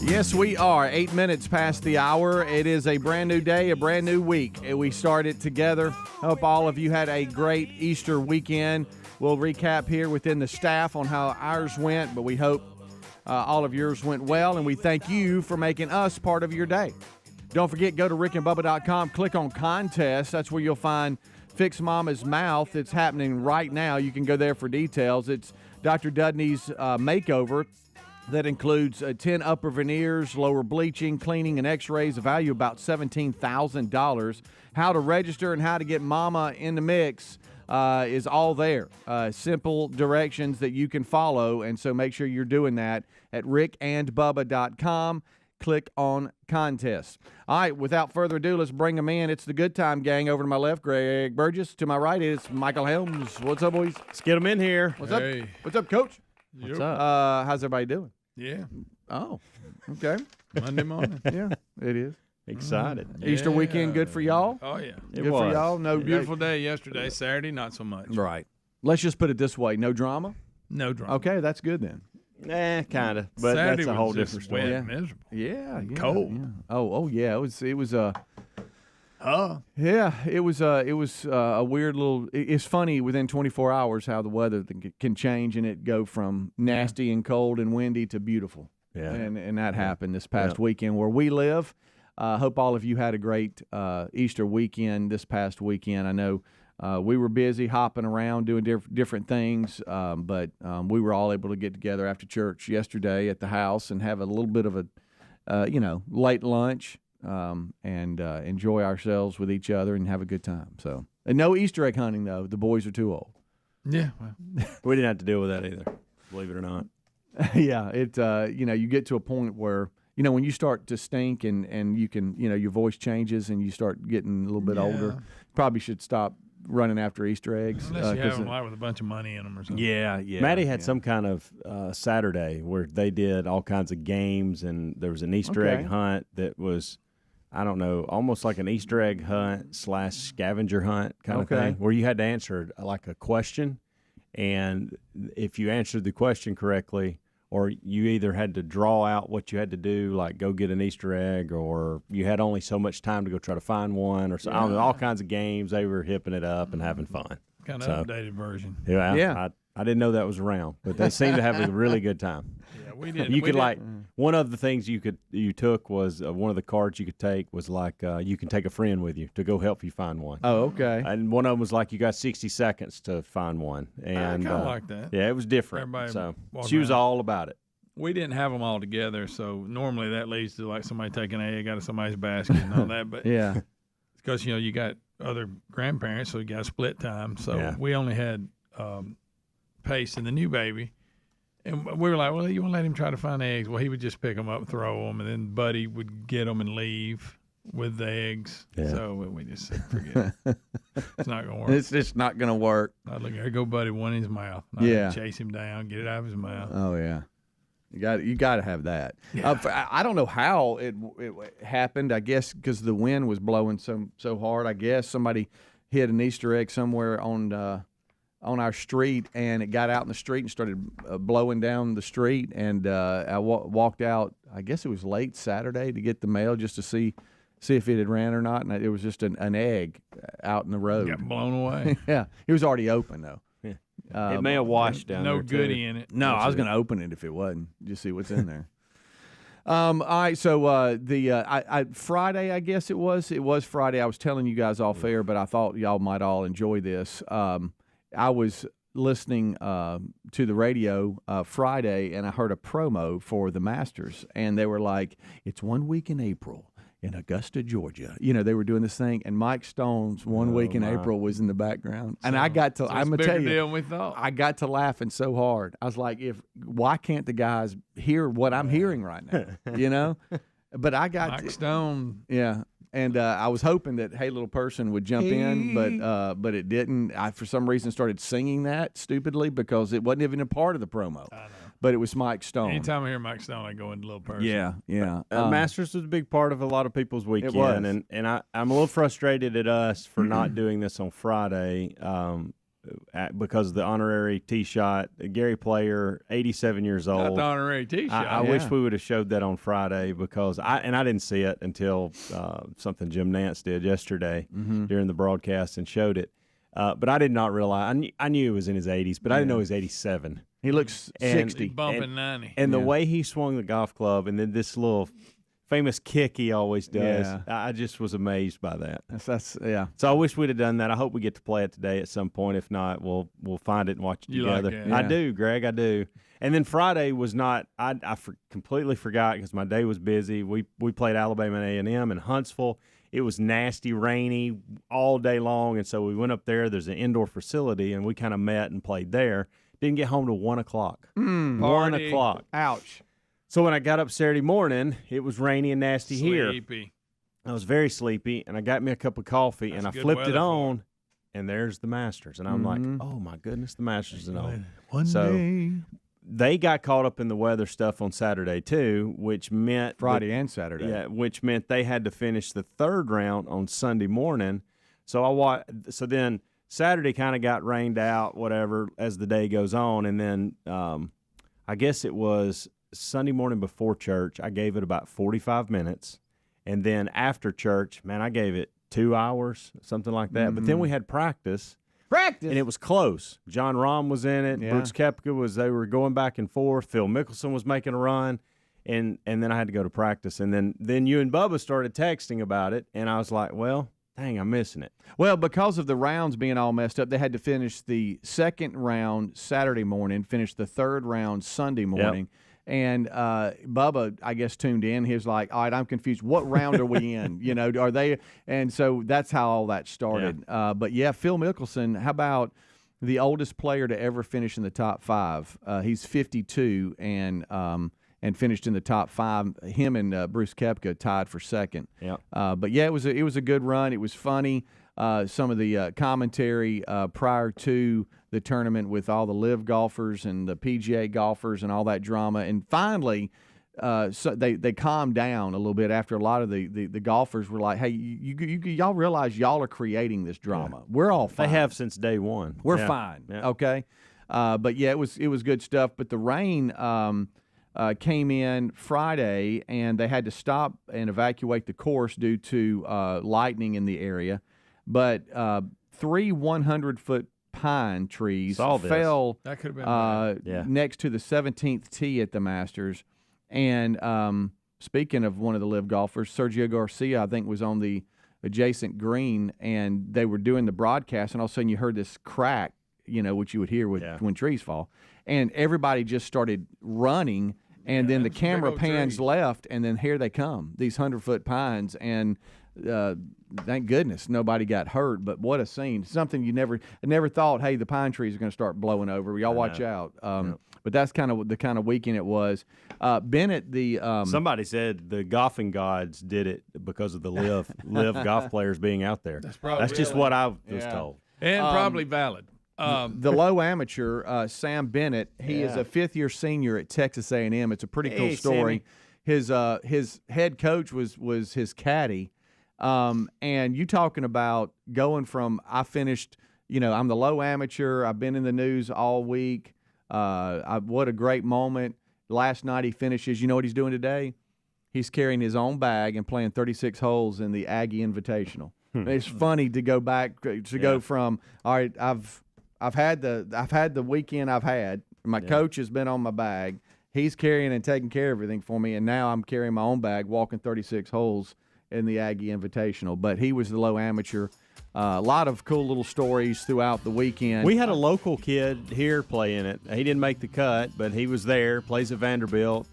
Yes, we are. 8 minutes past the hour. It is a brand new day, a brand new week. We started together. Hope all of you had a great Easter weekend. We'll recap here within the staff on how ours went, but we hope all of yours went well, and we thank you for making us part of your day. Don't forget, go to rickandbubba.com, click on contest. That's where you'll find Fix Mama's Mouth. It's happening right now. You can go there for details. It's Dr. Dudney's makeover. That includes 10 upper veneers, lower bleaching, cleaning, and x-rays, a value of about $17,000. How to register and how to get Mama in the mix is all there. Simple directions that you can follow, and so make sure you're doing that at rickandbubba.com. Click on contest. All right, without further ado, let's bring them in. It's the Good Time Gang. Over to my left, Greg Burgess. To my right is Michael Helms. What's up, boys? Let's get them in here. What's up? What's up, Coach? What's up? How's everybody doing? Yeah. Oh, okay. Monday morning. Yeah, it is. Excited. Easter weekend good for y'all? Oh, yeah. Good for y'all? No Beautiful day yesterday. Saturday, not so much. Right. Let's just put it this way. No drama? No drama. Okay, that's good then. Kind of. But Saturday that's a whole different story. Wet Yeah. and miserable. Yeah. Cold. Yeah. Oh, yeah. It was Huh? yeah, it was a weird little. It's funny within 24 hours how the weather can change and it go from nasty and cold and windy to beautiful. Yeah. And that happened this past weekend where we live. Hope all of you had a great Easter weekend this past weekend. I know we were busy hopping around doing different things, but we were all able to get together after church yesterday at the house and have a little bit of a late lunch. And enjoy ourselves with each other and have a good time. So, and no Easter egg hunting though. The boys are too old. Yeah. Well. We didn't have to deal with that either, believe it or not. Yeah, it you get to a point where when you start to stink and you can your voice changes and you start getting a little bit older, probably should stop running after Easter eggs. Unless you have them like with a bunch of money in them or something. Yeah. Maddie had some kind of Saturday where they did all kinds of games, and there was an Easter egg hunt that was, I don't know, almost like an Easter egg hunt / scavenger hunt kind of thing, where you had to answer like a question, and if you answered the question correctly, or you either had to draw out what you had to do, like go get an Easter egg, or you had only so much time to go try to find one, or so, I don't know, all kinds of games. They were hipping it up and having fun. Kind of updated version. Yeah. I didn't know that was around, but they seemed to have a really good time. Yeah, we did. You could one of the things you took was one of the cards you could take was like you can take a friend with you to go help you find one. Oh, okay. And one of them was like you got 60 seconds to find one. And I kind of like that. Yeah, it was different. Everybody so walk she was around. all about it. We didn't have them all together, so normally that leads to like somebody taking an egg out of somebody's basket and all that. But Yeah. because you got other grandparents, so you got split time. So we only had Pace and the new baby, and we were like, well, you want to let him try to find eggs? Well, he would just pick them up, throw them, and then Buddy would get them and leave with the eggs. Yeah. So we just said, forget it. It's not going to work. It's just not going to work. I'd look, there go Buddy, one in his mouth. I'd chase him down, get it out of his mouth. Oh yeah. You got to have that. Yeah. I don't know how it happened. I guess because the wind was blowing so hard. I guess somebody hit an Easter egg somewhere on our street, and it got out in the street and started blowing down the street. And I walked out. I guess it was late Saturday to get the mail just to see if it had ran or not. And it was just an egg out in the road. Got blown away. Yeah, it was already open though. It may have washed down No there, goodie too. in it. No, I was going to open it if it wasn't. Just see what's in there. All right, so Friday, I guess it was Friday. I was telling you guys off air, but I thought y'all might all enjoy this. I was listening to the radio Friday, and I heard a promo for the Masters, and they were like, "It's 1 week in April in Augusta, Georgia." They were doing this thing, and Mike Stone's 1 week in April was in the background, and I got to. I'm gonna tell you, deal than we thought. I got to laughing so hard. I was like, why can't the guys hear what I'm hearing right now? But I got Mike Stone. Yeah. And I was hoping that Hey Little Person would jump in, but it didn't. I, for some reason, started singing that stupidly because it wasn't even a part of the promo. I know. But it was Mike Stone. Anytime I hear Mike Stone, I go into Little Person. Yeah. Masters was a big part of a lot of people's weekend, was. and I'm a little frustrated at us for not doing this on Friday. because of the honorary tee shot. Gary Player, 87 years old. Not the honorary tee shot. I wish we would have showed that on Friday because I didn't see it until something Jim Nance did yesterday during the broadcast and showed it. But I did not realize. I knew he was in his 80s, but I didn't know he was 87. He looks 60. Bumping 90. And the way he swung the golf club and then this little famous kick he always does, I just was amazed by that. That's So I wish we'd have done that. I hope we get to play it today at some point. If not, we'll find it and watch it together. Like that? I do, Greg. I do. And then Friday was not. I completely forgot because my day was busy. We played Alabama and A&M in Huntsville. It was nasty, rainy all day long, and so we went up there. There's an indoor facility, and we kind of met and played there. Didn't get home till 1 o'clock. 1 o'clock. Ouch. So when I got up Saturday morning, it was rainy and nasty here. Sleepy. I was very sleepy, and I got me a cup of coffee, and I flipped it on, and there's the Masters. And I'm like, oh, my goodness, the Masters is on. One day. They got caught up in the weather stuff on Saturday, too, which meant Friday and Saturday. Yeah, which meant they had to finish the third round on Sunday morning. So then Saturday kind of got rained out, whatever, as the day goes on. And then I guess it was Sunday morning before church, I gave it about 45 minutes. And then after church, man, I gave it 2 hours, something like that. But then we had practice. And it was close. John Rahm was in it. Yeah. Brooks Koepka they were going back and forth. Phil Mickelson was making a run. And then I had to go to practice. And then you and Bubba started texting about it. And I was like, well, dang, I'm missing it. Well, because of the rounds being all messed up, they had to finish the second round Saturday morning, finish the third round Sunday morning. Yep. And Bubba, I guess, tuned in. He was like, all right, I'm confused. What round are we in? Are they? And so that's how all that started. Yeah. But, yeah, Phil Mickelson, how about the oldest player to ever finish in the top five? He's 52 and finished in the top five. Him and Bruce Koepka tied for second. Yeah. But, yeah, it was a good run. It was funny. Some of the commentary prior to the tournament with all the LIV golfers and the PGA golfers and all that drama. And finally, so they calmed down a little bit after a lot of the golfers were like, hey, y'all realize y'all are creating this drama. Yeah. We're all fine. They have since day one. We're fine. Yeah. Okay. But, yeah, it was good stuff. But the rain came in Friday, and they had to stop and evacuate the course due to lightning in the area. But 3 100-foot pine trees fell next to the 17th tee at the Masters. And speaking of one of the LIV golfers, Sergio Garcia, I think, was on the adjacent green, and they were doing the broadcast, and all of a sudden you heard this crack, which you would hear when trees fall. And everybody just started running, and then the camera pans left, and then here they come, these 100-foot pines, and thank goodness nobody got hurt, but what a scene. Something I never thought, hey, the pine trees are going to start blowing over. Y'all watch out. But that's kind of the kind of weekend it was. Bennett, somebody said the golfing gods did it because of the LIV golf players being out there. That's just what I was told. And probably valid. The low amateur, Sam Bennett, he is a fifth-year senior at Texas A&M. It's a pretty cool story. Sammy. His head coach was his caddy. And you talking about going from I finished, I'm the low amateur. I've been in the news all week. What a great moment. Last night he finishes. You know what he's doing today? He's carrying his own bag and playing 36 holes in the Aggie Invitational. It's funny to go back go from, all right, I've had the weekend I've had. My coach has been on my bag. He's carrying and taking care of everything for me, and now I'm carrying my own bag, walking 36 holes in the Aggie Invitational. But he was the low amateur. A lot of cool little stories throughout the weekend. We had a local kid here playing it. He didn't make the cut, but he was there, plays at Vanderbilt.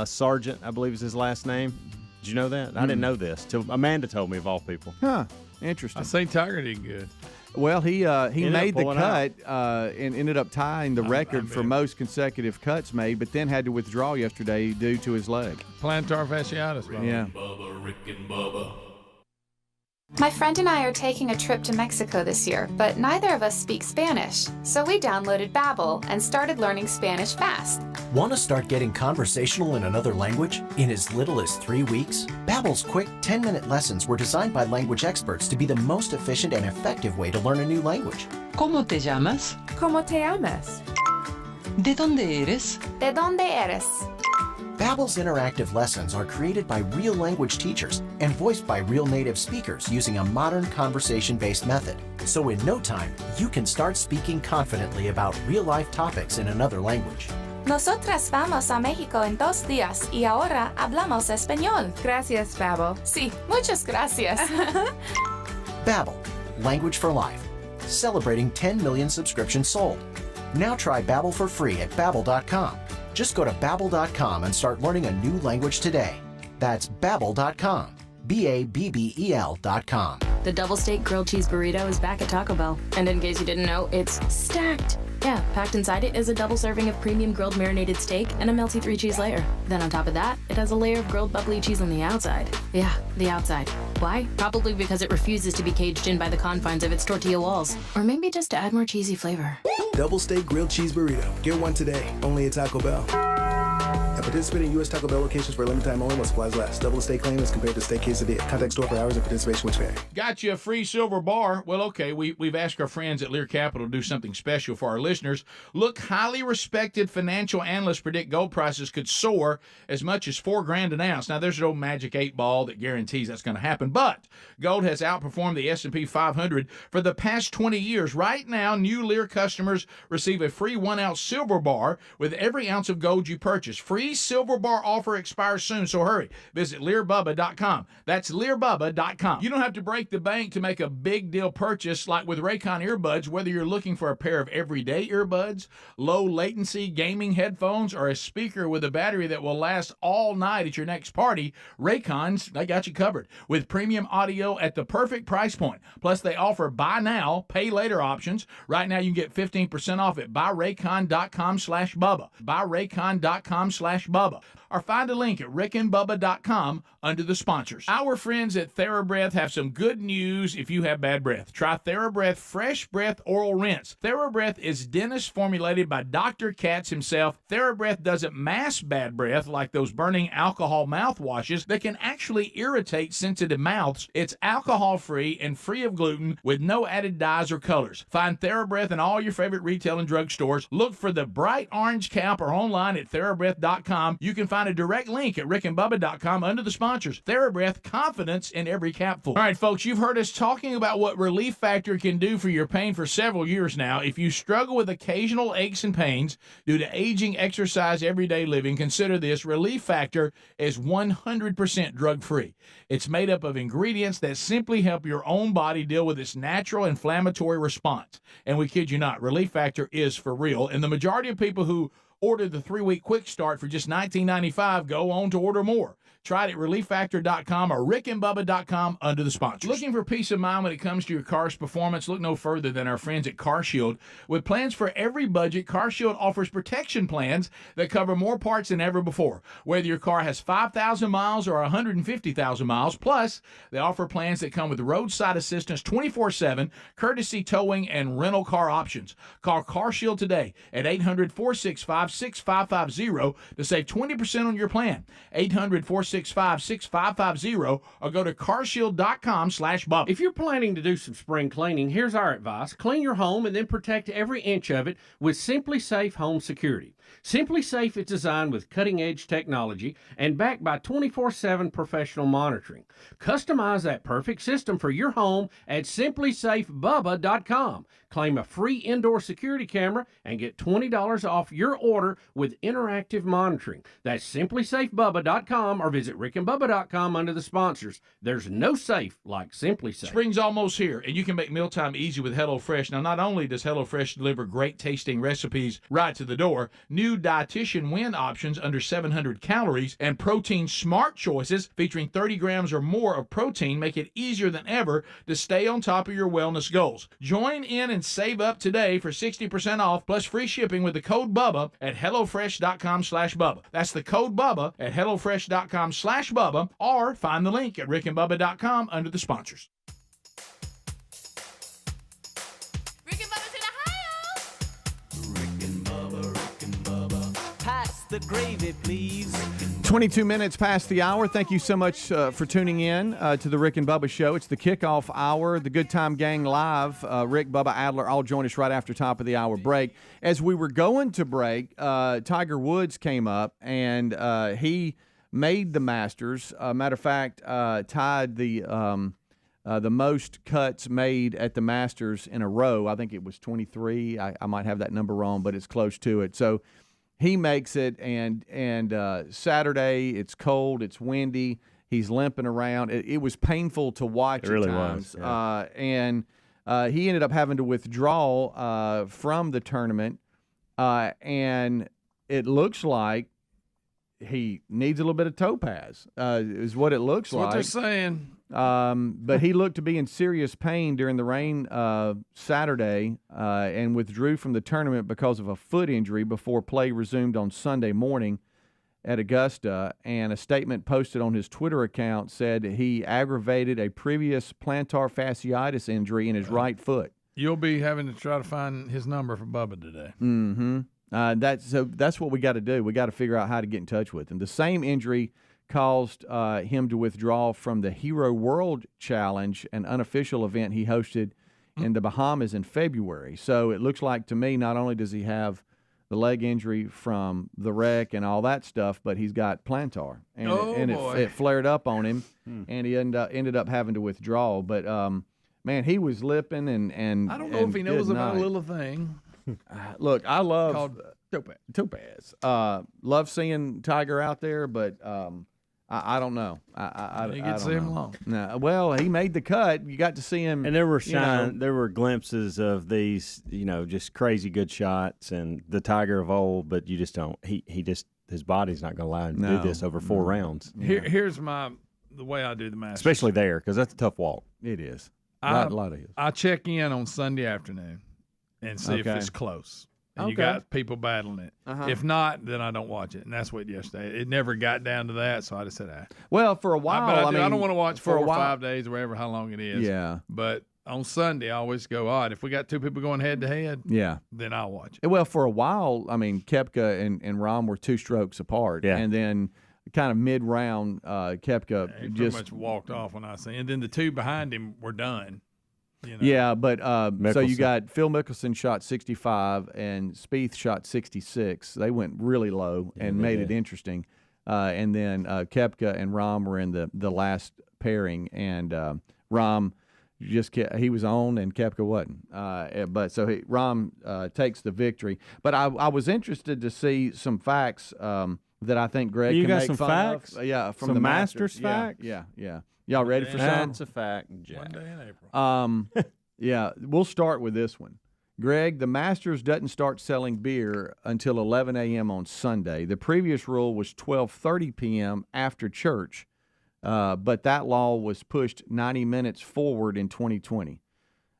Sargent, I believe is his last name. Did you know that? I didn't know this till Amanda told me, of all people. Huh. Interesting. I think Tiger did good. Well, he made the cut and ended up tying the record for most consecutive cuts made, but then had to withdraw yesterday due to his leg. Plantar fasciitis. Yeah. Bubba, Rick and Bubba. My friend and I are taking a trip to Mexico this year, but neither of us speak Spanish. So we downloaded Babbel and started learning Spanish fast. Want to start getting conversational in another language in as little as 3 weeks? Babbel's quick 10-minute lessons were designed by language experts to be the most efficient and effective way to learn a new language. ¿Cómo te llamas? ¿Cómo te llamas? ¿De dónde eres? ¿De dónde eres? Babbel's interactive lessons are created by real language teachers and voiced by real native speakers using a modern conversation-based method. So in no time, you can start speaking confidently about real-life topics in another language. Nosotras vamos a México en 2 días y ahora hablamos español. Gracias, Babbel. Sí, muchas gracias. Babbel, language for life. Celebrating 10 million subscriptions sold. Now try Babbel for free at Babbel.com. Just go to Babbel.com and start learning a new language today. That's Babbel.com. Babbel.com. The double steak grilled cheese burrito is back at Taco Bell. And in case you didn't know, it's stacked. Yeah, packed inside it is a double serving of premium grilled marinated steak and a melty 3-cheese layer. Then on top of that, it has a layer of grilled bubbly cheese on the outside. Yeah, the outside. Why? Probably because it refuses to be caged in by the confines of its tortilla walls. Or maybe just to add more cheesy flavor. Double steak grilled cheese burrito. Get one today, only at Taco Bell. At participating U.S. Taco Bell locations for a limited time only while supplies last. Double steak claim is compared to steak quesadilla. Contact store for hours of participation which vary. Got you a free silver bar? Well, okay, we've asked our friends at Lear Capital to do something special for our listeners. Look, highly respected financial analysts predict gold prices could soar as much as $4,000 an ounce. Now, there's no magic 8 ball that guarantees that's going to happen, but gold has outperformed the S&P 500 for the past 20 years. Right now, new Lear customers receive a free 1-ounce silver bar with every ounce of gold you purchase. Free silver bar offer expires soon, so hurry. Visit LearBubba.com. That's LearBubba.com. You don't have to break the bank to make a big deal purchase like with Raycon earbuds, whether you're looking for a pair of everyday earbuds, low latency gaming headphones, or a speaker with a battery that will last all night at your next party. Raycons, they got you covered with premium audio at the perfect price point. Plus, they offer buy now, pay later options. Right now, you can get 15% off at buyraycon.com/Bubba. Buyraycon.com/Bubba. Or find a link at rickandbubba.com under the sponsors. Our friends at TheraBreath have some good news if you have bad breath. Try TheraBreath Fresh Breath Oral Rinse. TheraBreath is dentist formulated by Dr. Katz himself. TheraBreath doesn't mask bad breath like those burning alcohol mouthwashes that can actually irritate sensitive mouths. It's alcohol-free and free of gluten with no added dyes or colors. Find TheraBreath in all your favorite retail and drug stores. Look for the bright orange cap or online at TheraBreath.com. You can find a direct link at rickandbubba.com under the sponsors. TheraBreath, confidence in every capful. All right, folks, you've heard us talking about what Relief Factor can do for your pain for several years now. If you struggle with occasional aches and pains due to aging, exercise, everyday living, consider this. Relief Factor is 100% drug-free. It's made up of ingredients that simply help your own body deal with its natural inflammatory response. And we kid you not, Relief Factor is for real. And the majority of people who order the 3-week quick start for just $19.95 go on to order more. Try it at ReliefFactor.com or rickandbubba.com under the sponsors. Looking for peace of mind when it comes to your car's performance? Look no further than our friends at CarShield. With plans for every budget, CarShield offers protection plans that cover more parts than ever before, whether your car has 5,000 miles or 150,000 miles. Plus, they offer plans that come with roadside assistance 24/7, courtesy towing, and rental car options. Call CarShield today at 800-465-6550 to save 20% on your plan. 800-465-6550 or go to carshield.com/Bubba. If you're planning to do some spring cleaning, here's our advice. Clean your home and then protect every inch of it with Simply Safe Home Security. Simply Safe is designed with cutting-edge technology and backed by 24/7 professional monitoring. Customize that perfect system for your home at simplysafebubba.com. Claim a free indoor security camera and get $20 off your order with interactive monitoring. That's simplysafebubba.com or visit rickandbubba.com under the sponsors. There's no safe like Simply Safe. Spring's almost here, and you can make mealtime easy with HelloFresh. Now, not only does HelloFresh deliver great-tasting recipes right to the door, new dietitian win options under 700 calories and protein smart choices featuring 30 grams or more of protein make it easier than ever to stay on top of your wellness goals. Join in and save up today for 60% off plus free shipping with the code BUBBA at HelloFresh.com/Bubba. That's the code BUBBA at HelloFresh.com/Bubba or find the link at rickandbubba.com under the sponsors. the gravy, please. 22 minutes past the hour. Thank you so much for tuning in to the Rick and Bubba Show. It's the kickoff hour, the Good Time Gang Live. Rick, Bubba, Adler all join us right after top of the hour break. As we were going to break, Tiger Woods came up, and he made the Masters. Matter of fact, tied the most cuts made at the Masters in a row. I think it was 23. I might have that number wrong, but it's close to it. So he makes it, and Saturday, it's cold, it's windy, he's limping around. It was painful to watch at really times. was, yeah. And he ended up having to withdraw from the tournament, and it looks like he needs a little bit of topaz, is what it looks That's like. what they're saying. But he looked to be in serious pain during the rain Saturday and withdrew from the tournament because of a foot injury before play resumed on Sunday morning at Augusta. And a statement posted on his Twitter account said he aggravated a previous plantar fasciitis injury in his right foot. You'll be having to try to find his number for Bubba today. Mm-hmm. That's what we got to do. We got to figure out how to get in touch with him. The same injury caused him to withdraw from the Hero World Challenge, an unofficial event he hosted in the Bahamas in February. So it looks like to me, not only does he have the leg injury from the wreck and all that stuff, but he's got plantar. And, it flared up on him, and he ended up having to withdraw. But, man, he was lipping and I don't know if he knows about a little thing. Look, I love called topaz. Love seeing Tiger out there, but I don't know. I You I get don't to see him know. long. No, well, he made the cut. You got to see him, and there were glimpses of these, just crazy good shots and the Tiger of old. But you just don't. He just his body's not going to allow him to do this over 4 rounds. Here's the way I do the Masters. Especially there, because that's a tough walk. It is. A lot of it. I check in on Sunday afternoon and see if it's close. And you got people battling it. If not, then I don't watch it. And that's what yesterday. It never got down to that, so I just said, Well, for a while, I don't want to watch for 4 a or while, 5 days or whatever, how long it is. Yeah. But on Sunday, I always go, all right, if we got 2 people going head to head, then I'll watch it. Well, for a while, Koepka and Rahm were 2 strokes apart. Yeah. And then kind of mid-round, Koepka he just pretty much walked off when I seen. And then the 2 behind him were done. Yeah, but so you got Phil Mickelson shot 65 and Spieth shot 66. They went really low and made it interesting. And then Koepka and Rahm were in the last pairing, and Rahm he was on and Koepka wasn't. But so Rahm takes the victory. But I was interested to see some facts that I think Greg can make fun facts? of. Yeah, from some the Masters facts. Yeah. Y'all ready for some? That's a fact, Jack. One day in April. Yeah, we'll start with this one. Greg, the Masters doesn't start selling beer until 11 a.m. on Sunday. The previous rule was 12:30 p.m. after church, but that law was pushed 90 minutes forward in 2020.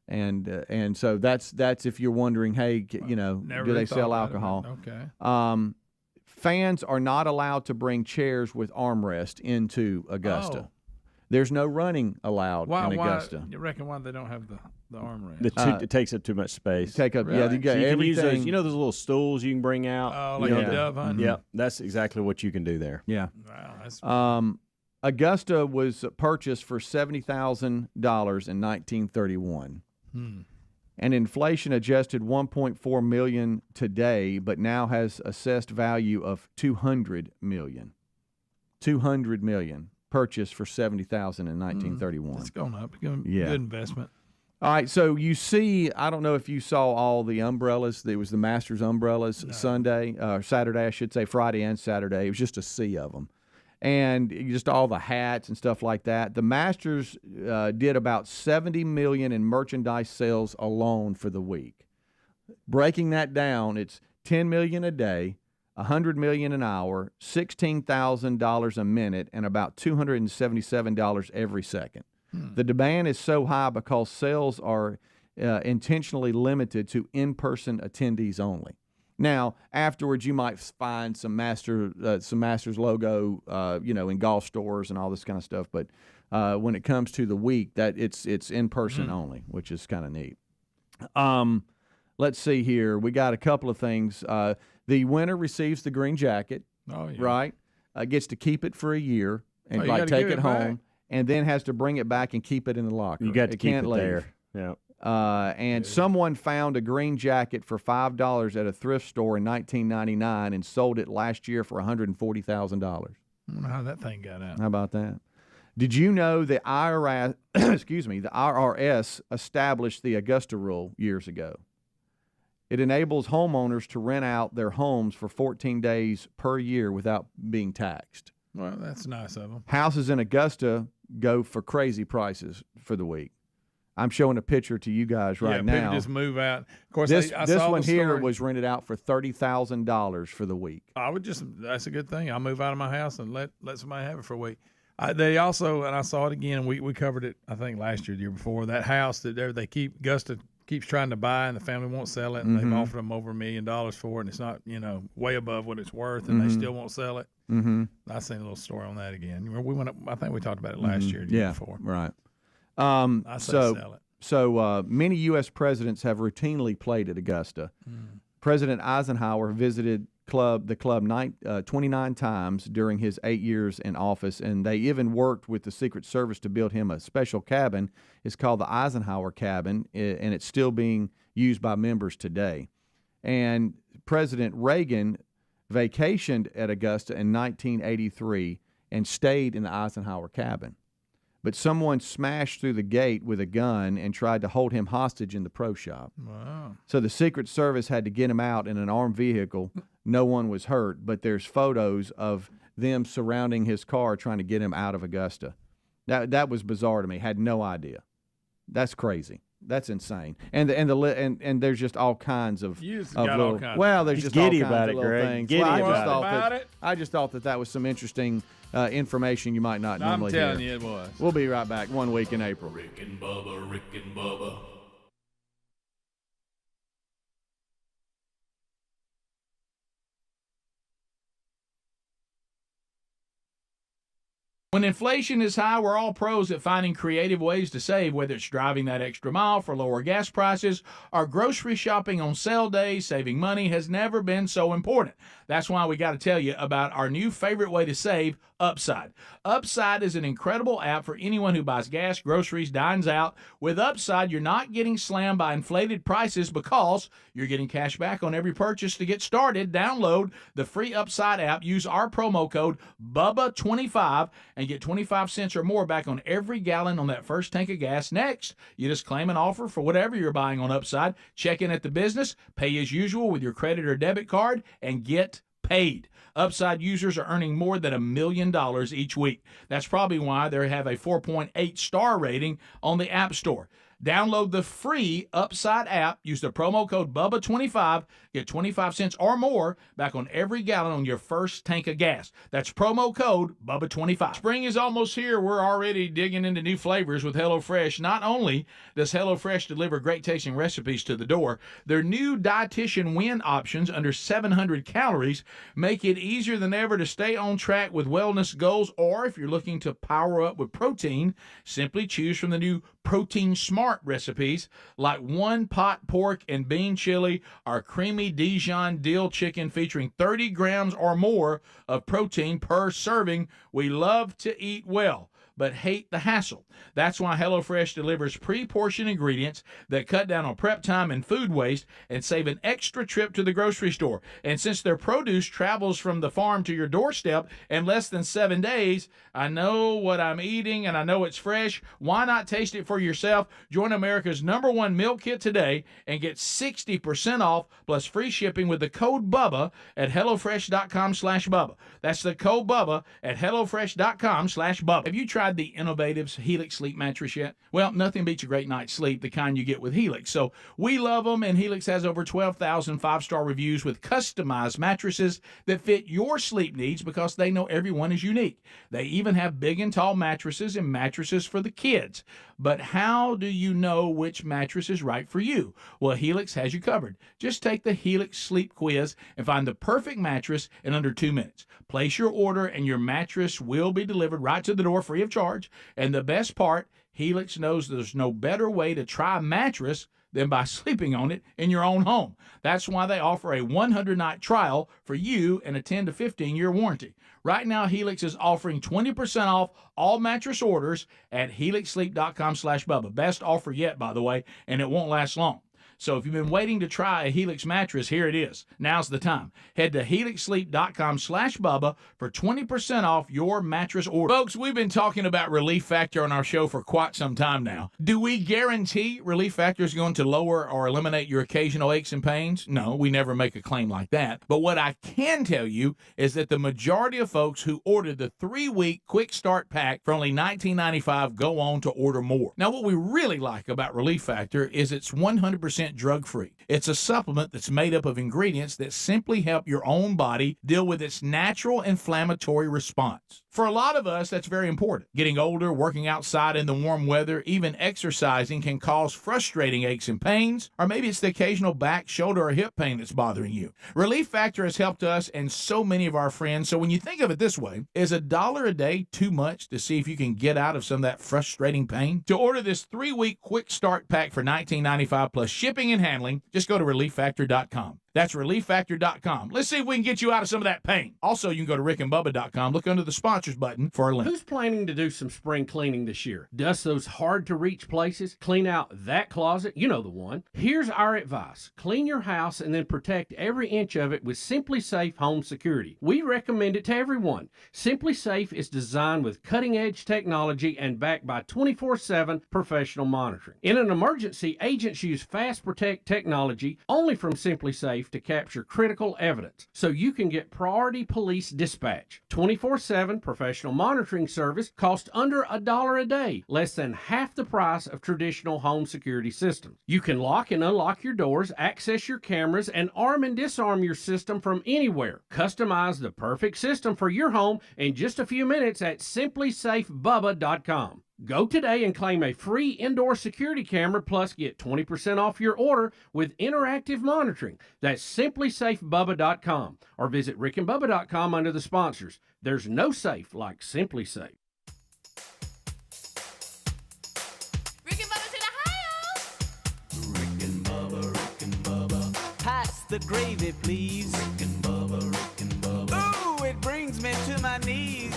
And so that's if you're wondering, hey, do they sell alcohol? Okay. Fans are not allowed to bring chairs with armrest into Augusta. Oh. There's no running allowed in Augusta. You reckon why they don't have the armrest? It takes up too much space. Take up, Really? yeah. You got So you can use everything. those, those little stools you can bring out. Oh, like a dove hunt? Yep, that's exactly what you can do there. Yeah. Wow. That's Augusta was purchased for $70,000 in 1931. And inflation adjusted $1.4 million today, but now has assessed value of $200 million. $200 million purchased for $70,000 in 1931. It's going up. Good investment. All right, so you see, I don't know if you saw all the umbrellas. There was the Masters umbrellas Saturday, I should say, Friday and Saturday. It was just a sea of them. And just all the hats and stuff like that. The Masters did about $70 million in merchandise sales alone for the week. Breaking that down, it's $10 million a day, $100 million an hour, $16,000 a minute, and about $277 every second. The demand is so high because sales are intentionally limited to in-person attendees only. Now, afterwards, you might find some Masters logo, in golf stores and all this kind of stuff. But when it comes to the week, that it's in person only, which is kind of neat. Let's see here. We got a couple of things. The winner receives the green jacket, right? Gets to keep it for a year and take it home, and then has to bring it back and keep it in the locker. You got to keep can't it leave. there. Yeah. And someone found a green jacket for $5 at a thrift store in 1999 and sold it last year for $140,000. I don't know how that thing got out. How about that? Did you know the IRS, the IRS established the Augusta rule years ago? It enables homeowners to rent out their homes for 14 days per year without being taxed. Well, that's nice of them. Houses in Augusta go for crazy prices for the week. I'm showing a picture to you guys right now. People just move out. Of course, this saw one the here story. was rented out for $30,000 for the week. That's a good thing. I'll move out of my house and let somebody have it for a week. They also, and I saw it again, and we covered it, I think, last year, the year before, that house that Augusta keeps trying to buy, and the family won't sell it, and they've offered them over $1 million for it, and it's not, way above what it's worth, and they still won't sell it. I seen a little story on that again. I think we talked about it last year, the year before. Right. I say sell it. So many U.S. presidents have routinely played at Augusta. President Eisenhower visited the club 29 times during his 8 years in office, and they even worked with the Secret Service to build him a special cabin. It's called the Eisenhower Cabin, and it's still being used by members today. And President Reagan vacationed at Augusta in 1983 and stayed in the Eisenhower Cabin. But someone smashed through the gate with a gun and tried to hold him hostage in the pro shop. Wow. So the Secret Service had to get him out in an armed vehicle. No one was hurt, but there's photos of them surrounding his car trying to get him out of Augusta. That was bizarre to me. Had no idea. That's crazy. That's insane. And there's just all kinds of little. Well, there's just all kinds of little things. I just thought that was some interesting information you might not normally hear. I'm telling you, it was. We'll be right back 1 week in April. Rick and Bubba, Rick and Bubba. When inflation is high, we're all pros at finding creative ways to save, whether it's driving that extra mile for lower gas prices or grocery shopping on sale days. Saving money has never been so important. That's why we got to tell you about our new favorite way to save, Upside. Upside is an incredible app for anyone who buys gas, groceries, dines out. With Upside, you're not getting slammed by inflated prices because you're getting cash back on every purchase. To get started, download the free Upside app, use our promo code BUBBA25, and get 25 cents or more back on every gallon on that first tank of gas. Next, you just claim an offer for whatever you're buying on Upside, check in at the business, pay as usual with your credit or debit card, and get paid. Upside users are earning more than $1 million each week. That's probably why they have a 4.8 star rating on the App Store. Download the free Upside app, use the promo code BUBBA25, get 25 cents or more back on every gallon on your first tank of gas. That's promo code BUBBA25. Spring is almost here. We're already digging into new flavors with HelloFresh. Not only does HelloFresh deliver great tasting recipes to the door, their new Dietitian Win options under 700 calories make it easier than ever to stay on track with wellness goals. Or if you're looking to power up with protein, simply choose from the new Protein Smart recipes like one pot pork and bean chili or creamy Dijon dill chicken featuring 30 grams or more of protein per serving. We love to eat well, but hate the hassle. That's why HelloFresh delivers pre-portioned ingredients that cut down on prep time and food waste and save an extra trip to the grocery store. And since their produce travels from the farm to your doorstep in less than 7 days, I know what I'm eating and I know it's fresh. Why not taste it for yourself? Join America's #1 meal kit today and get 60% off plus free shipping with the code BUBBA at HelloFresh.com/Bubba. That's the code BUBBA at HelloFresh.com/Bubba. Have you tried the innovative Helix sleep mattress yet? Well, nothing beats a great night's sleep, the kind you get with Helix. So we love them, and Helix has over 12,000 five-star reviews with customized mattresses that fit your sleep needs because they know everyone is unique. They even have big and tall mattresses and mattresses for the kids. But how do you know which mattress is right for you? Well, Helix has you covered. Just take the Helix sleep quiz and find the perfect mattress in under 2 minutes. Place your order and your mattress will be delivered right to the door free of charge. And the best part, Helix knows there's no better way to try a mattress than by sleeping on it in your own home. That's why they offer a 100-night trial for you and a 10 to 15-year warranty. Right now, Helix is offering 20% off all mattress orders at helixsleep.com/Bubba. Best offer yet, by the way, and it won't last long. So if you've been waiting to try a Helix mattress, here it is. Now's the time. Head to helixsleep.com/Bubba for 20% off your mattress order. Folks, we've been talking about Relief Factor on our show for quite some time now. Do we guarantee Relief Factor is going to lower or eliminate your occasional aches and pains? No, we never make a claim like that. But what I can tell you is that the majority of folks who ordered the 3-week quick start pack for only $19.95 go on to order more. Now, what we really like about Relief Factor is it's 100% drug-free. It's a supplement that's made up of ingredients that simply help your own body deal with its natural inflammatory response. For a lot of us, that's very important. Getting older, working outside in the warm weather, even exercising can cause frustrating aches and pains, or maybe it's the occasional back, shoulder, or hip pain that's bothering you. Relief Factor has helped us and so many of our friends, so when you think of it this way, is $1 a day too much to see if you can get out of some of that frustrating pain? To order this 3-week quick start pack for $19.95 plus shipping and handling, just go to relieffactor.com. That's relieffactor.com. Let's see if we can get you out of some of that pain. Also, you can go to rickandbubba.com. Look under the sponsors button for a link. Who's planning to do some spring cleaning this year? Dust those hard-to-reach places? Clean out that closet? You know the one. Here's our advice. Clean your house and then protect every inch of it with Simply Safe Home Security. We recommend it to everyone. Simply Safe is designed with cutting-edge technology and backed by 24/7 professional monitoring. In an emergency, agents use Fast Protect technology only from Simply Safe to capture critical evidence so you can get priority police dispatch. 24/7 professional monitoring service costs under $1 a day, less than half the price of traditional home security systems. You can lock and unlock your doors, access your cameras, and arm and disarm your system from anywhere. Customize the perfect system for your home in just a few minutes at simplysafebubba.com. Go today and claim a free indoor security camera plus get 20% off your order with interactive monitoring. That's simplysafebubba.com or visit rickandbubba.com under the sponsors. There's no safe like Simply Safe. Rick and Bubba's in Ohio! Rick and Bubba. Pass the gravy, please. Rick and Bubba. Ooh, it brings me to my knees.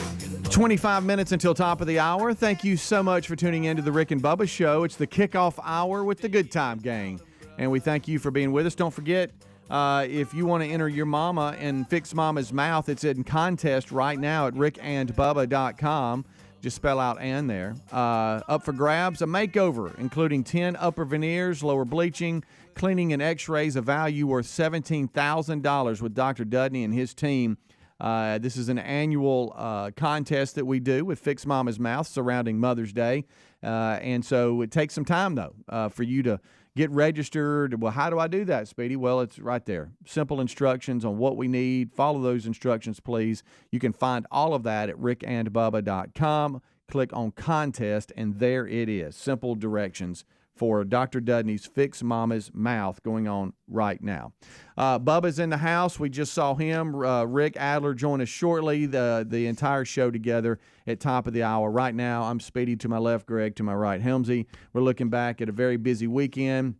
25 minutes until top of the hour. Thank you so much for tuning in to the Rick and Bubba Show. It's the kickoff hour with the Good Time Gang. And we thank you for being with us. Don't forget, if you want to enter your mama and fix mama's mouth, it's in contest right now at rickandbubba.com. Just spell out "and" there. Up for grabs, a makeover, including 10 upper veneers, lower bleaching, cleaning, and x-rays, a value worth $17,000 with Dr. Dudney and his team. This is an annual contest that we do with Fix Mama's Mouth surrounding Mother's Day. And so it takes some time, though, for you to get registered. Well, how do I do that, Speedy? Well, it's right there. Simple instructions on what we need. Follow those instructions, please. You can find all of that at rickandbubba.com. Click on contest, and there it is. Simple directions for Dr. Dudney's Fix Mama's Mouth going on right now. Bubba's in the house. We just saw him. Rick Adler join us shortly. The entire show together at top of the hour. Right now, I'm Speedy to my left, Greg to my right, Helmsy. We're looking back at a very busy weekend.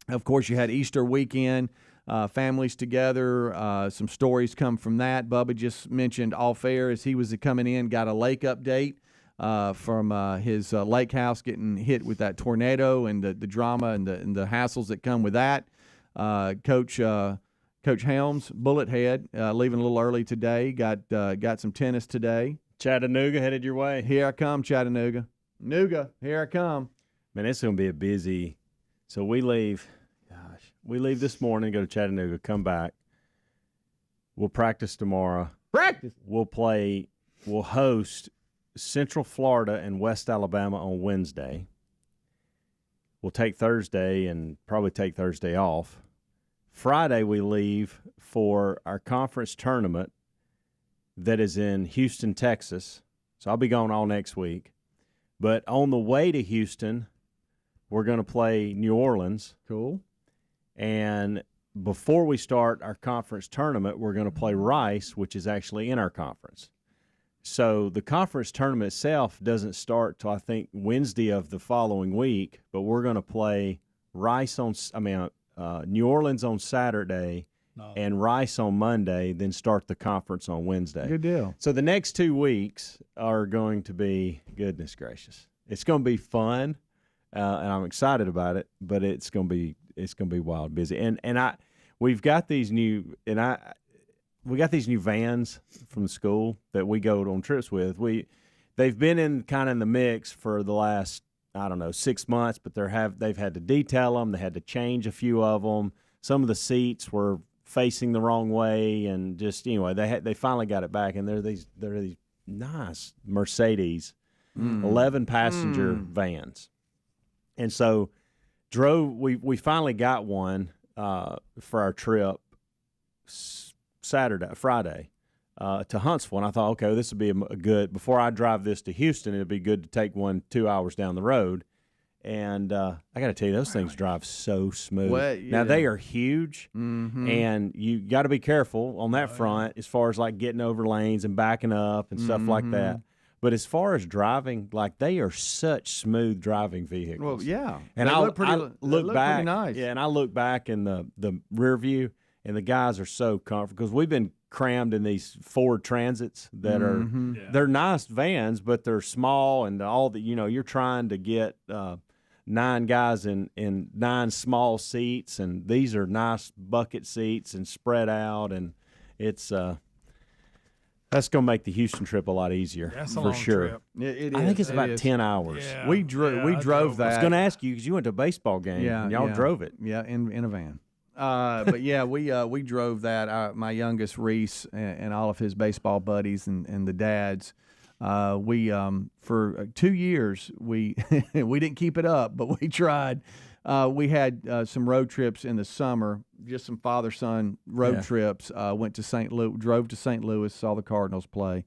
Of course, you had Easter weekend, families together. Some stories come from that. Bubba just mentioned off air as he was coming in, got a lake update. From his lake house getting hit with that tornado and the drama and the hassles that come with that. Coach Helms, bullet head, leaving a little early today. Got some tennis today. Chattanooga headed your way. Here I come, Chattanooga. Here I come. Man, it's going to be a busy. So we leave this morning, go to Chattanooga, come back. We'll practice tomorrow. We'll host Central Florida and West Alabama on Wednesday. We'll take Thursday and probably take Thursday off. Friday we leave for our conference tournament that is in Houston, Texas. So I'll be gone all next week. But on the way to Houston, we're going to play New Orleans. Cool. And before we start our conference tournament, we're going to play Rice, which is actually in our conference. So the conference tournament itself doesn't start till I think Wednesday of the following week, but we're going to play New Orleans on Saturday and Rice on Monday, then start the conference on Wednesday. Good deal. So the next 2 weeks are going to be, goodness gracious, it's going to be fun, and I'm excited about it. But it's going to be wild busy. We got these new vans from the school that we go on trips with. They've been in the mix for the last 6 months, but they've had to detail them. They had to change a few of them. Some of the seats were facing the wrong way, and just anyway, they finally got it back. And they're these nice Mercedes 11 passenger vans, and so we finally got one for our trip Friday to Huntsville, and I thought, okay, this would be a good, before I drive this to Houston, it'd be good to take one 2 hours down the road. And I got to tell you, those things drive so smooth. Well, yeah. Now, they are huge, and you got to be careful on that front as far as like getting over lanes and backing up and stuff like that. But as far as driving, like, they are such smooth driving vehicles. Well, yeah. And I look back, pretty nice. yeah, and I look back in the rear view, and the guys are so comfortable because we've been crammed in these Ford Transits that are they're nice vans, but they're small, and all the you're trying to get 9 guys in 9 small seats, and these are nice bucket seats and spread out, and it's that's going to make the Houston trip a lot easier. That's for a long sure. trip. I think it's about 10 hours. Yeah. We drove that. I was going to ask you because you went to a baseball game. and y'all drove it. Yeah, in a van. But yeah, we drove that. My youngest Reese and all of his baseball buddies and the dads. We for 2 years we we didn't keep it up, but we tried. We had some road trips in the summer, just some father-son road trips. Went to St. Louis, drove to St. Louis, saw the Cardinals play,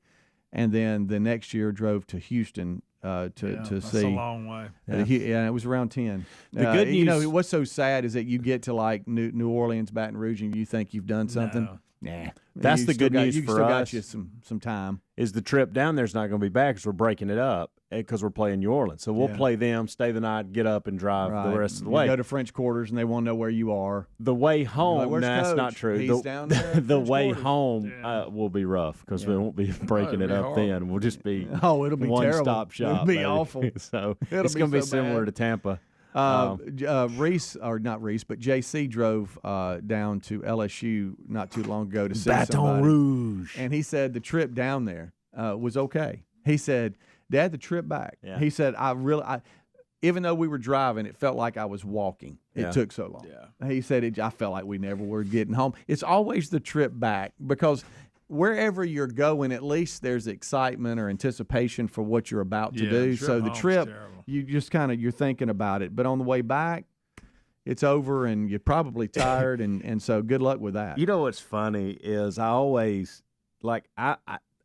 and then the next year drove to Houston to that's see. a long way. Yeah, it was around 10. The good news, what's so sad is that you get to like New Orleans, Baton Rouge, and you think you've done something. No. Nah, that's the good news you for still us. Got you some time. Is the trip down there's not going to be back because we're breaking it up because we're playing New Orleans. So we'll play them, stay the night, get up, and drive the rest of the way. You go to French Quarters, and they want to know where you are. The way home, like, that's not true. He's down there. The way home will be rough because we won't be breaking it up horrible. then. We'll just be it'll be one-stop shop. It'll be baby. awful. So It'll it's going to be so similar bad. to Tampa. Reese, or not Reese, but JC drove down to LSU not too long ago to see Baton somebody. Rouge. And he said the trip down there was okay. He said, Dad, the trip back. Yeah. He said, even though we were driving, it felt like I was walking. It took so long. Yeah. He said, I felt like we never were getting home. It's always the trip back because wherever you're going, at least there's excitement or anticipation for what you're about to do. So the trip, you just you're thinking about it. But on the way back, it's over and you're probably tired. and so good luck with that. You know what's funny is I always, I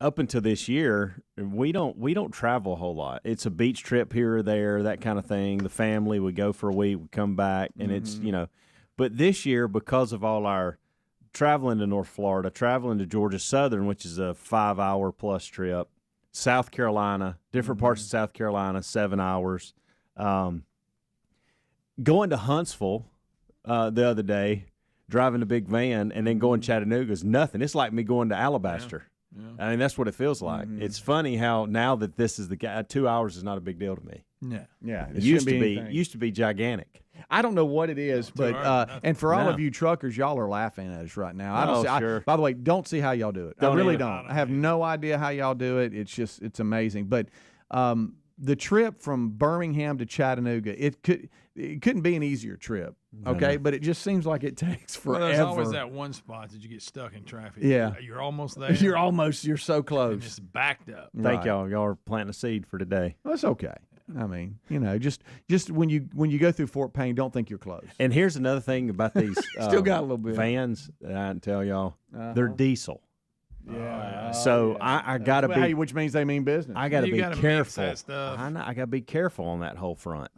up until this year, we don't travel a whole lot. It's a beach trip here or there, that kind of thing. The family, we go for a week, we come back, and it's, But this year, because of all our traveling to North Florida, traveling to Georgia Southern, which is a 5-hour plus trip, South Carolina, different parts of South Carolina, 7 hours. Going to Huntsville the other day, driving a big van, and then going to Chattanooga is nothing. It's like me going to Alabaster. Yeah. I mean, that's what it feels like. It's funny how now that this is 2 hours is not a big deal to me. Yeah. It used to be gigantic. I don't know what it is, but and for all of you truckers, y'all are laughing at us right now. I don't see, by the way, don't see how y'all do it. I really don't. I have no idea how y'all do it. It's amazing. But the trip from Birmingham to Chattanooga, it couldn't be an easier trip. Okay, but it just seems like it takes forever. Well, there's always that one spot that you get stuck in traffic. Yeah, you're almost there. You're so close. And it's backed up. Thank y'all. Y'all are planting a seed for today. Well, that's okay. I mean, just when you go through Fort Payne, don't think you're close. And here's another thing about these still got a little bit vans that I can tell y'all. They're diesel. Yeah. So I gotta be, which means they mean business. I gotta be careful. That stuff. I gotta be careful on that whole front.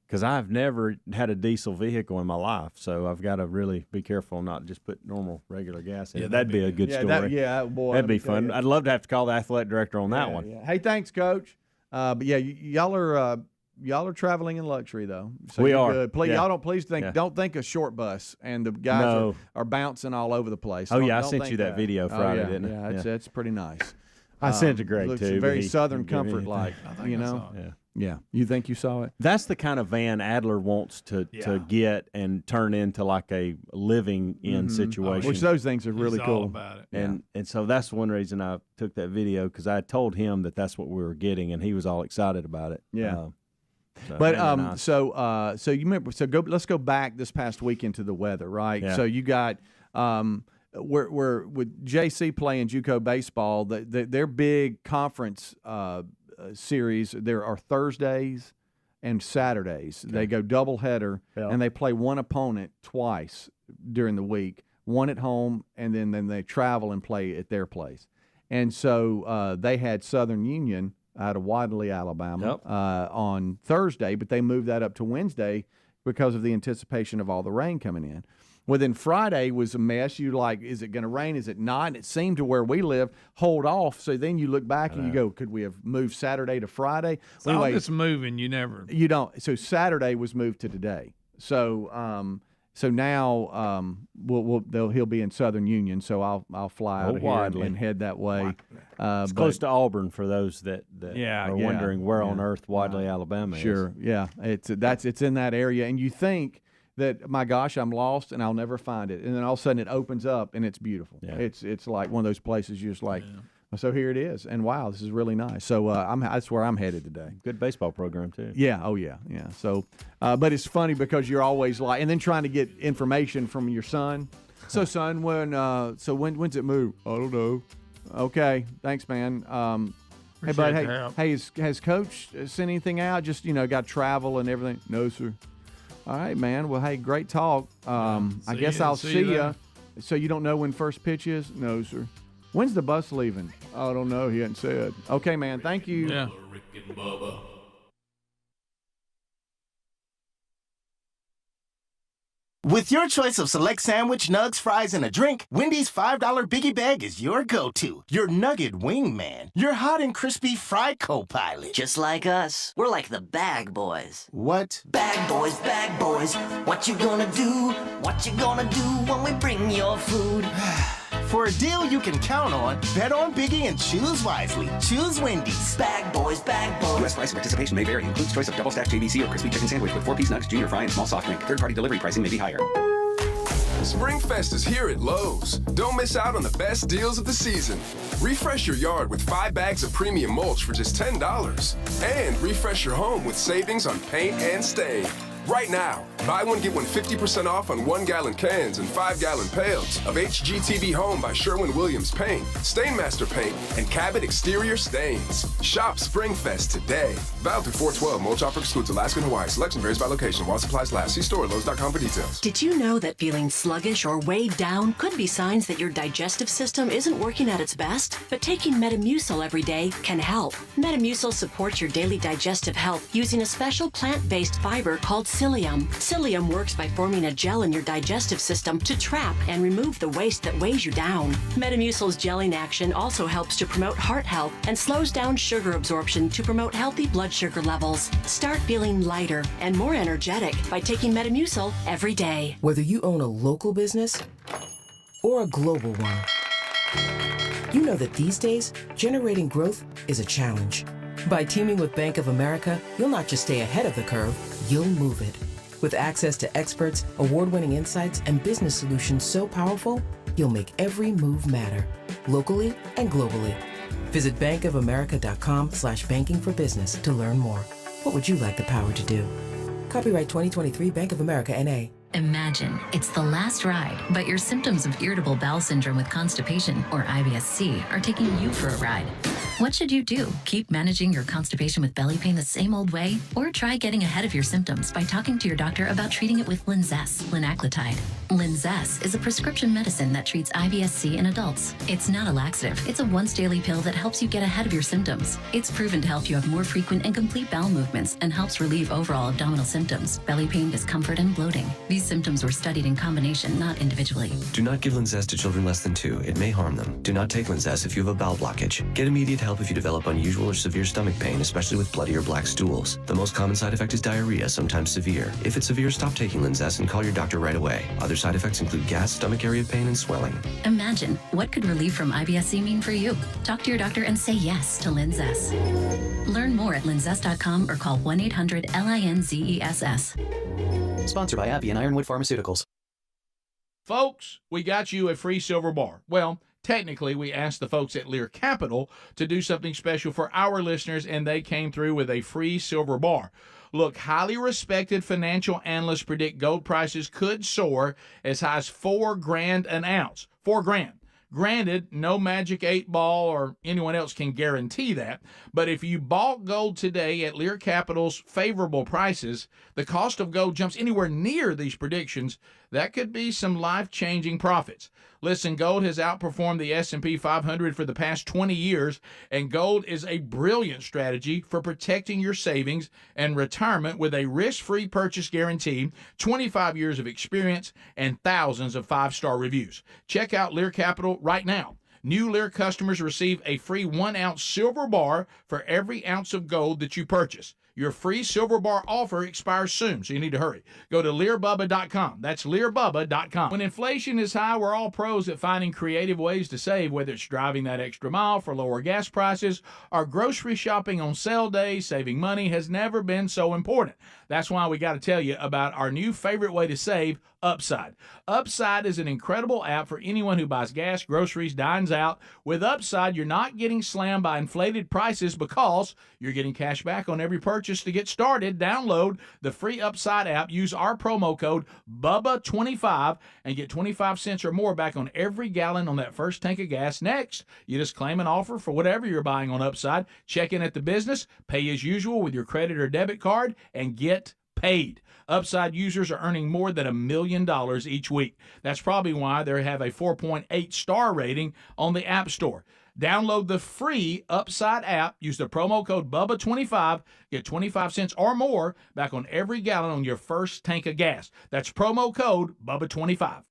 Because I've never had a diesel vehicle in my life, so I've got to really be careful and not just put normal, regular gas in it. That'd be a good story. That'd be fun. I'd love to have to call the athletic director on that one. Yeah. Hey, thanks, Coach. But yeah, y'all are y'all are traveling in luxury though. So We you're are. good. Please, Yeah. y'all don't think a short bus and the guys are bouncing all over the place. Oh, Don't- yeah, I don't sent think you that video Friday, didn't I? Yeah, Yeah. that's pretty nice. I sent it to Greg, looks too, but Very he Southern didn't give me comfort, like I saw it. Yeah. Yeah, you think you saw it? That's the kind of van Adler wants to get and turn into like a living in situation. Which those things are really He's cool. all about it. And so that's one reason I took that video, because I told him that that's what we were getting, and he was all excited about it. Yeah. So But very nice. so you remember, let's go back this past weekend to the weather, right? Yeah. So you got we're with JC playing JUCO baseball. Their big conference series, there are Thursdays and Saturdays. They go doubleheader, and they play one opponent twice during the week, one at home, and then they travel and play at their place. And so they had Southern Union out of Wadley, Alabama, on Thursday, but they moved that up to Wednesday because of the anticipation of all the rain coming in. Well, then Friday was a mess. You like, is it going to rain? Is it not? And it seemed to where we live, hold off. So then you look back and you go, could we have moved Saturday to Friday? So Well, all this moving, you never. You don't. So Saturday was moved to today. So so now he'll be in Southern Union. So I'll fly out of here and head that way. It's close to Auburn for those that are wondering where on earth Wadley, Alabama is. Sure, yeah, it's in that area, and you think that, my gosh, I'm lost and I'll never find it, and then all of a sudden it opens up and it's beautiful. Yeah. It's like one of those places you're just like, so here it is, and wow, this is really nice. So that's where I'm headed today. Good baseball program too. Yeah, oh yeah. So, but it's funny because you're always like, and then trying to get information from your son. So son, when's it move? I don't know. Okay, thanks, man. Hey, bud. Has Coach sent anything out? Just got travel and everything. No, sir. All right, man. Well, hey, great talk. I guess I'll see you. So you don't know when first pitch is? No, sir. When's the bus leaving? I don't know. He hadn't said. Okay, man. Thank you. Yeah. With your choice of select sandwich, nugs, fries, and a drink, Wendy's $5 Biggie Bag is your go-to. Your nugget wingman. Your hot and crispy fry co-pilot. Just like us. We're like the bag boys. What? Bag boys, what you gonna do? What you gonna do when we bring your food? For a deal you can count on, bet on Biggie and choose wisely. Choose Wendy's. Bag boys. U.S. price and participation may vary. Includes choice of double-stacked JVC or crispy chicken sandwich with 4-piece nugs, junior fry, and small soft drink. Third-party delivery pricing may be higher. Springfest is here at Lowe's. Don't miss out on the best deals of the season. Refresh your yard with 5 bags of premium mulch for just $10. And refresh your home with savings on paint and stain. Right now, buy one, get one 50% off on 1-gallon cans and 5-gallon pails of HGTV Home by Sherwin-Williams Paint, Stainmaster Paint, and Cabot Exterior Stains. Shop Springfest today. Valid through 4/12. Mulch offer excludes Alaska and Hawaii. Selection varies by location. While supplies last. See store at Lowe's.com for details. Did you know that feeling sluggish or weighed down could be signs that your digestive system isn't working at its best? But taking Metamucil every day can help. Metamucil supports your daily digestive health using a special plant-based fiber called psyllium. Psyllium works by forming a gel in your digestive system to trap and remove the waste that weighs you down. Metamucil's gelling action also helps to promote heart health and slows down sugar absorption to promote healthy blood sugar levels. Start feeling lighter and more energetic by taking Metamucil every day. Whether you own a local business or a global one, you know that these days, generating growth is a challenge. By teaming with Bank of America, you'll not just stay ahead of the curve, you'll move it. With access to experts, award-winning insights, and business solutions so powerful, you'll make every move matter, locally and globally. Visit bankofamerica.com/banking for business to learn more. What would you like the power to do? Copyright 2023 Bank of America, N.A. Imagine it's the last ride, but your symptoms of irritable bowel syndrome with constipation, or IBS-C, are taking you for a ride. What should you do? Keep managing your constipation with belly pain the same old way? Or try getting ahead of your symptoms by talking to your doctor about treating it with Linzess, linaclotide. Linzess is a prescription medicine that treats IBS-C in adults. It's not a laxative. It's a once-daily pill that helps you get ahead of your symptoms. It's proven to help you have more frequent and complete bowel movements and helps relieve overall abdominal symptoms, belly pain, discomfort, and bloating. These symptoms were studied in combination, not individually. Do not give Linzess to children less than 2. It may harm them. Do not take Linzess if you have a bowel blockage. Get immediate help help if you develop unusual or severe stomach pain, especially with bloody or black stools. The most common side effect is diarrhea, sometimes severe. If it's severe, stop taking Linzess and call your doctor right away. Other side effects include gas, stomach area pain, and swelling. Imagine, what could relief from IBS-C mean for you? Talk to your doctor and say yes to Linzess. Learn more at linzess.com or call 1-800-LINZESS. Sponsored by AbbVie and Ironwood Pharmaceuticals. Folks, we got you a free silver bar. Well, technically, we asked the folks at Lear Capital to do something special for our listeners, and they came through with a free silver bar. Look, highly respected financial analysts predict gold prices could soar as high as $4,000 an ounce. $4,000. Granted, no magic 8-ball or anyone else can guarantee that, but if you bought gold today at Lear Capital's favorable prices, the cost of gold jumps anywhere near these predictions. That could be some life-changing profits. Listen, gold has outperformed the S&P 500 for the past 20 years, and gold is a brilliant strategy for protecting your savings and retirement with a risk-free purchase guarantee, 25 years of experience, and thousands of 5-star reviews. Check out Lear Capital right now. New Lear customers receive a free 1-ounce silver bar for every ounce of gold that you purchase. Your free silver bar offer expires soon, so you need to hurry. Go to LearBubba.com. That's LearBubba.com. When inflation is high, we're all pros at finding creative ways to save, whether it's driving that extra mile for lower gas prices or grocery shopping on sale days. Saving money has never been so important. That's why we got to tell you about our new favorite way to save, Upside. Upside is an incredible app for anyone who buys gas, groceries, dines out. With Upside, you're not getting slammed by inflated prices because you're getting cash back on every purchase. To get started, download the free Upside app, use our promo code BUBBA25 and get 25 cents or more back on every gallon on that first tank of gas. Next, you just claim an offer for whatever you're buying on Upside, check in at the business, pay as usual with your credit or debit card, and get paid. Upside users are earning more than $1 million each week. That's probably why they have a 4.8 star rating on the App Store. Download the free Upside app, use the promo code BUBBA25, get 25 cents or more back on every gallon on your first tank of gas. That's promo code BUBBA25.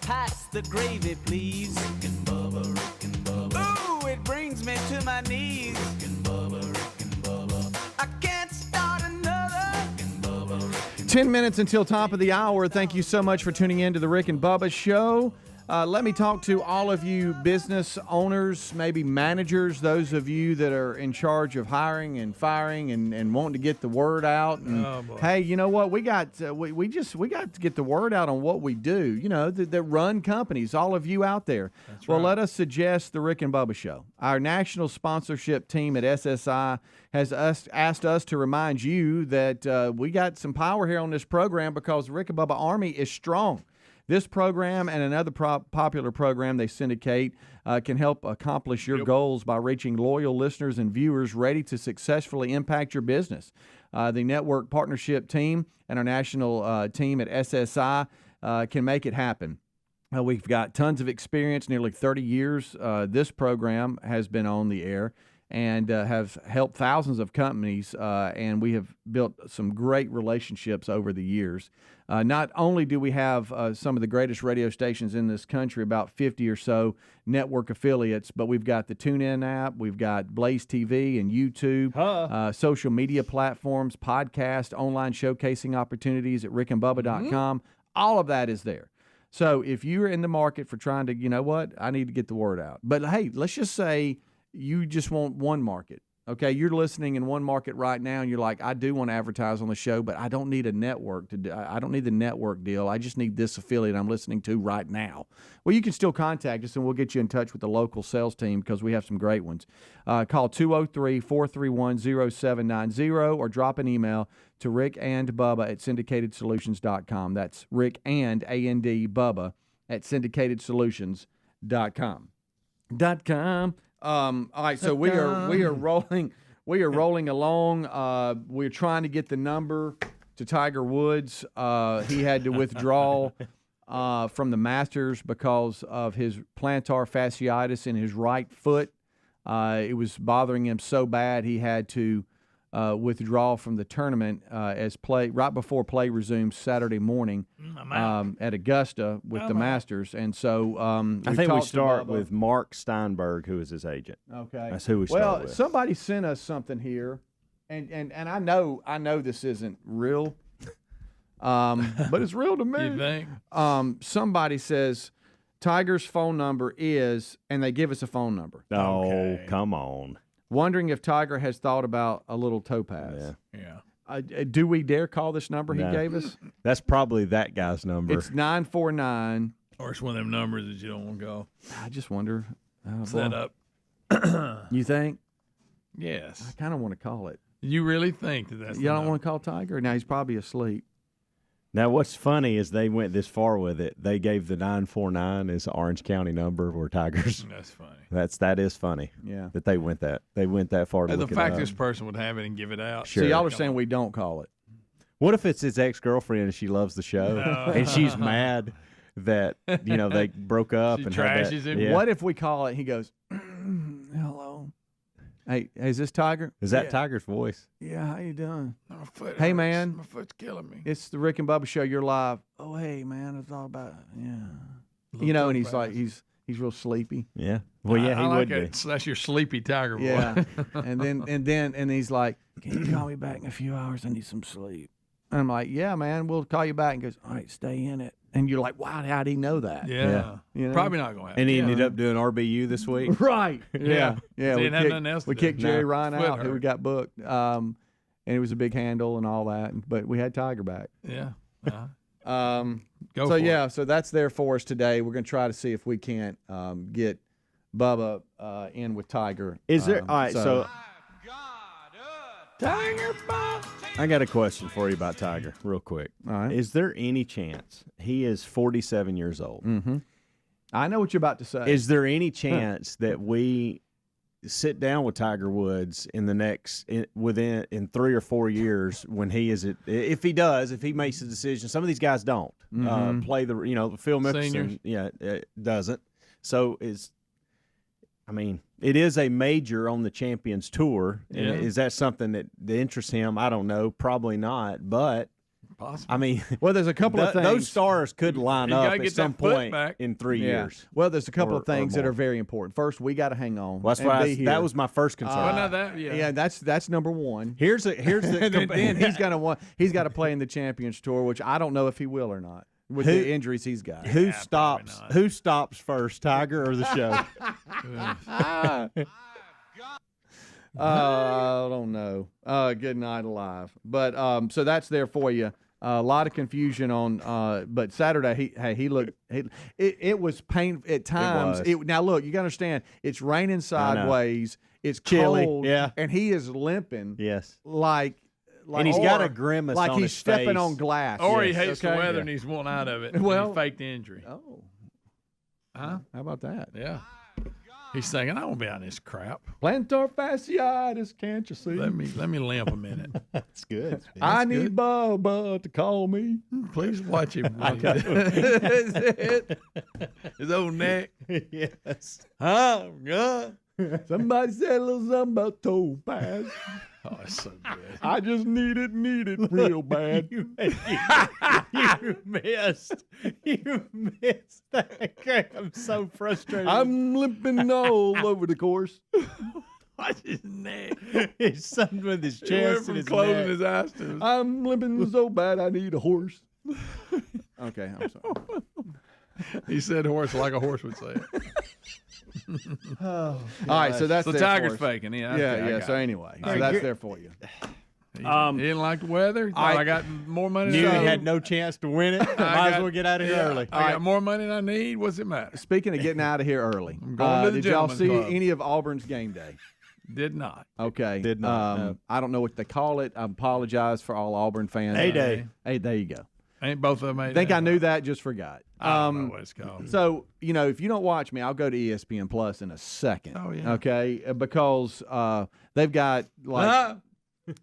Pass the gravy, please. Rick and Bubba, Rick and Bubba. Ooh, it brings me to my knees. Rick and Bubba, Rick and Bubba. I can't start another. Rick and Bubba, Rick and 10 minutes until top of the hour. Thank you so much for tuning in to the Rick and Bubba Show. Let me talk to all of you business owners, maybe managers, those of you that are in charge of hiring and firing and wanting to get the word out. And hey, you know what? We got we got to get the word out on what we do. You know, that run companies. All of you out there. That's right. Let us suggest the Rick and Bubba Show. Our national sponsorship team at SSI has asked us to remind you that we got some power here on this program because the Rick and Bubba Army is strong. This program and another popular program they syndicate can help accomplish your goals by reaching loyal listeners and viewers ready to successfully impact your business. The network partnership team and our national team at SSI can make it happen. We've got tons of experience, nearly 30 years. This program has been on the air and have helped thousands of companies, and we have built some great relationships over the years. Not only do we have some of the greatest radio stations in this country, about 50 or so network affiliates, but we've got the TuneIn app, we've got Blaze TV and YouTube, social media platforms, podcast, online showcasing opportunities at rickandbubba.com. All of that is there. So if you're in the market for trying to, you know what, I need to get the word out. But hey, let's just say you just want one market. Okay, you're listening in one market right now, and you're like, I do want to advertise on the show, but I don't need a network to do. I don't need the network deal. I just need this affiliate I'm listening to right now. Well, you can still contact us, and we'll get you in touch with the local sales team because we have some great ones. Call 203-431-0790 or drop an email to rickandbubba@syndicatedsolutions.com. That's Rick and A-N-D Bubba at syndicatedsolutions.com. All right, so we are rolling along. We're trying to get the number to Tiger Woods. He had to withdraw from the Masters because of his plantar fasciitis in his right foot. It was bothering him so bad he had to withdrawal from the tournament as play right before play resumes Saturday morning at Augusta with the Masters. And so I think we start with Mark Steinberg, who is his agent. Okay, that's who we start with. Well, somebody sent us something here, and I know this isn't real, but it's real to me. You think? Somebody says Tiger's phone number is, and they give us a phone number. Oh, come on. Wondering if Tiger has thought about a little topaz. Yeah. Do we dare call this number he gave us? That's probably that guy's number. It's 949. Or it's one of them numbers that you don't want to go. I just wonder. Set up. You think? Yes. I kind of want to call it. You really think that's You don't want to call Tiger? Now he's probably asleep. Now, what's funny is they went this far with it. They gave the 949 as the Orange County number for Tigers. That's funny. That is funny. Yeah. That they went that far to And the look it fact up. this person would have it and give it out. Sure. So y'all are saying we don't call it. What if it's his ex-girlfriend and she loves the show No. and she's mad that they broke up She and trashes had that, him. Yeah. What if we call it? He goes, "Hello, hey, is this Tiger? Is that Tiger's voice? Yeah, how you doing? My foot Hey, hurts. man. My foot's killing me. It's the Rick and Bubba show. You're live. Oh, hey, man, I thought about and he's like he's real sleepy. Yeah. Well, yeah, I he like would it. be. That's your sleepy Tiger boy. Yeah, and he's like, "Can you call me back in a few hours? I need some sleep." And I'm like, "Yeah, man, we'll call you back." And he goes, "All right, stay in it." And you're like, "Wow, how'd he know that?" Yeah. You know? Probably not going to happen. And he ended up doing RBU this week. Right. Yeah. He didn't have nothing else to We do. kicked Jerry No. Ryan Foot out, who we hurt. got booked. And it was a big handle and all that. But we had Tiger back. Yeah. Go so, yeah, so that's there for us today. We're going to try to see if we can't get Bubba in with Tiger. Is there? All right, so Tiger Bob. I got a question for you about Tiger, real quick. All right. Is there any chance he is 47 years old? Mm-hmm. I know what you're about to say. Is there any chance that we sit down with Tiger Woods in the next in 3 or 4 years when he is if he makes a decision? Some of these guys don't play the Phil Mickelson. Seniors. Doesn't. So it is a major on the Champions Tour. Yeah. Is that something that interests him? I don't know. Probably not. But Possibly. Well, there's a couple of things. Those stars could line up gotta at get some that foot point back. in 3 years. Well, there's a couple Or- of things or that are more. very important. First, we got to hang on. Well, that's and why be here. that was my first concern. Well, no, that, yeah. that's number one. Here's the And then he's got to play in the Champions Tour, which I don't know if he will or not with the injuries he's got. Who stops first, Tiger or the show? I don't know. Good night alive. But so that's there for you. A lot of confusion on, but Saturday he looked. It was painful at times. was. Now look, you got to understand. It's raining sideways. It's Chilly, cold. yeah. And he is limping. Yes. Like And he's got a grimace like on he's his stepping face. on glass. Or he Yes, hates the okay? weather Yeah. and he's wanting out of it. Well- He faked the injury. Oh, Huh? how about that? Yeah. He's thinking, I won't be on this crap. Plantar fasciitis, can't you see? Let me limp a minute. That's good. I need Bubba to call me. Please watch him. Is it? His old neck. Yes. Oh, God. Somebody said a little something about topaz. Oh, it's so good. I just need it real bad. You missed. You missed that. I'm so frustrated. I'm limping all over the course. Watch his neck. He's something with his He went chest from and his closing neck. his eyes to his... I'm limping so bad I need a horse. Okay, I'm sorry. He said horse like a horse would say it. All right, so that's So there Tiger's for us. faking. Yeah, Yeah, okay, I yeah. got So it. anyway, All so right, that's there for you. He didn't like the weather. I got more money Knew than I he had need. no chance to win it. Might as well get out of here early. I got more money than I need. What's it matter? Speaking of getting out of here early, I'm going to the did y'all gentleman's see club. any of Auburn's game day? Did not. Okay, Did not, no. I don't know what they call it. I apologize for all Auburn fans. A-Day. Hey, there you go. Ain't both of them made I think that? I knew that, just forgot. I don't know what it's called. So, if you don't watch me, I'll go to ESPN Plus in a second. Oh, yeah. Okay, because they've got like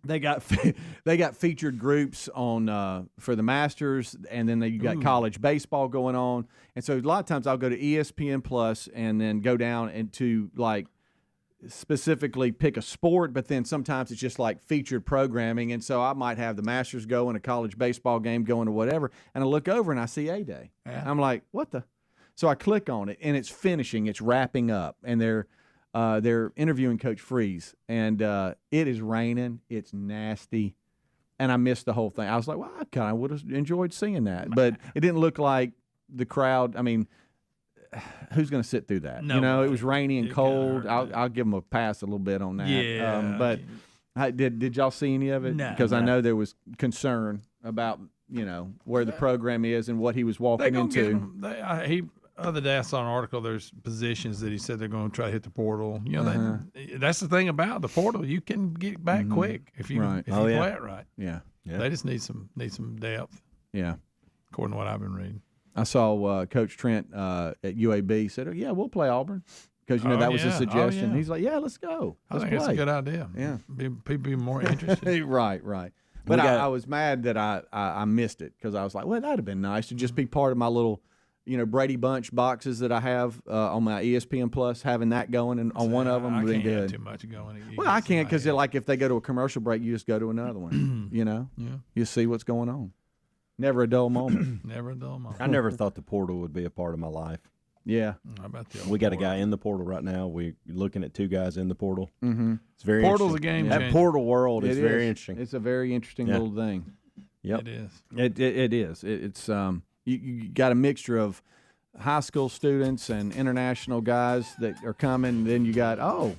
they got featured groups on for the Masters, and then you got college baseball going on, and so a lot of times I'll go to ESPN Plus and then go down into like specifically pick a sport, but then sometimes it's just like featured programming. And so I might have the Masters going, a college baseball game going, or whatever, and I look over and I see A-Day. Yeah. I'm like, what the? So I click on it, and it's finishing, it's wrapping up, and they're interviewing Coach Freeze, and it is raining, it's nasty, and I missed the whole thing. I was like, well, I kind of would have enjoyed seeing that, but it didn't look like the crowd. I mean, who's going to sit through that? No, you know, it was rainy and cold. I'll give them a pass a little bit on that. Yeah. But did y'all see any of it? No. Because I know there was concern about, where the program is and what he was walking into. Other day I saw an article. There's positions that he said they're going to try to hit the portal. That's the thing about the portal. You can get back quick if you play it right. Yeah. They just need some depth. Yeah. According to what I've been reading. I saw Coach Trent at UAB said, yeah, we'll play Auburn. Because, that was a suggestion. He's like, yeah, let's go. I think that's a good idea. Yeah. People be more interested. Right. But I was mad that I missed it because I was like, well, that'd have been nice to just be part of my little, Brady Bunch boxes that I have on my ESPN Plus, having that going and on one of them. I would be can't good. have too much going. Well, I can't because if they go to a commercial break, you just go to another one. Yeah. You see what's going on. Never a dull moment. Never a dull moment. I never thought the portal would be a part of my life. Yeah. How about the we got a guy in the portal right now. We're looking at 2 guys in the portal. Mm-hmm. It's very Portal's interesting. a game That changer. portal world is very interesting. It's a very interesting little thing. Yep. It is. It is. It's you got a mixture of high school students and international guys that are coming. Then you got you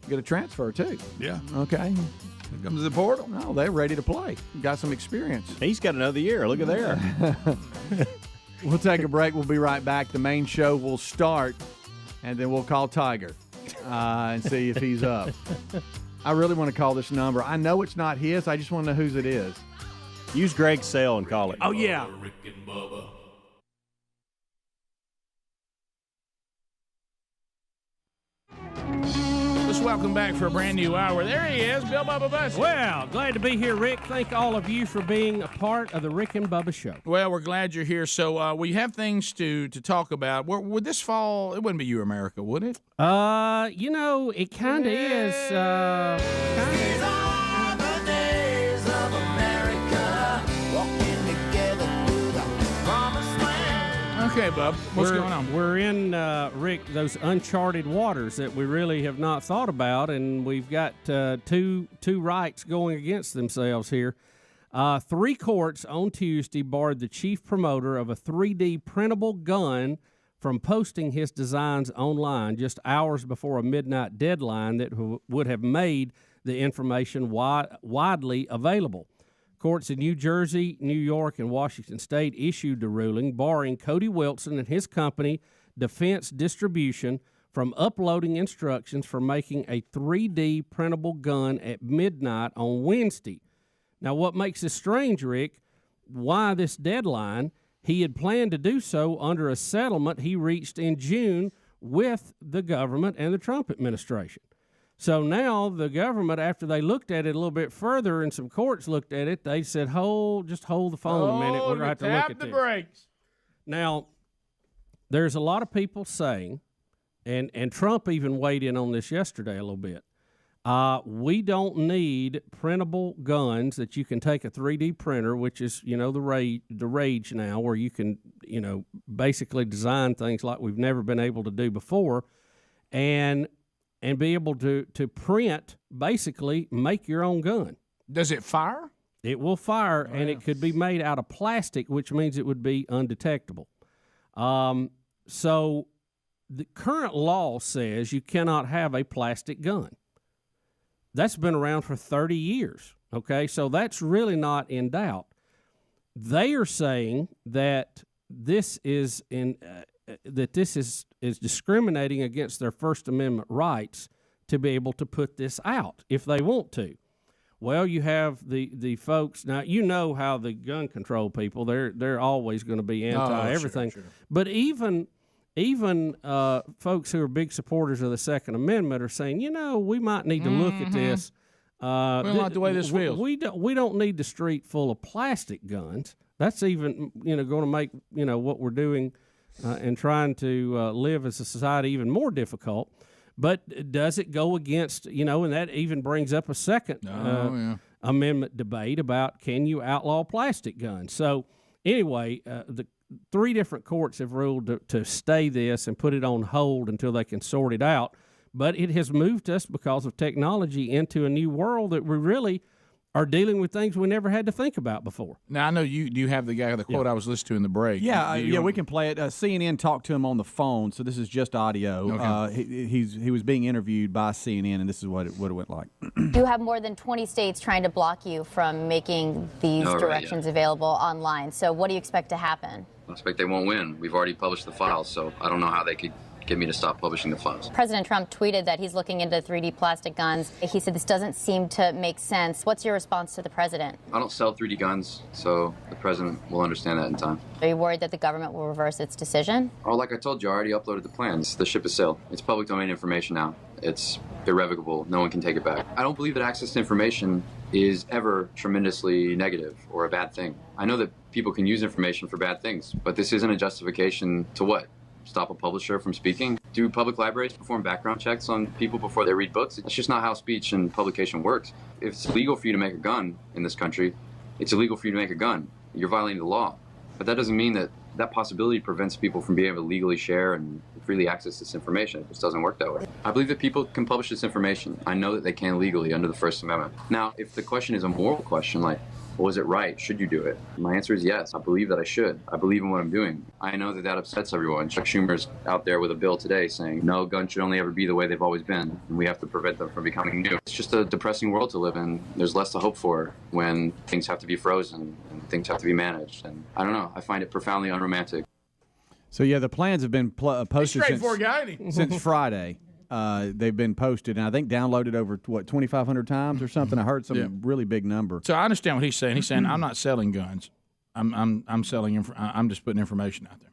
got a transfer too. Yeah. Okay. Here comes the portal. No, they're ready to play. Got some experience. He's got another year. Look at there. We'll take a break. We'll be right back. The main show will start, and then we'll call Tiger and see if he's up. I really want to call this number. I know it's not his. I just want to know whose it is. Use Greg's cell and call it. Oh, yeah. Rick and Bubba. Let's welcome back for a brand new hour. There he is, Bill Bubba Bussey. Well, glad to be here, Rick. Thank all of you for being a part of the Rick and Bubba Show. Well, we're glad you're here. So we have things to talk about. Would this fall? It wouldn't be You America, would it? It kind of is. Okay, Bub. What's going on? We're in, Rick, those uncharted waters that we really have not thought about, and we've got two rights going against themselves here. 3 courts on Tuesday barred the chief promoter of a 3D printable gun from posting his designs online just hours before a midnight deadline that would have made the information widely available. Courts in New Jersey, New York, and Washington State issued the ruling barring Cody Wilson and his company, Defense Distribution, from uploading instructions for making a 3D printable gun at midnight on Wednesday. Now, what makes this strange, Rick, why this deadline? He had planned to do so under a settlement he reached in June with the government and the Trump administration. So now the government, after they looked at it a little bit further and some courts looked at it, they said, just hold the phone a minute. We're going to have to look at this. Tap the brakes. Now, there's a lot of people saying, and Trump even weighed in on this yesterday a little bit, we don't need printable guns that you can take a 3D printer, which is, the rage now, where you can, basically design things like we've never been able to do before, and be able to print, basically make your own gun. Does it fire? It will fire, and it could be made out of plastic, which means it would be undetectable. So the current law says you cannot have a plastic gun. That's been around for 30 years, okay? So that's really not in doubt. They are saying that this is is discriminating against their First Amendment rights to be able to put this out if they want to. Well, you have the folks now. You know how the gun control people they're always going to be anti everything. Sure. But even folks who are big supporters of the Second Amendment are saying, we might need to look at this. We don't like the way this feels. We don't need the street full of plastic guns. That's even going to make what we're doing and trying to live as a society even more difficult. But does it go against, and that even brings up a second amendment debate about can you outlaw plastic guns. So anyway, the 3 different courts have ruled to stay this and put it on hold until they can sort it out. But it has moved us because of technology into a new world that we really are dealing with things we never had to think about before. Now, I know you have the quote I was listening to in the break. We can play it. CNN talked to him on the phone, so this is just audio. Okay. He was being interviewed by CNN, and this is what it went like. You have more than 20 states trying to block you from making these directions available online. So what do you expect to happen? I expect they won't win. We've already published the files, so I don't know how they could get me to stop publishing the files. President Trump tweeted that he's looking into 3D plastic guns. He said this doesn't seem to make sense. What's your response to the president? I don't sell 3D guns, so the president will understand that in time. Are you worried that the government will reverse its decision? Oh, like I told you, I already uploaded the plans. The ship has sailed. It's public domain information now. It's irrevocable. No one can take it back. I don't believe that access to information is ever tremendously negative or a bad thing. I know that people can use information for bad things, but this isn't a justification to what? Stop a publisher from speaking? Do public libraries perform background checks on people before they read books? It's just not how speech and publication works. If it's illegal for you to make a gun in this country, it's illegal for you to make a gun. You're violating the law. But that doesn't mean that possibility prevents people from being able to legally share and freely access this information. It just doesn't work that way. I believe that people can publish this information. I know that they can legally under the First Amendment. Now, if the question is a moral question, like, well, is it right? Should you do it? My answer is yes. I believe that I should. I believe in what I'm doing. I know that upsets everyone. Chuck Schumer's out there with a bill today saying, no, guns should only ever be the way they've always been, and we have to prevent them from becoming new. It's just a depressing world to live in. There's less to hope for when things have to be frozen and things have to be managed. And I don't know. I find it profoundly unromantic. So, the plans have been posted since Friday. They've been posted, and I think downloaded over 2,500 times or something. I heard some really big number. So I understand what he's saying. He's saying I'm not selling guns. I'm selling. I'm just putting information out there.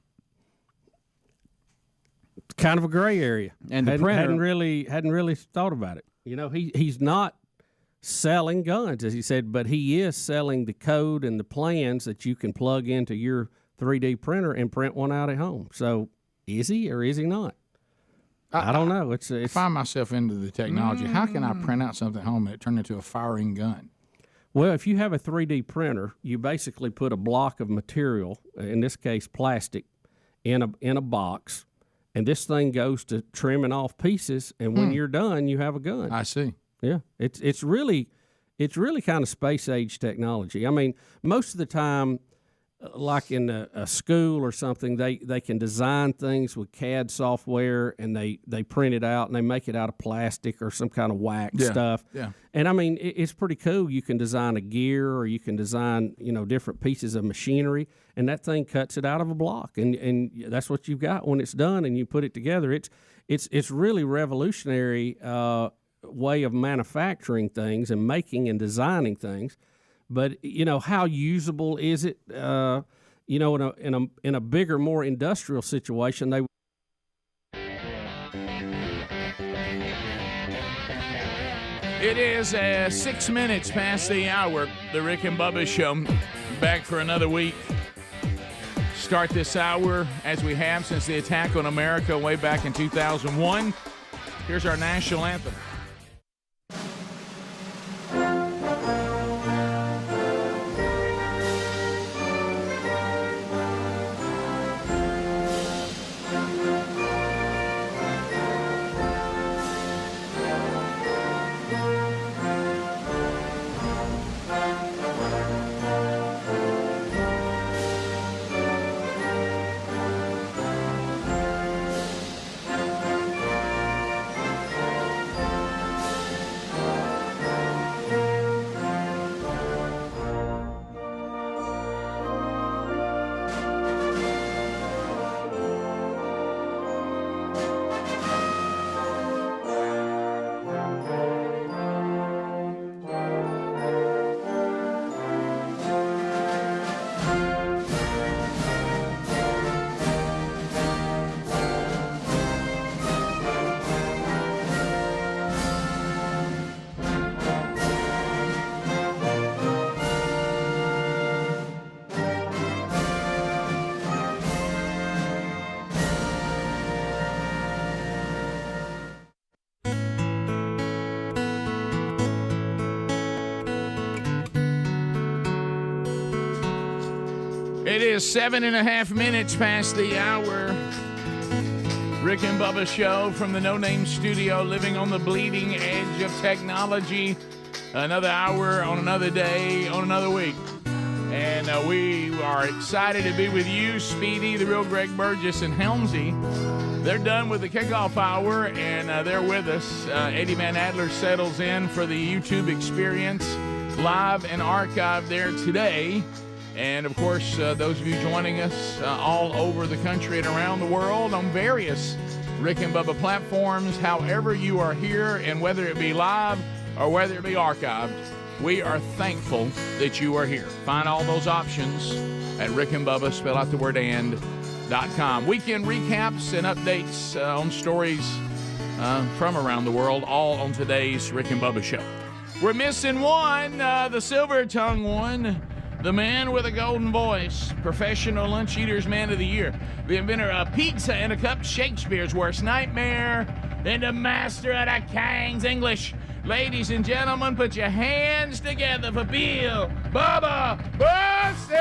It's kind of a gray area, and the printer hadn't really thought about it. He's not selling guns, as he said, but he is selling the code and the plans that you can plug into your 3D printer and print one out at home. So is he or is he not? I don't know. It's find myself into the technology. How can I print out something at home and it turn into a firing gun? Well, if you have a 3D printer, you basically put a block of material, in this case plastic, in a box, and this thing goes to trimming off pieces. And when you're done, you have a gun. I see. Yeah, it's really kind of space age technology. I mean, most of the time, like in a school or something, they can design things with CAD software, and they print it out and they make it out of plastic or some kind of wax stuff. Yeah. And I mean, it's pretty cool. You can design a gear, or you can design different pieces of machinery, and that thing cuts it out of a block, and that's what you've got when it's done, and you put it together. It's really revolutionary way of manufacturing things and making and designing things. But how usable is it? In a bigger, more industrial situation, they. It is 6 minutes past the hour. The Rick and Bubba Show, back for another week. Start this hour as we have since the attack on America way back in 2001. Here's our national anthem. It is 7.5 minutes past the hour. Rick and Bubba show from the No Name Studio, living on the bleeding edge of technology. Another hour on another day on another week. And we are excited to be with you, Speedy, the real Greg Burgess, and Helmsy. They're done with the kickoff hour, and they're with us. Eddie Man Adler settles in for the YouTube experience, live and archived there today. And, of course, those of you joining us all over the country and around the world on various Rick and Bubba platforms, however you are here, and whether it be live or whether it be archived, we are thankful that you are here. Find all those options at Rick and Bubba, spell out the word and.com. Weekend recaps and updates on stories from around the world, all on today's Rick and Bubba show. We're missing one, the silver-tongued one, the man with a golden voice, professional lunch eater's man of the year, the inventor of pizza in a cup, Shakespeare's worst nightmare, and the master of the King's English. Ladies and gentlemen, put your hands together for Bill Bubba Bussey!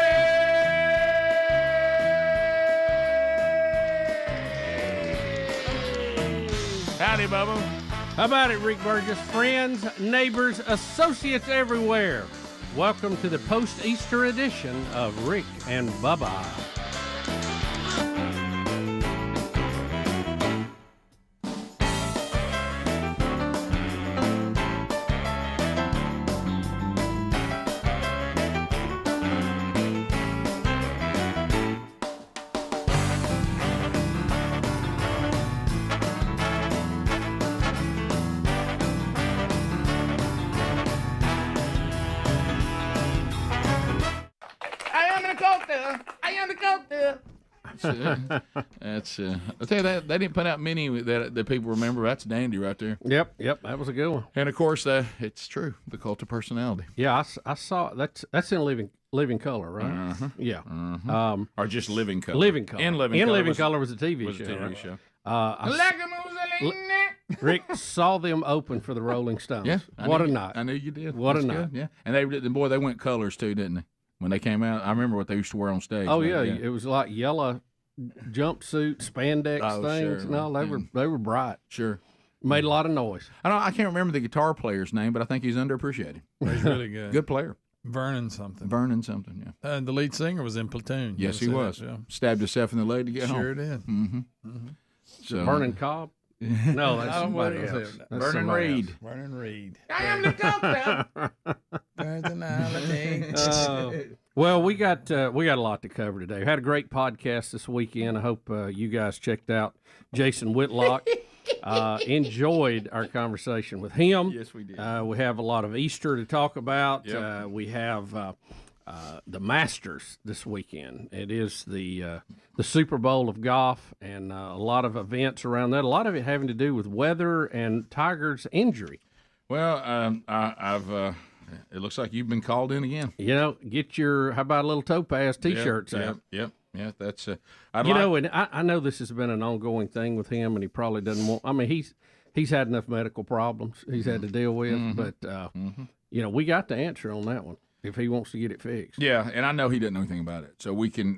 Howdy, Bubba. How about it, Rick Burgess? Friends, neighbors, associates everywhere. Welcome to the post-Easter edition of Rick and Bubba. That's I'll tell you that they didn't put out many that people remember. That's dandy right there. Yep, that was a good one. And of course, it's true. The Cult of Personality. Yeah, I saw that's in Living Color, right? Uh-huh. Yeah, uh-huh. Or just Living Color. Living Color. In Living Color was a TV was show. A TV show. Rick saw them open for the Rolling Stones. Yeah, what a night! I knew you did. What That's a night! Good. Yeah, and they went colors too, didn't they? When they came out, I remember what they used to wear on stage. Oh yeah, it was like yellow jumpsuit, spandex things. Sure. No, they were bright. Sure, made a lot of noise. I can't remember the guitar player's name, but I think he's underappreciated. He's really good. Good player. Vernon something. Yeah. And the lead singer was in Platoon. Yes, he was. Yeah. Stabbed himself in the leg to get home. Sure did. Mm-hmm. Mm-hmm. So, Vernon Cobb. No, that's somebody else. That's Vernon somebody Reed. else. Vernon Reed. I am the doctor. Well, we got a lot to cover today. We had a great podcast this weekend. I hope you guys checked out Jason Whitlock. Enjoyed our conversation with him. Yes, we did. We have a lot of Easter to talk about. Yep. We have the Masters this weekend. It is the Super Bowl of golf, and a lot of events around that. A lot of it having to do with weather and Tiger's injury. Well, I've. It looks like you've been called in again. You know, get your how about a little Topaz T-shirts out. Yep. That's. And I know this has been an ongoing thing with him, and he probably doesn't want. I mean, he's had enough medical problems he's had to deal with, but we got the answer on that one if he wants to get it fixed. Yeah, and I know he doesn't know anything about it, so we can.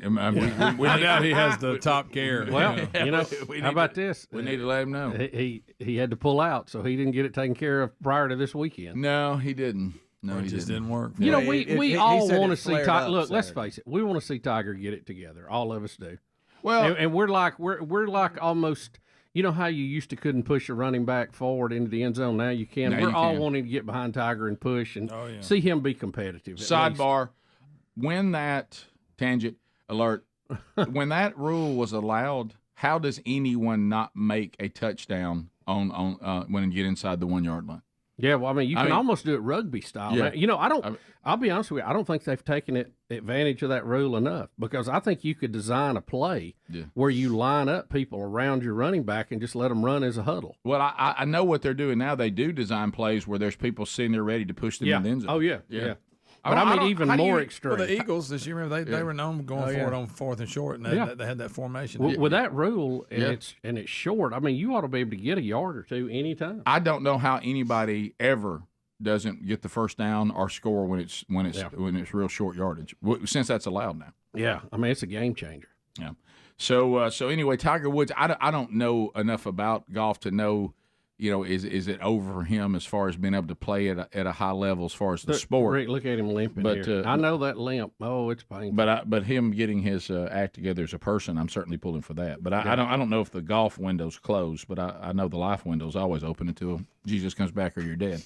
We doubt he has the top care. Well, how about this? We need to let him know. He had to pull out, so he didn't get it taken care of prior to this weekend. No, he didn't. No, it just didn't work. You know, we all want to see Tiger. Look, let's face it. We want to see Tiger get it together. All of us do. Well, and we're like almost. You know how you used to couldn't push a running back forward into the end zone. Now you can. We're all wanting to get behind Tiger and push and see him be competitive. Sidebar: when that tangent alert, when that rule was allowed, how does anyone not make a touchdown on when you get inside the 1 yard line? Yeah, well, I mean, you can almost do it rugby style. Yeah. You know, I'll be honest with you, I don't think they've taken advantage of that rule enough, because I think you could design a play where you line up people around your running back and just let them run as a huddle. Well, I know what they're doing now. They do design plays where there's people sitting there ready to push them in the end zone. Oh, yeah. But I mean, even more extreme. Well, the Eagles this year, remember they were known going forward on 4th and short, and they had that formation. With that rule, and it's short, I mean, you ought to be able to get a yard or two anytime. I don't know how anybody ever doesn't get the first down or score when it's real short yardage, since that's allowed now. Yeah, I mean, it's a game changer. Yeah. So anyway, Tiger Woods, I don't know enough about golf to know, is it over for him as far as being able to play at a high level as far as the sport? Rick, look at him limping here. I know that limp. Oh, it's painful. But him getting his act together as a person, I'm certainly pulling for that. But I don't know if the golf window's closed, but I know the life window's always open until Jesus comes back or you're dead.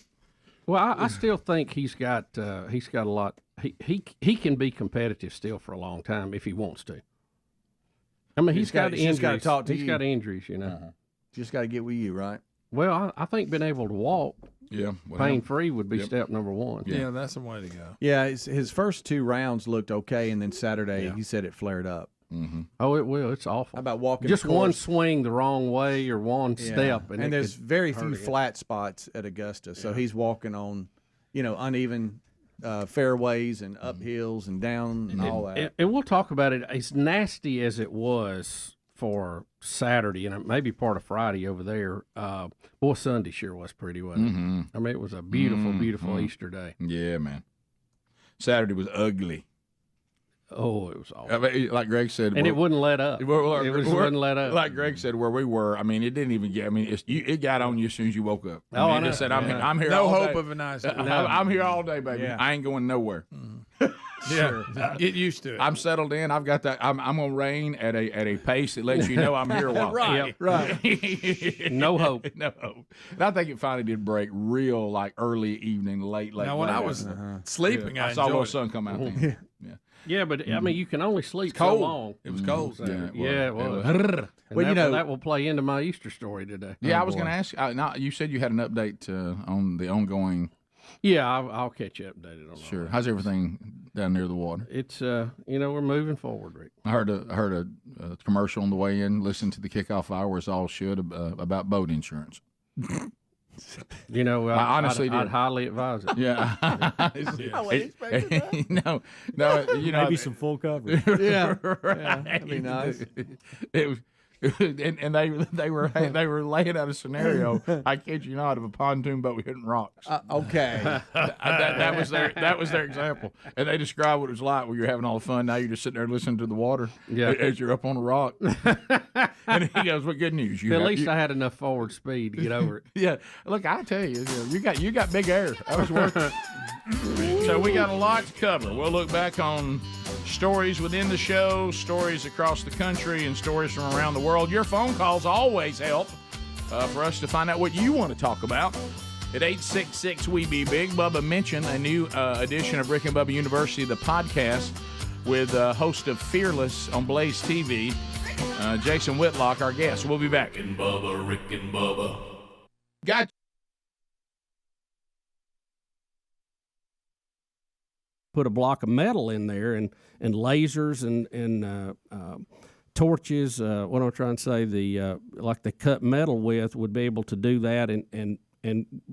Well, I still think he's got a lot. He can be competitive still for a long time if he wants to. I mean, he's got injuries. Got to talk to he's you. got injuries, Just got to get with you, right? Well, I think being able to walk pain-free would be step number one. Yeah, that's the way to go. Yeah, his first 2 rounds looked okay, and then Saturday he said it flared up. Mm-hmm. Oh, it will. It's awful. How about walking just the course? one swing the wrong way or one step, and there's very few flat spots at Augusta, so he's walking on, uneven fairways and up hills and down and all that. And we'll talk about it. As nasty as it was for Saturday and maybe part of Friday over there, boy, Sunday sure was pretty, wasn't it? Mm-hmm. I mean, it was a beautiful, beautiful Easter day. Yeah, man. Saturday was ugly. Oh, it was awful. I mean, like Greg said, and it wouldn't let up. It wouldn't let up. Like Greg said, where we were, I mean, it didn't even get. I mean, it got on you as soon as you woke up. I It said, "I'm here." No all hope day. of a nice. I'm here all day, baby. Yeah. I ain't going nowhere. Yeah, get used to it. I'm settled in. I've got that. I'm gonna rain at a pace that lets you know I'm here a while. Right, right. No hope. No hope. And I think it finally did break real like early evening, late. Now, when I was sleeping, I saw a little enjoyed sun come out. Then. Yeah, but I mean, you can only sleep cold. so long. It was cold. So, It was. Well, that will play into my Easter story today. Yeah, I was going to ask. Now you said you had an update on the ongoing. Yeah, I'll catch you updated on that. Sure. How's everything down near the water? It's we're moving forward, Rick. I heard a commercial on the way in. Listen to the kickoff hour as all should about boat insurance. I honestly did. I'd highly advise it. Yeah. No. Maybe some full coverage. Yeah. Right. That'd be nice. It was. And they were laying out a scenario. I kid you not, of a pontoon boat hitting rocks. Okay, that was their example, and they described what it was like when you're having all the fun. Now you're just sitting there listening to the water as you're up on a rock. And he goes, "What good news? At least I had enough forward speed to get over it." Yeah, look, I tell you, you got big air. I was working. So we got a lot to cover. We'll look back on stories within the show, stories across the country, and stories from around the world. Your phone calls always help for us to find out what you want to talk about. At 866-WE-BE-BIG, Bubba mentioned a new edition of Rick and Bubba University, the podcast, with host of Fearless on Blaze TV, Jason Whitlock, our guest. We'll be back. Rick and Bubba, Rick and Bubba. Got Put a block of metal in there and lasers and torches. What am I trying to say? Like they cut metal with would be able to do that and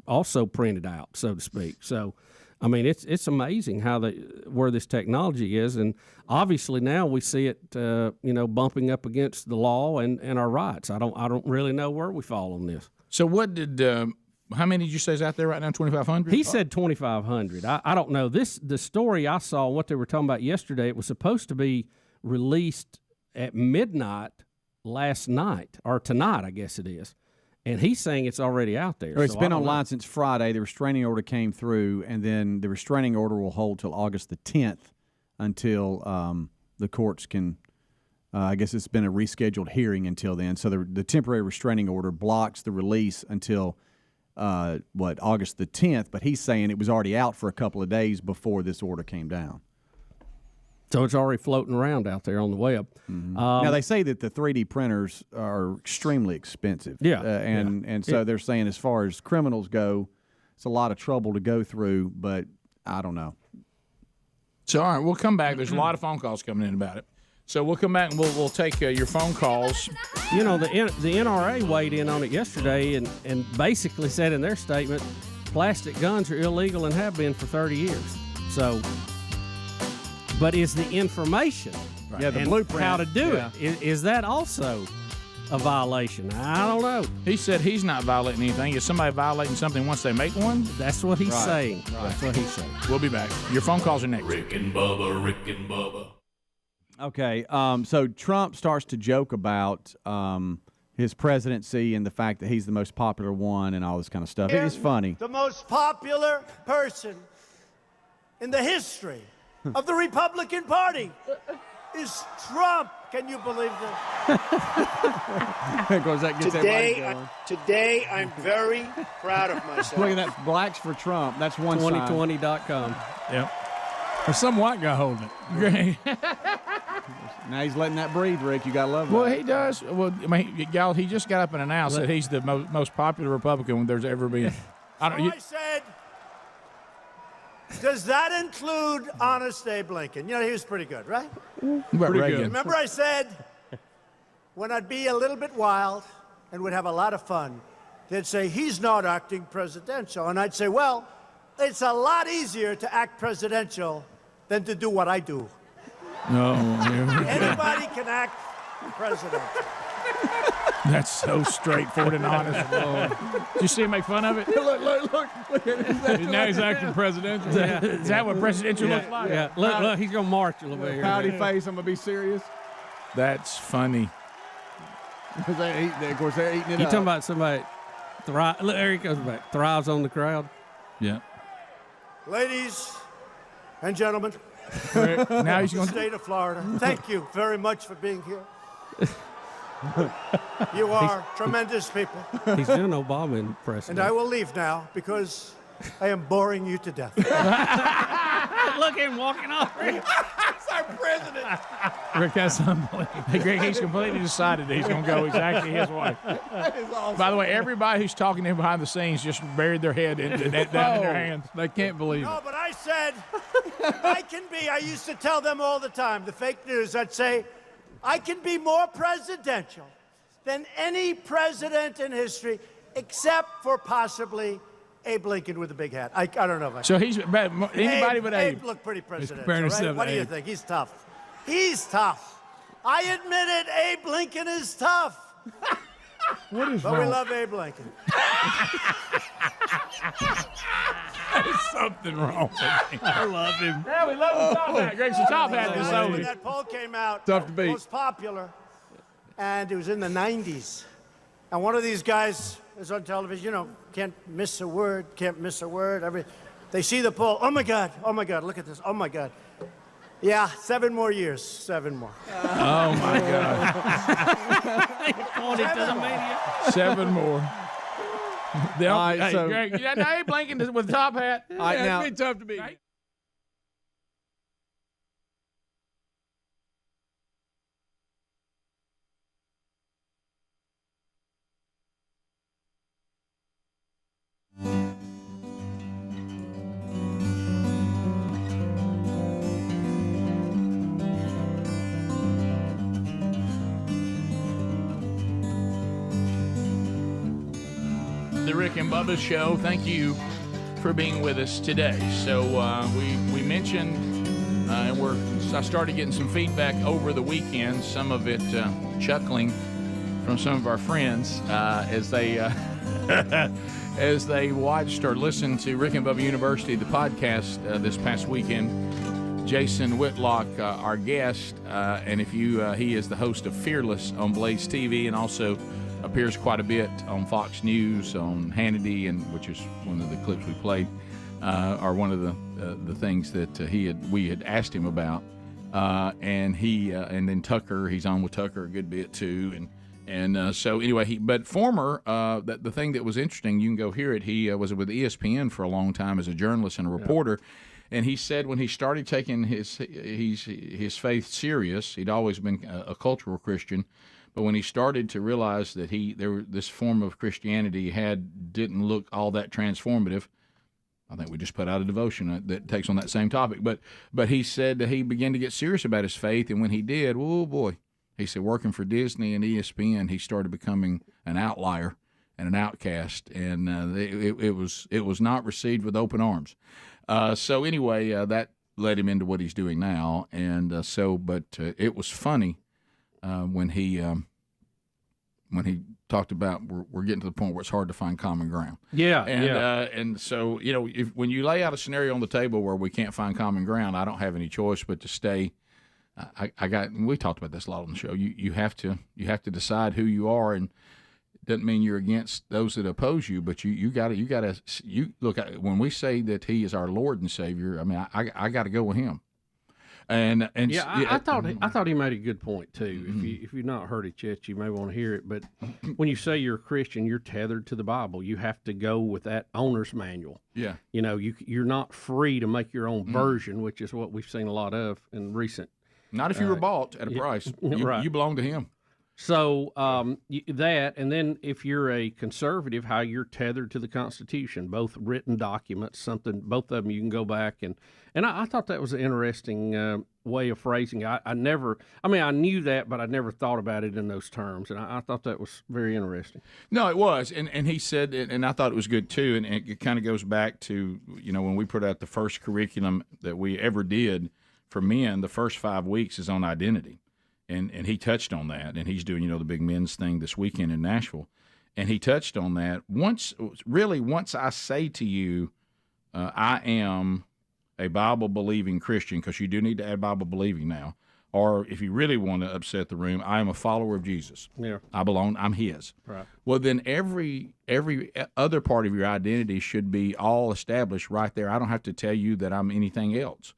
also print it out, so to speak. So, I mean, it's amazing where this technology is, and obviously now we see it bumping up against the law and our rights. I don't really know where we fall on this. So what did? How many did you say is out there right now? 2,500? He said 2,500. I don't know. The story I saw, what they were talking about yesterday, it was supposed to be released at midnight last night, or tonight, I guess it is. And he's saying it's already out there. It's been online since Friday. The restraining order came through, and then the restraining order will hold till August the 10th until the courts can I guess it's been a rescheduled hearing until then. So the temporary restraining order blocks the release until August the 10th, but he's saying it was already out for a couple of days before this order came down. So it's already floating around out there on the web. Mm-hmm. Now, they say that the 3D printers are extremely expensive. Yeah. And so they're saying as far as criminals go, it's a lot of trouble to go through, but I don't know. So, all right, we'll come back. There's a lot of phone calls coming in about it. So we'll come back and we'll take your phone calls. You know, the NRA weighed in on it yesterday and basically said in their statement, plastic guns are illegal and have been for 30 years. So, but is the information the blueprint, how to do it, is that also a violation. I don't know. He said he's not violating anything. Is somebody violating something once they make one? That's what he's saying. Right. That's what he's saying. We'll be back. Your phone calls are next. Rick and Bubba. Okay, so Trump starts to joke about his presidency and the fact that he's the most popular one and all this kind of stuff. It is funny. The most popular person in the history of the Republican Party is Trump. Can you believe that? Of course, that gets everybody going. Today, I'm very proud of myself. Look at that, blacks for Trump. That's one 2020.com. Yep. There's some white guy holding it. Now he's letting that breathe, Rick. You got to love that. Well, he does. Well, I mean, y'all, he just got up and announced that he's the most popular Republican there's ever been. I said, does that include Honest Abe Lincoln? You know, he was pretty good, right? Pretty good. Remember I said, when I'd be a little bit wild and would have a lot of fun, they'd say, he's not acting presidential. And I'd say, well, it's a lot easier to act presidential than to do what I do. No. Anybody can act presidential. That's so straightforward and honest. Did you see him make fun of it? Look at it. Now he's acting presidential. Yeah. Is that what presidential looks like? Yeah. Look, he's going to march a little bit here. Pouty face, I'm going to be serious. That's funny. Because of course, they're eating it You up. talking about somebody, look, there he goes back, thrives on the crowd? Yeah. Ladies and gentlemen, Now he's the going state of Florida, thank you very much for being here. You are tremendous people. He's doing Obama impression. And I will leave now because I am boring you to death. Look at him walking off. That's our president. Rick, that's unbelievable. Hey, Greg, he's completely decided that he's going to go exactly his way. That is awesome. By the way, everybody who's talking to him behind the scenes just buried their head down in their hands. They can't believe No, it. but I said, I used to tell them all the time, the fake news, I'd say, I can be more presidential than any president in history, except for possibly Abe Lincoln with a big hat. I don't know if I So he's anybody but Abe. Abe looked pretty presidential, comparing right? himself to What do you Abe. think? He's tough. He's tough. I admit it, Abe Lincoln is tough. What is But wrong? we love Abe Lincoln. There's something wrong with him. I love him. Yeah, we love the top hat. Greg's the top hat this When over. that poll came out, Tough to beat. most popular, and it was in the 90s. And one of these guys is on television, you know, can't miss a word. They see the poll. Oh my God, look at this. Oh my God. Yeah, 7 more years. 7 more. Oh, my God. Pointed to the media. 7 more. All right, Hey, so- Greg, now Abe Lincoln with the top hat. All right, now- It'd be tough to beat. The Rick and Bubba Show. Thank you for being with us today. So we mentioned, and I started getting some feedback over the weekend. Some of it chuckling from some of our friends as they as they watched or listened to Rick and Bubba University, the podcast this past weekend. Jason Whitlock, our guest, and he is the host of Fearless on Blaze TV, and also appears quite a bit on Fox News, on Hannity, and which is one of the clips we played, or one of the things that we had asked him about, and then Tucker, he's on with Tucker a good bit too, and so anyway, but former the thing that was interesting, you can go hear it. He was with ESPN for a long time as a journalist and a reporter. And he said when he started taking his faith serious, he'd always been a cultural Christian, but when he started to realize that this form of Christianity didn't look all that transformative, I think we just put out a devotion that takes on that same topic. But he said that he began to get serious about his faith, and when he did, oh boy, he said working for Disney and ESPN, he started becoming an outlier and an outcast, and it was not received with open arms. So anyway, that led him into what he's doing now, and but it was funny when he when he talked about we're getting to the point where it's hard to find common ground. Yeah, and so when you lay out a scenario on the table where we can't find common ground, I don't have any choice but to stay. We talked about this a lot on the show. You have to decide who you are, and it doesn't mean you're against those that oppose you, but you got to look at, when we say that he is our Lord and Savior. I mean, I got to go with him. I thought he made a good point too. Mm-hmm. If you've not heard it yet, you may want to hear it. But when you say you're a Christian, you're tethered to the Bible. You have to go with that owner's manual. Yeah. You're not free to make your own version, which is what we've seen a lot of in recent. Not if you were bought at a price. Right. You belong to him. So that, and then if you're a conservative, how you're tethered to the Constitution, both written documents, both of them you can go back and I thought that was an interesting way of phrasing. I knew that, but I never thought about it in those terms, and I thought that was very interesting. No, it was, and he said, and I thought it was good too, and it kind of goes back to when we put out the first curriculum that we ever did for men. The first 5 weeks is on identity. And he touched on that, and he's doing, the big men's thing this weekend in Nashville. And he touched on that. Once I say to you, I am a Bible-believing Christian, because you do need to add Bible-believing now, or if you really want to upset the room, I am a follower of Jesus. Yeah. I'm his. Right. Well, then every other part of your identity should be all established right there. I don't have to tell you that I'm anything else.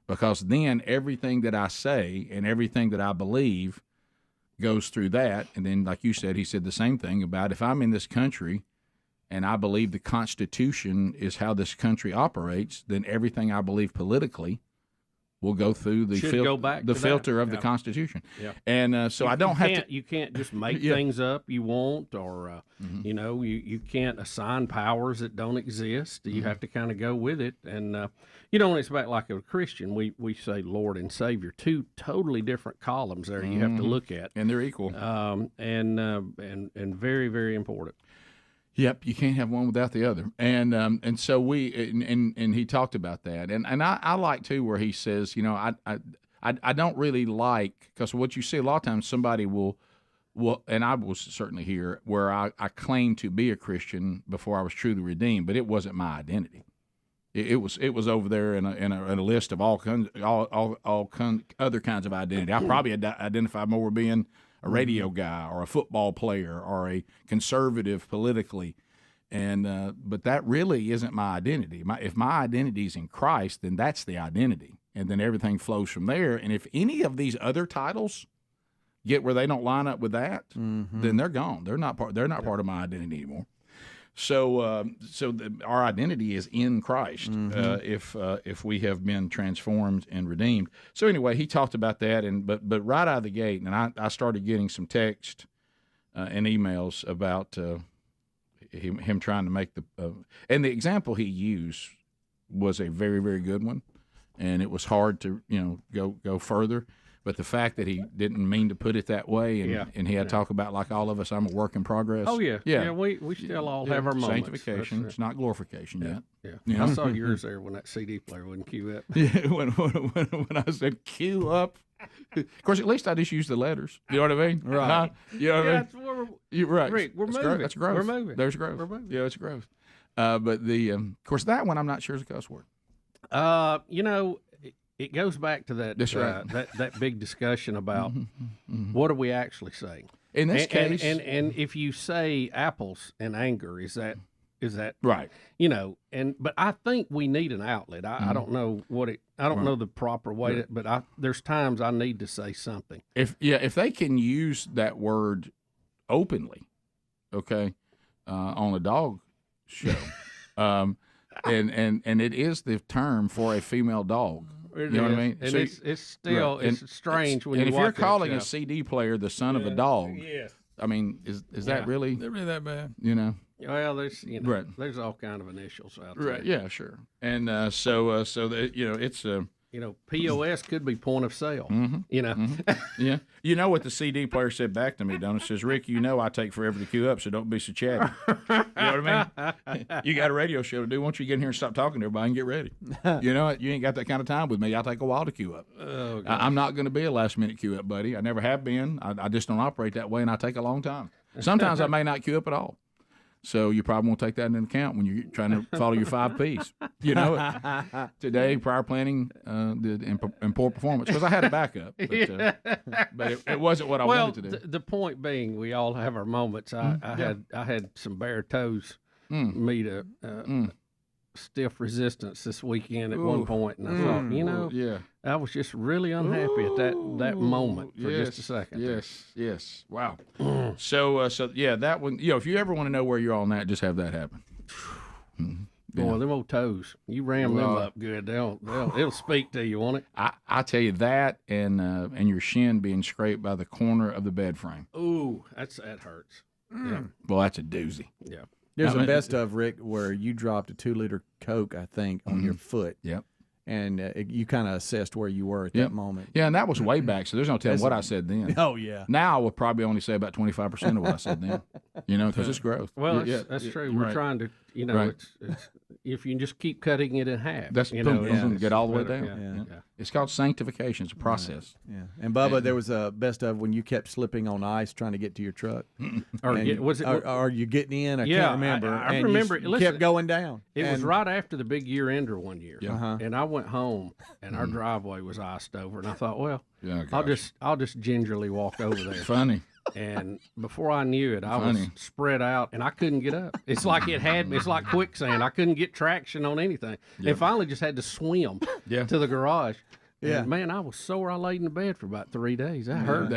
Because then everything that I say and everything that I believe goes through that. And then, like you said, he said the same thing about if I'm in this country and I believe the Constitution is how this country operates, then everything I believe politically will go through the filter of the Constitution. Yeah. And so you can't just make things up you want, or you can't assign powers that don't exist. You have to kind of go with it. And when it's about like a Christian, we say Lord and Savior, two totally different columns there you have to look at, and they're equal, and very, very important. Yep, you can't have one without the other, and so and he talked about that, and I like too where he says, I don't really like, because what you see a lot of times somebody will, and I was certainly here where I claimed to be a Christian before I was truly redeemed, but it wasn't my identity. It was over there in a list of all other kinds of identity. I probably identify more with being a radio guy or a football player or a conservative politically, but that really isn't my identity. If my identity is in Christ, then that's the identity, and then everything flows from there. And if any of these other titles get where they don't line up with that, then they're gone. They're not part of my identity anymore. So our identity is in Christ if we have been transformed and redeemed. So anyway, he talked about that, but right out of the gate, and I started getting some text and emails about him trying to make and the example he used was a very, very good one, and it was hard to go further. But the fact that he didn't mean to put it that way, and he had to talk about, like all of us, I'm a work in progress. Oh, yeah. We still all have our moments. Sanctification. It's not glorification yet. Yeah. I saw yours there when that CD player wouldn't cue up. Yeah, when I said cue up. Of course, at least I just use the letters. You know what I mean? Right. You know what I mean? You're right. Rick, we're moving. That's growth. We're moving. There's growth. We're moving. Yeah, it's growth. But of course, that one I'm not sure is a cuss word. It goes back to that That's right. that big discussion about what are we actually saying. In this case, and if you say apples in anger, is that right? But I think we need an outlet. I don't know I don't know the proper way, but there's times I need to say something. If they can use that word openly, okay, on a dog show, and it is the term for a female dog. You know what I mean? And so it's still it's strange when you watch. And if you're calling a CD player the son of a dog, I mean, is that really? Is it really that bad? Well, there's there's all kind of initials out there. Right. Yeah. Sure. And so it's POS could be point of sale. Yeah. You know what the CD player said back to me, don't it? Says, Rick, I take forever to queue up, so don't be so chatty. You know what I mean? You got a radio show to do. Why don't you get in here and stop talking to everybody and get ready? You know what? You ain't got that kind of time with me. I'll take a while to queue up. I'm not going to be a last-minute queue up, buddy. I never have been. I just don't operate that way, and I take a long time. Sometimes I may not queue up at all. So you probably won't take that into account when you're trying to follow your 5 Ps. You know, today, prior planning did in poor performance because I had a backup. But it wasn't what I wanted to do. The point being, we all have our moments. I had some bare toes meet a stiff resistance this weekend at one point, and I thought, I was just really unhappy at that moment for just a second. Yes. Wow. So that one. If you ever want to know where you're on that, just have that happen. Boy, them old toes, you ram them up good. It'll speak to you, won't it? I tell you that, and your shin being scraped by the corner of the bed frame. Ooh, that hurts. Yeah. Well, that's a doozy. Yeah. There's a best of, Rick, where you dropped a 2-liter Coke, I think, on your foot. Yep. And you kind of assessed where you were at that moment. Yeah, and that was way back, so there's no telling what I said then. Oh, yeah. Now I would probably only say about 25% of what I said then, because it's growth. Well, that's true. We're trying to, it's if you can just keep cutting it in half. That's get all the way down. Yeah. It's called sanctification. It's a process. Yeah. And Bubba, there was a best of when you kept slipping on ice trying to get to your truck. Are you getting in? I can't remember. I remember. You kept going down. It was right after the big year ender one year, Yeah. and I went home, and our driveway was iced over, and I thought, well, I'll just gingerly walk over there. Funny. And before I knew it, I was spread out, and I couldn't get up. It's like it had me. It's like quicksand. I couldn't get traction on anything. Yep. And finally just had to swim to the garage. Yeah. And, man, I was sore. I laid in the bed for about 3 days. That hurt.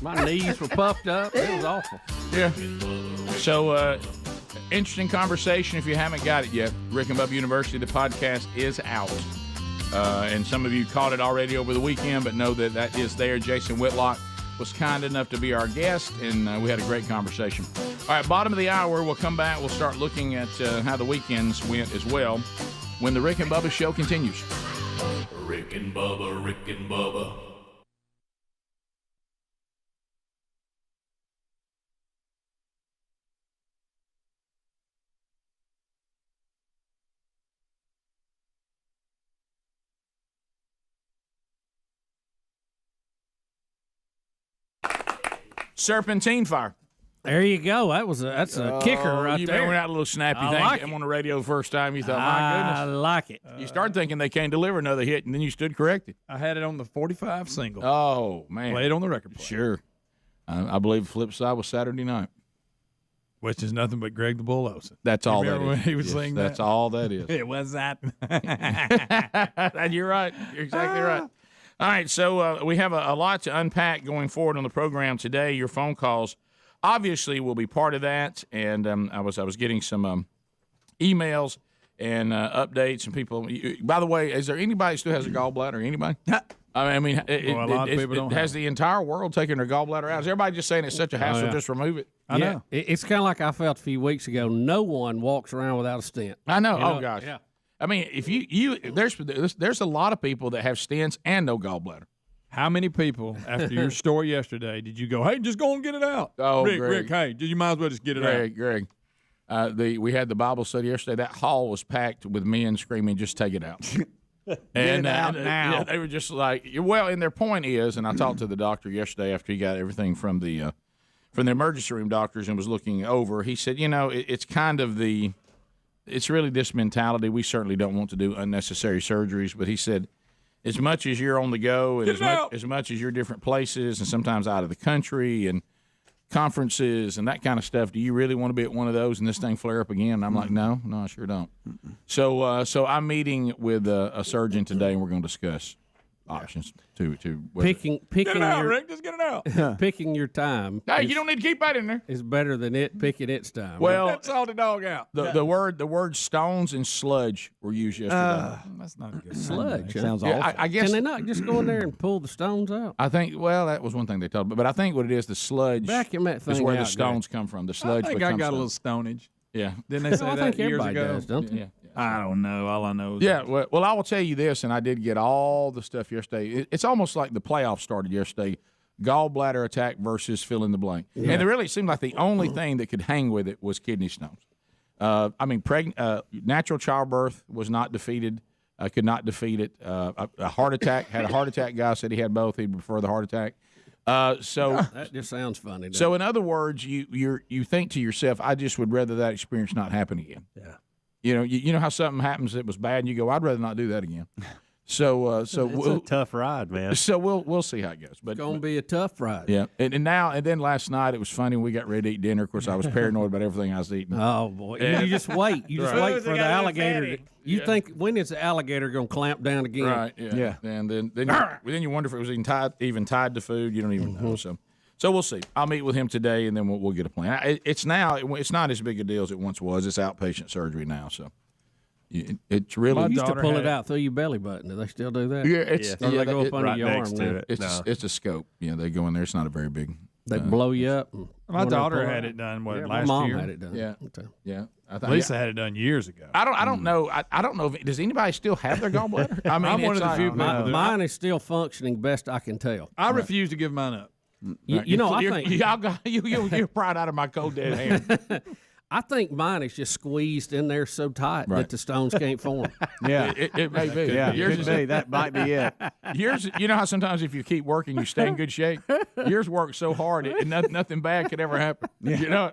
My knees were puffed up. It was awful. Yeah. So, interesting conversation. If you haven't got it yet, Rick and Bubba University, the podcast is out. And some of you caught it already over the weekend, but know that is there. Jason Whitlock was kind enough to be our guest, and we had a great conversation. All right, bottom of the hour, we'll come back. We'll start looking at how the weekends went as well when the Rick and Bubba show continues. Rick and Bubba, Rick and Bubba. Serpentine fire. There you go. That's a kicker right you there. You went out a little snappy thing. Like I'm on the radio the first time. You thought, my goodness. I like it. You started thinking they can't deliver another hit, and then you stood corrected. I had it on the 45 single. Oh, man. Played on the record player. Sure. I believe the flip side was Saturday night. Which is nothing but Greg the Bull Olsen. That's all that is. Remember when he was saying that? That's all that is. It was that. You're right. You're exactly right. All right, so we have a lot to unpack going forward on the program today. Your phone calls obviously will be part of that, and I was getting some emails and updates and people. By the way, is there anybody who still has a gallbladder? Anybody? I mean, a lot of people don't. Has the entire world taken their gallbladder out? Is everybody just saying it's such a hassle? Just remove it. I know. It's kind of like I felt a few weeks ago. No one walks around without a stent. I know. Oh gosh. Yeah. I mean, if there's a lot of people that have stents and no gallbladder. How many people after your story yesterday did you go, hey, just go and get it out? Oh, Rick, hey, you might as well just get it out. Greg. We had the Bible study yesterday. That hall was packed with men screaming, just take it out. And out now. Yeah, they were just like, well, and their point is, and I talked to the doctor yesterday after he got everything from the emergency room doctors and was looking over. He said, it's kind of it's really this mentality. We certainly don't want to do unnecessary surgeries, but he said, as much as you're on the go and as much as you're different places and sometimes out of the country and conferences and that kind of stuff, do you really want to be at one of those and this thing flare up again? And I'm like, no, I sure don't. So I'm meeting with a surgeon today, and we're going to discuss options to picking get it out, your, Rick. Just get it out. Picking your time. Hey, you don't need to keep that in there. Is better than it picking its time. Well, that's all the dog out. The word stones and sludge were used yesterday. That's not a good sludge. Sounds awful. I guess. Can they not just go in there and pull the stones out? I think. Well, that was one thing they told me, but I think what it is, the sludge vacuum that thing is where out, the stones come from. The sludge. I think I got a little stonage. Yeah. Didn't they say I that think years everybody ago? does, don't they? Yeah. I don't know. All I know is yeah. Well, I will tell you this, and I did get all the stuff yesterday. It's almost like the playoffs started yesterday. Gallbladder attack versus fill in the blank, and it really seemed like the only thing that could hang with it was kidney stones. Natural childbirth was not defeated. Could not defeat it. A heart attack, had a heart attack guy said he had both. He'd prefer the heart attack. That just sounds funny. So in other words, you think to yourself, I just would rather that experience not happen again. Yeah. You know how something happens that was bad, and you go, I'd rather not do that again. So it's a tough ride, man. So we'll see how it goes. But it's gonna be a tough ride. Yeah, and then last night it was funny. We got ready to eat dinner. Of course, I was paranoid about everything I was eating. Oh boy! You just wait. You just wait for the alligator. You think when is the alligator gonna clamp down again? Right. Yeah. And then you wonder if it was even tied to food. You don't even know. So we'll see. I'll meet with him today, and then we'll get a plan. It's not as big a deal as it once was. It's outpatient surgery now. So. It's really. You used to pull it out through your belly button. Do they still do that? Yeah, or they go up under your arm. It's a scope. Yeah, they go in there. It's not a very big. They blow you up. My daughter had it done. Last my mom year? had it done. Yeah. Lisa had it done years ago. I don't know. I don't know. Does anybody still have their gallbladder? I mean, I'm one of the few people. Mine is still functioning, best I can tell. I refuse to give mine up. I think you're pried out of my cold dead hand. I think mine is just squeezed in there so tight that the stones can't form. Yeah, it may be. Yeah, yours could be. That might be it. Yours, you know how sometimes if you keep working, you stay in good shape. Yours works so hard, nothing bad could ever happen. Yeah. You know.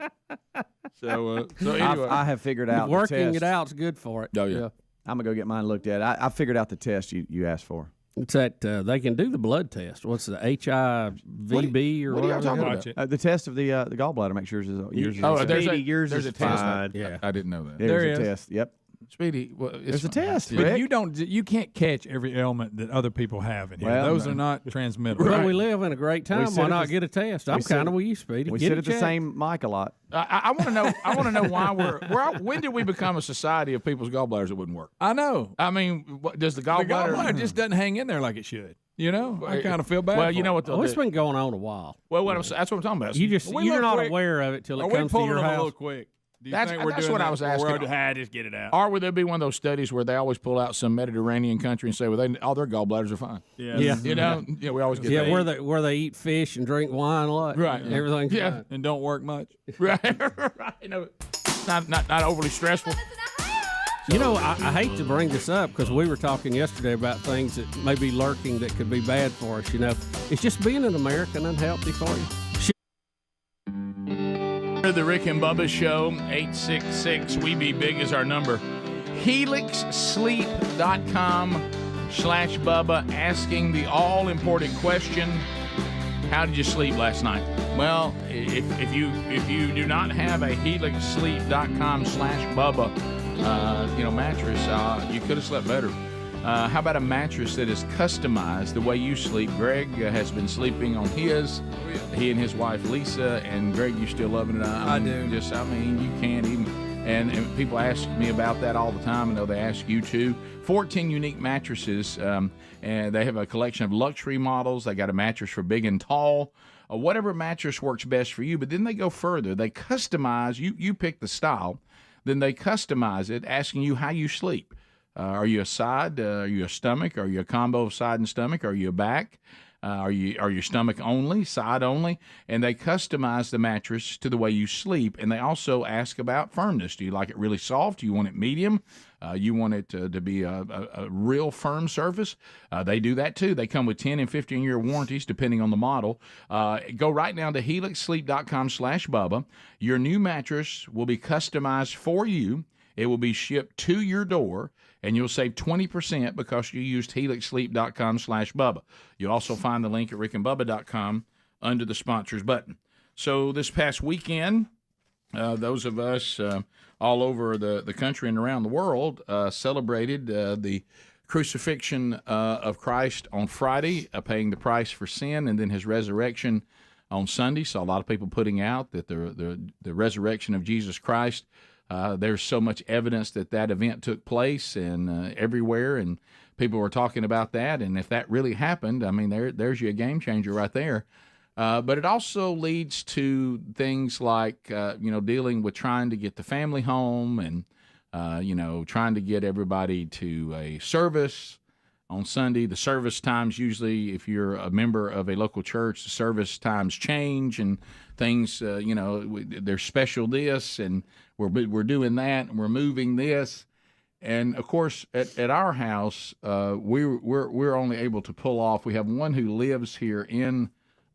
So anyway, I have figured out working the test. it out's good for it. Oh yeah. I'm gonna go get mine looked at. I figured out the test you asked for. It's that they can do the blood test. What's the HIVB or what are y'all talking about? The test of the gallbladder. Make sure yours is. There's a test. Yeah, I didn't know that. There's a test. Yep. Speedy, there's a test. But you can't catch every ailment that other people have in here. Well, those are not transmittable. Well, we live in a great time. Why not get a test? I'm kind of with you, Speedy. We sit at the same mic a lot. I want to know. I want to know why when did we become a society of people's gallbladders that wouldn't work? I know. I mean, does the gallbladder just doesn't hang in there like it should? You know, I kind of feel bad. Well, you know what? It's been going on a while. Well, that's what I'm talking about. You're not aware of it till it comes to your house. A little quick. That's what I was asking. Just get it out. Or would there be one of those studies where they always pull out some Mediterranean country and say, well, all their gallbladders are fine? Yeah. You know, we always get that. where they eat fish and drink wine a lot. Right. Everything's fine. And don't work much. Right. You know, not overly stressful. You know, I hate to bring this up because we were talking yesterday about things that may be lurking that could be bad for us. You know, it's just being an American unhealthy for you. The Rick and Bubba Show, 866-WE-BE-BIG is our number. HelixSleep.com/Bubba asking the all-important question, how did you sleep last night? Well, if you do not have a HelixSleep.com/Bubba mattress, you could have slept better. How about a mattress that is customized the way you sleep? Greg has been sleeping on his. He and his wife Lisa, and Greg, you still loving it? I do. You can't even. And people ask me about that all the time. I know they ask you too. 14 unique mattresses, and they have a collection of luxury models. They got a mattress for big and tall. Whatever mattress works best for you. But then they go further. They customize. You pick the style. Then they customize it, asking you how you sleep. Are you a side? Are you a stomach? Are you a combo of side and stomach? Are you a back? Are you stomach only, side only? And they customize the mattress to the way you sleep. And they also ask about firmness. Do you like it really soft? Do you want it medium? You want it to be a real firm surface? They do that too. They come with 10 and 15-year warranties depending on the model. Go right now to HelixSleep.com/Bubba. Your new mattress will be customized for you. It will be shipped to your door, and you'll save 20% because you used HelixSleep.com/Bubba. You'll also find the link at rickandbubba.com under the sponsors button. So this past weekend, those of us all over the country and around the world celebrated the crucifixion of Christ on Friday, paying the price for sin, and then his resurrection on Sunday. So a lot of people putting out that the resurrection of Jesus Christ, there's so much evidence that event took place and everywhere, and people were talking about that. And if that really happened, I mean, there's you a game changer right there. But it also leads to things like, dealing with trying to get the family home and, trying to get everybody to a service on Sunday. The service times usually, if you're a member of a local church, the service times change and things, there's special this and we're doing that and we're moving this. And of course, at our house, we're only able to pull off. We have one who lives here in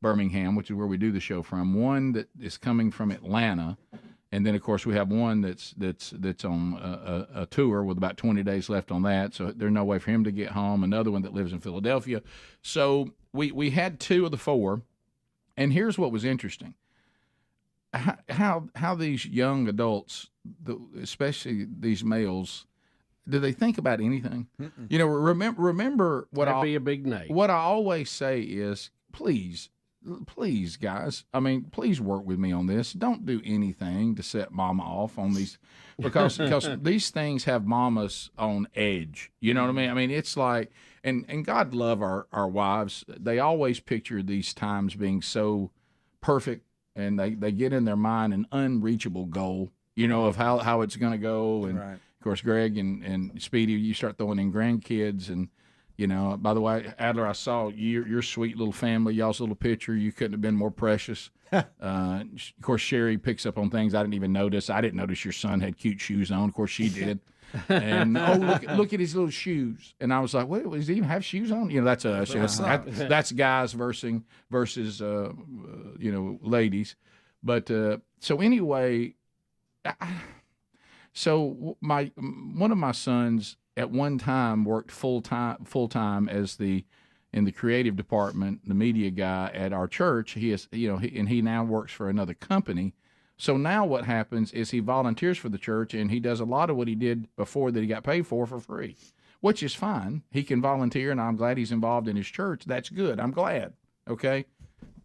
Birmingham, which is where we do the show from. One that is coming from Atlanta, and then of course we have one that's on a tour with about 20 days left on that. So there's no way for him to get home. Another one that lives in Philadelphia. So we had 2 of the 4, and here's what was interesting: how these young adults, especially these males, do they think about anything? Mm-mm. You know, remember what That'd be a big name. What I always say is, please, guys, I mean, please work with me on this. Don't do anything to set mama off on these, because these things have mamas on edge. You know what I mean? I mean, it's like, and God love our wives. They always picture these times being so perfect, and they get in their mind an unreachable goal, you know, of how it's going to go. And of course, Greg and Speedy, you start throwing in grandkids. And, you know, by the way, Adler, I saw your sweet little family, y'all's little picture. You couldn't have been more precious. Of course, Sherry picks up on things I didn't even notice. I didn't notice your son had cute shoes on. Of course, she did. And look at his little shoes. And I was like, wait, does he even have shoes on? You know, that's us. You know, that's guys versus you know, ladies. But so anyway, so one of my sons at one time worked full time as in the creative department, the media guy at our church. He is, you know, and he now works for another company. So now what happens is he volunteers for the church, and he does a lot of what he did before that he got paid for free, which is fine. He can volunteer, and I'm glad he's involved in his church. That's good. I'm glad. Okay.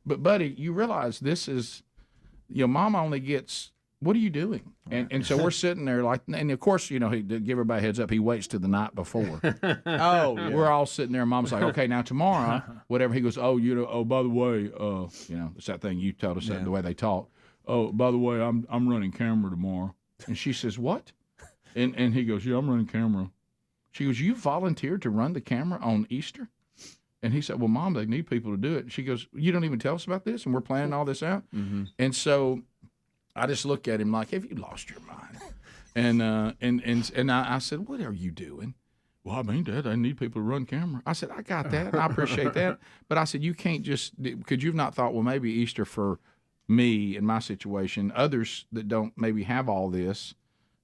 But buddy, you realize this is, you know, mom only gets, what are you doing? And so we're sitting there like, and of course, you know, to give everybody a heads up, he waits till the night before. We're all sitting there, and mom's like, okay, now tomorrow, whatever. He goes, oh, you know, oh, by the way, you know, it's that thing you told us that the way they talk. Oh, by the way, I'm running camera tomorrow. And she says, what? And he goes, yeah, I'm running camera. She goes, you volunteered to run the camera on Easter? And he said, well, Mom, they need people to do it. And she goes, you don't even tell us about this, and we're planning all this out? Mm-hmm. And so I just look at him like, have you lost your mind? And I said, what are you doing? Well, I mean, Dad, I need people to run camera. I said, I got that. I appreciate that. But I said, you can't just, could you have not thought, well, maybe Easter for me in my situation, others that don't maybe have all this,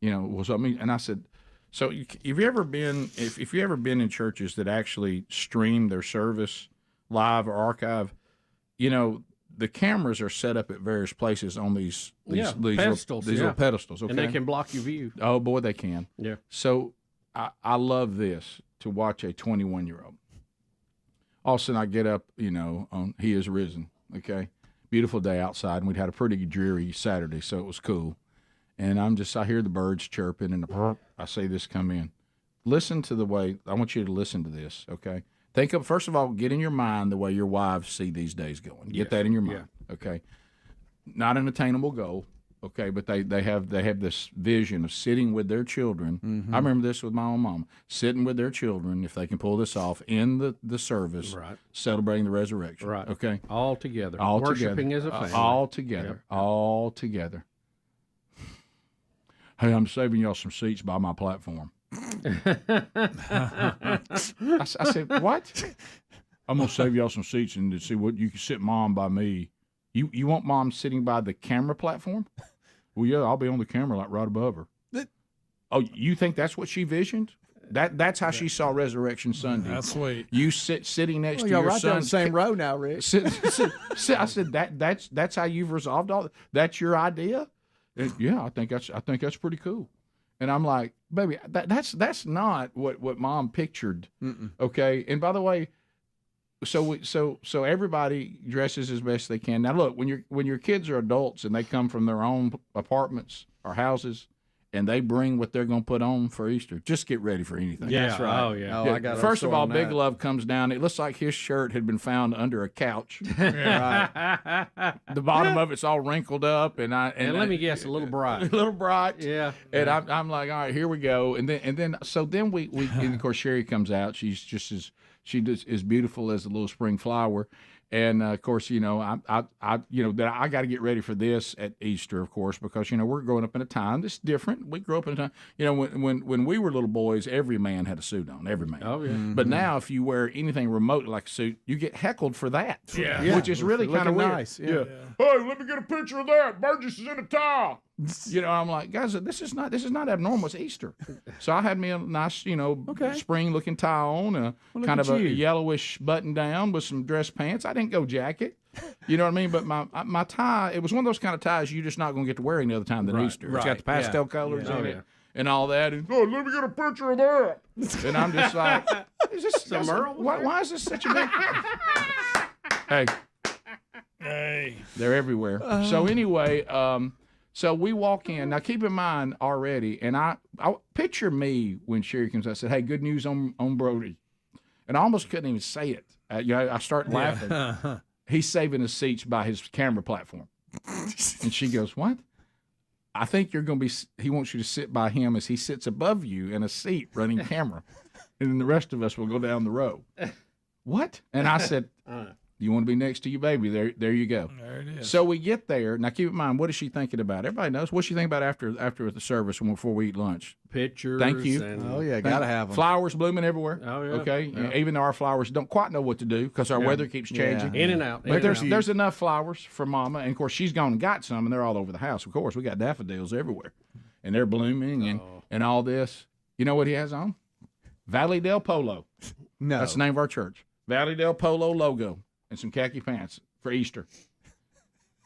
you know, was, I mean, and I said, so if you ever been, if you ever been in churches that actually stream their service live or archive, you know, the cameras are set up at various places on these pedestals, little pedestals, okay? And they can block your view. Oh boy, they can. Yeah. So I love this, to watch a 21-year-old. All of a sudden I get up, you know, on He Is Risen, okay? Beautiful day outside, and we'd had a pretty dreary Saturday, so it was cool. And I hear the birds chirping, and I see this come in. Listen to the way, I want you to listen to this, okay? Think of, first of all, get in your mind the way your wives see these days going. Get that in your mind, okay? Not an attainable goal, okay? But they have this vision of sitting with their children. Mm-hmm. I remember this with my own mom, sitting with their children, if they can pull this off, in the service, right, celebrating the resurrection, right? Okay, all together, worshiping as a family, all together, all together. Hey, I'm saving y'all some seats by my platform. I said, what? I'm going to save y'all some seats and to see what you can sit Mom by me. You want Mom sitting by the camera platform? Well, yeah, I'll be on the camera like right above her. Oh, you think that's what she visioned? That's how she saw Resurrection Sunday. That's sweet. You sitting next to you're your right son. down the same row now, Rick. I said that's how you've resolved all. That's your idea. And yeah, I think that's pretty cool. And I'm like, baby, that's not what Mom pictured. Mm-mm. Okay. And by the way, so everybody dresses as best they can. Now look, when your kids are adults and they come from their own apartments or houses, and they bring what they're going to put on for Easter, just get ready for anything. Yeah, that's right. Oh, yeah. I got First of all, Big Love comes down. It looks like his shirt had been found under a couch. Right. The bottom of it's all wrinkled up, and let me guess, a little bright. A little bright. Yeah. And I'm like, all right, here we go. And then we and of course Sherry comes out. She's just as beautiful as a little spring flower. And of course, you know, that I got to get ready for this at Easter, of course, because you know we're growing up in a time that's different. We grew up in a time, you know, when we were little boys, every man had a suit on, every man. Oh yeah. But now, if you wear anything remotely like a suit, you get heckled for that. Yeah. Which is really kind of weird. nice. Yeah. Hey, let me get a picture of that. Burgess is in a tie. You know, I'm like, guys, this is not abnormal. It's Easter. So I had me a nice, you know, spring-looking tie on, kind of a yellowish button down with some dress pants. I didn't go jacket. You know what I mean? But my tie, it was one of those kind of ties you're just not going to get to wear any other time than Easter. It's got the pastel colors in it and all that. And, let me get a picture of that. And I'm just like, is this why is this such a big... Hey, they're everywhere. So anyway, so we walk in. Now keep in mind already, and I picture me when Sherry comes. I said, "Hey, good news on Brody," and I almost couldn't even say it. I start laughing. He's saving his seats by his camera platform, and she goes, "What?" I think you're going to be. He wants you to sit by him as he sits above you in a seat running camera, and then the rest of us will go down the row. What? And I said. You want to be next to your baby? There you go. There it is. So we get there. Now, keep in mind, what is she thinking about? Everybody knows. What's she thinking about after the service before we eat lunch? Pictures. Thank you. Gotta have them. Flowers blooming everywhere. Oh, yeah. Okay? Yeah. Even though our flowers don't quite know what to do because our weather keeps changing. In and out. But there's enough flowers for Mama. And, of course, she's gone and got some, and they're all over the house. Of course, we got daffodils everywhere. And they're blooming and all this. You know what he has on? Valley Del Polo. No. That's the name of our church. Valley Del Polo logo. And some khaki pants for Easter.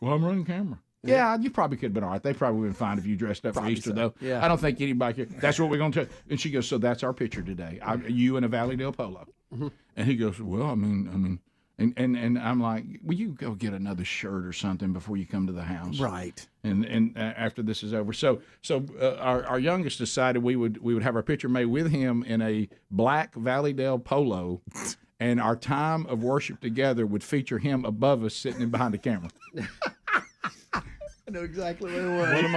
Well, I'm running camera. Yeah, you probably could have been all right. They probably would have been fine if you dressed up for Easter, though. Yeah. I don't think anybody could. That's what we're going to do. And she goes, so that's our picture today. You in a Valley Del Polo. And he goes, well, I mean, and I'm like, will you go get another shirt or something before you come to the house? Right. And after this is over. So our youngest decided we would have our picture made with him in a black Valley Del Polo. And our time of worship together would feature him above us sitting behind the camera. I know exactly what it was. What a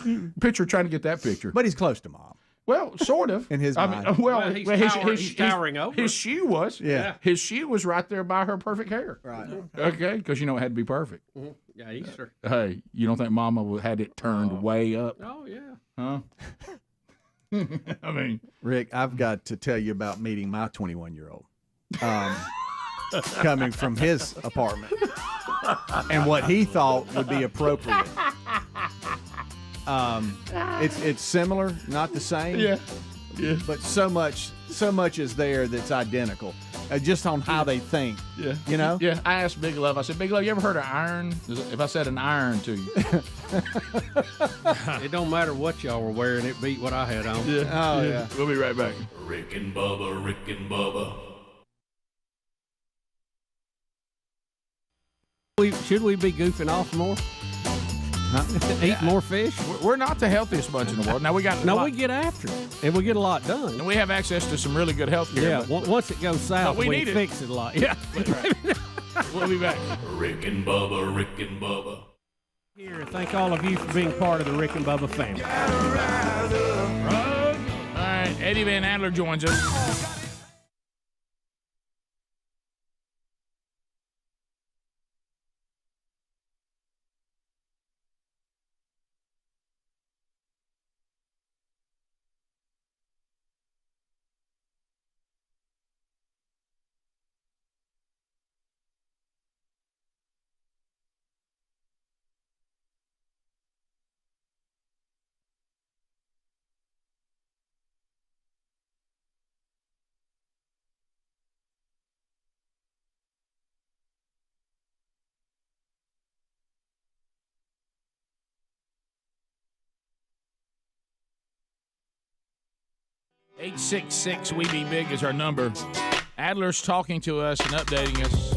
moment. Picture, trying to get that picture. But he's close to Mom. Well, sort of. In his mind. He's towering over. His shoe was. Yeah. His shoe was right there by her perfect hair. Right. Okay, because, you know, it had to be perfect. Mm-hmm. Yeah, Easter. Hey, you don't think Mama had it turned way up? Oh, yeah. Huh? I mean, Rick, I've got to tell you about meeting my 21-year-old coming from his apartment and what he thought would be appropriate. It's similar, not the same. Yeah. But so much is there that's identical, just on how they think. Yeah. You know. Yeah. I asked Big Love. I said, Big Love, you ever heard of iron? If I said an iron to you. It don't matter what y'all were wearing. It beat what I had on. Yeah. Oh yeah. We'll be right back. Rick and Bubba, Rick and Bubba. Should we be goofing off more? Eat more fish? We're not the healthiest bunch in the world. Now we got we get after it, and we get a lot done. And we have access to some really good health care. Yeah, once it goes south, we fix it a lot. Yeah. We'll be back. Rick and Bubba, Rick and Bubba. Here, thank all of you for being part of the Rick and Bubba family. All right, Eddie Van Adler joins us. $866 We Be Big is our number. Adler's talking to us and updating us.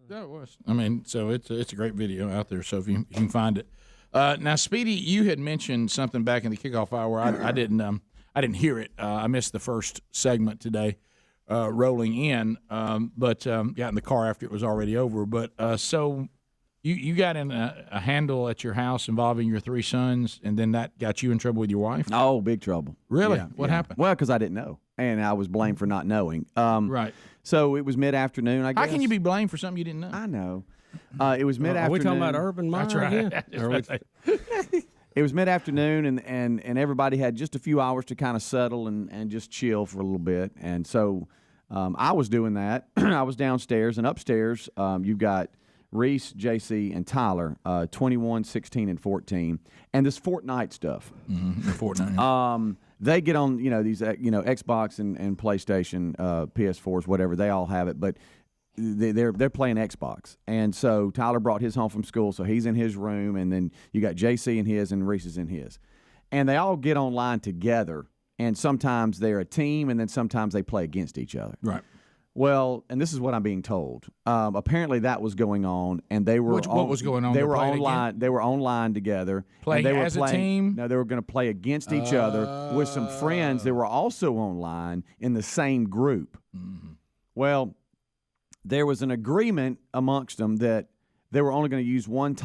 That was. I mean, so it's a great video out there. So if you can find it. Now, Speedy, you had mentioned something back in the kickoff hour. I didn't hear it. I missed the first segment today, rolling in. But got in the car after it was already over. But so you got in a handle at your house involving your 3 sons, and then that got you in trouble with your wife. Oh, big trouble. Really? Yeah, What happened? Well, because I didn't know, and I was blamed for not knowing. Right. So it was mid-afternoon, I guess. How can you be blamed for something you didn't know? I know. It was mid-afternoon. Are we talking about Urban Meyer again? It was mid-afternoon, and everybody had just a few hours to kind of settle and just chill for a little bit. And so I was doing that. I was downstairs, and upstairs you've got Reese, JC, and Tyler, 21, 16, and 14. And this Fortnite stuff. The Fortnite. They get on, these, Xbox and PlayStation, PS4s, whatever. They all have it, but they're playing Xbox. And so Tyler brought his home from school, so he's in his room, and then you got JC in his, and Reese is in his. And they all get online together, and sometimes they're a team, and then sometimes they play against each other. Right. Well, and this is what I'm being told. Apparently, that was going on, and they were. What was going on? They were online. They were online together. Playing they were as a team? No, they were going to play against each other with some friends that were also online in the same group. Mm-hmm. Well, there was an agreement amongst them that they were only going to use one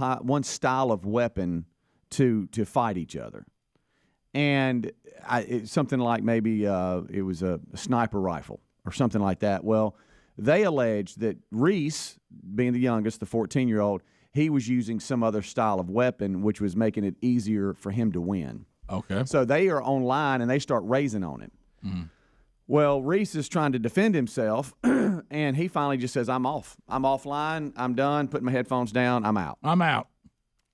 style of weapon to fight each other, and something like maybe it was a sniper rifle or something like that. Well, they alleged that Reese, being the youngest, the 14-year-old, he was using some other style of weapon, which was making it easier for him to win. Okay. So they are online, and they start raising on him. Mm-hmm. Well, Reese is trying to defend himself, and he finally just says, I'm off. I'm offline. I'm done. Putting my headphones down. I'm out. I'm out.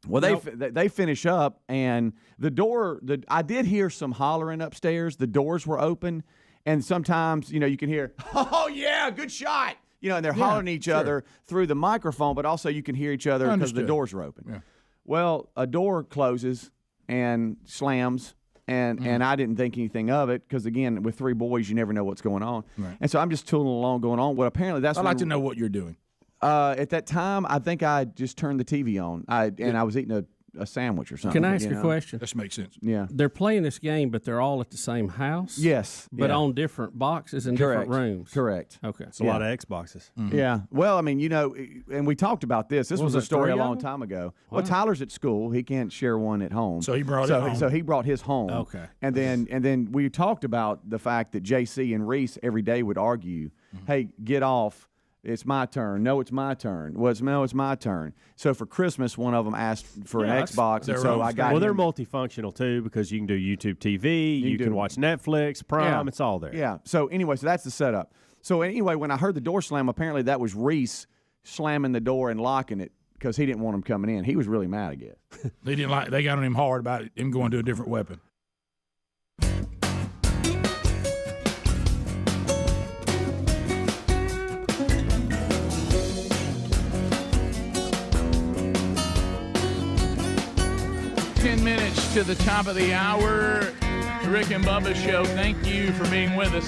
Well, they finish up, and the door, I did hear some hollering upstairs. The doors were open. And sometimes, you can hear, oh, yeah, good shot. And they're hollering at each other through the microphone, but also you can hear each other because the doors are open. Yeah. Well, a door closes and slams, and I didn't think anything of it because, again, with 3 boys, you never know what's going on. Right. And so I'm just tooling along going on. Well, apparently that's I'd like to know what you're doing. At that time, I think I just turned the TV on, and I was eating a sandwich or something. Can I ask a question? This makes sense. Yeah. They're playing this game, but they're all at the same house? Yes. But on different boxes in different rooms? Correct. Okay. It's a lot of Xboxes. Mm-hmm. Yeah. Well, I mean, and we talked about this. This was a story a long time ago. Wow. Well, Tyler's at school. He can't share one at home. So he brought it home. So he brought his home. Okay. And then we talked about the fact that JC and Reese every day would argue, hey, get off. It's my turn. No, it's my turn. No, it's my turn. So for Christmas, one of them asked for an Xbox, and so I got. Well, they're multifunctional too because you can do YouTube TV, you can watch Netflix, Prime. It's all there. Yeah. So anyway, so that's the setup. So anyway, when I heard the door slam, apparently that was Reese slamming the door and locking it because he didn't want him coming in. He was really mad, I guess. They got on him hard about him going to a different weapon. To the top of the hour, Rick and Bubba Show. Thank you for being with us.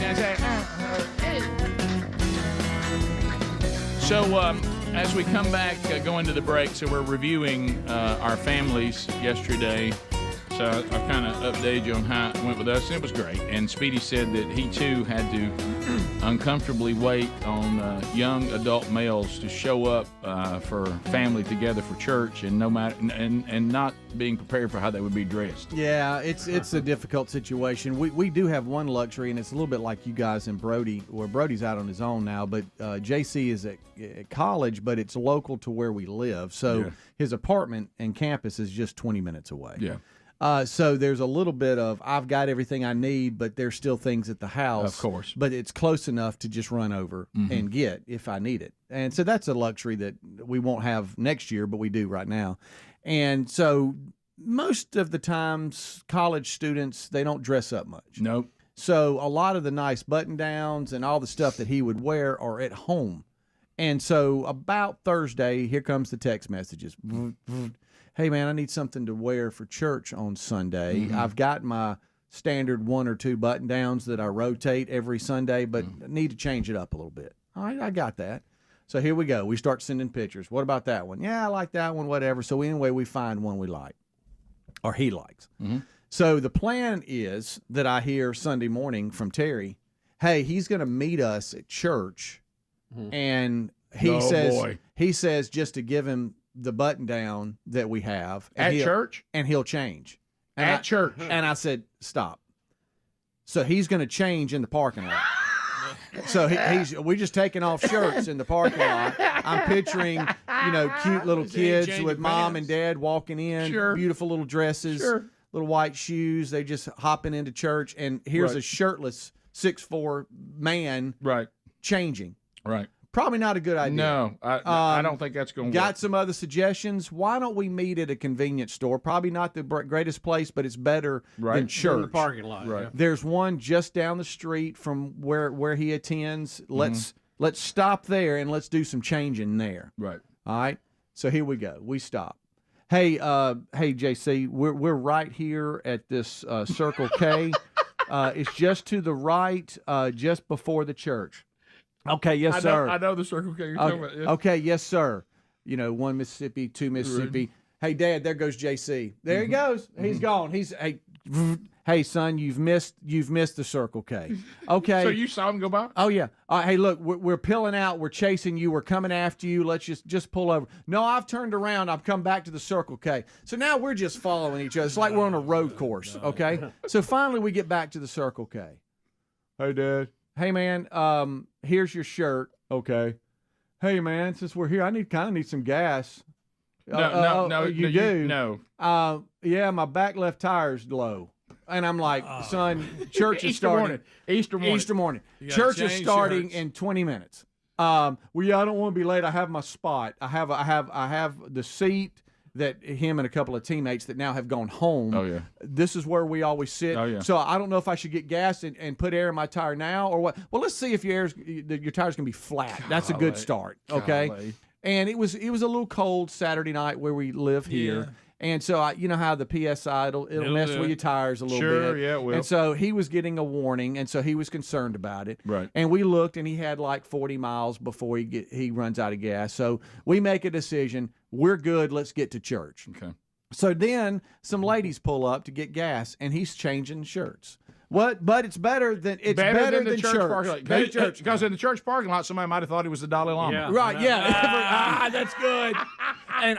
So as we come back, go into the break, so we're reviewing our families yesterday. So I kind of updated you on how it went with us, and it was great. And Speedy said that he, too, had to uncomfortably wait on young adult males to show up for family together for church, and and not being prepared for how they would be dressed. Yeah, it's a difficult situation. We do have one luxury, and it's a little bit like you guys and Brody, where Brody's out on his own now, but JC is at college, but it's local to where we live. So his apartment and campus is just 20 minutes away. Yeah. So there's a little bit of, I've got everything I need, but there's still things at the house. Of course. But it's close enough to just run over and get if I need it. And so that's a luxury that we won't have next year, but we do right now. And so most of the times, college students, they don't dress up much. Nope. So a lot of the nice button-downs and all the stuff that he would wear are at home. And so about Thursday, here comes the text messages. Hey, man, I need something to wear for church on Sunday. I've got my standard 1 or 2 button-downs that I rotate every Sunday, but I need to change it up a little bit. All right, I got that. So here we go. We start sending pictures. What about that one? Yeah, I like that one, whatever. So anyway, we find one we like, or he likes. Mm-hmm. So the plan is that I hear Sunday morning from Terry, hey, he's going to meet us at church, and he says just to give him the button down that we have at church, and he'll change at church. And I said, stop. So he's going to change in the parking lot. So we're just taking off shirts in the parking lot. I'm picturing, cute little kids with mom and dad walking in, beautiful little dresses, little white shoes. They just hopping into church, and here's a shirtless 6'4" man changing. Right. Probably not a good idea. No, I don't think that's going to work. Got some other suggestions? Why don't we meet at a convenience store? Probably not the greatest place, but it's better than church. In the parking lot. Right. Yeah. There's one just down the street from where he attends. Let's stop there and let's do some changing there. Right. All right. So here we go. We stop. Hey, JC, we're right here at this Circle K. It's just to the right, just before the church. Okay, yes, sir. I know the Circle K you're talking about. Yeah. Okay, yes, sir. 1 Mississippi, 2 Mississippi. Hey, Dad, there goes JC. There he goes. He's gone. Hey, son, you've missed the Circle K. Okay. So you saw him go by? Oh yeah. Hey, look, we're peeling out. We're chasing you. We're coming after you. Let's just pull over. No, I've turned around. I've come back to the Circle K. So now we're just following each other. It's like we're on a road course. Okay. So finally we get back to the Circle K. Hey, Dad. Hey, man. Here's your shirt. Okay. Hey, man. Since we're here, I kind of need some gas. No. You do? No. Yeah, my back left tire's low. And I'm like, son, church is starting. Easter morning. Church is starting in 20 minutes. I don't want to be late. I have my spot. I have the seat that him and a couple of teammates that now have gone home. Oh, yeah. This is where we always sit. Oh, yeah. So I don't know if I should get gas and put air in my tire now or what. Well, let's see if your tire's going to be flat. That's a good start. Okay. Golly. And it was a little cold Saturday night where we live here. And so, you know how the PSI, it'll mess with your tires a little bit. Sure, yeah, it will. And so he was getting a warning, and so he was concerned about it. Right. And we looked, and he had like 40 miles before he runs out of gas. So we make a decision. We're good. Let's get to church. Okay. So then some ladies pull up to get gas, and he's changing shirts. What? But it's better than the church parking lot. Because in the church parking lot, somebody might have thought he was the Dalai Lama. Yeah. Right? Yeah. That's good. And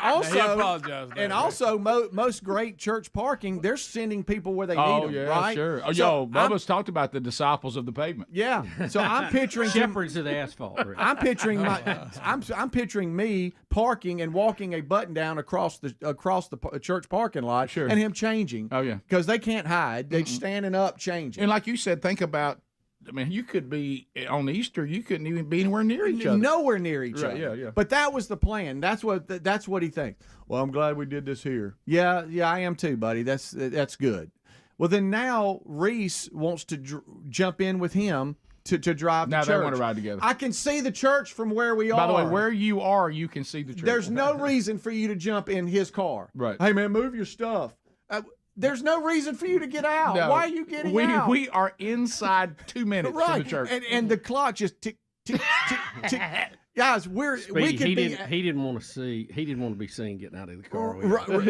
also, most great church parking, they're sending people where they need them. Yeah, right? Sure. So Bubba's talked about the disciples of the pavement. Yeah. So I'm picturing shepherds of the asphalt. I'm picturing I'm picturing me parking and walking a button down across the church parking lot, and him changing. Oh yeah. Because they can't hide. They're standing up, changing. And like you said, think about. I mean, you could be on Easter. You couldn't even be anywhere near each other. Nowhere near each other. Yeah. But that was the plan. That's what he thinks. Well, I'm glad we did this here. Yeah, I am too, buddy. That's good. Well, then now Reese wants to jump in with him to drive now to church. They want to ride together. I can see the church from where we are. By the way, where you are, you can see the church. There's no reason for you to jump in his car. Right. Hey, man, move your stuff. There's no reason for you to get out. No. Why are you getting out? We are inside 2 minutes from the church. And the clock just tick, tick, tick, tick. Guys, we could be. He didn't want to be seen getting out of the car.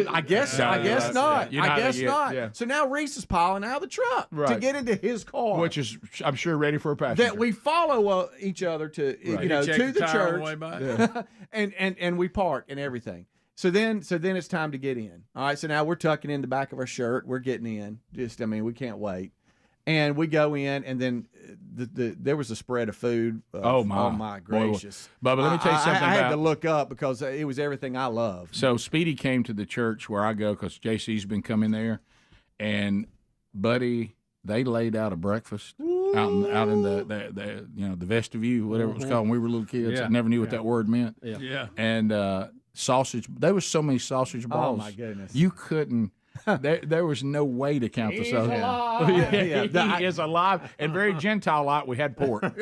I guess not. I guess not. Yeah. So now Reese is piling out of the truck to get into his car, which is, I'm sure, ready for a passenger. That we follow each other to to the church, and we park and everything. So then it's time to get in. All right. So now we're tucking in the back of our shirt. We're getting in. We can't wait. And we go in, and then there was a spread of food. Oh my gracious! Bubba, let me tell you something. I had to look up because it was everything I love. So Speedy came to the church where I go because JC's been coming there, and Buddy, they laid out a breakfast out in the vestibule, whatever it was called when we were little kids. I never knew what that word meant. Yeah. And sausage. There was so many sausage balls. Oh my goodness! You couldn't. there was no way to count the southern. He is alive and very Gentile like. We had pork. And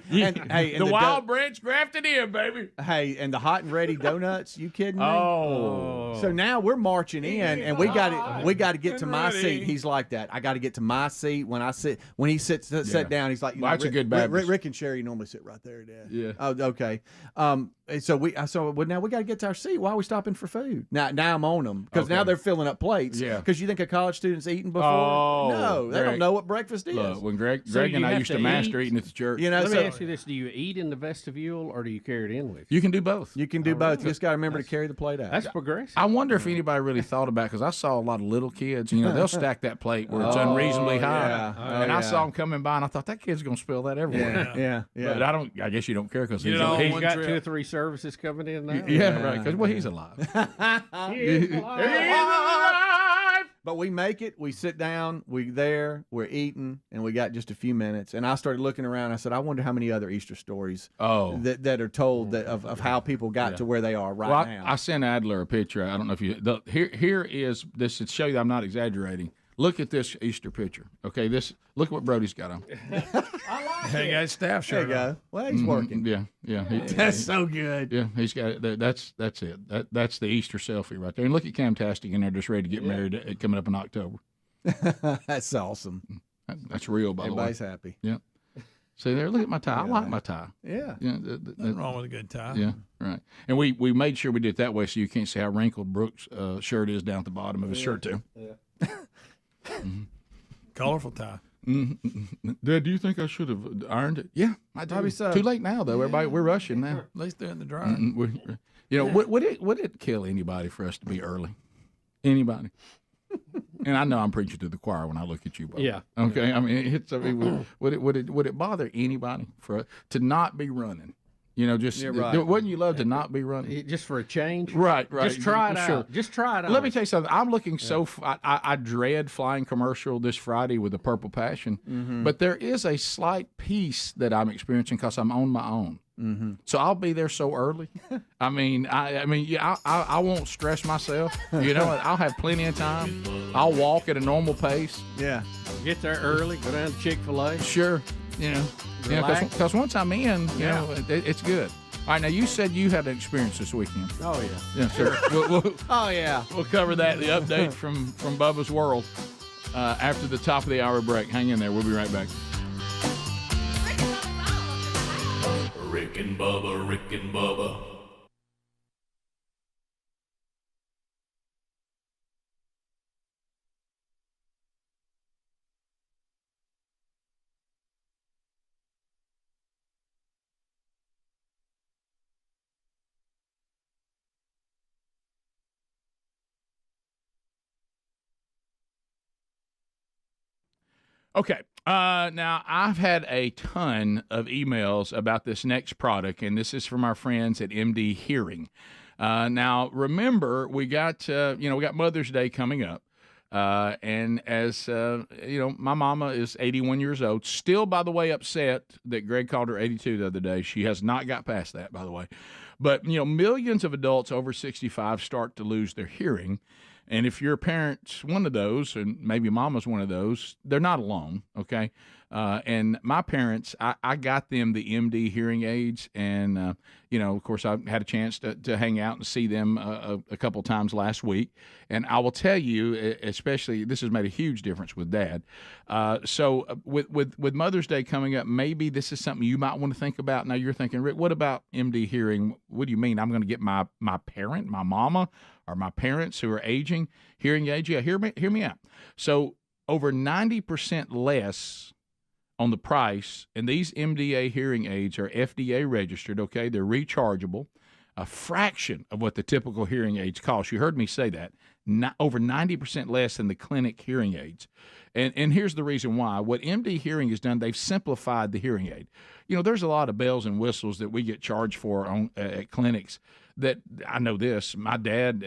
the wild branch grafted in, baby. Hey, and the hot and ready donuts. You kidding me? Oh. So now we're marching in, and we got to get to my seat. He's like that. I got to get to my seat when he sits down. He's like, that's a good Baptist. Rick and Sherry normally sit right there, Dad. Yeah. Oh, okay. So now we got to get to our seat. Why are we stopping for food? Now I'm on them because now they're filling up plates. Yeah. Because you think a college student's eating before? Oh, No, they don't know what breakfast is. Look, when Greg and I used to master eating at the church. Let me ask you this: do you eat in the vestibule or do you carry it in with you? You can do both. You can do both. You just got to remember to carry the plate out. That's progressive. I wonder if anybody really thought about, because I saw a lot of little kids. They'll stack that plate where it's unreasonably high. Yeah. And I saw them coming by, and I thought that kid's going to spill that everywhere. Yeah. But I guess you don't care because he's got 2 or 3 services coming in now. Yeah, right. Because he's alive. He's alive. But we make it. We sit down. We're eating, and we got just a few minutes. And I started looking around. I said, I wonder how many other Easter stories that are told of how people got to where they are now. I sent Adler a picture. I don't know if you. Here is this to show you that I'm not exaggerating. Look at this Easter picture. Okay, look what Brody's got on. Hey, got his staff shirt. There you go. Well, he's working. Yeah. That's so good. Yeah, he's got it. That's it. That's the Easter selfie right there. And look at Cam Tastic in there, just ready to get married coming up in October. That's awesome. That's real, by the way. Everybody's happy. Yeah. See there, look at my tie. I like my tie. Yeah. Nothing wrong with a good tie. Yeah, right. And we made sure we did it that way so you can't see how wrinkled Brooks' shirt is down at the bottom of his shirt too. Yeah. Colorful tie. Dad, do you think I should have ironed it? Yeah, I do. Probably so. Too late now, though. Everybody, we're rushing now. At least they're in the dryer. Would it kill anybody for us to be early? Anybody? And I know I'm preaching to the choir when I look at you, Bubba. Yeah. Okay. I mean, would it bother anybody to not be running? Wouldn't you love to not be running? Just for a change? Right. Just try it out. Just try it out. Let me tell you something. I'm looking I dread flying commercial this Friday with the Purple Passion, but there is a slight peace that I'm experiencing because I'm on my own. So I'll be there so early. I won't stress myself. I'll have plenty of time. I'll walk at a normal pace. Yeah. Get there early. Go down to Chick-fil-A. Sure. Because once I'm in, it's good. All right, now you said you had an experience this weekend. Oh yeah. Yeah, sure. Oh, we'll cover that. The update from Bubba's World after the top of the hour break. Hang in there. We'll be right back. Rick and Bubba, Rick and Bubba. Okay. Now, I've had a ton of emails about this next product, and this is from our friends at MD Hearing. Now, remember, we got Mother's Day coming up. And as my mama is 81 years old, still, by the way, upset that Greg called her 82 the other day. She has not got past that, by the way. But, millions of adults over 65 start to lose their hearing. And if your parent's one of those, and maybe mama's one of those, they're not alone, okay? And my parents, I got them the MD hearing aids, and, of course, I had a chance to hang out and see them a couple times last week. And I will tell you, especially, this has made a huge difference with Dad. So with Mother's Day coming up, maybe this is something you might want to think about. Now, you're thinking, Rick, what about MD hearing? What do you mean? I'm going to get my parent, my mama, or my parents who are aging hearing aids? Yeah, hear me out. So over 90% less on the price, and these MDA hearing aids are FDA registered, okay? They're rechargeable, a fraction of what the typical hearing aids cost. You heard me say that. Over 90% less than the clinic hearing aids. And here's the reason why. What MD Hearing has done, they've simplified the hearing aid. there's a lot of bells and whistles that we get charged for at clinics that I know this, my dad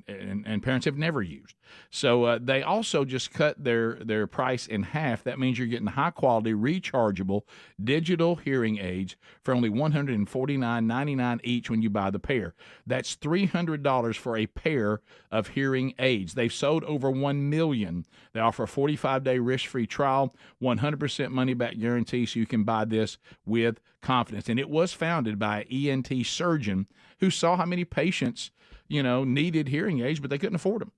and parents have never used. So they also just cut their price in half. That means you're getting high-quality, rechargeable digital hearing aids for only $149.99 each when you buy the pair. That's $300 for a pair of hearing aids. They've sold over 1 million. They offer a 45-day risk-free trial, 100% money-back guarantee, so you can buy this with confidence. And it was founded by an ENT surgeon who saw how many patients, needed hearing aids, but they couldn't afford them.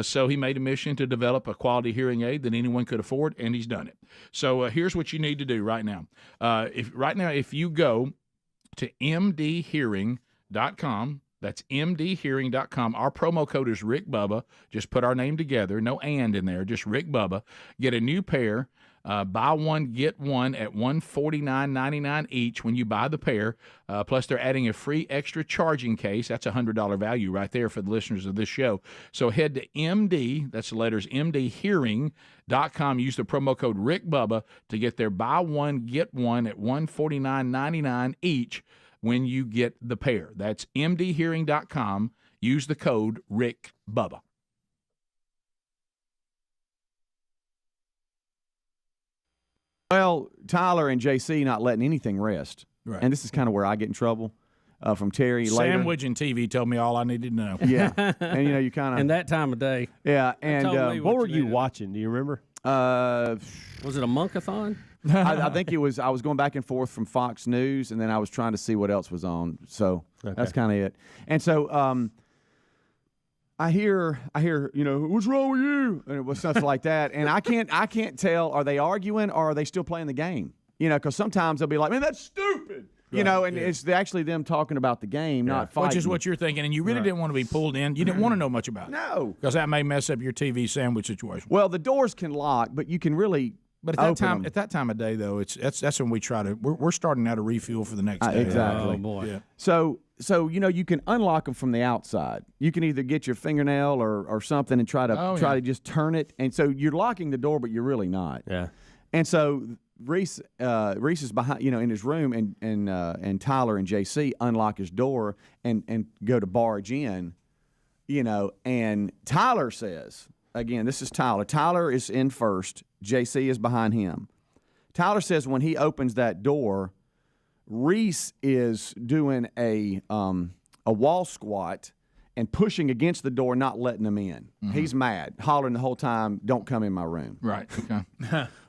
So he made a mission to develop a quality hearing aid that anyone could afford, and he's done it. So here's what you need to do right now. If you go to mdhearing.com, that's mdhearing.com. Our promo code is Rick Bubba. Just put our name together, no and in there, just Rick Bubba. Get a new pair. Buy one, get one at $149.99 each when you buy the pair. Plus, they're adding a free extra charging case. That's a $100 value right there for the listeners of this show. So head to MD, that's the letters mdhearing.com. Use the promo code Rick Bubba to get their buy one, get one at $149.99 each when you get the pair. That's mdhearing.com. Use the code Rick Bubba. Well, Tyler and JC not letting anything rest. Right. And this is kind of where I get in trouble from Terry later. Sandwich and TV told me all I needed to know. Yeah. And, you kind of. And that time of day. Yeah. And what were you watching? Do you remember? Was it a monkathon? I think it was. I was going back and forth from Fox News, and then I was trying to see what else was on. So that's kind of it. And so I hear, what's wrong with you? And it was stuff like that. And I can't tell, are they arguing or are they still playing the game? Because sometimes they'll be like, man, that's stupid. And it's actually them talking about the game, not fighting. Which is what you're thinking, and you really didn't want to be pulled in. You didn't want to know much about it. No. Because that may mess up your TV sandwich situation. Well, the doors can lock, but you can really But at that time of day, though, that's when we try to. We're starting out to refuel for the next day. Exactly. Oh boy. Yeah. So you can unlock them from the outside. You can either get your fingernail or something and try to just turn it, and so you're locking the door, but you're really not. Yeah. And so Reese is behind, in his room, and Tyler and JC unlock his door and go to barge in, and Tyler says, again, this is Tyler. Tyler is in first. JC is behind him. Tyler says when he opens that door, Reese is doing a wall squat and pushing against the door, not letting him in. Mm-hmm. He's mad, hollering the whole time, "Don't come in my room." Right. Okay.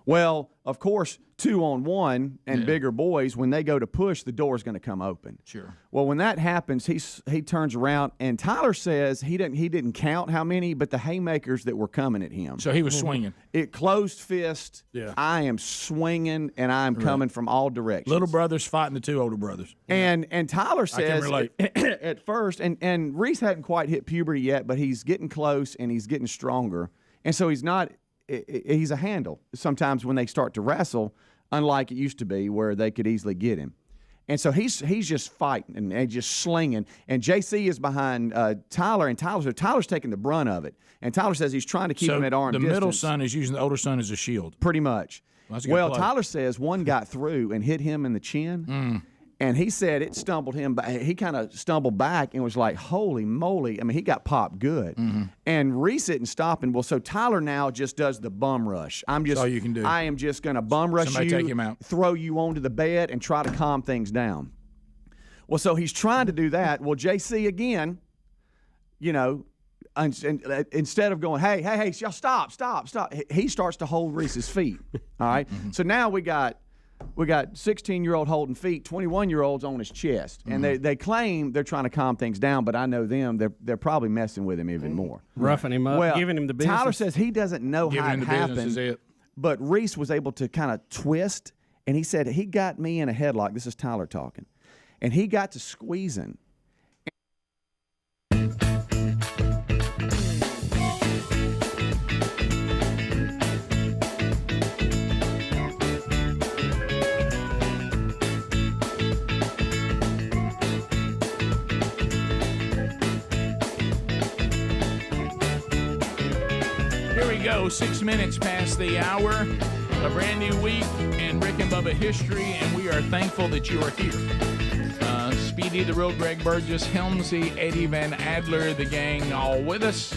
Well, of course, 2-on-1 and bigger boys, when they go to push, the door is going to come open. Sure. Well, when that happens, he turns around, and Tyler says he didn't count how many, but the haymakers that were coming at him. So he was swinging. It closed fist. Yeah. I am swinging, and I am coming from all directions. Little brothers fighting the two older brothers. And Tyler says at first, and Reese hadn't quite hit puberty yet, but he's getting close and he's getting stronger, and so he's not. He's a handle sometimes when they start to wrestle, unlike it used to be where they could easily get him. And so he's just fighting and just slinging. And JC is behind Tyler, and Tyler's taking the brunt of it. And Tyler says he's trying to keep him at arm distance. The middle son is using the older son as a shield. Pretty much. Well, Tyler says one got through and hit him in the chin. And he said it stumbled him back. He kind of stumbled back and was like, holy moly. I mean, he got popped good. Mm-hmm. And Reese isn't stopping. Well, so Tyler now just does the bum rush. That's all you can do. I am just going to bum rush Somebody you, take him out. throw you onto the bed, and try to calm things down. Well, so he's trying to do that. Well, JC again, instead of going, hey, y'all stop, he starts to hold Reese's feet. All right? Mm-hmm. So now we got 16-year-old holding feet, 21-year-olds on his chest. And they claim they're trying to calm things down, but I know them, they're probably messing with him even more. Roughing him up, giving him the business. Tyler says he doesn't know how it happened, but Reese was able to kind of twist, and he said he got me in a headlock. This is Tyler talking. And he got to squeezing. Here we go, 6 minutes past the hour. A brand new week in Rick and Bubba history, and we are thankful that you are here. Speedy the Real Greg Burgess, Helmsy, Eddie Van Adler, the gang all with us.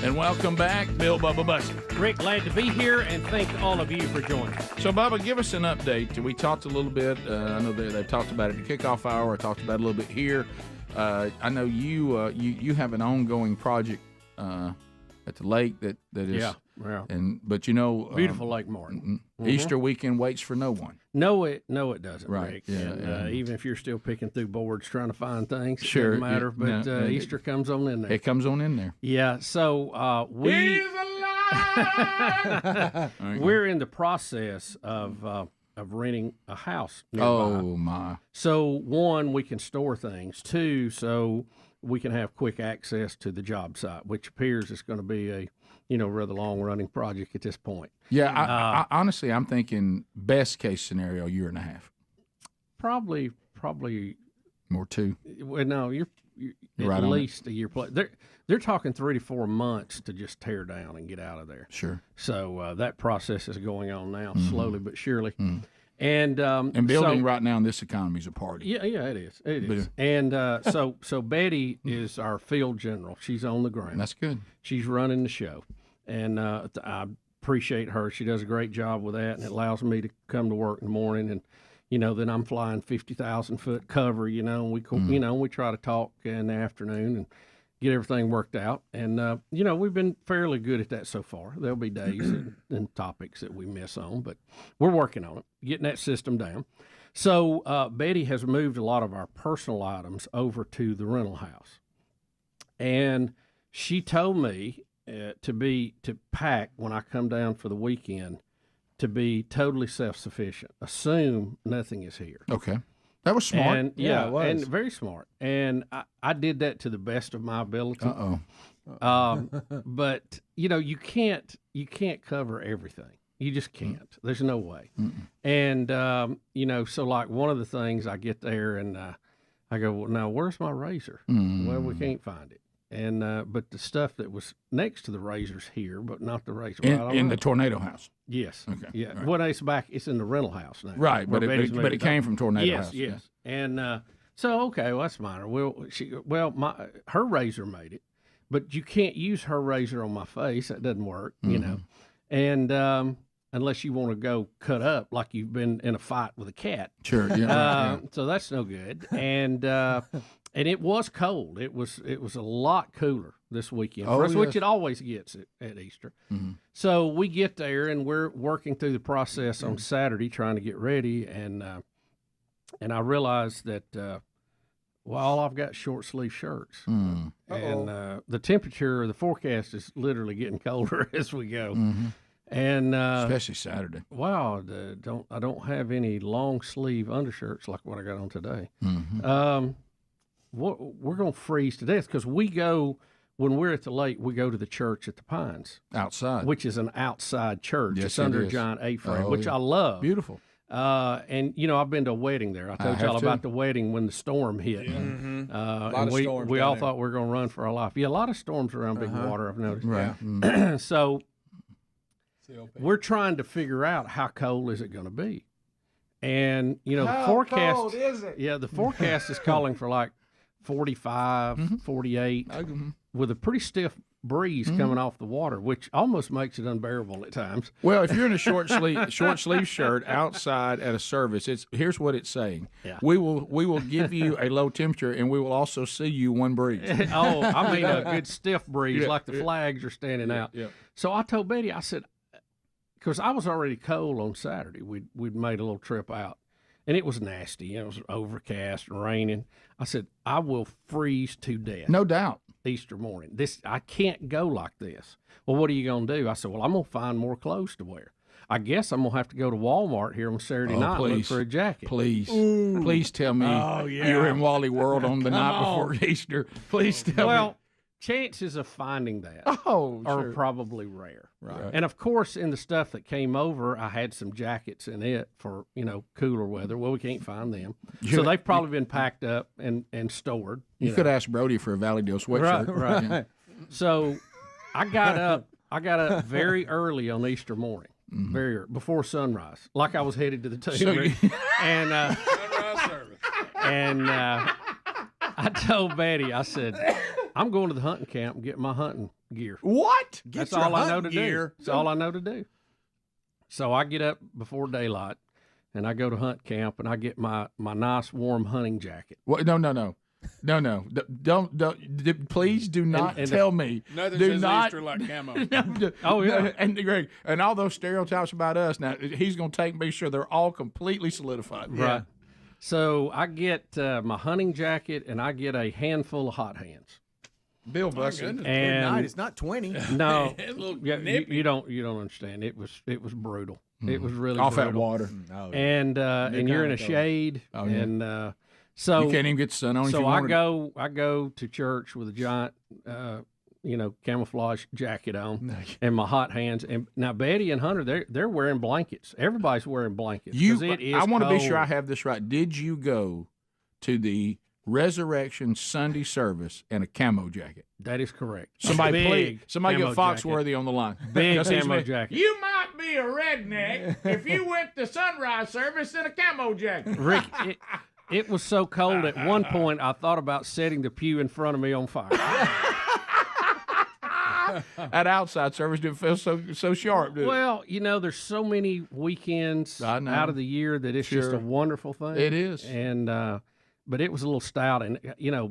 And welcome back, Bill Bubba Bussey. Rick, glad to be here, and thank all of you for joining. So, Bubba, give us an update. We talked a little bit. I know they've talked about it at the kickoff hour. I talked about it a little bit here. I know you have an ongoing project at the lake that is but beautiful Lake Martin. Easter weekend waits for no one. No, it doesn't, right. Rick. Yeah, And, even if you're still picking through boards trying to find things, it Sure, doesn't matter. yeah, But no, Easter comes on in there. It comes on in there. Yeah. So we're in the process of renting a house nearby. Oh my! So one, we can store things. Two, so we can have quick access to the job site, which appears is going to be a rather long running project at this point. Yeah, I honestly, I'm thinking best case scenario, year and a half. Probably more too. Well, no, you're right at on least a year plus. They're talking 3 to 4 months to just tear down and get out of there. Sure. So that process is going on now, slowly but surely. Mm. And building right now in this economy is a party. Yeah, it is. It is. And so Betty is our field general. She's on the ground. That's good. She's running the show, and I appreciate her. She does a great job with that, and it allows me to come to work in the morning, and then I'm flying 50,000 foot cover. And we we try to talk in the afternoon and get everything worked out. And we've been fairly good at that so far. There'll be days and topics that we miss on, but we're working on it, getting that system down. So Betty has moved a lot of our personal items over to the rental house, and she told me to pack when I come down for the weekend, to be totally self-sufficient. Assume nothing is here. Okay. That was smart. And, it was. And very smart. And I did that to the best of my ability. But you can't cover everything. You just can't. There's no way. And so like one of the things, I get there and I go, well, now where's my razor? Well, we can't find it. And but the stuff that was next to the razor's here, but not the razor in the tornado house. Yes. Okay. Yeah. Right. Well, it's back. It's in the rental house now. Right, but it came from tornado house. Yes. And so okay, well that's minor. Her razor made it, but you can't use her razor on my face. That doesn't work. And unless you want to go cut up like you've been in a fight with a cat. Sure. Yeah. So that's no good. And it was cold. It was a lot cooler this weekend for us, which it always gets at Easter. So we get there and we're working through the process on Saturday, trying to get ready, and I realized that all I've got short sleeve shirts, and the temperature, the forecast is literally getting colder as we go. And especially Saturday. Wow, I don't have any long sleeve undershirts like what I got on today. We're going to freeze to death because when we're at the lake, we go to the church at the Pines. Outside. Which is an outside church. Yes, it's under it a is. giant A-frame, which I love. Beautiful. And, I've been to a wedding there. I told y'all about the wedding when the storm hit. A lot And of storms we down all there. thought we were going to run for our life. Yeah, a lot of storms around Big Water, I've noticed. Right. So we're trying to figure out how cold is it going to be. And, the forecast. cold is it? Yeah, the forecast is calling for like 45, 48, with a pretty stiff breeze coming off the water, which almost makes it unbearable at times. Well, if you're in a short sleeve shirt outside at a service, here's what it's saying. Yeah. We will give you a low temperature, and we will also see you one breeze. Oh, I mean a good stiff breeze, like the flags are standing out. Yeah. So I told Betty, I said, because I was already cold on Saturday. We'd made a little trip out, and it was nasty. It was overcast and raining. I said, I will freeze to death. No doubt. Easter morning. I can't go like this. Well, what are you going to do? I said, well, I'm going to find more clothes to wear. I guess I'm going to have to go to Walmart here on Saturday night and look for a jacket. Please tell me you were in Wally World on the night before Easter. Please tell me. Well, chances of finding that are probably rare. Right. And of course, in the stuff that came over, I had some jackets in it for, cooler weather. Well, we can't find them. So they've probably been packed up and stored. You could ask Brody for a Valleydale sweatshirt. Right. So I got up very early on Easter morning very early, before sunrise, like I was headed to the tomb. So and Sunrise service. and I told Betty, I said, I'm going to the hunting camp and get my hunting gear. What? That's all I know to do. That's all I know to do. So I get up before daylight, and I go to hunt camp, and I get my nice warm hunting jacket. What? No. Don't. Please do not tell me. Nothing do says not, Easter like camo. Oh, yeah. And Greg, and all those stereotypes about us. Now he's going to make sure they're all completely solidified. Right. So I get my hunting jacket, and I get a handful of hot hands. Bill Bussey. Good And night. It's not 20. no, A little yeah, nippy. you don't understand. It was brutal. It was really Off that brutal. water. Oh, And you're in a shade, Oh, yeah. and so You can't even get the sun on. if So you I wanted. go to church with a giant, camouflage jacket on, and my hot hands. And now Betty and Hunter, they're wearing blankets. Everybody's wearing blankets. 'Cause it is I want to be cold. sure I have this right. Did you go to Resurrection Sunday service in a camo jacket? That is correct. Somebody Big somebody camo get Foxworthy on the line. Big Because he's camo been- jacket. You might be a redneck if you went to sunrise service in a camo jacket. Rick, it was so cold at one point I thought about setting the pew in front of me on fire. That outside service didn't feel so sharp, did it? Well, there's so many weekends I know. out of the year that it's just Sure. a wonderful thing. It is. And but it was a little stout, and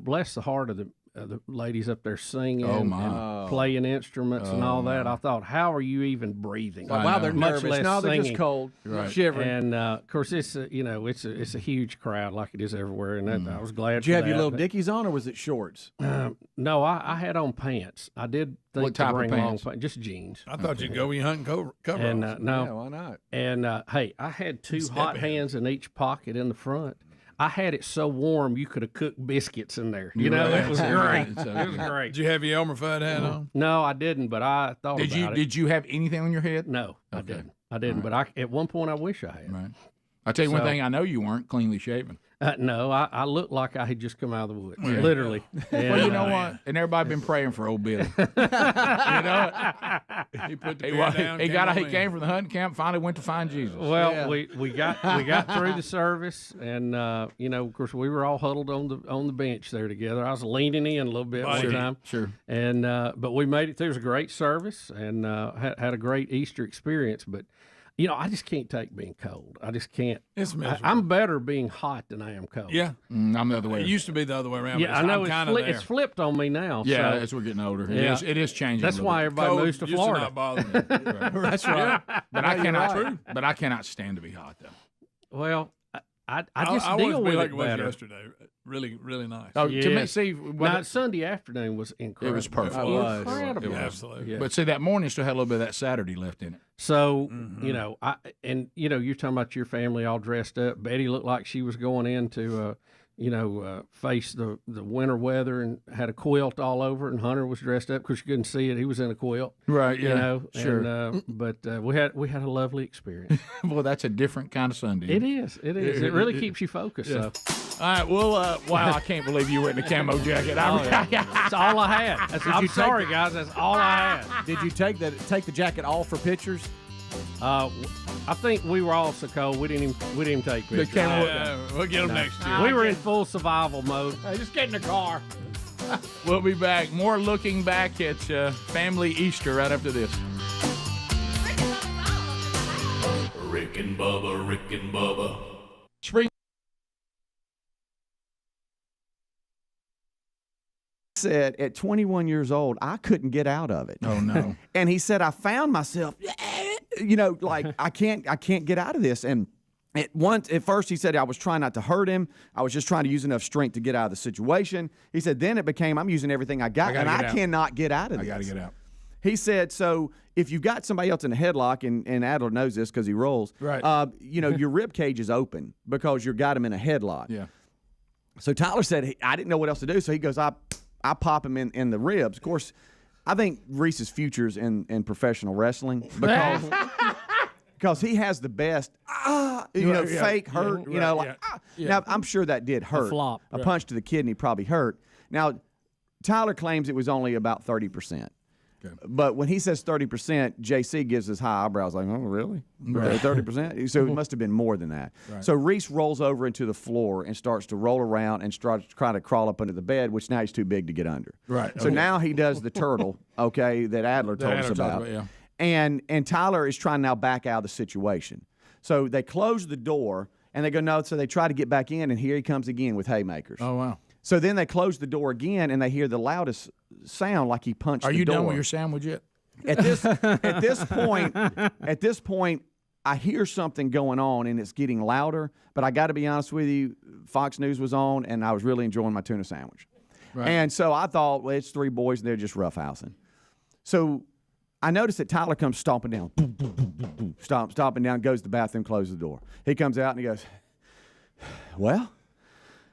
bless the heart of the ladies up there singing, Oh, my. and playing instruments and all that. I thought, how are you even breathing? I Wow, know. they're Much nervous. less No, they're just singing. cold. Right. Shivering. And of course, it's a huge crowd like it is everywhere, and I was glad. Did you for have your that, little but- dickies on, or was it shorts? No, I had on pants. I did think What type to of bring pants? long pants, just jeans. I thought you'd go with your hunting cover. And no, Yeah, why not? and hey, I had two hot hands in each pocket in the front. I had it so warm you could have cooked biscuits in there. It was great. It was great. Did you have your Elmer Fudd hat on? No, I didn't, but I thought Did about it. Did you have anything on your head? No, I Okay. didn't. I didn't, but at one point I wish I had. Right. I'll tell you one So- thing. I know you weren't cleanly shaven. No, I looked like I had just come out of the woods, literally. Well, you And, know what? And everybody been praying for old Billy. You know what? He put the He, beer down. he came from the hunting camp. Finally went to find Jesus. Well, Yeah. we got through the service, and of course, we were all huddled on the bench there together. I was leaning in a little bit one time, Sure. and but we made it through. It was a great service, and had a great Easter experience. But I just can't take being cold. I just can't. It's miserable. I'm better being hot than I am cold. Yeah. I'm the other way. It used to be the other way around. Yeah, but I know I'm kinda there. it's flipped on me now. Yeah, so, as we're getting older, Yeah. it is changing. that's a little why bit. everybody Cold moves to used Florida. not bother me. That's right. But I cannot. But I cannot stand to be hot though. Well, I just I deal want to with be like it it was better. yesterday. Really, really nice. Oh, Yeah. to me, see, Now, Sunday afternoon was incredible. it was perfect. It was. Incredible. It was. Absolutely. Yeah. But see, that morning still had a little bit of that Saturday left in it. So, Mm-hmm. you're talking about your family all dressed up. Betty looked like she was going in to, face the winter weather and had a quilt all over. And Hunter was dressed up because you couldn't see it. He was in a quilt. Right. You Yeah. know, Sure. And, but we had a lovely experience. Well, that's a different kind of Sunday. It is. It is. It really keeps you focused. Yeah. So. All right. Well, wow, I can't believe you were in a camo jacket. That's all I had. I'm sorry, guys. That's all I had. Did you take the jacket off for pictures? I think we were all so cold we didn't even take pictures. We'll get them next year. We were in full survival mode. Hey, just get in the car. We'll be back. More looking back at family Easter right after this. Rick and Bubba, Rick and Bubba. Spring. Said at 21 years old, I couldn't get out of it. Oh no. And he said, I found myself, like I can't get out of this. And at first he said I was trying not to hurt him. I was just trying to use enough strength to get out of the situation. He said, then it became, I'm using everything I got, and I cannot get out of this. I got to get out. He said, so if you've got somebody else in a headlock, and Adler knows this because he rolls, Right. your rib cage is open because you've got him in a headlock. Yeah. So Tyler said, I didn't know what else to do. So he goes, I pop him in the ribs. Of course, I think Reese's future's in professional wrestling because he has the best, fake hurt, Now, I'm sure that did hurt. flop. A punch to the kidney probably hurt. Now, Tyler claims it was only about 30%. But when he says 30%, JC gives his high eyebrows like, oh, really? 30%? So it must have been more than that. Right. So Reese rolls over into the floor and starts to roll around and starts trying to crawl up under the bed, which now he's too big to get under. Right. So now he does the turtle, that Adler told us about. And Tyler is trying to now back out of the situation. So they close the door, and they go, no, so they try to get back in, and here he comes again with haymakers. Oh, wow. So then they close the door again, and they hear the loudest sound like he punched the door. Are you done with your sandwich yet? At this point, I hear something going on, and it's getting louder. But I got to be honest with you, Fox News was on, and I was really enjoying my tuna sandwich. Right. And so I thought, well, it's three boys, and they're just roughhousing. So I noticed that Tyler comes stomping down, stomping down, goes to the bathroom, closes the door. He comes out, and he goes, well,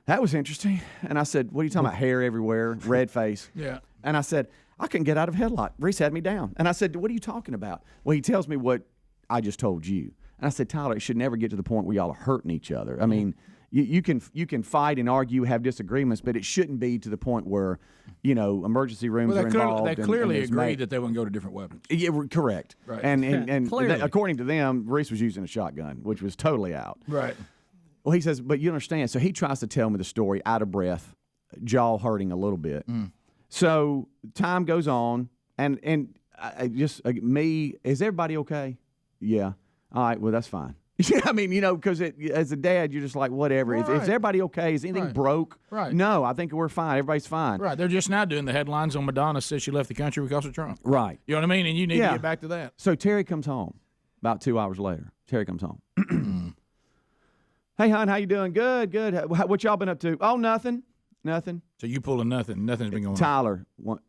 that was interesting. And I said, what are you talking about? Hair everywhere, red face. Yeah. And I said, I couldn't get out of headlock. Reese had me down. And I said, what are you talking about? Well, he tells me what I just told you. And I said, Tyler, it should never get to the point where y'all are hurting each other. I mean, you can fight and argue, have disagreements, but it shouldn't be to the point where, emergency rooms are involved. They clearly agreed that they wouldn't go to different weapons. Yeah, correct. Right. And according to them, Reese was using a shotgun, which was totally out. Right. Well, he says, but you understand. So he tries to tell me the story out of breath, jaw hurting a little bit. So time goes on, and is everybody okay? Yeah. All right, well, that's fine. I mean, because as a dad, you're just like, whatever. Right. Is everybody okay? Is anything broke? Right. No, I think we're fine. Everybody's fine. Right. They're just now doing the headlines on Madonna says she left the country because of Trump. Right. You know what I mean? And you need to get back to that. So Terry comes home about 2 hours later. Terry comes home. Hey, hon, how you doing? Good. What y'all been up to? Oh, nothing. So you pulling nothing. Nothing's been going on. Tyler, one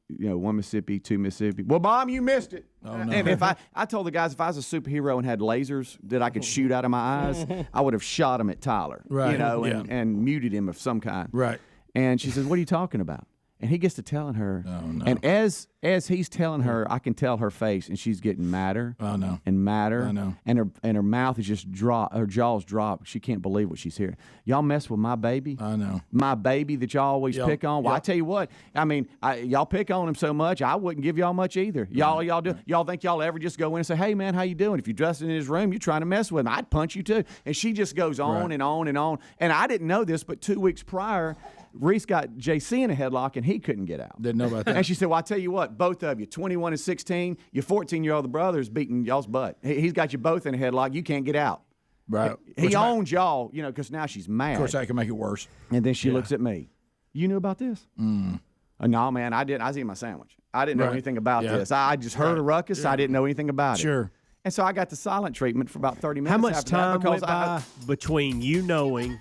Mississippi, two Mississippi. Well, Mom, you missed it. Oh, no. And if I told the guys if I was a superhero and had lasers that I could shoot out of my eyes, I would have shot him at Tyler. Right. And muted him of some kind. Right. And she says, what are you talking about? And he gets to telling her. Oh, no. And as he's telling her, I can tell her face, and she's getting madder. Oh, no. And madder. I know. And her mouth is just her jaws drop. She can't believe what she's hearing. Y'all mess with my baby. I know. My baby that y'all always pick on. Well, I tell you what. I mean, y'all pick on him so much, I wouldn't give y'all much either. Y'all do. Y'all think y'all ever just go in and say, "Hey, man, how you doing?" If you're dressed in his room, you're trying to mess with him. I'd punch you too. And she just goes on and on and on. And I didn't know this, but 2 weeks prior, Reese got JC in a headlock, and he couldn't get out. Didn't know about that. And she said, well, I tell you what, both of you, 21 and 16, your 14-year-old brother is beating y'all's butt. He's got you both in a headlock. You can't get out. Right. He owns y'all, because now she's mad. Of course, that can make it worse. And then she looks at me. You knew about this? No, man, I didn't. I was eating my sandwich. I didn't know anything about this. I just heard a ruckus. I didn't know anything about it. Sure. And so I got the silent treatment for about 30 minutes. How much after time that went by between you knowing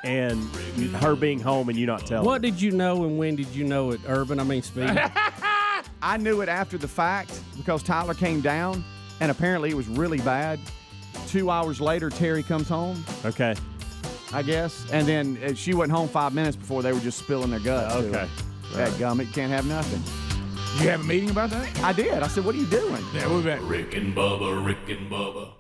and her being home and you not telling? What did you know and when did you know it, Urban? I mean, Speedy. I knew it after the fact because Tyler came down, and apparently it was really bad. 2 hours later, Terry comes home. Okay. I guess. And then she went home 5 minutes before they were just spilling their guts. Okay. That gummit can't have nothing. Did you have a meeting about that? I did. I said, what are you doing? Yeah, we'll be back. Rick and Bubba.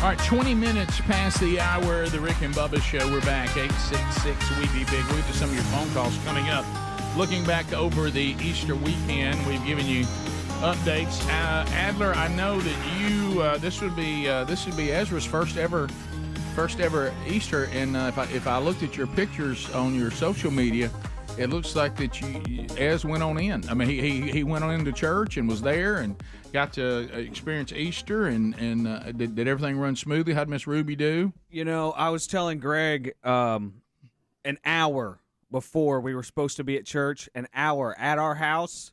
All right, 20 minutes past the hour of the Rick and Bubba Show. We're back, 866-WE-BE-BIG. We'll get to some of your phone calls coming up. Looking back over the Easter weekend, we've given you updates. Adler, I know that you this would be Ezra's first ever Easter, and if I looked at your pictures on your social media, it looks like that Ez went on in. I mean, he went on into church and was there and got to experience Easter, and did everything run smoothly? How'd Miss Ruby do? I was telling Greg an hour before we were supposed to be at church, an hour at our house,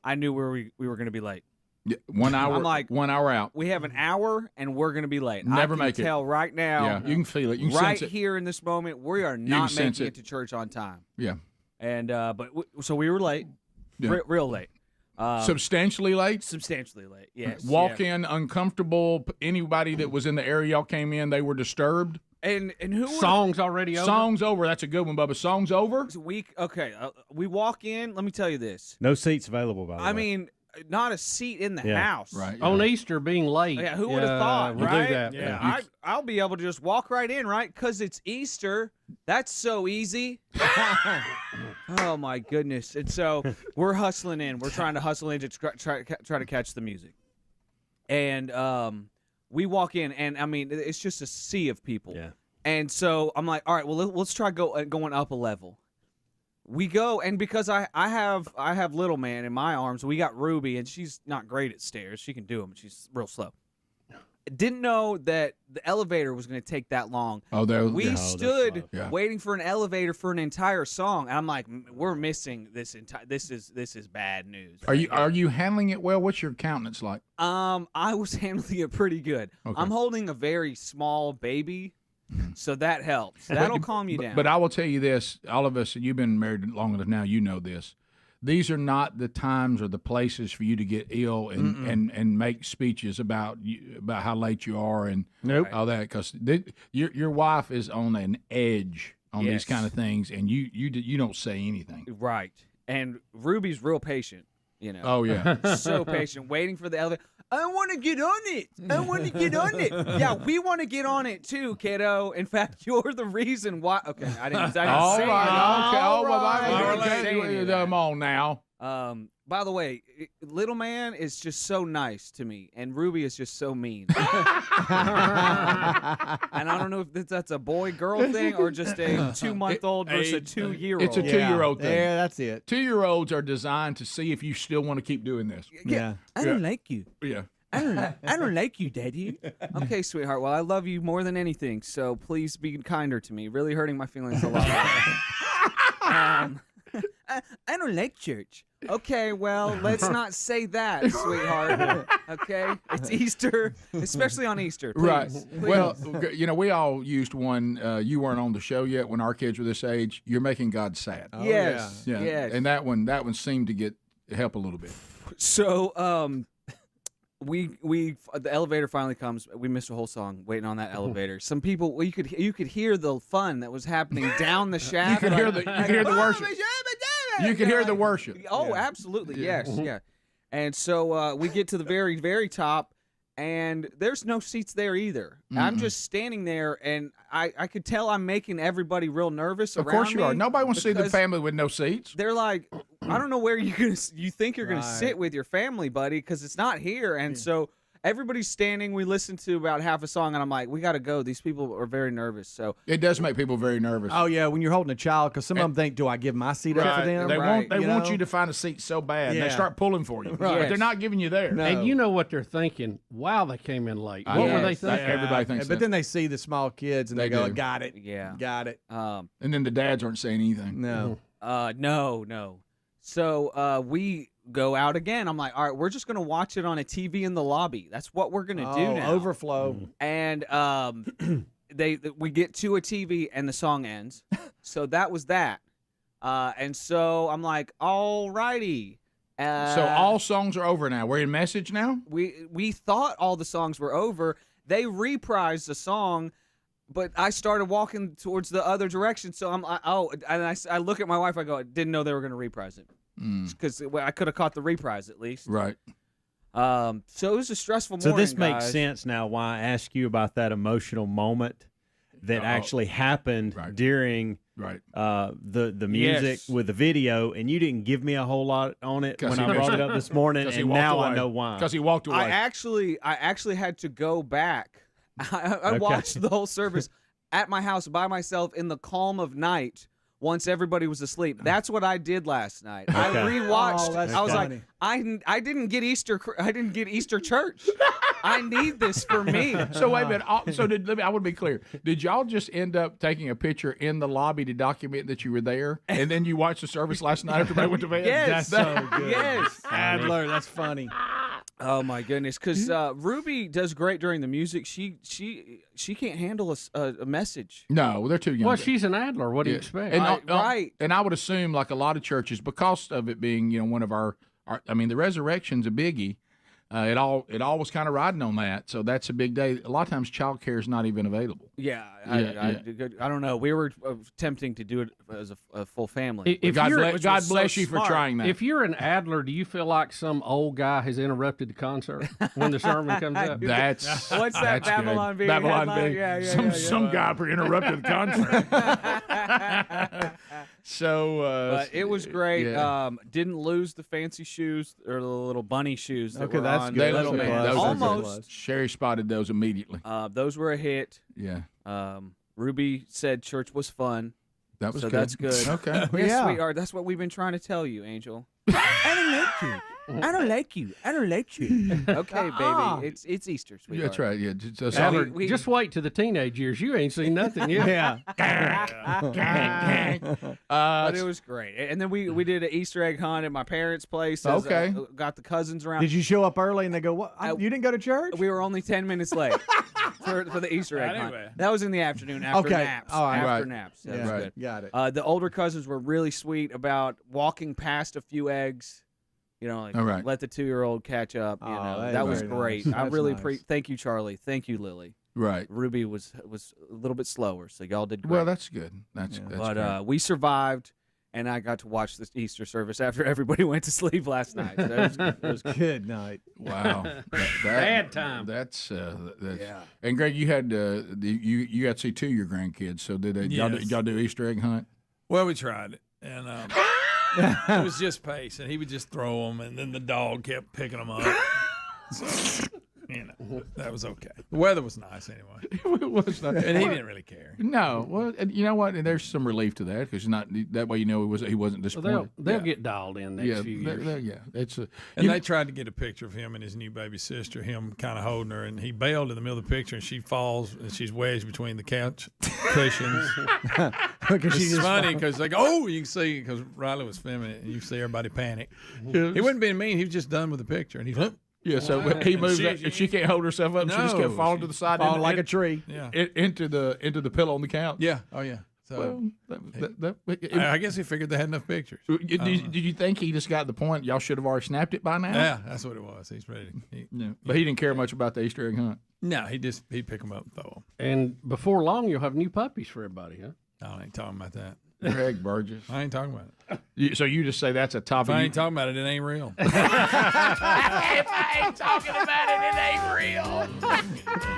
I knew we were going to be late. Yeah, 1 hour. I'm like, 1 hour out. We have an hour, and we're going to be late. Never I can make it. tell right now. Yeah, you can feel it. You can right sense it. here in this moment, we are not sense making it. it to church on time. Yeah. And so we were late, Yeah. real late. Substantially late? Substantially late, yes. Walk in uncomfortable. Anybody that was in the area y'all came in, they were disturbed. And who Songs already over? Song's over. That's a good one, Bubba. Song's over? We walk in. Let me tell you this. No seats available, by the way. I mean, not a seat in the house. Right. On Easter being late. Yeah, who would have thought, we'll right? do that. Yeah. I'll be able to just walk right in, right? Because it's Easter. That's so easy. Oh, my goodness. And so we're hustling in. We're trying to hustle in to try to catch the music. And we walk in, and, I mean, it's just a sea of people. Yeah. And so I'm like, all right, well, let's try going up a level. We go, and because I have little man in my arms, we got Ruby, and she's not great at stairs. She can do them, but she's real slow. Didn't know that the elevator was going to take that long. We stood waiting for an elevator for an entire song, and I'm like, we're missing this entire. This is bad news. Are you handling it well? What's your countenance like? I was handling it pretty good. Okay. I'm holding a very small baby. So that helps. That'll calm you down. But I will tell you this, all of us, you've been married long enough now, you know this. These are not the times or the places for you to get ill and make speeches about how late you are and all that, because your wife is on an edge on these kind of things, and you don't say anything. Right. And Ruby's real patient, you know. Oh, yeah. So patient, waiting for the elevator. I want to get on it. I want to get on it. Yeah, we want to get on it too, kiddo. In fact, you're the reason why. Okay, I didn't say All it. right. Okay. All Come on now. By the way, little man is just so nice to me, and Ruby is just so mean. And I don't know if that's a boy-girl thing or just a 2-month-old versus a 2-year-old. It's a 2-year-old thing. Yeah, that's it. 2-year-olds are designed to see if you still want to keep doing this. Yeah. I don't like you. Yeah. I don't like you, Daddy. Okay, sweetheart. Well, I love you more than anything, so please be kinder to me. Really hurting my feelings a lot. I don't like church. Okay, well, let's not say that, sweetheart. Okay? It's Easter, especially on Easter. Please, Right. please. Well, we all used one. You weren't on the show yet when our kids were this age. You're making God sad. Oh, yes. Yeah. Yes. And that one seemed to help a little bit. So, the elevator finally comes. We missed a whole song waiting on that elevator. Some people, you could hear the fun that was happening down the shaft. You could hear the worship. You could hear the worship. Oh, absolutely. Yes. Yeah. And so we get to the very, very top, and there's no seats there either. I'm just standing there, and I could tell I'm making everybody real nervous Of around course you are. me Nobody wants to see the because family with no seats. They're like, I don't know where you think you're gonna sit with your family, buddy, because it's not here. And so everybody's standing. We listened to about half a song, and I'm like, we got to go. These people are very nervous. So it does make people very nervous. Oh yeah, when you're holding a child, because some of them think, do I give my seat up for them? They want you to find a seat so bad. Yeah. They start pulling for you, Right. but they're not giving you there. No. And you know what they're thinking. Wow, they came in late. What were they thinking? Everybody thinks But that. then they see the small kids and they go, do. got it. Yeah. Got it. And then the dads aren't saying anything. No. No. So we go out again. I'm like, all right, we're just gonna watch it on a TV in the lobby. That's what we're gonna do now. Overflow. And we get to a TV and the song ends. So that was that. And so I'm like, all righty. So all songs are over now. We're in message now? We thought all the songs were over. They reprised the song, but I started walking towards the other direction. So I look at my wife. I go, I didn't know they were going to reprise it because I could have caught the reprise at least. Right. So it was a stressful morning. So this makes guys. sense now why I asked you about that emotional moment that actually happened during the music with the video, and you didn't give me a whole lot on it when I brought it up this morning, and now I know why. Because he walked away. I actually had to go back. I watched the whole service at my house by myself in the calm of night. Once everybody was asleep, that's what I did last night. I rewatched. I was like, I didn't get Easter. I didn't get Easter church. I need this for me. So wait a minute. I want to be clear. Did y'all just end up taking a picture in the lobby to document that you were there, and then you watched the service last night after everybody went to bed? Yes, that's so good. Yes, Adler, that's funny. Oh my goodness! Because Ruby does great during the music. She can't handle a message. No, they're too young. Well, she's an Adler. What do you expect? And, right. And I would assume, like a lot of churches, because of it being, one of our I mean, the resurrection's a biggie. It all was kind of riding on that, so that's a big day. A lot of times, child care is not even available. I don't know. We were attempting to do it as a full family. God bless you for trying that. If you're an Adler, do you feel like some old guy has interrupted the concert when the sermon comes up? That's what's that Babylon good. B? Babylon B. Yeah. Some guy interrupted the concert. But it was great. Didn't lose the fancy shoes or the little bunny shoes. That were that's on good. Little Man. Almost. Sherry spotted those immediately. Those were a hit. Yeah. Ruby said church was fun. That was so good. That's good. Okay. Yes, sweetheart. That's what we've been trying to tell you, Angel. I don't like you. I don't like you. I don't like you. Okay, baby. It's Easter, sweetheart. That's right. Yeah. Adler, just wait to the teenage years. You ain't seen nothing yet. But it was great. And then we did an Easter egg hunt at my parents' place. Okay. Got the cousins around. Did you show up early and they go, "What? You didn't go to church?" We were only 10 minutes late for the Easter egg hunt. That was in the afternoon after naps. All right. After naps. That was good. Got it. The older cousins were really sweet about walking past a few eggs. Let the 2-year-old catch up. That was great. Nice. I really nice. Thank you, Charlie. Thank you, Lily. Right. Ruby was a little bit slower, so y'all did great. Well, that's good. That's but we survived, and I got to watch the Easter service after everybody went to sleep last night. So it was good night. Wow. Bad time. That's yeah. And Greg, you had you got to see 2 of your grandkids. So did they, y'all do Easter egg hunt? Well, we tried it, and it was just pace, and he would just throw them, and then the dog kept picking them up. So, that was okay. The weather was nice anyway. It was nice. And he didn't really care. No. Well, you know what? And there's some relief to that because that way he wasn't disappointed. Well, they'll get dialed in next few years. And they tried to get a picture of him and his new baby sister, him kind of holding her, and he bailed in the middle of the picture, and she falls, and she's wedged between the couch cushions. It's funny because they go, oh, you can see, because Riley was filming it, and you see everybody panic. He wasn't being mean. He was just done with the picture, and he looked. Yeah, so he moved up, and she can't hold herself up. No, she just kept falling to the side, falling like a tree. Yeah, into the pillow on the couch. Yeah, oh yeah. So I guess he figured they had enough pictures. Did you think he just got the point? Y'all should have already snapped it by now. Yeah, that's what it was. He's ready. But he didn't care much about the Easter egg hunt. No, he'd pick them up and throw them. And before long, you'll have new puppies for everybody, huh? I ain't talking about that. Greg Burgess. I ain't talking about it. So you just say that's a topic. If I ain't talking about it, it ain't real. If I ain't talking about it, it ain't real.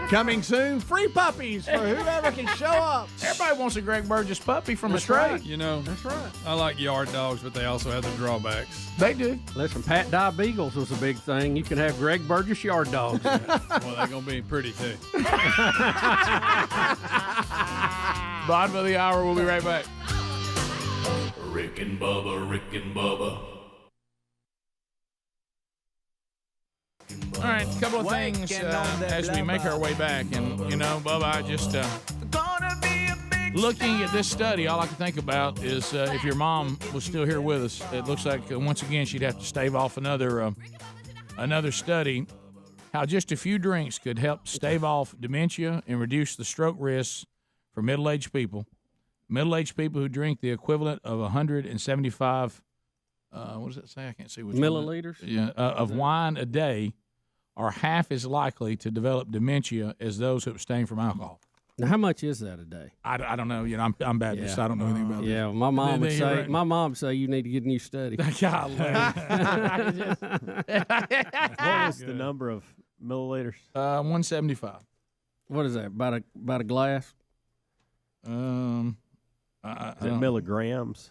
Coming soon, free puppies for whoever can show up. Everybody wants a Greg Burgess puppy from a stray. Right. That's right. I like yard dogs, but they also have the drawbacks. They do. Listen, Pat Dye Beagles was a big thing. You can have Greg Burgess yard dogs. Well, they're going to be pretty, too. Bottom of the hour. We'll be right back. Rick and Bubba, Rick and Bubba. All right, a couple of things as we make our way back. And, Bubba, I just looking at this study, all I can think about is if your mom was still here with us, it looks like, once again, she'd have to stave off another study, how just a few drinks could help stave off dementia and reduce the stroke risks for middle-aged people. Middle-aged people who drink the equivalent of 175, what does that say? I can't see which milliliters. Yeah, of wine a day are half as likely to develop dementia as those who abstain from alcohol. Now, how much is that a day? I don't know. I'm Baptist. So I don't know anything about Yeah, my mom would say. My mom would say you need to get a new study. Golly. What was the number of milliliters? 175. What is that? About a glass? Is it milligrams?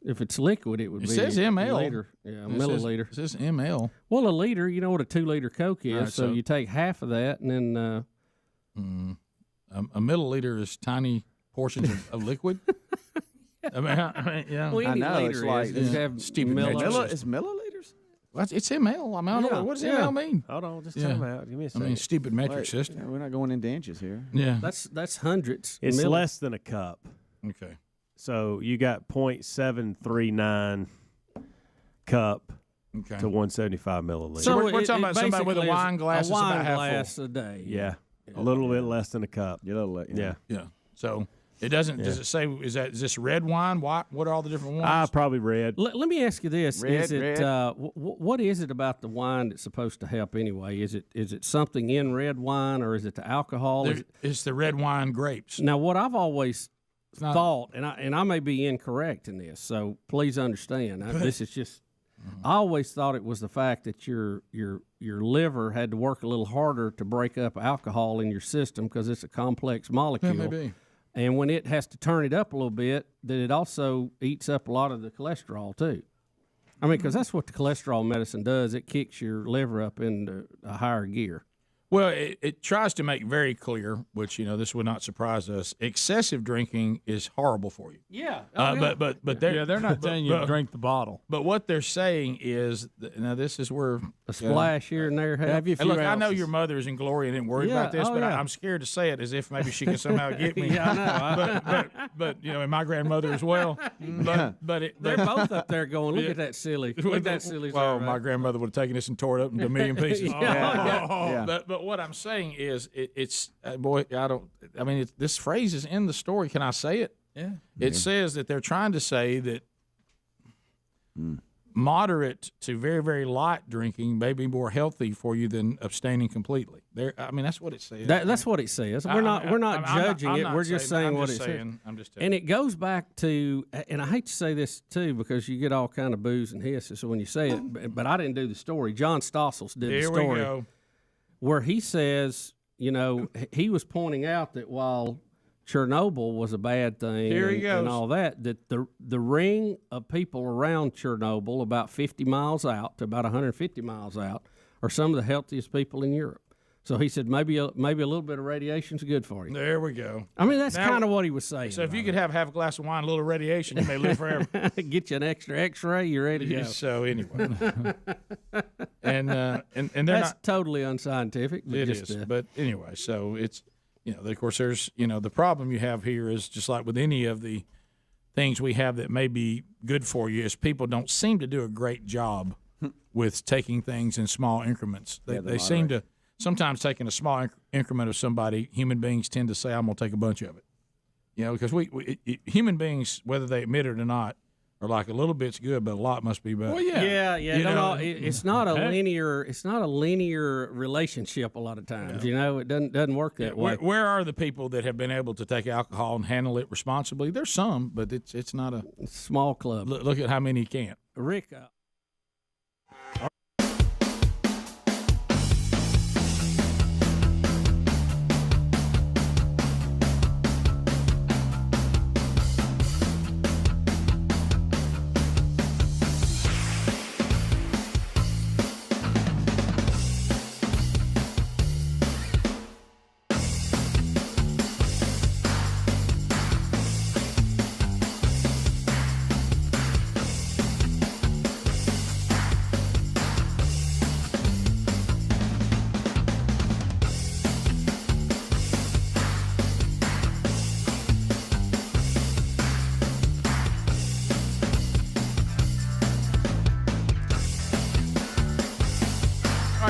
If it's liquid, it would be. It says ml. Liter. Yeah, milliliter. It says ml. Well, a liter, you know what a 2-liter Coke is. Right, so you take half of that, and then. A milliliter is tiny portions of liquid. I mean, yeah. Well, I know. It's like stupid is milliliters? Well, it's ml. I mean, I don't know. What does ml mean? Hold on, just time out. Give me a second. I mean, stupid metric system. Yeah, we're not going into inches here. Yeah, that's hundreds. It's less than a cup. Okay. So you got 0.739 cup Okay. to 175 milliliters. So we're talking about somebody with a wine glass. A wine about half glass full. a day. Yeah, a little bit less than a cup. Yeah. Yeah. So it doesn't. Does it say is this red wine? What are all the different ones? Probably red. Let me ask you this: Red, is it what is it about the wine that's supposed to help anyway? Is it something in red wine, or is it the alcohol? It's the red wine grapes. Now, what I've always not- thought, and I may be incorrect in this, so please understand. This is just. I always thought it was the fact that your liver had to work a little harder to break up alcohol in your system because it's a complex molecule. Yeah, maybe. And when it has to turn it up a little bit, that it also eats up a lot of the cholesterol too. I mean, because that's what the cholesterol medicine does. It kicks your liver up into a higher gear. Well, it tries to make very clear, which this would not surprise us. Excessive drinking is horrible for you. Yeah. But they're not telling you to drink the bottle. But what they're saying is, now this is where a splash here and there. Have you? Look, I know your mother is in glory and didn't worry about this, but I'm scared to say it as if maybe she can somehow get me. Yeah, I know. but and my grandmother as well. But they're both up there going, look at that silly. Look at that silly. Well, my grandmother would have taken this and tore it up into a million pieces. But what I'm saying is, it's boy, I mean, this phrase is in the story. Can I say it? Yeah. It says that they're trying to say that moderate to very, very light drinking may be more healthy for you than abstaining completely. I mean, that's what it says. That's what it says. We're not judging it. We're just saying what it says. I'm just and it goes back to, and I hate to say this too because you get all kind of boos and hisses when you say it, but I didn't do the story. John Stossels did the story. Here we go. Where he says, he was pointing out that while Chernobyl was a bad thing and all that the ring of people around Chernobyl, about 50 miles out to about 150 miles out, are some of the healthiest people in Europe. So he said maybe a little bit of radiation is good for you. There we go. I mean, that's kind of what he was saying. So if you could have half a glass of wine, a little radiation, you may live forever. Get you an extra X-ray, you're ready to go. So anyway, and they're that's not totally unscientific. But it is. But anyway, so it's of course there's the problem you have here is just like with any of the things we have that may be good for you is people don't seem to do a great job with taking things in small increments. They seem to. Sometimes taking a small increment of somebody, human beings tend to say, I'm going to take a bunch of it. Because human beings, whether they admit it or not, are like a little bit's good, but a lot must be better. Well, yeah. It's not a linear. It's not a linear relationship a lot of times. It doesn't work that way. Where are the people that have been able to take alcohol and handle it responsibly? There's some, but it's not a small club. Look at how many can't. Rick.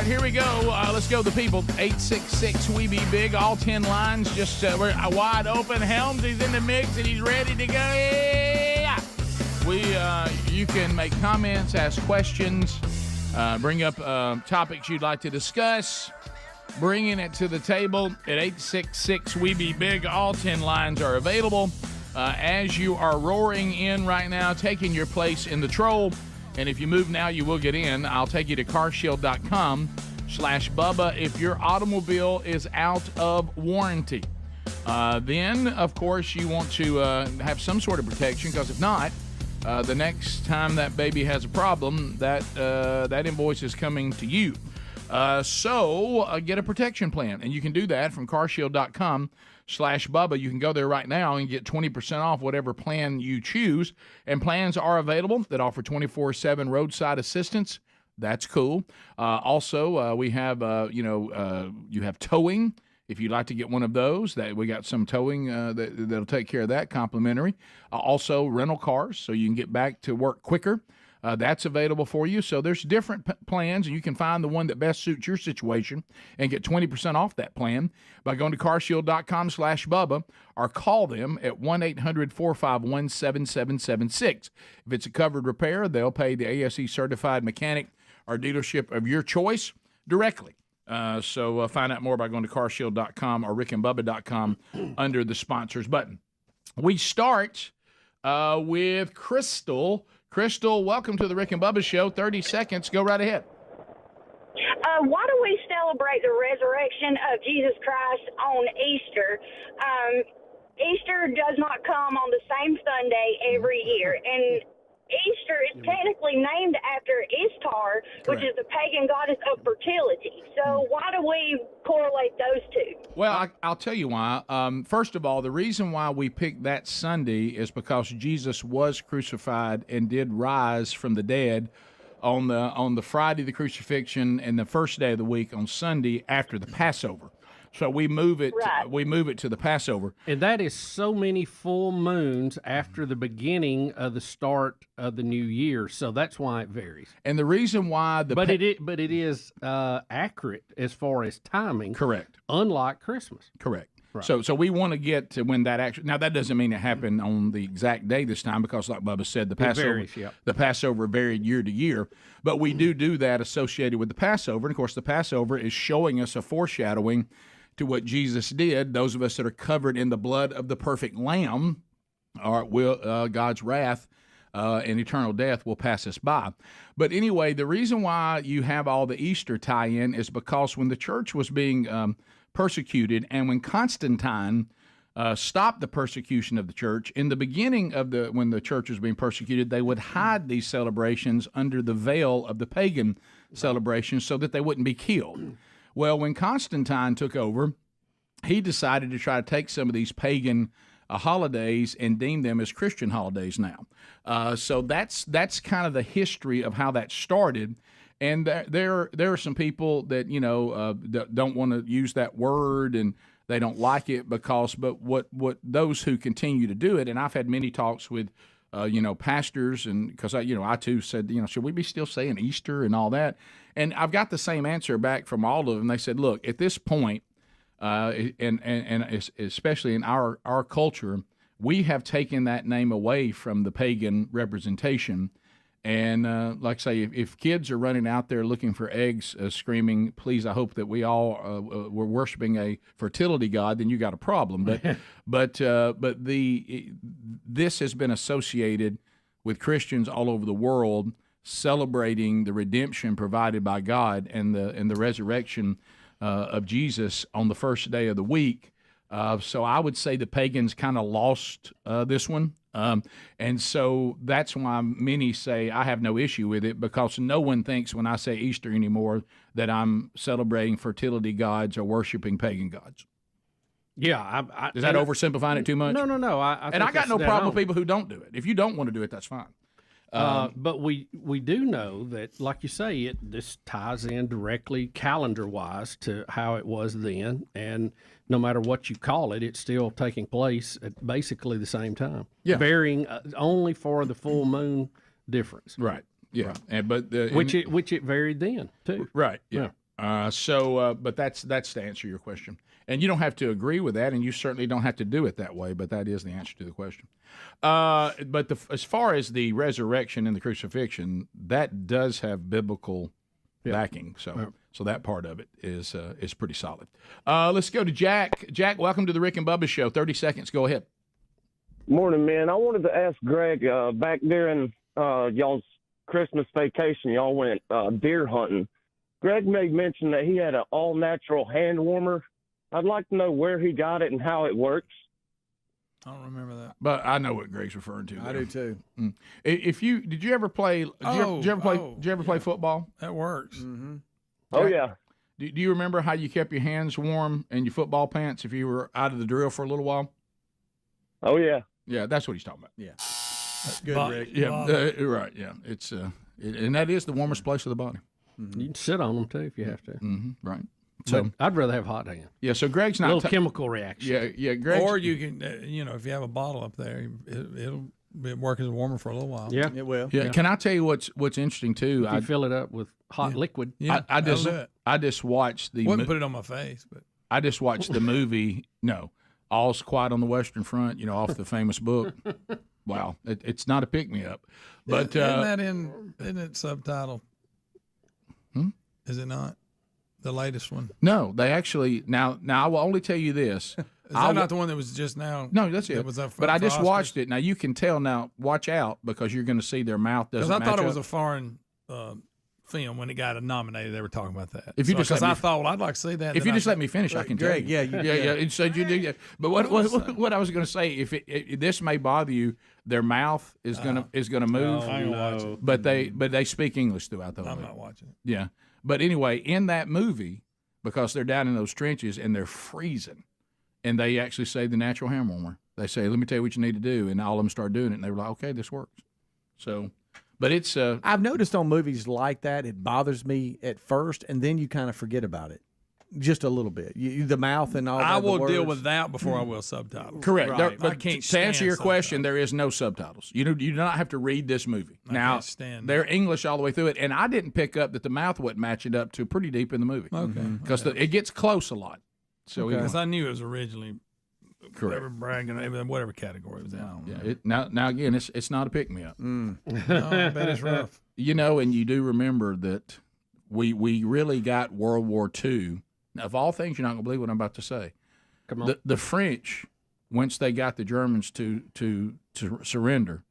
Here we go. Let's go. The people. 866 We Be Big. All 10 lines just we're wide open. Helmsy's in the mix and he's ready to go. Yeah. You can make comments, ask questions, bring up topics you'd like to discuss. Bringing it to the table at 866 We Be Big. All 10 lines are available. As you are roaring in right now, taking your place in the troll. And if you move now, you will get in. I'll take you to carshield.com/Bubba if your automobile is out of warranty. Then, of course, you want to have some sort of protection because if not, the next time that baby has a problem, that invoice is coming to you. So get a protection plan. And you can do that from carshield.com/Bubba. You can go there right now and get 20% off whatever plan you choose. And plans are available that offer 24/7 roadside assistance. That's cool. Also, we have, you have towing. If you'd like to get one of those, that we got some towing that'll take care of that, complimentary. Also, rental cars, so you can get back to work quicker. That's available for you. So there's different plans, and you can find the one that best suits your situation and get 20% off that plan by going to carshield.com/Bubba or call them at 1-800-451-7776. If it's a covered repair, they'll pay the ASE certified mechanic or dealership of your choice directly. So find out more by going to carshield.com or rickandbubba.com under the sponsors button. We start with Crystal. Crystal, welcome to the Rick and Bubba Show. 30 seconds. Go right ahead. Why do we celebrate the resurrection of Jesus Christ on Easter? Easter does not come on the same Sunday every year, and Easter is technically named after Ishtar, which is the pagan goddess of fertility. So why do we correlate those two? Well, I'll tell you why. First of all, the reason why we picked that Sunday is because Jesus was crucified and did rise from the dead on the Friday of the crucifixion and the first day of the week on Sunday after the Passover. So we move it. Right. We move it to the Passover, and that is so many full moons after the beginning of the start of the new year. So that's why it varies. And the reason why it is accurate as far as timing. Correct. Unlike Christmas. Correct. Right. So we want to get to when that actually. Now that doesn't mean it happened on the exact day this time, because like Bubba said, the Passover the Passover varied year to year. But we do that associated with the Passover, and of course the Passover is showing us a foreshadowing to what Jesus did. Those of us that are covered in the blood of the perfect Lamb, God's wrath and eternal death will pass us by. But anyway, the reason why you have all the Easter tie-in is because when the church was being persecuted, and when Constantine stopped the persecution of the church, in the beginning of when the church was being persecuted, they would hide these celebrations under the veil of the pagan celebrations so that they wouldn't be killed. Well, when Constantine took over, he decided to try to take some of these pagan holidays and deem them as Christian holidays now. So that's kind of the history of how that started. And there are some people that don't want to use that word, and they don't like it but what those who continue to do it, and I've had many talks with pastors, and because I too said, should we be still saying Easter and all that? And I've got the same answer back from all of them. They said, look, at this point, and especially in our culture, we have taken that name away from the pagan representation. And like I say, if kids are running out there looking for eggs, screaming, please, I hope that we all were worshiping a fertility god, then you got a problem. But this has been associated with Christians all over the world celebrating the redemption provided by God and the resurrection of Jesus on the first day of the week. So I would say the pagans kind of lost this one. And so that's why many say I have no issue with it, because no one thinks when I say Easter anymore that I'm celebrating fertility gods or worshiping pagan gods. Yeah. Is that oversimplifying it too much? No. I got no problem with people who don't do it. If you don't want to do it, that's fine. But we do know that, like you say, this ties in directly calendar-wise to how it was then, and no matter what you call it, it's still taking place at basically the same time. Yeah. Varying only for the full moon difference. Right. Yeah. Right. Which it varied then too. Right. Yeah. But that's to answer your question. And you don't have to agree with that, and you certainly don't have to do it that way, but that is the answer to the question. But as far as the resurrection and the crucifixion, that does have biblical backing. So that part of it is pretty solid. Let's go to Jack. Jack, welcome to the Rick and Bubba Show. 30 seconds. Go ahead. Morning, man. I wanted to ask Greg, back during y'all's Christmas vacation, y'all went deer hunting. Greg made mention that he had an all-natural hand warmer. I'd like to know where he got it and how it works. I don't remember that, but I know what Greg's referring to. I do too. Did you ever play? Did you ever play football? That works. Mm-hmm. Oh yeah. Do you remember how you kept your hands warm in your football pants if you were out of the drill for a little while? Oh yeah. Yeah, that's what he's talking about. Yeah. That's good, Rick. Yeah, right. Yeah, it's and that is the warmest place of the body. Mm-hmm. You can sit on them too if you have to. Mm-hmm. Right. So I'd rather have hot hands. Yeah. So Greg's not a little chemical reaction. Yeah. Greg's, or you can, if you have a bottle up there, it'll be work as a warmer for a little while. Yeah, it will. Yeah. Can I tell you what's interesting too? If you fill it up with hot liquid. Yeah, I that'll do it. just watched the. Wouldn't put it on my face, but I just watched the movie. No, All's Quiet on the Western Front. Off the famous book. Wow, it's not a pick me up, but isn't it subtitled? Hmm? Is it not the latest one? No, they actually now. I will only tell you this. Is that not the one that was just now? No, that's it. That was up but I for just Oscars? watched it. Now you can tell. Now watch out because you're going to see their mouth doesn't. Because I thought match it was up. a foreign film when it got nominated. They were talking about that. If you just because let me- I thought, well, I'd like to see that. If you just let me finish, I can tell Greg, you. yeah, you- yeah. yeah. It said you do. Yeah. But what I was going to say, if this may bother you, their mouth is going to move. I ain't watching. But they speak English throughout the whole I'm movie. not watching it. Yeah. But anyway, in that movie, because they're down in those trenches and they're freezing, and they actually say the natural hand warmer. They say, "Let me tell you what you need to do," and all of them start doing it, and they were like, "Okay, this works." So, but it's I've noticed on movies like that, it bothers me at first, and then you kind of forget about it. Just a little bit. The mouth and all that. I will the deal words. with that before I will subtitles. correct. Right. There- I but can't to answer stand your question, there is no subtitles. You do not have to read this movie. Now can't stand they're English all the way through it, and I didn't pick up that the mouth wasn't matching up to pretty deep in the movie. Okay. because it gets close a lot. So Because I knew it was originally Correct. whatever bragging, whatever category it was in. I don't know. Now again, it's not a pick me up. No, I bet it's rough. And you do remember that we really got World War II. Now, of all things, you're not going to believe what I'm about to say. Come on. The French, once they got the Germans to surrender,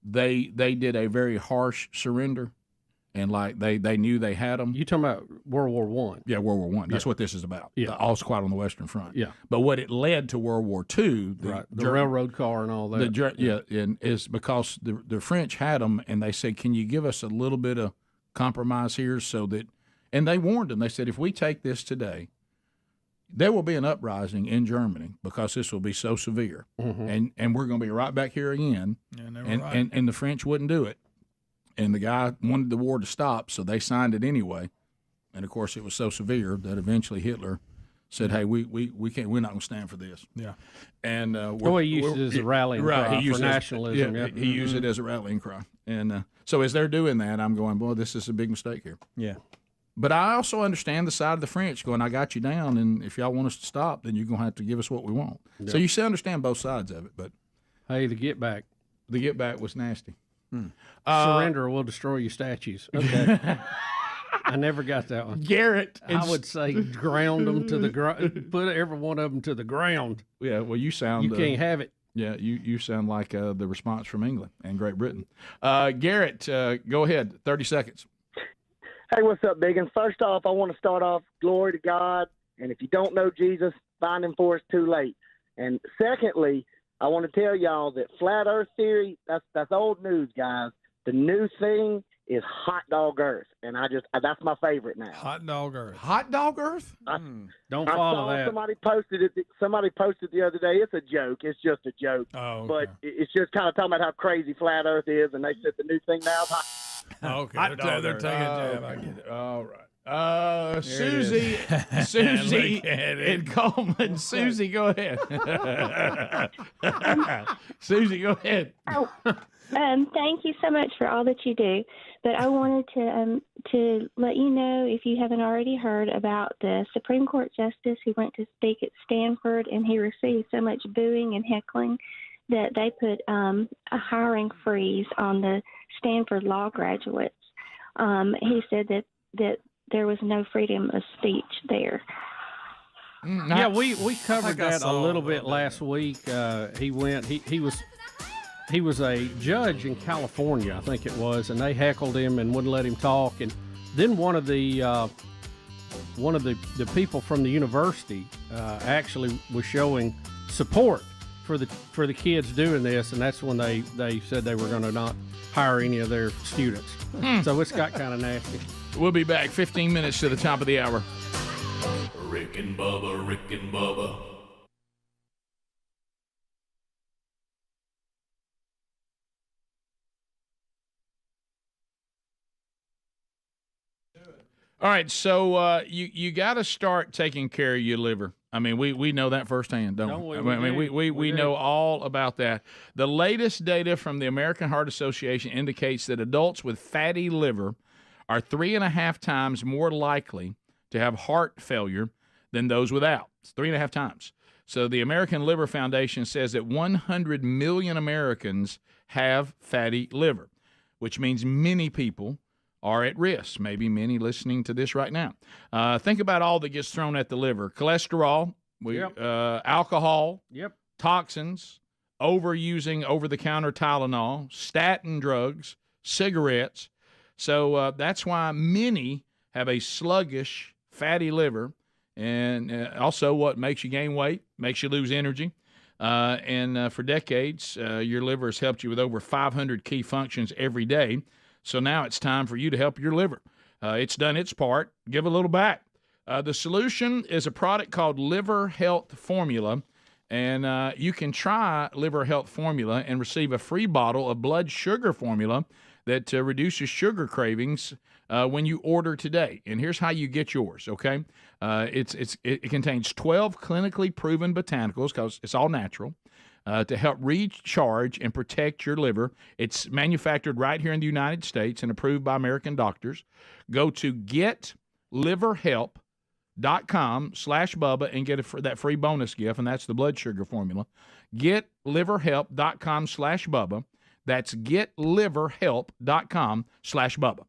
they did a very harsh surrender, and like they knew they had them. You talking about World War One? Yeah, World War One. That's what this is about. Yeah. All's Quiet on the Western Front. Yeah. But what it led to World War II, The railroad car and all that. and is because the French had them, and they said, "Can you give us a little bit of compromise here, so that?" And they warned them. They said, "If we take this today, there will be an uprising in Germany because this will be so severe, and we're going to be right back here again." And the French wouldn't do it, and the guy wanted the war to stop, so they signed it anyway. And of course, it was so severe that eventually Hitler said, "Hey, we can't. We're not going to stand for this." Yeah. And he used it as a rallying cry for nationalism. Yeah. He used it as a rallying cry. And so as they're doing that, I'm going, boy, this is a big mistake here. Yeah. But I also understand the side of the French going, I got you down, and if y'all want us to stop, then you're going to have to give us what we want. Yeah. So you still understand both sides of it. But hey, the get back. The get back was nasty. Surrender or we'll destroy your statues. Okay. I never got that one. Garrett. I would say ground them to the ground. Put every one of them to the ground. Yeah, well, you sound... You can't have it. Yeah, you sound like the response from England and Great Britain. Garrett, go ahead. 30 seconds. Hey, what's up, Biggins? First off, I want to start off, glory to God. And if you don't know Jesus, find him for it's too late. And secondly, I want to tell y'all that flat earth theory, that's old news, guys. The new thing is hot dog earth. And that's my favorite now. Hot dog earth. Hot dog earth? Don't I follow saw that. Somebody posted the other day. It's a joke. It's just a joke. Oh, okay. But it's just kind of talking about how crazy flat earth is. And they said the new thing now is hot. Okay, Hot they're dog taking a earth. jab. I get it. All right. Susie Look at it. in Coleman. Susie, go ahead. Susie, go ahead. Thank you so much for all that you do. But I wanted to let you know, if you haven't already heard, about the Supreme Court justice who went to speak at Stanford, and he received so much booing and heckling that they put a hiring freeze on the Stanford law graduates. He said that there was no freedom of speech there. Yeah, we covered think I that a saw little a bit little last week. He was a judge in California, I think it was, and they heckled him and wouldn't let him talk. And then one of the people from the university actually was showing support for the kids doing this, and that's when they said they were going to not hire any of their students. So it's got kind of nasty. We'll be back 15 minutes to the top of the hour. Rick and Bubba, Rick and Bubba. All right, so you got to start taking care of your liver. I mean, we know that firsthand, don't we? I mean, we know all about that. The latest data from the American Heart Association indicates that adults with fatty liver are 3.5 times more likely to have heart failure than those without. It's 3.5 times. So the American Liver Foundation says that 100 million Americans have fatty liver, which means many people are at risk. Maybe many listening to this right now. Think about all that gets thrown at the liver: cholesterol, alcohol, toxins, overusing over-the-counter Tylenol, statin drugs, cigarettes. So that's why many have a sluggish, fatty liver. And also what makes you gain weight, makes you lose energy. And for decades, your liver has helped you with over 500 key functions every day. So now it's time for you to help your liver. It's done its part. Give a little back. The solution is a product called Liver Health Formula. And you can try Liver Health Formula and receive a free bottle of blood sugar formula that reduces sugar cravings when you order today. And here's how you get yours, okay? It contains 12 clinically proven botanicals, because it's all natural, to help recharge and protect your liver. It's manufactured right here in the United States and approved by American doctors. Go to getliverhelp.com/Bubba and get that free bonus gift, and that's the blood sugar formula. Getliverhelp.com/Bubba. That's getliverhelp.com/Bubba.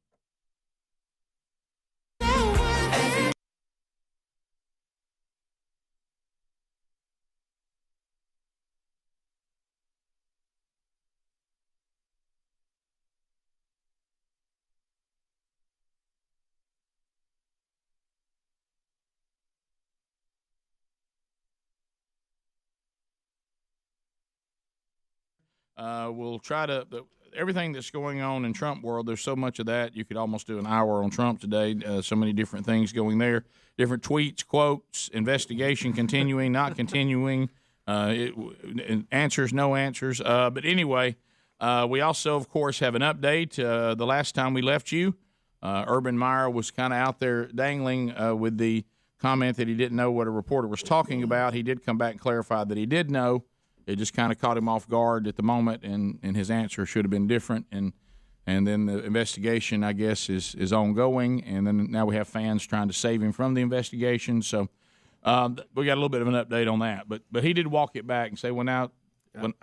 We'll try to everything that's going on in Trump world. There's so much of that. You could almost do an hour on Trump today. So many different things going there. Different tweets, quotes, investigation continuing, not continuing, answers, no answers. But anyway, we also, of course, have an update. The last time we left you, Urban Meyer was kind of out there dangling with the comment that he didn't know what a reporter was talking about. He did come back and clarify that he did know. It just kind of caught him off guard at the moment, and his answer should have been different. And then the investigation, I guess, is ongoing. And then now we have fans trying to save him from the investigation. So we got a little bit of an update on that. But he did walk it back and say, when I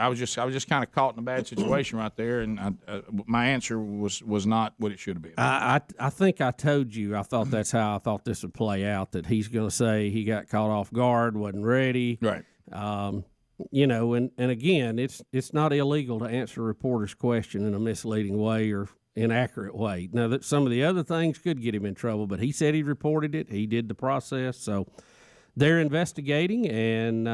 was just kind of caught in a bad situation right there, and my answer was not what it should have been. I think I told you I thought that's how I thought this would play out. That he's going to say he got caught off guard, wasn't ready. Right. You know, and again, it's not illegal to answer a reporter's question in a misleading way or inaccurate way. Now, that some of the other things could get him in trouble, but he said he reported it. He did the process, so they're investigating, and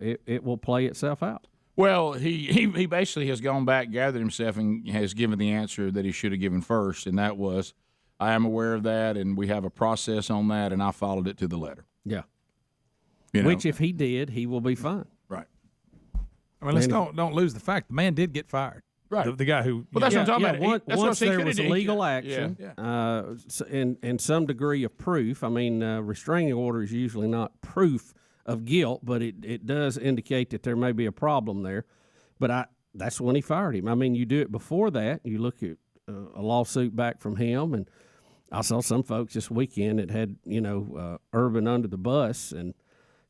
it will play itself out. Well, he basically has gone back, gathered himself, and has given the answer that he should have given first, and that was, I am aware of that, and we have a process on that, and I followed it to the letter. Yeah. You know? Which, if he did, he will be fine. Right. I mean, let's don't lose the fact the man did get fired. Right. The guy who. Well, that's what I'm talking about. Once there was a legal action Yeah. and some degree of proof. I mean, restraining order is usually not proof of guilt, but it does indicate that there may be a problem there. But that's when he fired him. I mean, you do it before that. You look at a lawsuit back from him, and I saw some folks this weekend that had, Urban under the bus, and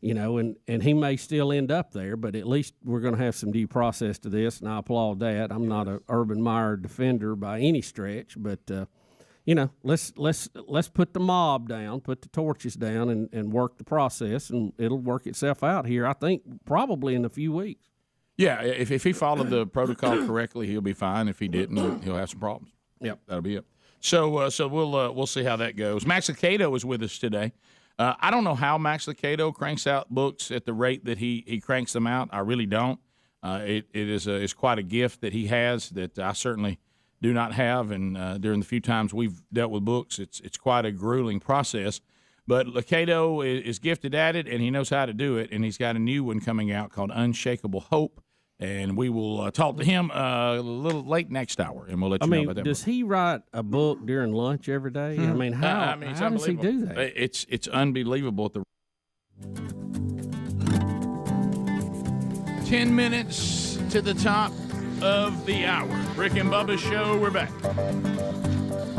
and he may still end up there, but at least we're going to have some due process to this, and I applaud that. I'm not a Urban Meyer defender by any stretch, but let's put the mob down, put the torches down, and work the process, and it'll work itself out here. I think probably in a few weeks. Yeah, if he followed the protocol correctly, he'll be fine. If he didn't, he'll have some problems. Yep, that'll be it. So we'll see how that goes. Max Lucado is with us today. I don't know how Max Lucado cranks out books at the rate that he cranks them out. I really don't. It is quite a gift that he has that I certainly do not have. And during the few times we've dealt with books, it's quite a grueling process. But Lucado is gifted at it, and he knows how to do it. And he's got a new one coming out called Unshakable Hope. And we will talk to him a little late next hour, and we'll let you know about that. Does he write a book during lunch every day? I mean, how does he do that? It's unbelievable. 10 minutes to the top of the hour. Rick and Bubba Show, we're back.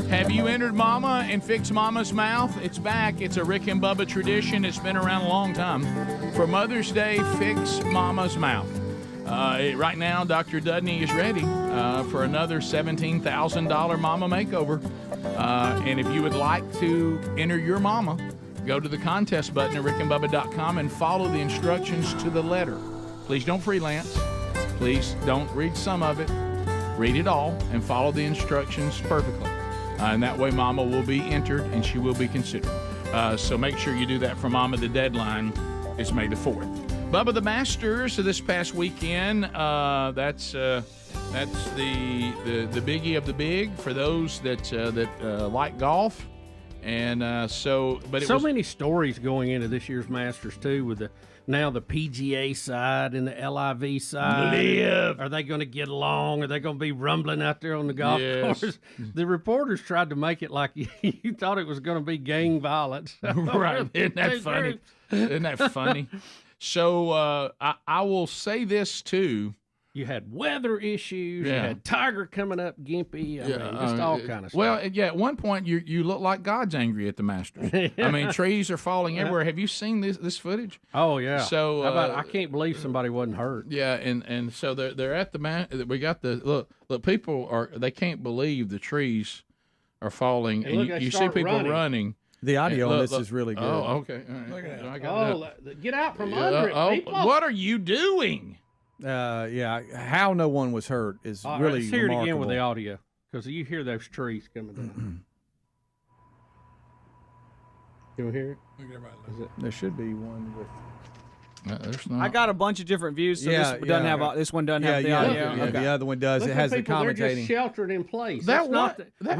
Have you entered Mama and fixed Mama's mouth? It's back. It's a Rick and Bubba tradition. It's been around a long time. For Mother's Day, fix Mama's mouth. Right now, Dr. Dudney is ready for another $17,000 Mama makeover. And if you would like to enter your Mama, go to the contest button at rickandbubba.com and follow the instructions to the letter. Please don't freelance. Please don't read some of it. Read it all and follow the instructions perfectly. And that way Mama will be entered and she will be considered. So make sure you do that for Mama. The deadline is May the 4th. Bubba the Masters this past weekend. That's the biggie of the big for those that like golf. And but it was many stories going into this year's Masters too, with the PGA side and the LIV side. Are they going to get along? Are they going to be rumbling out there on the golf course? The reporters tried to make it like you thought it was going to be gang violence. Right? Isn't that funny? Isn't that funny? So I will say this too. You had weather issues. You had Tiger coming up gimpy. I mean, just all kind of stuff. Well, at one point you look like God's angry at the Masters. I mean, trees are falling everywhere. Have you seen this footage? Oh yeah. So I can't believe somebody wasn't hurt. Yeah, and so they're at the we got the look. People they can't believe the trees are falling, and you see people running. The audio on this is really good. Oh, okay. All right. Look at that. Get out from under it, people. What are you doing? How no one was hurt is really let's hear remarkable. it again with the audio, because you hear those trees coming down. Can we hear it? There should be one with. There's not. I got a bunch of different views. So this one doesn't have the audio. Yeah, the other one does. Look it has the people, commentating. They're just sheltered in place. Keep What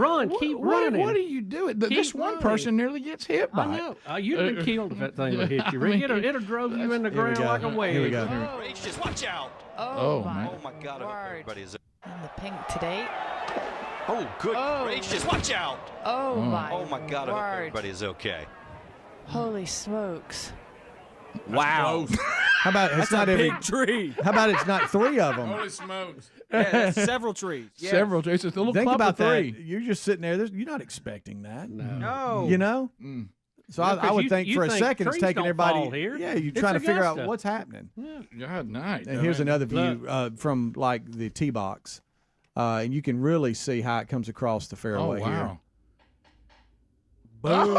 running. are you doing? This one person nearly gets hit by it. I know. You'd have been killed if that thing would hit you. Rick. It'll drove you in the ground like a wave. Here we go. Gracious, watch out! Oh my God! Everybody is in the pink today. Oh, good gracious, watch out! Oh my! Oh my God! Everybody is okay. Holy smokes! Wow! How about it's not every big tree? How about it's not three of them? Holy smokes! Yeah, that's several trees. Yeah. Several trees. It's a little Think clump about of three. that. You're just sitting there. You're not expecting that. No. You know. So I would think for a second it's taking everybody. Here. Yeah, you're trying to figure out what's happening. God night. And here's another view from like the tee box, and you can really see how it comes across the fairway here. Boom!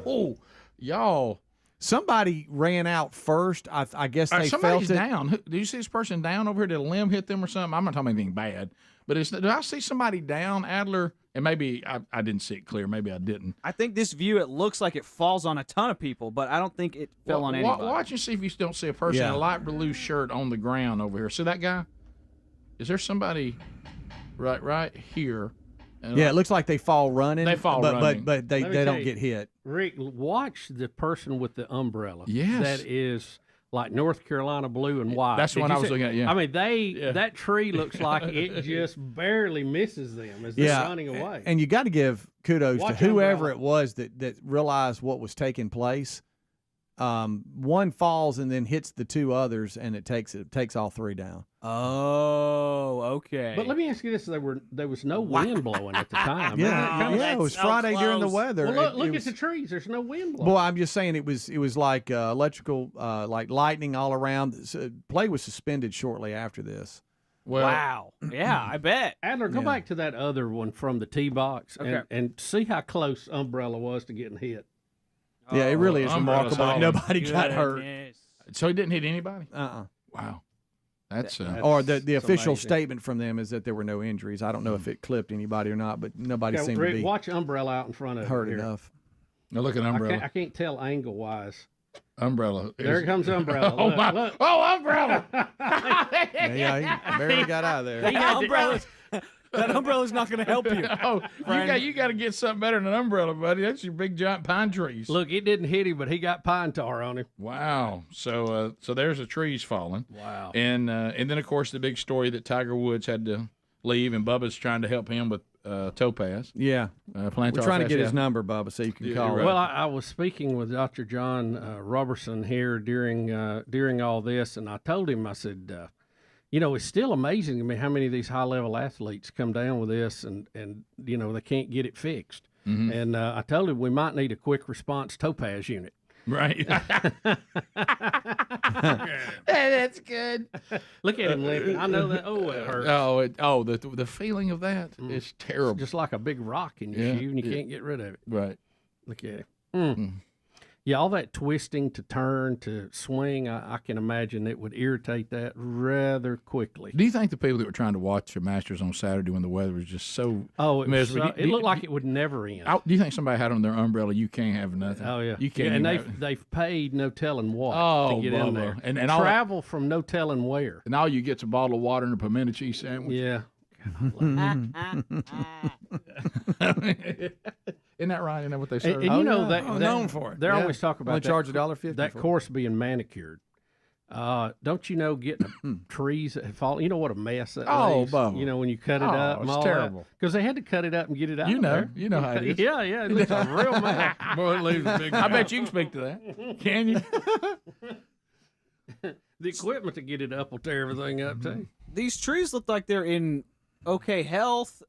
Oh, y'all. Somebody ran out first. I guess they somebody's felt it. down. Do you see this person down over here? Did a limb hit them or something? I'm not talking about anything bad, but did I see somebody down, Adler? And maybe I didn't see it clear. Maybe I didn't. I think this view, it looks like it falls on a ton of people, but I don't think it fell on anybody. Watch and see if you don't see a person in a light blue shirt on the ground over here. See that guy? Is there somebody right here? Yeah, it looks like they fall running. They fall running. But they don't get hit. Rick, watch the person with the umbrella. Yes. That is like North Carolina blue and white. That's what I was looking at, yeah. I mean, that tree looks like it just barely misses them as they're running away. And you got to give kudos to whoever umbrella. it was that realized what was taking place. One falls and then hits the two others, and it takes all three down. Oh, okay. But let me ask you this: there was no wind blowing at the time. It was Friday during the weather. Well, look at the trees. There's no wind blowing. Boy, I'm just saying it was like electrical, like lightning all around. Play was suspended shortly after this. Well, wow. Yeah, I bet. Adler, go back to that other one from the tee box and see how close Umbrella was to getting hit. Yeah, it really is remarkable that nobody got hurt. So he didn't hit anybody? Wow. That's or the official statement from them is that there were no injuries. I don't know if it clipped anybody or not, but nobody seemed to be watch Umbrella out in front of hurt here. enough. Now look at Umbrella. I can't tell angle wise. Umbrella. There comes Umbrella. Oh, look, look. Oh, Umbrella. Yeah, he barely got out of there. That umbrella's not going to help you. You got to get something better than an umbrella, buddy. That's your big giant pine trees. Look, it didn't hit him, but he got pine tar on him. Wow. So there's the trees falling. Wow. And then of course the big story that Tiger Woods had to leave, and Bubba's trying to help him with Topaz. Yeah. Plantar We're trying to get his fasciitis. number, Bubba, so you can call him. Well, I was speaking with Dr. John Robertson here during all this, and I told him, I said, it's still amazing to me how many of these high-level athletes come down with this and they can't get it fixed. Mm-hmm. And I told him we might need a quick response Topaz unit. Right. That's good. Look at him limping. I know that. Oh, it hurts. The feeling of that is terrible. It's just like a big rock in your shoe, and you can't get rid of it. Right. Look at it. Yeah, all that twisting to turn to swing, I can imagine it would irritate that rather quickly. Do you think the people that were trying to watch the Masters on Saturday when the weather was just so miserable? It looked like it would never end. Do you think somebody had on their umbrella, you can't have nothing? Oh, yeah. You can't. And they've paid no telling what to get in there. And travel from no telling where. And all you get's a bottle of water and a pimento cheese sandwich. Yeah. Isn't that right? Isn't that what they serve? And known for it. They always talk about that. Charge $1.50. That course being manicured. Don't you know getting trees that fall? You know what a mess that leaves? Bubba. When you cut it up and it's all terrible. Because they had to cut it up and get it out. You of know, there. you know how it is. Yeah, it leaves a real mess. Boy, it leaves a big I mess. bet you can speak to that. Can you? The equipment to get it up will tear everything up too. These trees look like they're in okay health.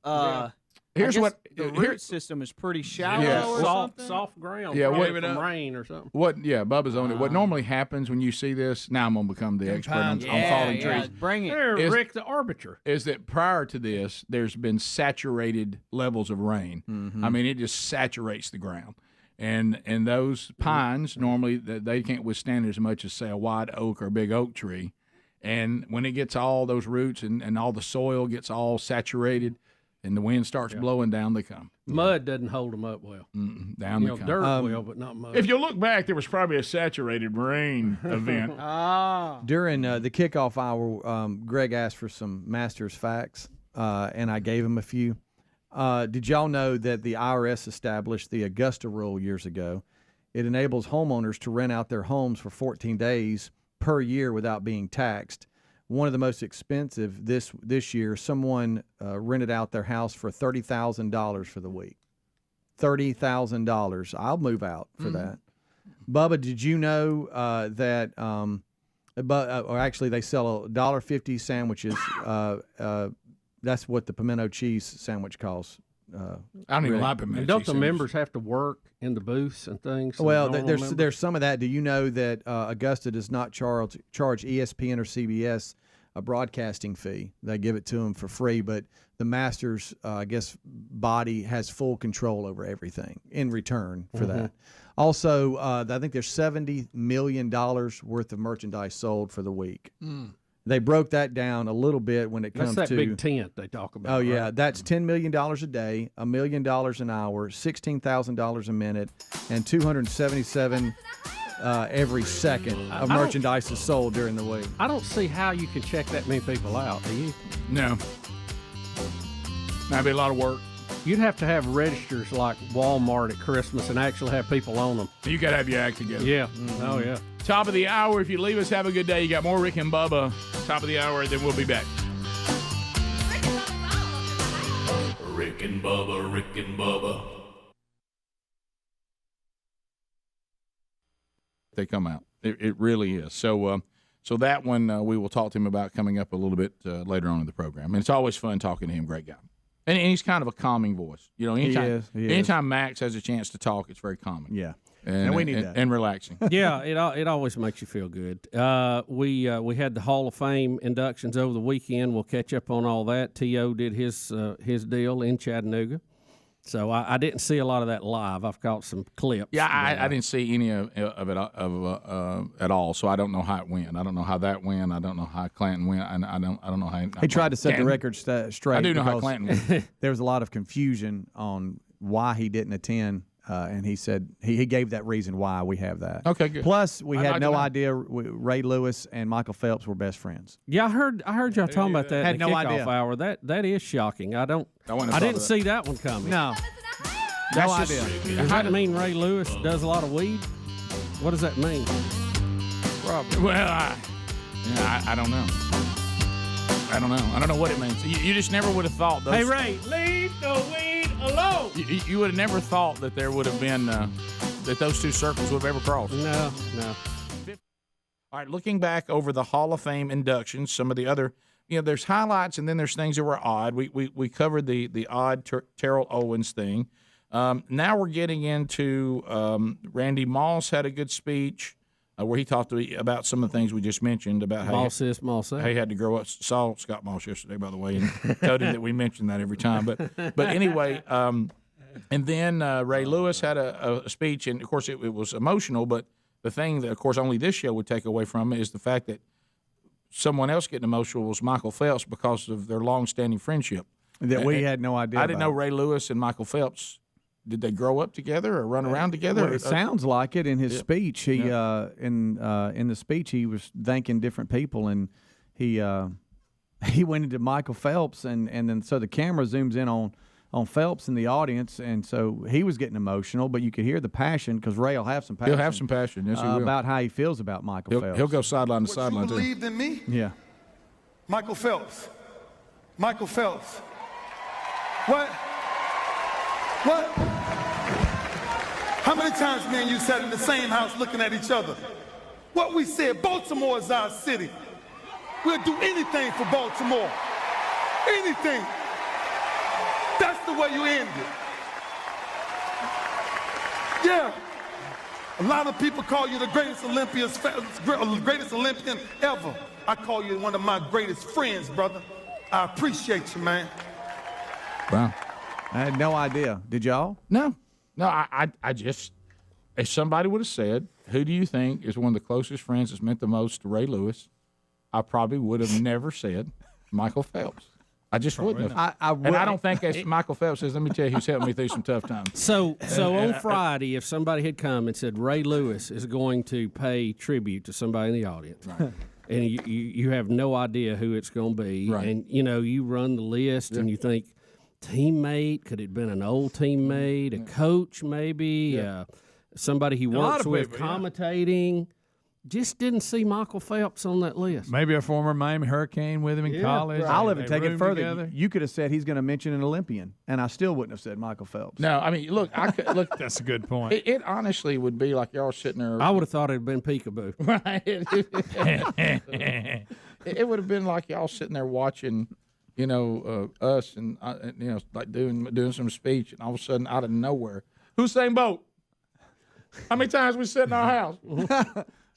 Here's what the root system is pretty shallow or something. Soft ground. Yeah, probably from rain or something. Bubba's on it. What normally happens when you see this? Now I'm gonna become the expert on falling trees. Bring it. There, Rick, the arbiter. Is that prior to this, there's been saturated levels of rain. I mean, it just saturates the ground. And those pines normally they can't withstand as much as say a white oak or a big oak tree. And when it gets all those roots and all the soil gets all saturated, and the wind starts blowing down, they come. Mud doesn't hold them up well. Down they come. Dirt will, but not mud. If you look back, there was probably a saturated rain event. During the kickoff hour, Greg asked for some Masters facts, and I gave him a few. Did y'all know that the IRS established the Augusta rule years ago? It enables homeowners to rent out their homes for 14 days per year without being taxed. One of the most expensive this year, someone rented out their house for $30,000 for the week. $30,000. I'll move out for that. Bubba, did you know that? Or actually, they sell $1.50 sandwiches. That's what the pimento cheese sandwich costs. I don't even like pimento cheese. Don't the members have to work in the booths and things? Well, there's some of that. Do you know that Augusta does not charge ESPN or CBS a broadcasting fee? They give it to them for free, but the Masters, I guess, body has full control over everything in return for that. Also, I think there's $70 million worth of merchandise sold for the week. They broke that down a little bit when it comes to... That's that big tent they talk about. Oh, yeah. Right? That's $10 million a day, $1 million an hour, $16,000 a minute, and $277 every second of merchandise is sold during the week. I don't see how you can check that many people out, do you? No. That'd be a lot of work. You'd have to have registers like Walmart at Christmas and actually have people on them. You got to have your act together. Yeah. Oh, yeah. Top of the hour. If you leave us, have a good day. You got more Rick and Bubba. Top of the hour, then we'll be back. Rick and Bubba, Rick and Bubba. They come out. It really is. So that one we will talk to him about coming up a little bit later on in the program. And it's always fun talking to him. Great guy. And he's kind of a calming voice. You know, anytime Max has a chance to talk, it's very calming. Yeah. And we need that. And relaxing. Yeah, it always makes you feel good. We had the Hall of Fame inductions over the weekend. We'll catch up on all that. T.O. did his deal in Chattanooga. So I didn't see a lot of that live. I've caught some clips. Yeah, I didn't see any of it at all. So I don't know how it went. I don't know how that went. I don't know how Clanton went. I don't know how he tried to set the record straight. I do know how Clanton went. There was a lot of confusion on why he didn't attend. And he said he gave that reason why we have that. Okay, good. Plus, we had no idea Ray Lewis and Michael Phelps were best friends. Yeah, I heard y'all talking about that. Had in the no kickoff idea. Hour. That is shocking. I didn't see that one coming. No, That's no just, idea. Does that mean Ray Lewis does a lot of weed? What does that mean? Probably. Well, I don't know. I don't know. I don't know what it means. You just never would have thought. Hey, Ray, leave the weed alone. You would have never thought that there would have been that those two circles would have ever crossed. No. All right, looking back over the Hall of Fame inductions, some of the other, there's highlights and then there's things that were odd. We covered the odd Terrell Owens thing. Now we're getting into Randy Moss had a good speech where he talked about some of the things we just mentioned about how he had to grow up. Saw Scott Moss yesterday, by the way, and told him that we mention that every time. But anyway, and then Ray Lewis had a speech, and of course it was emotional, but the thing that, of course, only this show would take away from it is the fact that someone else getting emotional was Michael Phelps because of their long-standing friendship. That we had no idea I didn't know Ray Lewis and Michael Phelps. Did they grow up together or run around together? Well, it sounds like it in his speech. He in the speech he was thanking different people, and he went into Michael Phelps, and then so the camera zooms in on Phelps in the audience, and so he was getting emotional, but you could hear the passion because Ray will have some passion. He'll have some passion, yes, he will. About how he feels about Michael Phelps. He'll go sideline to sideline, you believed in me? Yeah. Michael Phelps. Michael Phelps. What? How many times me and you sat in the same house looking at each other? What we said, Baltimore is our city. We'll do anything for Baltimore. Anything. That's the way you end it. Yeah. A lot of people call you the greatest Olympian ever. I call you one of my greatest friends, brother. I appreciate you, man. Wow. I had no idea. Did y'all? No. I just, if somebody would have said, who do you think is one of the closest friends that's meant the most to Ray Lewis, I probably would have never said Michael Phelps. I just wouldn't have. And I don't think, as Michael Phelps says, let me tell you who's helped me through some tough times. So on Friday, if somebody had come and said Ray Lewis is going to pay tribute to somebody in the audience, right, and you have no idea who it's going to be, right, and you run the list and you think, teammate, could it have been an old teammate, a coach maybe, somebody he works with commentating. Just didn't see Michael Phelps on that list. Maybe a former Miami Hurricane with him in college. Right. I'll even take it further. Together. You could have said he's going to mention an Olympian, and I still wouldn't have said Michael Phelps. No, I mean, look, That's a good point. It honestly would be like y'all sitting there. I would have thought it had been peekaboo. Right. It would have been like y'all sitting there watching, us and like doing some speech, and all of a sudden, out of nowhere, Usain Bolt. How many times we sit in our house?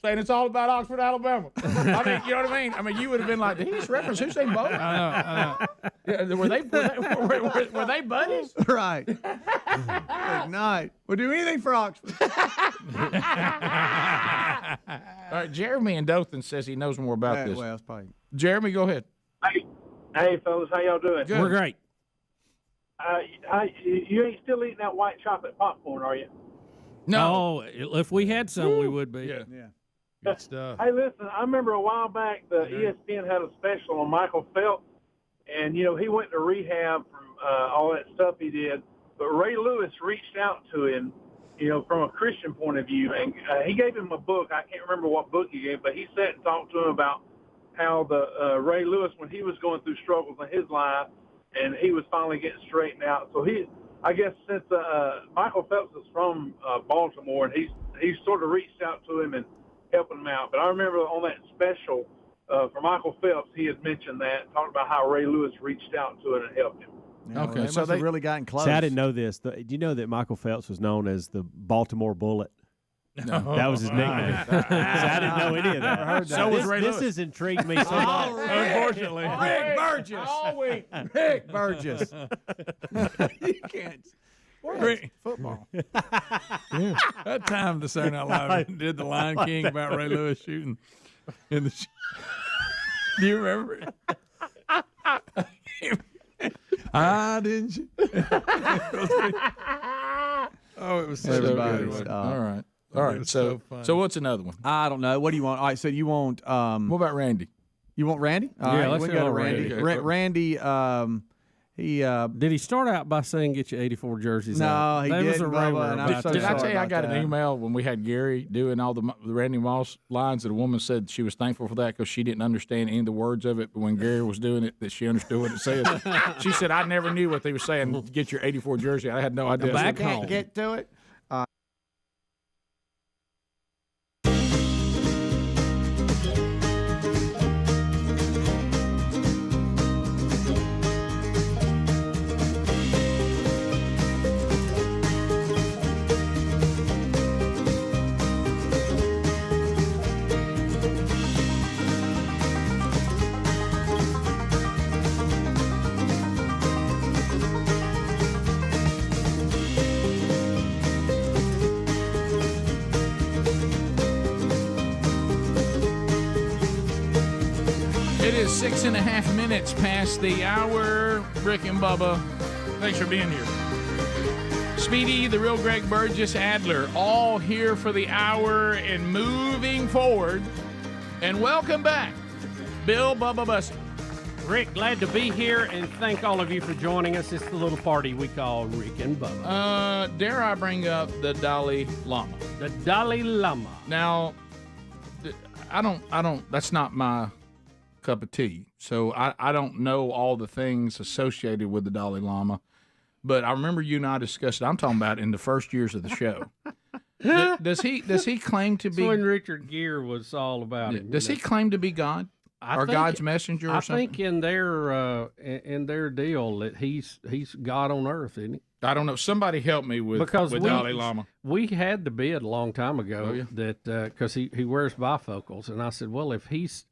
Saying it's all about Oxford, Alabama. I mean, you know what I mean? I mean, you would have been like, did he just reference Usain Bolt? I know. Yeah, were they buddies? Right. Ignite. We'll do anything for Oxford. All right, Jeremy in Dothan says he knows more about this. Well, it's probably... Jeremy, go ahead. Hey, fellas, how y'all doing? Good. We're great. You ain't still eating that white chocolate popcorn, are you? No. If we had some, we would be. Yeah. Good stuff. Hey, listen, I remember a while back the ESPN had a special on Michael Phelps, and, he went to rehab from all that stuff he did. But Ray Lewis reached out to him, from a Christian point of view, and he gave him a book. I can't remember what book he gave, but he sat and talked to him about how the Ray Lewis, when he was going through struggles in his life, and he was finally getting straightened out. So I guess since Michael Phelps is from Baltimore, and he's sort of reached out to him and helping him out. But I remember on that special for Michael Phelps, he had mentioned that, talking about how Ray Lewis reached out to him and helped him. Yeah, okay, so they really gotten close. See, I didn't know this. Do you know that Michael Phelps was known as the Baltimore Bullet? No. That was his nickname. So I didn't know any of that. So was Ray Lewis. This has intrigued me so much. Unfortunately. Rick Burgess. All week. Rick Burgess. You can't. Football. Yeah. That time the Saturday Night Live did the Lion King about Ray Lewis shooting in the. Do you remember it? Didn't you? Oh, it was so good. All right. So what's another one? I don't know. What do you want? All right. So you want? What about Randy? You want Randy? Yeah, let's go to Randy. Okay. Randy. Did he start out by saying get your 84 jerseys No, out? he That was didn't, a rumor Bubba, and I'm about so that. Did I tell you I about got an that. email when we had Gary doing all the Randy Moss lines, and a woman said she was thankful for that because she didn't understand any of the words of it, but when Gary was doing it, that she understood what it said. She said, I never knew what they were saying. Get your 84 jersey. I had no idea. Back home. Get to it. It is 6.5 minutes past the hour. Rick and Bubba, thanks for being here. Speedy, the real Greg Burgess, Adler, all here for the hour and moving forward. And welcome back, Bill Bubba Bussey. Rick, glad to be here, and thank all of you for joining us. It's the little party we call Rick and Bubba. Dare I bring up the Dalai Lama? The Dalai Lama. Now, I don't, that's not my cup of tea. So I don't know all the things associated with the Dalai Lama, but I remember you and I discussed it. I'm talking about in the first years of the show. Does he claim to be? So when Richard Gere was all about it. Does he claim to be God? Or God's messenger or something? I think in their deal that he's God on earth, isn't he? I don't know. Somebody help me with Dalai Lama. We had the bid a long time ago that because he wears bifocals, and I said, well, if he's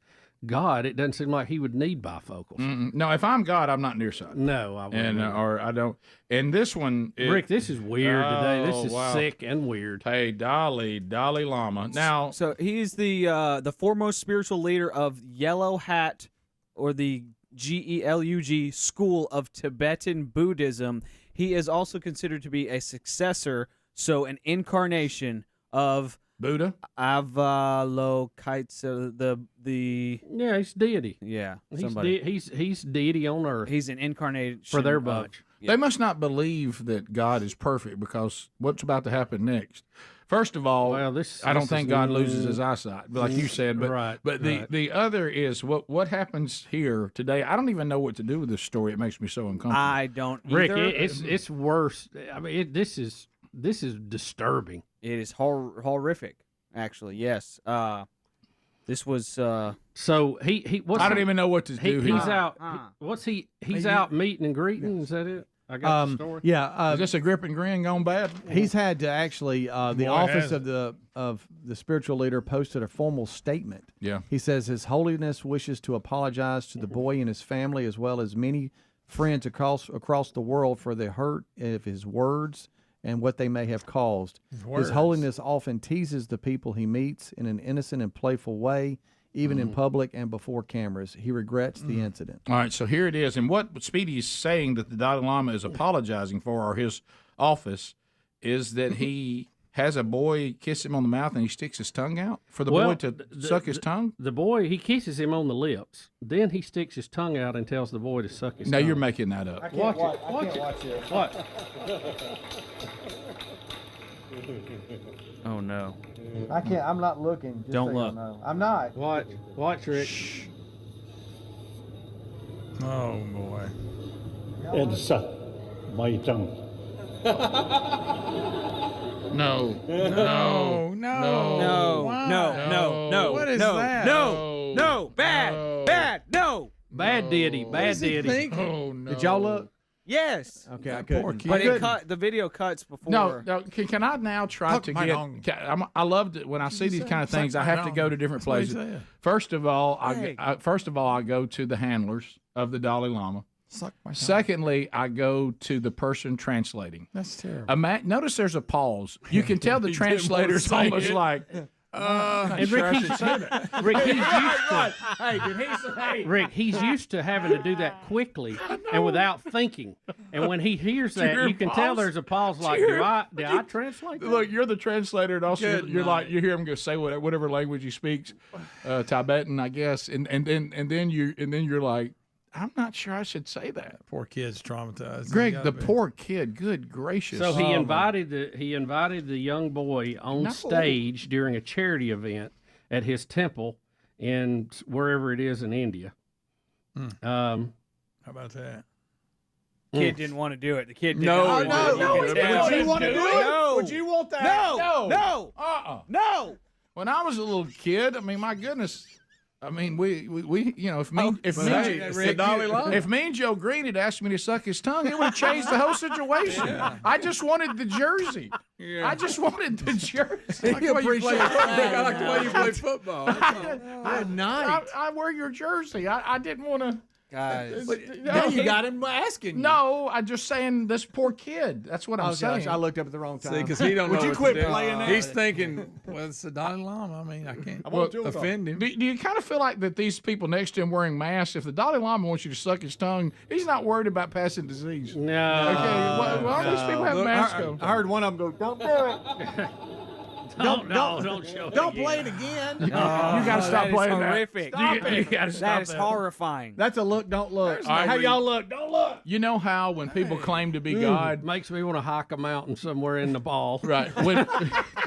God, it doesn't seem like he would need bifocals. No, if I'm God, I'm not nearsighted. No, I wouldn't. Or I don't. And this one, Rick, this is weird today. This is sick and weird. Hey, Dalai Lama. Now, so he's the foremost spiritual leader of Yellow Hat, or the GELUG School of Tibetan Buddhism. He is also considered to be a successor, so an incarnation of Buddha, Avalokiteshvara, he's deity. Yeah, he's deity on earth. He's an incarnation for their bunch. They must not believe that God is perfect, because what's about to happen next? First of all, I don't think God loses his eyesight, like you said. But the other is what happens here today. I don't even know what to do with this story. It makes me so uncomfortable. I don't either. Rick, it's worse. I mean, this is disturbing. It is horrific, actually. Yes. This was so he. I don't even know what to do. He's out. He's out meeting and greeting. Is that it? I got the story. Yeah. Is this a grip and grin gone bad? He's had to actually the office of the spiritual leader posted a formal statement. Yeah. He says His Holiness wishes to apologize to the boy and his family, as well as many friends across the world, for the hurt of his words and what they may have caused. His Holiness often teases the people he meets in an innocent and playful way, even in public and before cameras. He regrets the incident. All right, so here it is. And what Speedy is saying that the Dalai Lama is apologizing for, or his office, is that he has a boy kiss him on the mouth and he sticks his tongue out for the boy to suck his tongue? The boy, he kisses him on the lips. Then he sticks his tongue out and tells the boy to suck his tongue. No, you're making that up. Watch it. What? Oh, no. I can't. I'm not looking. Just Don't so look. Know. I'm not. Watch, Rick. Shh. Oh boy. It's my tongue. No. What is that? No. Bad. No. Bad deity. Oh, no. Did y'all look? Yes. Okay, I couldn't. But the video cuts before. No. Can I now try to get? I love it when I see these kind of things. I have to go to different places. First of all, I go to the handlers of the Dalai Lama. Secondly, I go to the person translating. That's terrible. Notice there's a pause. You can tell the translator's almost like. And Rick, he's used to having to do that quickly and without thinking. And when he hears that, you can tell there's a pause. Like, did I translate that? Look, you're the translator, and also you're like, you hear him go say whatever language he speaks, Tibetan, I guess, and then you're like, I'm not sure I should say that. Poor kid's traumatized. Greg, the poor kid. Good gracious. So he invited the young boy on stage during a charity event at his temple in wherever it is in India. How about that? Kid didn't want to do it. The kid didn't No, want to do it. no. You can tell. Would you want to do it? No. Would you want that? No. No. When I was a little kid, I mean, my goodness. I mean, we you know, if me and Joe Green had asked me to suck his tongue, it would have changed the whole situation. Yeah. I just wanted the jersey. Yeah. I just wanted the jersey. I like the way you play football. I wear your jersey. I didn't want to. Guys, now you got him asking you. No, I'm just saying this poor kid. That's what I'm saying. Gosh, I looked up at the wrong time. Because he don't know. Would you quit playing that? He's thinking, well, it's the Dalai Lama. I mean, I can't offend him. Do you kind of feel like that these people next to him wearing masks, if the Dalai Lama wants you to suck his tongue, he's not worried about passing disease? No. Okay, why do these people have masks on? I heard one of them go, don't do it. Don't play it again. You got to stop playing horrific. that. You got to stop That is horrifying. That's a look, don't look. How y'all look? Don't look. You know how when people claim to be God, makes me want to hike a mountain somewhere in Nepal. Right.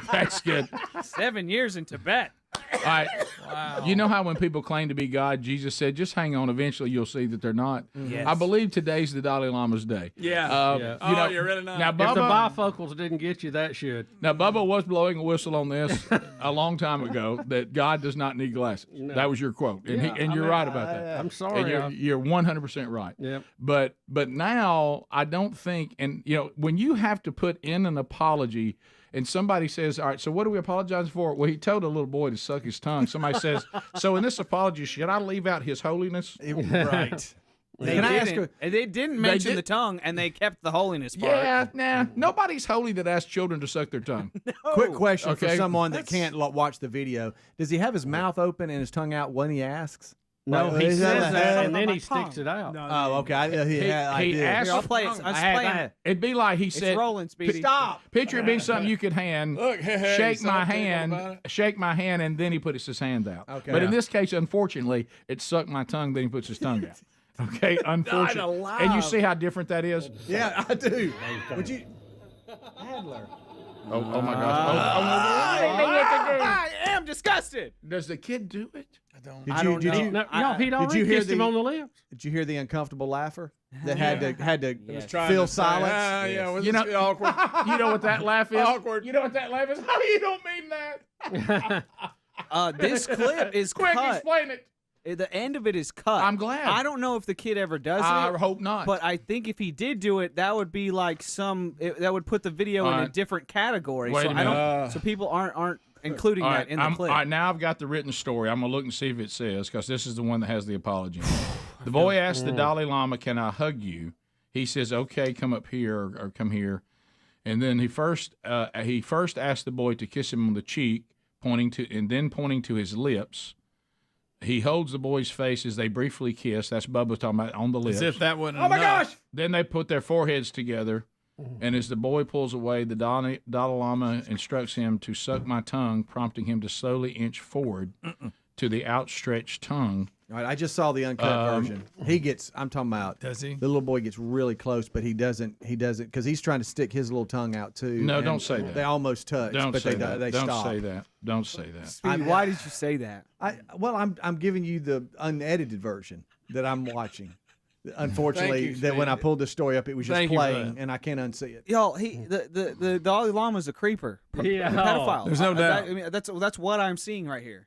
That's good. 7 years in Tibet. All right. Wow. You know how when people claim to be God, Jesus said, just hang on. Eventually you'll see that they're not. Yes. I believe today's the Dalai Lama's day. Yeah. You're really not. Now, If the bifocals didn't get you, that should. Now, Bubba was blowing a whistle on this a long time ago that God does not need glasses. No. That was your quote. And you're right about that. I'm sorry. And you're 100% right. Yep. But now I don't think, and when you have to put in an apology and somebody says, all right, so what are we apologizing for? Well, he told a little boy to suck his tongue. Somebody says, so in this apology, should I leave out his holiness? Right. They didn't mention the tongue, and they kept the holiness part. Yeah, nah. Nobody's holy that asks children to suck their tongue. No. Quick question for someone that can't watch the video. Does he have his mouth open and his tongue out when he asks? No, he says that, and then he sticks it out. Oh, okay. He asked. Here, I'll play it. It'd be like he said, it's rolling, Speedy. Stop. Picture it being something you could hand. Look, shake my hand, and then he puts his hand out. Okay. But in this case, unfortunately, it sucked my tongue, then he puts his tongue out. Okay, unfortunately. And you see how different that is? Yeah, I do. Would you... Adler. Oh my gosh. I am disgusted. Does the kid do it? I don't know. No, he'd already kissed him on the lips. Did you hear the uncomfortable laugher that had to Yes. feel silence? Yeah, You know, awkward. You know what that laugh is? Awkward. You know what that laugh is? Oh, you don't mean that. This clip is Quick, cut. explain it. The end of it is cut. I'm glad. I don't know if the kid ever does it. I hope not. But I think if he did do it, that would be like that would put the video in a different category. Wait so a minute. So people aren't including that in the clip. All right, now I've got the written story. I'm going to look and see if it says, because this is the one that has the apology. The boy asked the Dalai Lama, can I hug you? He says, okay, come up here or come here. And then he first asked the boy to kiss him on the cheek, pointing to his lips. He holds the boy's face as they briefly kiss. That's Bubba talking about on the lips. As if that wasn't Oh, my enough. gosh! Then they put their foreheads together. And as the boy pulls away, the Dalai Lama instructs him to suck my tongue, prompting him to slowly inch forward to the outstretched tongue. All right, I just saw the uncut version. I'm talking about. Does he? The little boy gets really close, but he doesn't, because he's trying to stick his little tongue out too. No, don't say that. They almost touch, but they stop. Don't say that. Don't say that. Speedy, why did you say that? I'm giving you the unedited version that I'm watching. Unfortunately, Thank you, when I pulled the story up, it was just Thank you for playing, that. and I can't unsee it. Y'all, the Dalai Lama's a creeper, Yeah. pedophile. There's no doubt. I mean, that's what I'm seeing right here.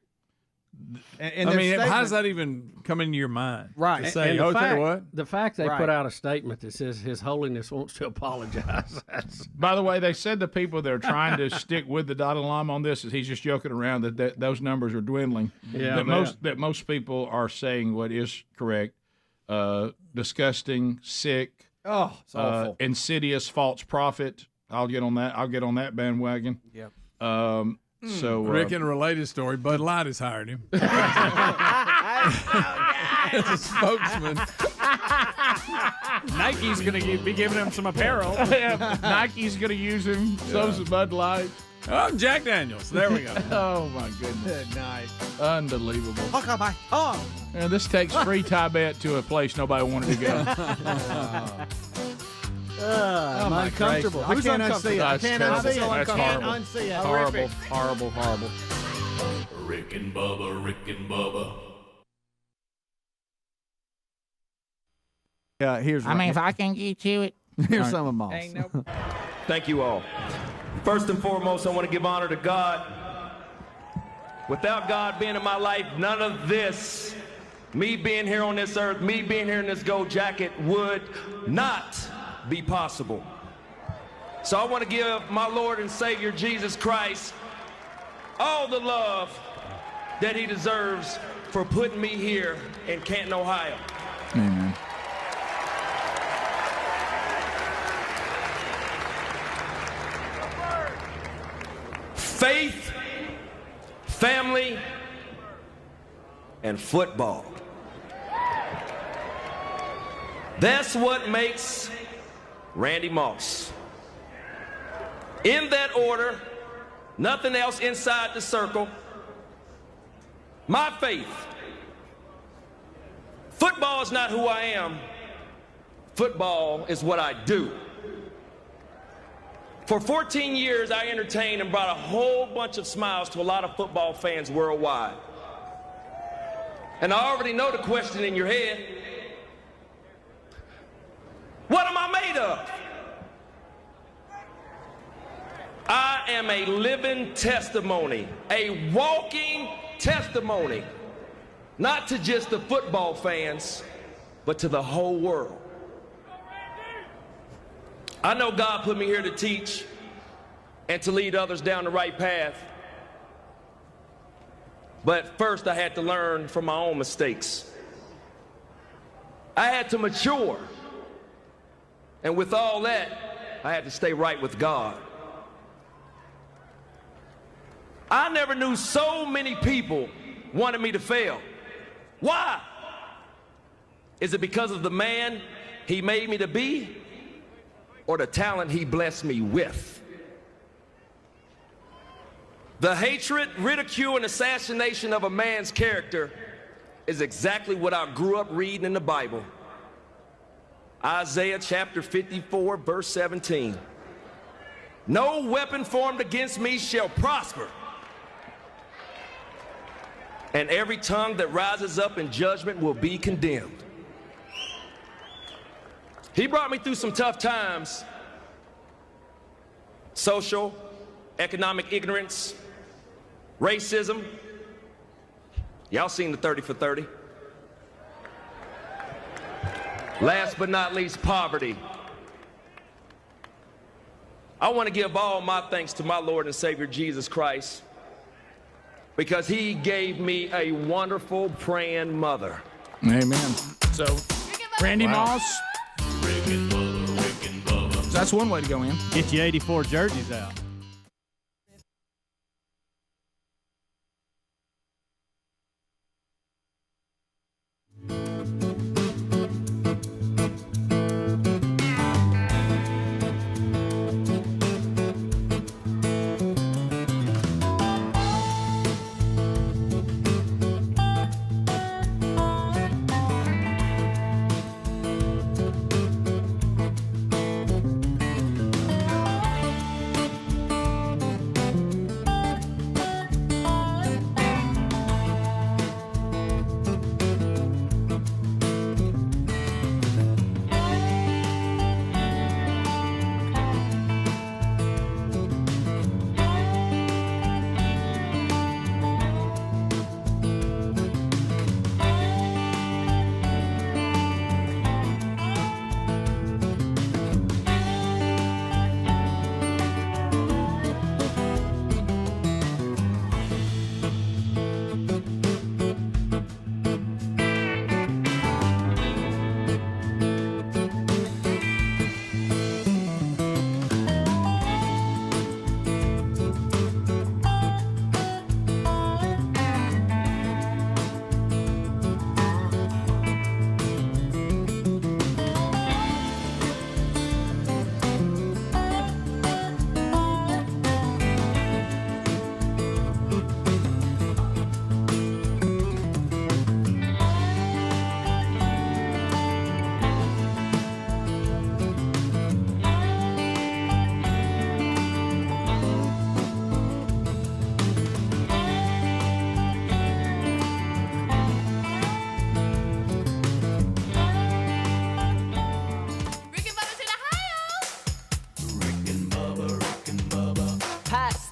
And I their mean, how statement- does that even come into your mind? Right. To say, And tell you what? the fact they Right. put out a statement that says His Holiness wants to apologize. By the way, they said the people that are trying to stick with the Dalai Lama on this is he's just joking around that those numbers are dwindling. Yeah, that most people are saying what is correct. Disgusting, sick, Oh, it's awful. insidious, false prophet. I'll get on that bandwagon. Yep. So Rick, in a related story, Bud Light has hired him as a spokesman. Nike's gonna be giving him some apparel. Nike's going to use him. So's the Bud Light. Oh, Jack Daniels. There we go. Oh, my goodness. Good night. Unbelievable. Fuck up my tongue. Yeah, this takes free Tibet to a place nobody wanted to go. I'm my uncomfortable. gracious. Who's I can't uncomfortable? unsee it. I That's can't terrible. unsee it. That's I can't horrible. unsee it. Horrible, horrible, horrible. Rick and Bubba, Rick and Bubba. Here's if I can get to it. here's some of Moss. Thank you all. First and foremost, I want to give honor to God. Without God being in my life, none of this, me being here on this earth, me being here in this gold jacket, would not be possible. So I want to give my Lord and Savior Jesus Christ all the love that he deserves for putting me here in Canton, Ohio. Amen. Faith, family, and football. That's what makes Randy Moss. In that order, nothing else inside the circle. My faith. Football is not who I am. Football is what I do. For 14 years, I entertained and brought a whole bunch of smiles to a lot of football fans worldwide. And I already know the question in your head. What am I made of? I am a living testimony, a walking testimony, not to just the football fans, but to the whole world. I know God put me here to teach and to lead others down the right path. But first I had to learn from my own mistakes. I had to mature. And with all that, I had to stay right with God. I never knew so many people wanted me to fail. Why? Is it because of the man he made me to be, or the talent he blessed me with? The hatred, ridicule, and assassination of a man's character is exactly what I grew up reading in the Bible. Isaiah chapter 54, verse 17. No weapon formed against me shall prosper, and every tongue that rises up in judgment will be condemned. He brought me through some tough times. Social, economic ignorance, racism. Y'all seen the 30 for 30. Last but not least, poverty. I want to give all my thanks to my Lord and Savior Jesus Christ, because he gave me a wonderful praying mother. Amen. So, Randy Moss. That's one way to go in. Get your 84 jerseys out.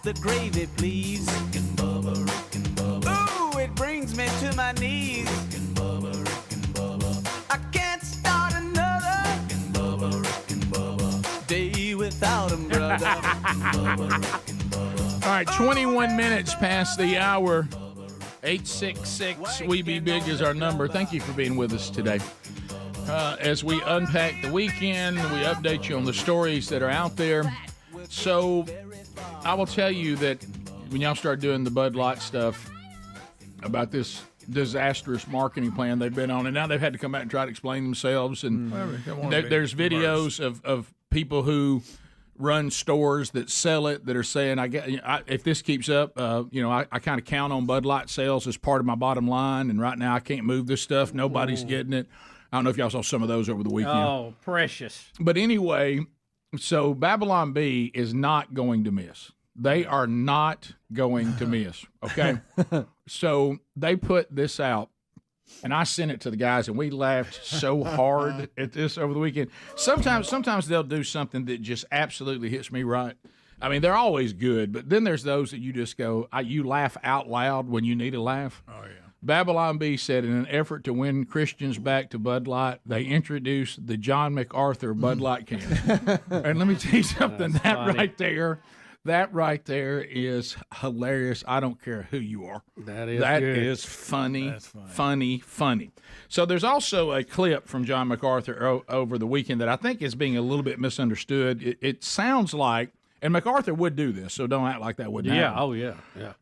the gravy, please. Rick and Bubba, Rick and Bubba. Ooh, it brings me to my knees. Rick and Bubba, Rick and Bubba. I can't start another. Rick and Bubba, Rick and Bubba. Day without 'em, brother. Rick and Bubba, Rick and Bubba. All right, 21 minutes past the hour. 866-WE-BE-BIG is our number. Thank you for being with us today. As we unpack the weekend, we update you on the stories that are out there. So I will tell you that when y'all start doing the Bud Light stuff about this disastrous marketing plan they've been on, and now they've had to come back and try to explain themselves. And there's videos of people who run stores that sell it that are saying, if this keeps up, I kind of count on Bud Light sales as part of my bottom line, and right now I can't move this stuff. Nobody's getting it. I don't know if y'all saw some of those over the weekend. Oh, precious. But anyway, so Babylon Bee is not going to miss. They are not going to miss, okay? So they put this out, and I sent it to the guys, and we laughed so hard at this over the weekend. Sometimes they'll do something that just absolutely hits me right. I mean, they're always good, but then there's those that you just go, you laugh out loud when you need a laugh. Oh, yeah. Babylon Bee said in an effort to win Christians back to Bud Light, they introduced the John MacArthur Bud Light can. And let me tell you something, that right there is hilarious. I don't care who you are. That is funny. That's funny. So there's also a clip from John MacArthur over the weekend that I think is being a little bit misunderstood. It sounds like, and MacArthur would do this, so don't act like that wouldn't happen. Oh, yeah.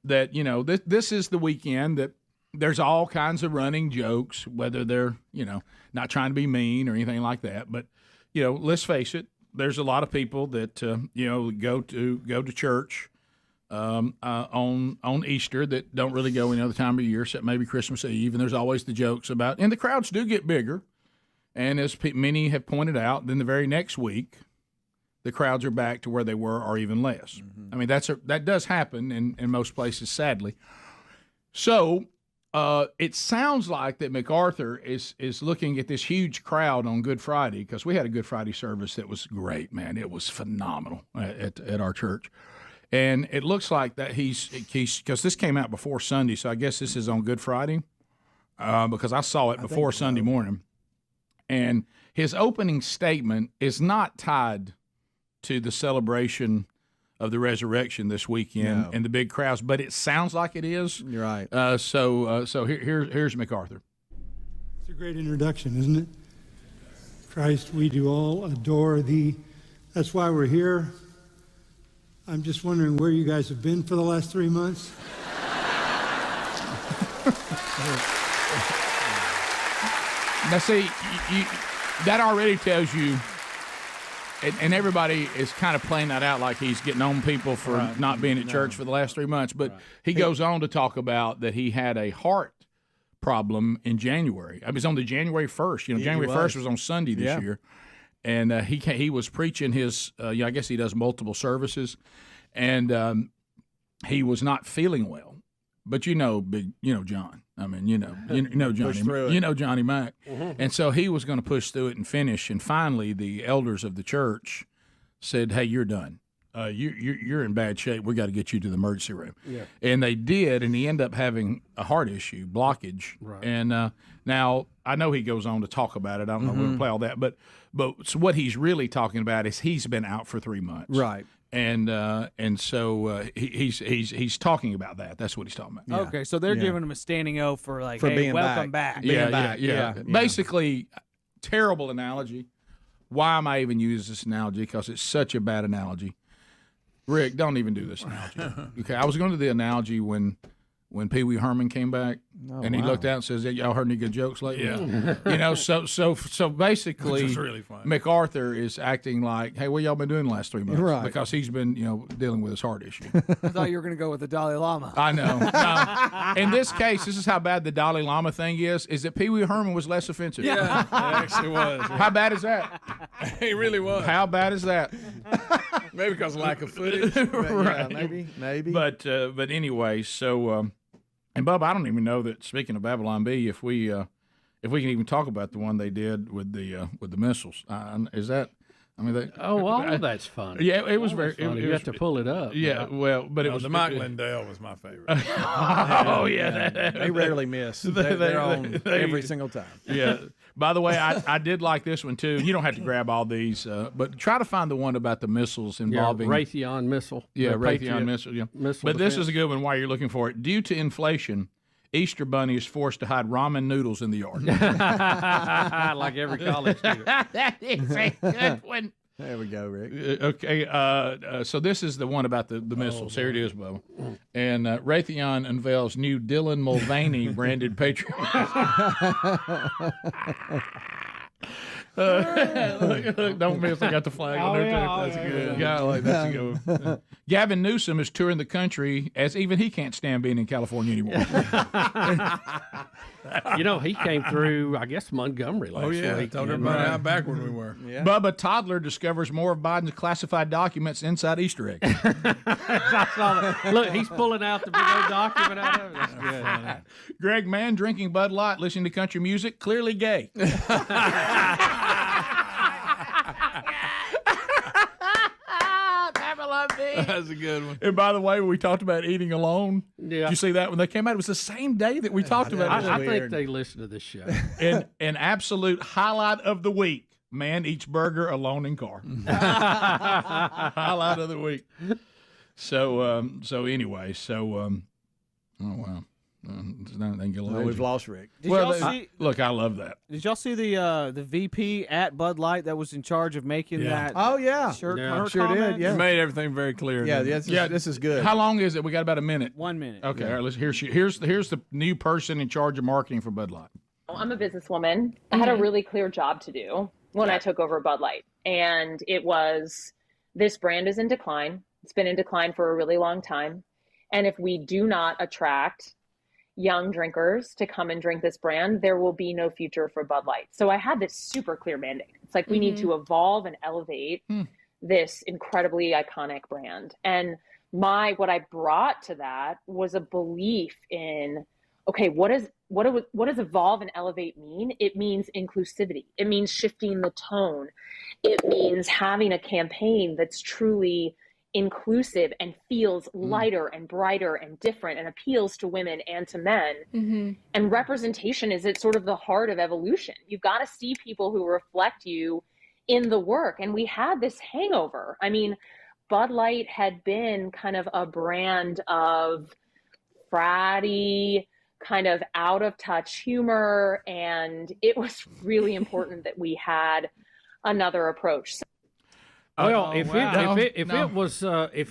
That, this is the weekend that there's all kinds of running jokes, whether they're, not trying to be mean or anything like that. But, let's face it, there's a lot of people that go to church on Easter that don't really go any other time of year except maybe Christmas Eve, and there's always the jokes about, and the crowds do get bigger, and as many have pointed out, then the very next week the crowds are back to where they were or even less. I mean, that does happen in most places, sadly. So it sounds like that MacArthur is looking at this huge crowd on Good Friday, because we had a Good Friday service that was great, man. It was phenomenal at our church. And it looks like that he's because this came out before Sunday, so I guess this is on Good Friday, because I saw it before Sunday morning. And his opening statement is not tied to the celebration of the resurrection this weekend and the big crowds, but it sounds like it is. You're right. So here's MacArthur. It's a great introduction, isn't it? Christ, we do all adore thee. That's why we're here. I'm just wondering where you guys have been for the last 3 months. Now, see, that already tells you. And everybody is kind of playing that out like he's getting on people for not being at church for the last 3 months. But he goes on to talk about that he had a heart problem in January. It was on the January 1st. January 1st was on Sunday this year. And he was preaching his, I guess he does multiple services. And he was not feeling well. But John. I mean, Johnny. Johnny Mac. Mm-hmm. And so he was going to push through it and finish. And finally, the elders of the church said, "Hey, you're done. You're in bad shape. We got to get you to the emergency room." Yeah. And they did, and he ended up having a heart issue, blockage. Right. And now I know he goes on to talk about it. I don't know if we're going to play all that, but so what he's really talking about is he's been out for 3 months. Right. And so he's talking about that. That's what he's talking about. Yeah. Okay, so they're giving him a standing O for hey, being welcome back. Yeah. Basically, terrible analogy. Why am I even using this analogy? Because it's such a bad analogy. Rick, don't even do this analogy. Okay, I was going to do the analogy when Pee Wee Herman came back, and he looked out and says, "Y'all heard any good jokes lately?" Yeah. So basically, which was really fun. MacArthur is acting like, "Hey, what y'all been doing the last 3 months?" Right. Because he's been, dealing with his heart issue. I thought you were going to go with the Dalai Lama. I know. No. In this case, this is how bad the Dalai Lama thing is that Pee Wee Herman was less offensive. Yeah, it actually was. How bad is that? He really was. How bad is that? Maybe because of lack of footage. Right. Yeah, maybe. But anyway, so. And Bubba, I don't even know that. Speaking of Babylon Bee, if we can even talk about the one they did with the missiles, is that? I mean, all of that's funny. Yeah, it was All very. that's funny. It You was, have to pull it up. Yeah, well, but it was the Mike Lindell was my favorite. Oh yeah, they rarely miss. They're on every single time. Yeah. By the way, I did like this one too. You don't have to grab all these, but try to find the one about the missiles involving Raytheon missile. Yeah, The Raytheon Patriot missile. Yeah. missile But this defense. is a good one while you're looking for it. Due to inflation, Easter Bunny is forced to hide ramen noodles in the yard. Like every college student. That is a good one. There we go, Rick. Okay, so this is the one about the missiles. Here it is, Bo. And Raytheon unveils new Dylan Mulvaney branded Patriot. Look, don't miss. I got the flag on there. That's good. Yeah, that's a good one. Gavin Newsom is touring the country as even he can't stand being in California anymore. He came through, I guess, Montgomery last week. Told everybody how backward we were. Yeah. Bubba toddler discovers more of Biden's classified documents inside Easter eggs. I saw that. Look, he's pulling out the big old document out of it. That's good. Greg Mann drinking Bud Light, listening to country music, clearly gay. That's a good one. And by the way, we talked about eating alone. Yeah. Did you see that when they came out? It was the same day that we talked about it. I think they listen to this show. And an absolute highlight of the week: man eats burger alone in car. Highlight of the week. So anyway, oh wow. We've lost Rick. Did y'all see? Look, I love that. Did y'all see the VP at Bud Light that was in charge of making that? Oh yeah, shirt. Yeah. Her Sure comment? did. Yeah, You made everything very clear. yeah. didn't you? This is good. How long is it? We got about a minute. 1 minute. Okay, all right. Let's here's the new person in charge of marketing for Bud Light. I'm a businesswoman. I had a really clear job to do when I took over Bud Light. And it was, this brand is in decline. It's been in decline for a really long time. And if we do not attract young drinkers to come and drink this brand, there will be no future for Bud Light. So I had this super clear mandate. It's like, we need to evolve and elevate this incredibly iconic brand. And what I brought to that was a belief in, okay, what does evolve and elevate mean? It means inclusivity. It means shifting the tone. It means having a campaign that's truly inclusive and feels lighter and brighter and different and appeals to women and to men. And representation is at sort of the heart of evolution. You've got to see people who reflect you in the work. And we had this hangover. I mean, Bud Light had been kind of a brand of fratty, kind of out of touch humor. And it was really important that we had another approach. Well, if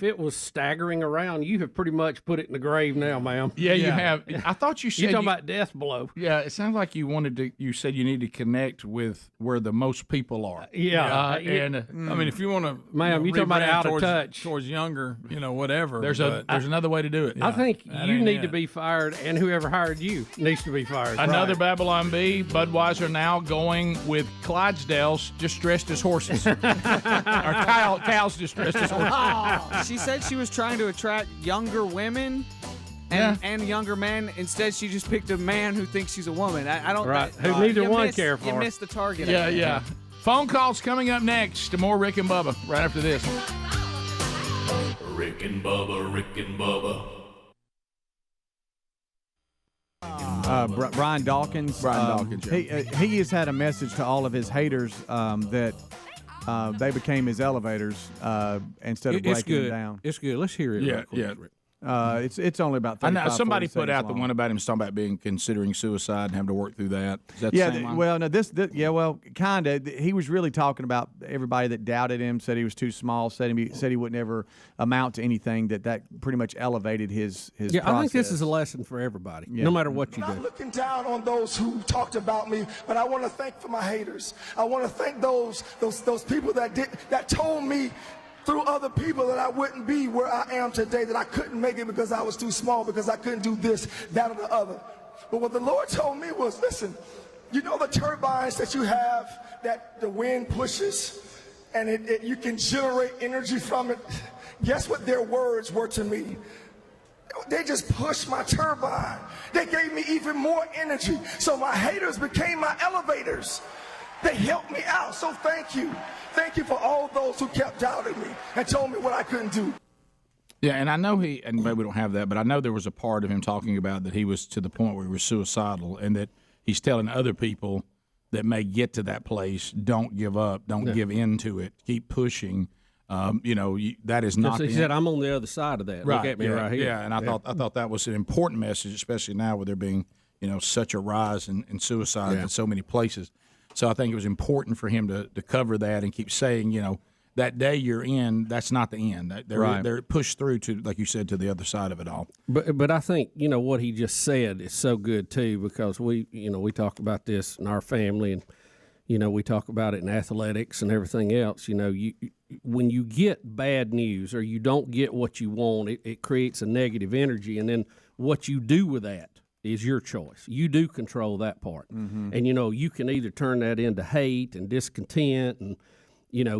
it was staggering around, you have pretty much put it in the grave now, ma'am. Yeah, you have. I thought you said you're talking about death blow. Yeah, it sounds like you said you need to connect with where the most people are. Yeah, and I mean, if you want to, ma'am, you talking about out of towards, touch towards younger, whatever. There's another way to do it. I think that you ain't need to it. be fired, and whoever hired you needs to be fired. Another Babylon Bee. Budweiser now going with Clydesdales just dressed as horses, or cows just dressed as horses. She said she was trying to attract younger women and younger men. Instead, she just picked a man who thinks she's a woman. I don't. Right. Who neither one care for. You missed the target. Yeah. Phone calls coming up next. More Rick and Bubba right after this. Rick and Bubba, Rick and Bubba. Brian Dawkins. He has had a message to all of his haters that they became his elevators instead of breaking them down. It's good. Let's hear it. Yeah, real quick, yeah. Rick. It's only about 35, I know somebody 40 put out seconds the one about him talking about considering suicide and having to work through that. Is that the same one? Well, no, kind of. He was really talking about everybody that doubted him, said he was too small, said he would never amount to anything. That pretty much elevated his. Yeah, process. I think this is a lesson for everybody, no matter what you do. I'm not looking down on those who talked about me, but I want to thank for my haters. I want to thank those people that told me through other people that I wouldn't be where I am today, that I couldn't make it because I was too small, because I couldn't do this, that, or the other. But what the Lord told me was, listen, you know the turbines that you have that the wind pushes and you can generate energy from it? Guess what their words were to me? They just pushed my turbine. They gave me even more energy. So my haters became my elevators. They helped me out, so thank you. Thank you for all those who kept doubting me and told me what I couldn't do. Yeah, and I know and maybe we don't have that, but I know there was a part of him talking about that he was to the point where he was suicidal, and that he's telling other people that may get to that place, don't give up, don't give in to it, keep pushing. That is not. He said, "I'm on the other side of that. Right, Look at me right here." Yeah, and I thought that was an important message, especially now with there being such a rise in suicide in so many places. So I think it was important for him to cover that and keep saying, that day you're in, that's not the end. They're pushed through to, like you said, to the other side of it all. But I think what he just said is so good too, because we talk about this in our family, and we talk about it in athletics and everything else. When you get bad news or you don't get what you want, it creates a negative energy, and then what you do with that is your choice. You do control that part, and you can either turn that into hate and discontent and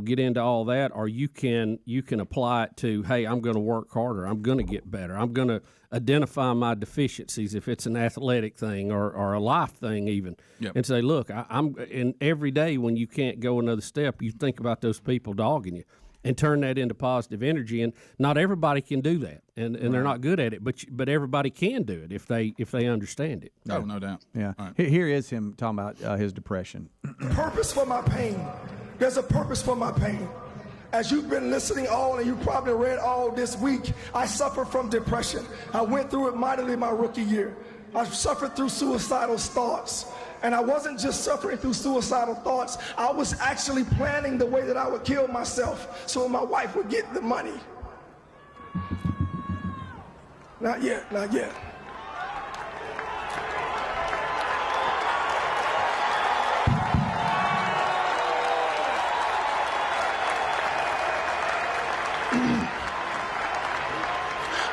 get into all that, or you can apply it to, hey, I'm going to work harder. I'm going to get better. I'm going to identify my deficiencies if it's an athletic thing or a life thing even, and say, look, and every day when you can't go another step, you think about those people dogging you and turn that into positive energy. And not everybody can do that, and they're not good at it, but everybody can do it if they understand it. Oh, no doubt. Yeah. Right. Here is him talking about his depression. Purpose for my pain. There's a purpose for my pain. As you've been listening all, and you probably read all this week, I suffer from depression. I went through it mightily my rookie year. I suffered through suicidal thoughts. And I wasn't just suffering through suicidal thoughts. I was actually planning the way that I would kill myself so my wife would get the money. Not yet, not yet.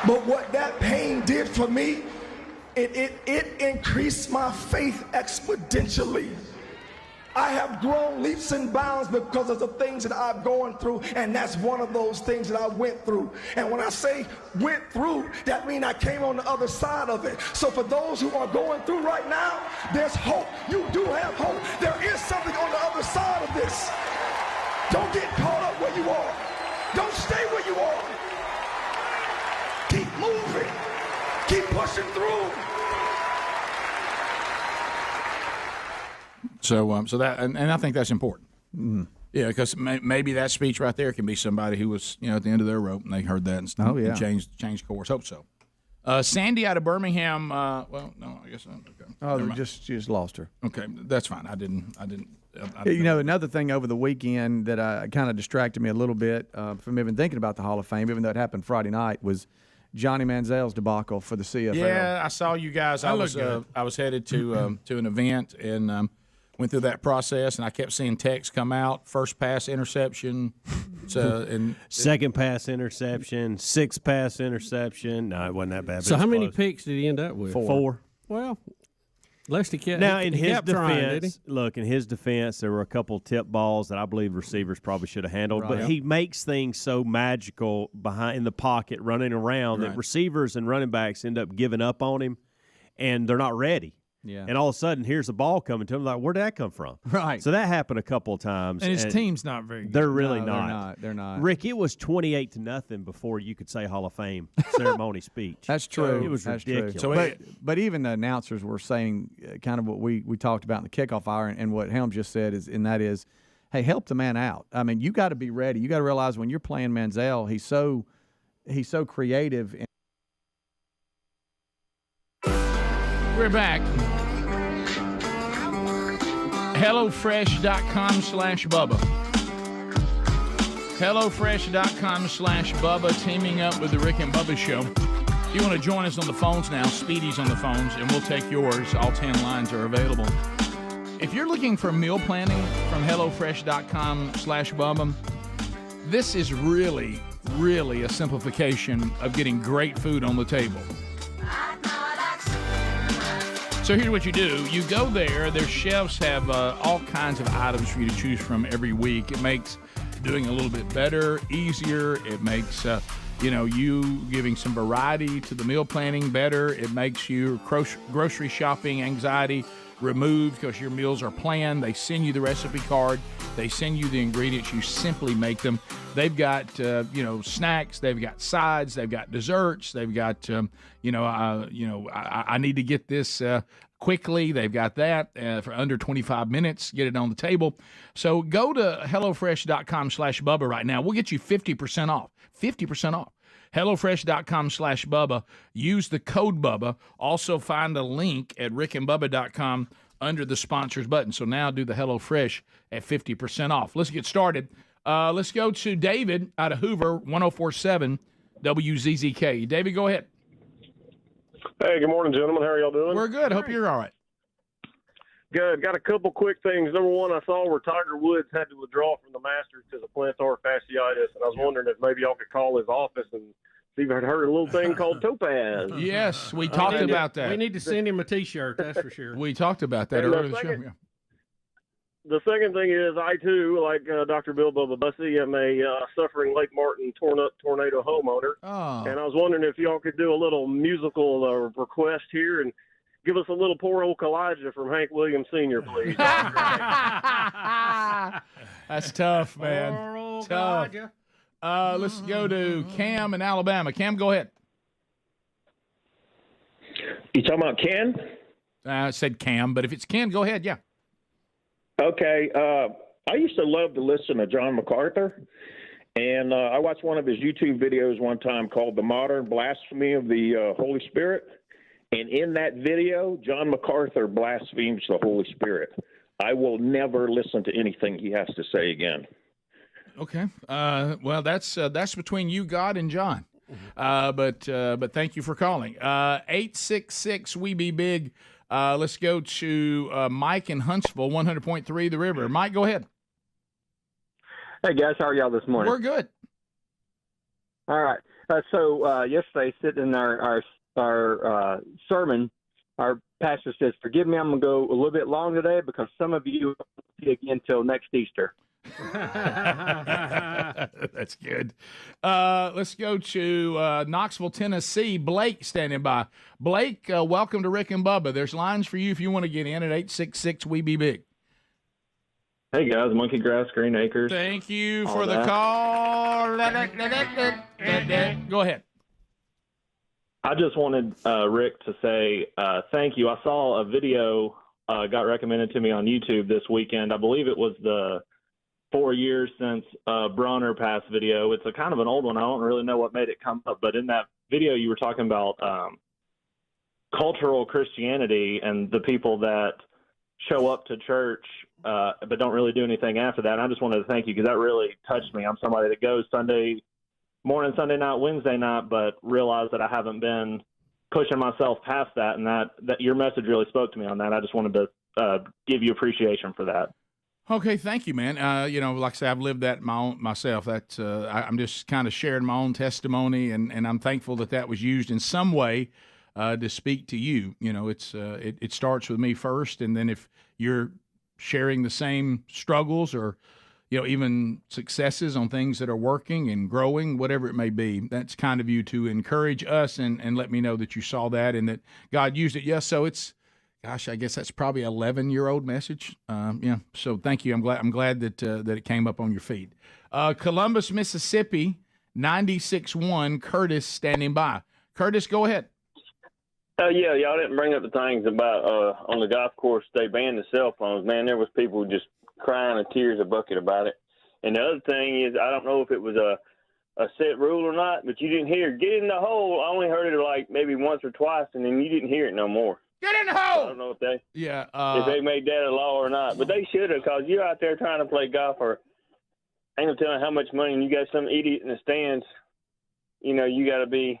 But what that pain did for me, it increased my faith exponentially. I have grown leaps and bounds because of the things that I've gone through, and that's one of those things that I went through. And when I say went through, that means I came on the other side of it. So for those who are going through right now, there's hope. You do have hope. There is something on the other side of this. Don't get caught up where you are. Don't stay where you are. Keep moving. Keep pushing through. So that, and I think that's important. Mm-hmm. Yeah, because maybe that speech right there can be somebody who was, at the end of their rope and they heard that and changed course. Hope so. Sandy out of Birmingham. Well, no, I guess not. Okay. Oh, they just lost her. Okay, that's fine. I didn't. Another thing over the weekend that kind of distracted me a little bit from even thinking about the Hall of Fame, even though it happened Friday night, was Johnny Manziel's debacle for the CFL. Yeah, I saw you guys. I was headed to an event and went through that process, and I kept seeing texts come out. First pass interception, second pass interception, sixth pass interception. No, it wasn't that bad. So how many picks did he end up with? Four. Well, Lester kept. Now in his defense, in his defense, there were a couple tip balls that I believe receivers probably should have handled. Right. But he makes things so magical in the pocket, running around, that receivers and running backs end up giving up on him, and they're not ready. Yeah. And all of a sudden, here's a ball coming to him. Like, where'd that come from? Right. So that happened a couple of times. And his team's not very good. They're really not. They're not. Rick, it was 28-0 before you could say Hall of Fame ceremony speech. That's true. It was ridiculous. So but even the announcers were saying kind of what we talked about in the kickoff hour, and what Helms just said is, hey, help the man out. I mean, you got to be ready. You got to realize when you're playing Manziel, he's so creative. We're back. HelloFresh.com/Bubba. HelloFresh.com/Bubba, teaming up with the Rick and Bubba Show. If you want to join us on the phones now, Speedy's on the phones, and we'll take yours. All 10 lines are available. If you're looking for meal planning from HelloFresh.com/Bubba, this is really, really a simplification of getting great food on the table. So here's what you do. You go there. Their chefs have all kinds of items for you to choose from every week. It makes doing a little bit better, easier. It makes, you giving some variety to the meal planning better. It makes your grocery shopping anxiety removed because your meals are planned. They send you the recipe card. They send you the ingredients. You simply make them. They've got, snacks. They've got sides. They've got desserts. They've got, I need to get this quickly. They've got that for under 25 minutes. Get it on the table. So go to HelloFresh.com/Bubba right now. We'll get you 50% off. 50% off. HelloFresh.com/Bubba. Use the code Bubba. Also find a link at rickandbubba.com under the sponsors button. So now do the HelloFresh at 50% off. Let's get started. Let's go to David out of Hoover, 104.7 WZZK. David, go ahead. Hey, good morning, gentlemen. How are y'all doing? We're good. Hope you're all right. Good. Got a couple quick things. Number one, I saw where Tiger Woods had to withdraw from the Masters because of plantar fasciitis, and I was wondering if maybe y'all could call his office and see if I'd heard a little thing called topaz. Yes, we talked about that. We need to send him a T-shirt, that's for sure. We talked about that earlier in the show. Yeah. The second thing is I, too, like Dr. Bill Bubba Bussey, am a suffering Lake Martin tornado homeowner. Oh. And I was wondering if y'all could do a little musical request here and give us a little Poor Old Elijah from Hank Williams Sr., please. That's tough, man. Tough. Let's go to Cam in Alabama. Cam, go ahead. You talking about Ken? I said Cam, but if it's Ken, go ahead, yeah. Okay. I used to love to listen to John MacArthur, and I watched one of his YouTube videos one time called The Modern Blasphemy of the Holy Spirit. And in that video, John MacArthur blasphemes the Holy Spirit. I will never listen to anything he has to say again. Okay. Well, that's between you, God, and John. But thank you for calling. 866-WE-BE-BIG. Let's go to Mike in Huntsville, 100.3 The River. Mike, go ahead. Hey, guys. How are y'all this morning? We're good. All right. So yesterday, sitting in our sermon, our pastor says, "Forgive me, I'm going to go a little bit long today because some of you won't see again until next Easter." That's good. Let's go to Knoxville, Tennessee. Blake standing by. Blake, welcome to Rick and Bubba. There's lines for you if you want to get in at 866-WE-BE-BIG. Hey, guys. Monkey Grass, Green Acres. Thank you for the call. Go ahead. I just wanted Rick to say thank you. I saw a video got recommended to me on YouTube this weekend. I believe it was the 4 years since Bronner passed video. It's a kind of an old one. I don't really know what made it come up, but in that video you were talking about cultural Christianity and the people that show up to church but don't really do anything after that. And I just wanted to thank you because that really touched me. I'm somebody that goes Sunday morning, Sunday night, Wednesday night, but realize that I haven't been pushing myself past that, and that your message really spoke to me on that. I just wanted to give you appreciation for that. Okay, thank you, man. Like I said, I've lived that myself. That's I'm just kind of sharing my own testimony, and I'm thankful that was used in some way to speak to you. It starts with me first, and then if you're sharing the same struggles or even successes on things that are working and growing, whatever it may be, that's kind of you to encourage us and let me know that you saw that and that God used it. Yes, so it's, gosh, I guess that's probably an 11-year-old message. So thank you. I'm glad that it came up on your feed. Columbus, Mississippi, 96.1, Curtis standing by. Curtis, go ahead. Yeah, y'all didn't bring up the things about on the golf course they banned the cell phones. Man, there was people just crying and tears a bucket about it. And the other thing is, I don't know if it was a set rule or not, but you didn't hear "get in the hole." I only heard it like maybe once or twice, and then you didn't hear it no more. Get in the hole. I don't know if they if they made that a law or not, but they should have, because you're out there trying to play golf for ain't no telling how much money, and you got some idiot in the stands. You got to be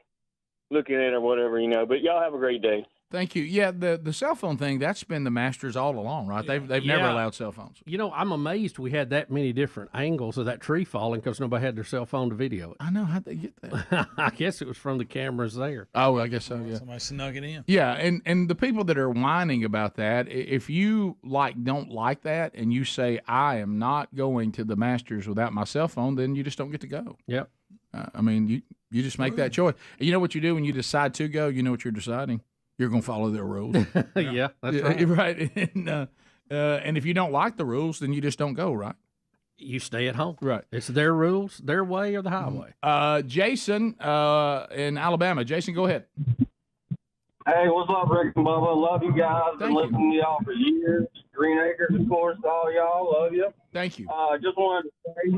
looking at it or whatever. But y'all have a great day. Thank you. Yeah, the cell phone thing, that's been the Masters all along, right? They've never allowed cell phones. I'm amazed we had that many different angles of that tree falling because nobody had their cell phone to video it. I know. How'd they get that? I guess it was from the cameras there. Oh, I guess so, yeah. Somebody snuck it in. Yeah, and the people that are whining about that, if you don't like that and you say, I am not going to the Masters without my cell phone, then you just don't get to go. Yep. You just make that choice. And you know what you do when you decide to go? You know what you're deciding? you're going to follow their rules. Yeah, that's right. Right. And if you don't like the rules, then you just don't go, right? You stay at home. Right. It's their rules, their way or the highway. Jason in Alabama. Jason, go ahead. Hey, what's up, Rick and Bubba? Love you guys. Been listening to y'all for years. Green Acres, of course, all y'all. Love you. Thank you. Just wanted to say,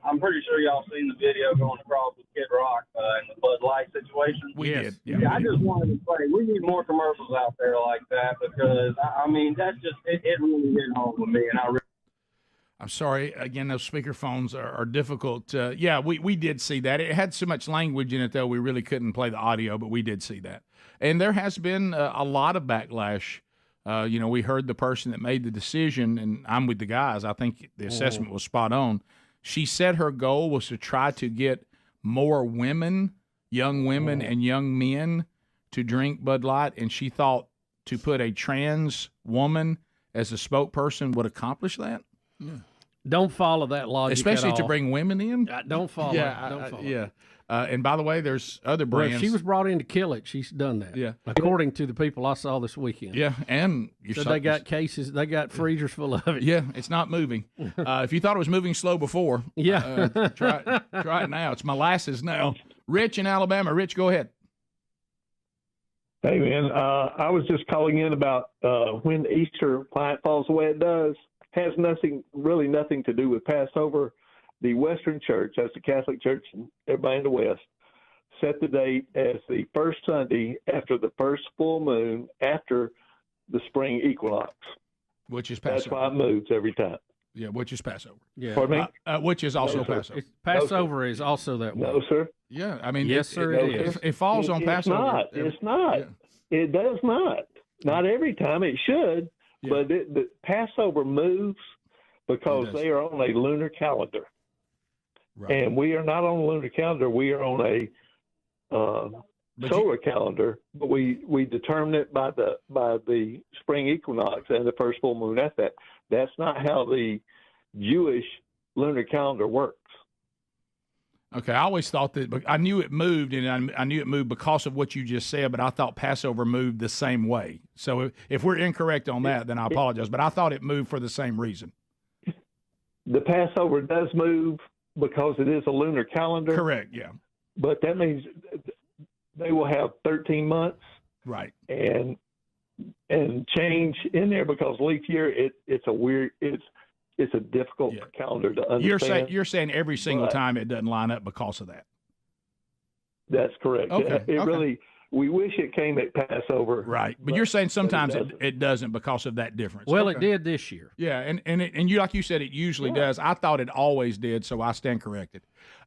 I'm pretty sure y'all seen the video going across with Kid Rock and the Bud Light situation. We did. Yeah, I just wanted to say we need more commercials out there like that because, I mean, that's just, it really hit home with me. And I'm sorry. Again, those speakerphones are difficult. Yeah, we did see that. It had so much language in it, though, we really couldn't play the audio, but we did see that. And there has been a lot of backlash. We heard the person that made the decision, and I'm with the guys. I think the assessment was spot on. She said her goal was to try to get more women, young women and young men to drink Bud Light, and she thought to put a trans woman as a spokesperson would accomplish that. Yeah. Don't follow that logic, especially at to all. bring women in. Don't follow. Don't follow. Yeah. And by the way, there's other Well, brands. if she was brought in to kill it, she's done that. Yeah. According to the people I saw this weekend. Yeah, and you so saw, they got cases. They got freezers full of it. Yeah, it's not moving. If you thought it was moving slow before, try it now. It's molasses now. Rich in Alabama. Rich, go ahead. Hey, man, I was just calling in about when Easter falls the way it does. Has really nothing to do with Passover. The Western Church, that's the Catholic Church, and everybody in the West, set the date as the first Sunday after the first full moon after the spring equinox. Which is Passover. That's why it moves every time. Yeah, which is Passover. Yeah. Pardon me? Which is also No, sir. Passover. Passover is also that way. No, sir. Yeah, I mean, yes, sir. It is. It falls on Passover. It's not. Yeah. It does not. Not every time. It should, but the Passover moves because they are on a lunar calendar. Right. And we are not on a lunar calendar. We are on a solar calendar, but we determine it by the spring equinox and the first full moon at that. That's not how the Jewish lunar calendar works. Okay, I always thought that, but I knew it moved, and I knew it moved because of what you just said, but I thought Passover moved the same way. So if we're incorrect on that, then I apologize, but I thought it moved for the same reason. The Passover does move because it is a lunar calendar. Correct, yeah. But that means they will have 13 months. Right. And change in there because leap year, it's a difficult calendar to understand. You're saying every single time it doesn't line up because of that. That's correct. Okay. Really, we wish it came at Passover. Right. But you're saying sometimes it doesn't because of that difference. Well, it did this year. Yeah, and you, like you said, it usually does. I thought it always did, so I stand corrected.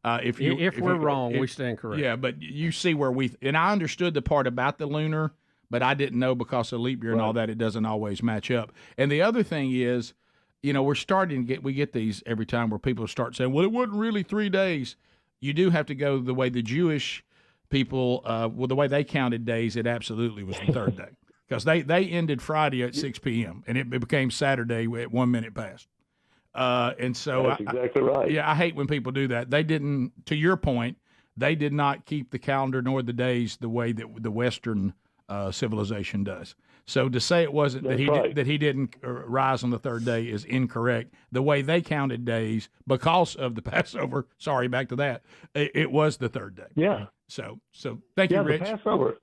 If we're wrong, we stand corrected. Yeah, but you see where and I understood the part about the lunar, but I didn't know because of leap year and all that, it doesn't always match up. And the other thing is, we're starting to get these every time where people start saying, well, it wasn't really 3 days. You do have to go the way the Jewish people, the way they counted days, it absolutely was the third day. Because they ended Friday at 6 p.m., and it became Saturday at 1 minute past. And so that's exactly right. Yeah, I hate when people do that. They didn't, to your point, they did not keep the calendar nor the days the way that the Western civilization does. So to say it wasn't that he didn't rise on the third day is incorrect. The way they counted days because of the Passover, sorry, back to that, it was the third day. Yeah. So thank you, Rich. The Passover.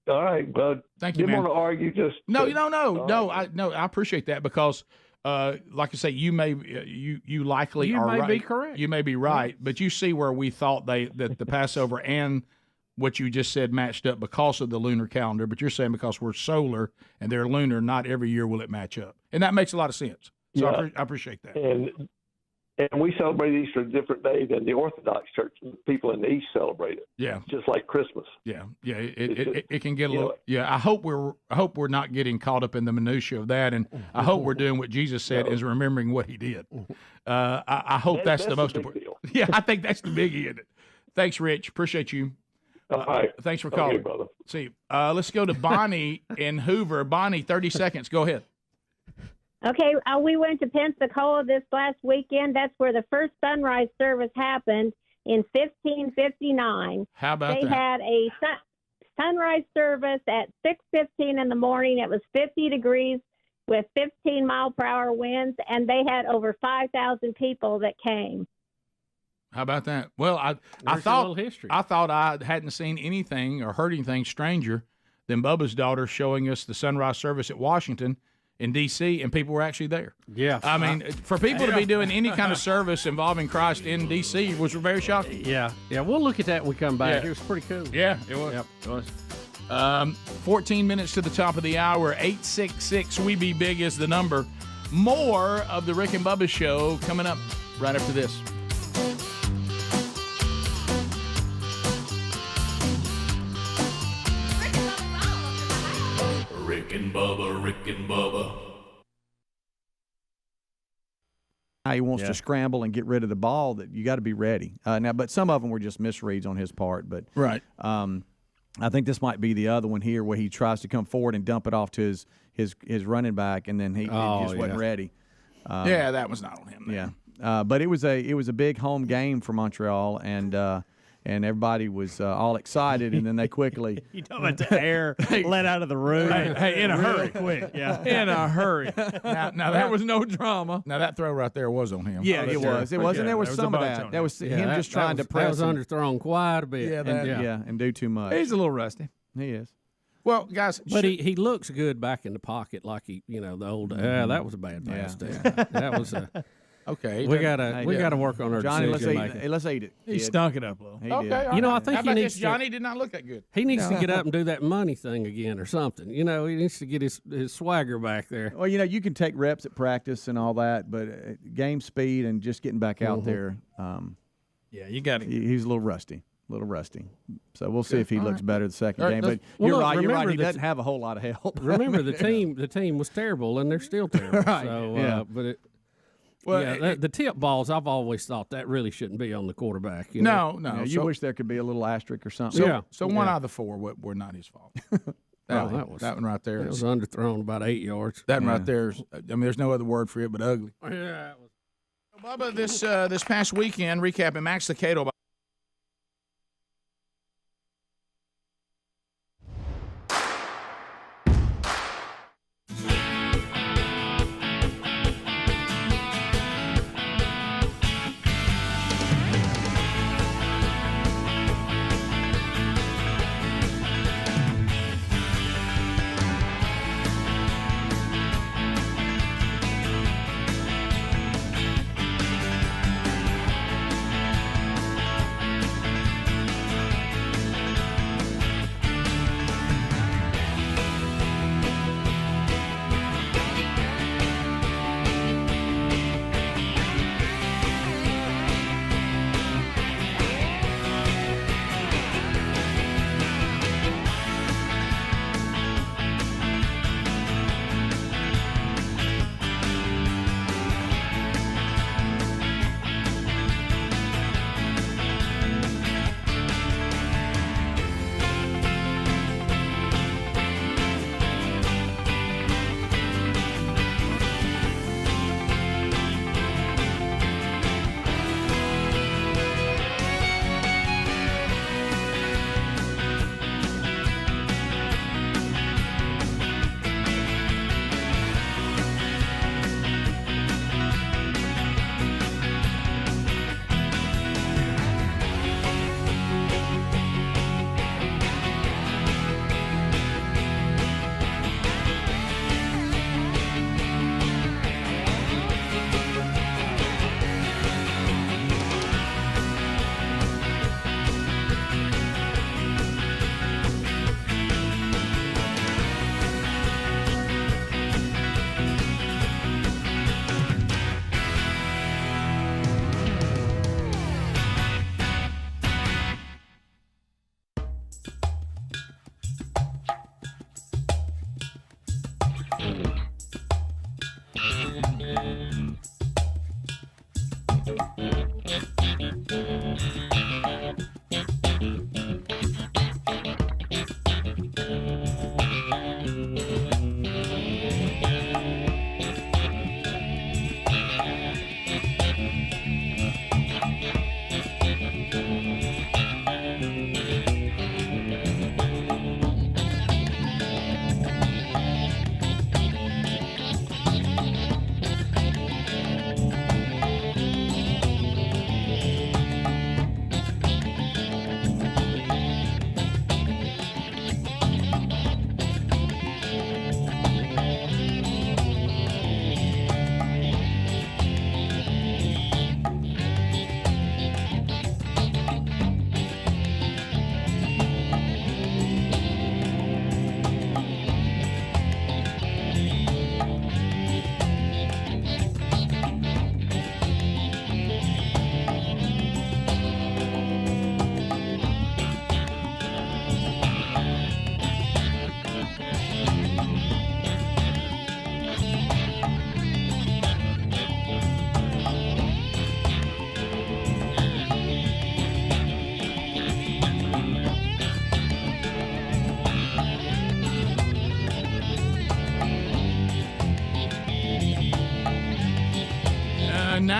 All right, bud. Thank you, man. Didn't want to argue. Just no. I appreciate that because, like I say, you likely are right. You may be correct. You may be right, but you see where we thought that the Passover and what you just said matched up because of the lunar calendar, but you're saying because we're solar and they're lunar, not every year will it match up, and that makes a lot of sense. So I appreciate that. And we celebrate Easter a different day than the Orthodox Church. People in the East celebrate it. Yeah, just like Christmas. Yeah. It can get a little. Yeah, I hope we're not getting caught up in the minutia of that, and I hope we're doing what Jesus said is remembering what He did. I hope that's the most important. Yeah, I think that's the biggie in it. Thanks, Rich. Appreciate you. All right. Thanks for calling. Okay, brother. See you. Let's go to Bonnie in Hoover. Bonnie, 30 seconds. Go ahead. Okay, we went to Pensacola this last weekend. That's where the first sunrise service happened in 1559. How about they that? Had a sunrise service at 6:15 in the morning. It was 50 degrees with 15-mile-per-hour winds, and they had over 5,000 people that came. How about that? Well, I There's a thought little history. I thought I hadn't seen anything or heard anything stranger than Bubba's daughter showing us the sunrise service at Washington in D.C., and people were actually there. Yeah. I mean, for people to be doing any kind of service involving Christ in D.C. was very shocking. Yeah. We'll look at that when we come back. Yeah. It was pretty cool. Yeah, it was. Yep. It was. 14 minutes to the top of the hour. 866 We Be Big is the number. More of the Rick and Bubba Show coming up right after this. Rick and Bubba, Rick and Bubba. He wants to scramble and get rid of the ball. That you got to be ready now. But some of them were just misreads on his part. But right, I think this might be the other one here where he tries to come forward and dump it off to his running back, and then he just wasn't ready. Yeah, that was not on him. Yeah, but it was a big home game for Montreal, and everybody was all excited, and then they quickly You talking about the air let out of the room? Hey, in a Real hurry. quick. Yeah, In a hurry. Now There was no drama. Now that throw right there was on him. Yeah, it was. It was, and there was there was some a of bunch that. on That him. was him just trying to press. That was underthrown quite a bit. Yeah, and do too much. He's a little rusty. He is. Well, guys, But he looks good back in the pocket, like the old. That was a bad pass. That was okay. We gotta work on our Johnny, decision making. let's eat it. He stunk it up a little. He Okay, did. all You know, I right. think How he about needs this? to- Johnny did not look that good. He needs to get up and do that money thing again or something. He needs to get his swagger back there. Well, you can take reps at practice and all that, but game speed and just getting back out there. Yeah, you got to. He's a little rusty. So we'll see if he looks better the second All right, game. But well, you're look, right. You're right. remember He that- doesn't have a whole lot of help. Remember, the team was terrible, and they're still terrible. Right, So, yeah. but it. Well, the tip balls, I've always thought that really shouldn't be on the quarterback. No. You So- wish there could be a little asterisk or something. So one out of the four were not his fault. that one right there. It was underthrown about 8 yards. That one right there. There's no other word for it but ugly. Yeah. It was. Bubba, this past weekend, recapping Max Lucado.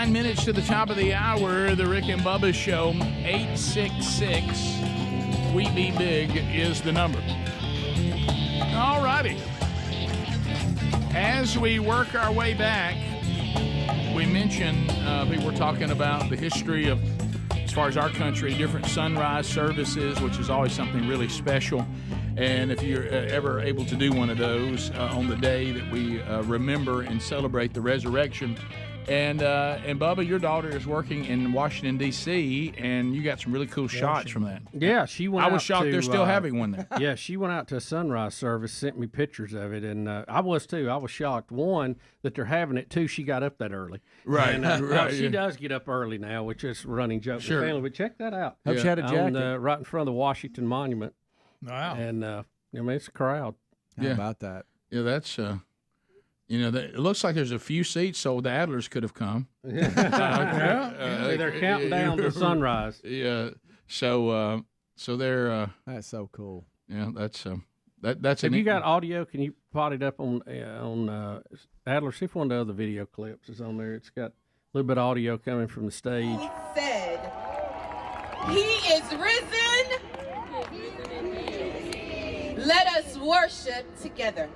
9 minutes to the top of the hour. The Rick and Bubba Show. 866-WE-BE-BIG is the number. All righty. As we work our way back, we mentioned people were talking about the history of, as far as our country, different sunrise services, which is always something really special. And if you're ever able to do one of those on the day that we remember and celebrate the resurrection. And Bubba, your daughter is working in Washington, D.C., and you got some really cool shots from that. Yeah, she went. I was out shocked to, they're still having one there. Yeah, she went out to a sunrise service, sent me pictures of it, and I was too. I was shocked. One, that they're having it. Two, she got up that early. Right. And, right. She does get up early now, which is a running joke Sure. with the family. But check that out. Hope she had a jacket. Right in front of the Washington Monument. Wow. And I mean, it's a crowd. How about that? Yeah, that's it looks like there's a few seats, so the Adlers could have come. They're counting down to sunrise. Yeah. So they're. That's so cool. Yeah, that's that's. Have you got audio? Can you pot it up on Adler? See if one of the other video clips is on there. It's got a little bit of audio coming from the stage. Said, "He is risen. Let us worship together."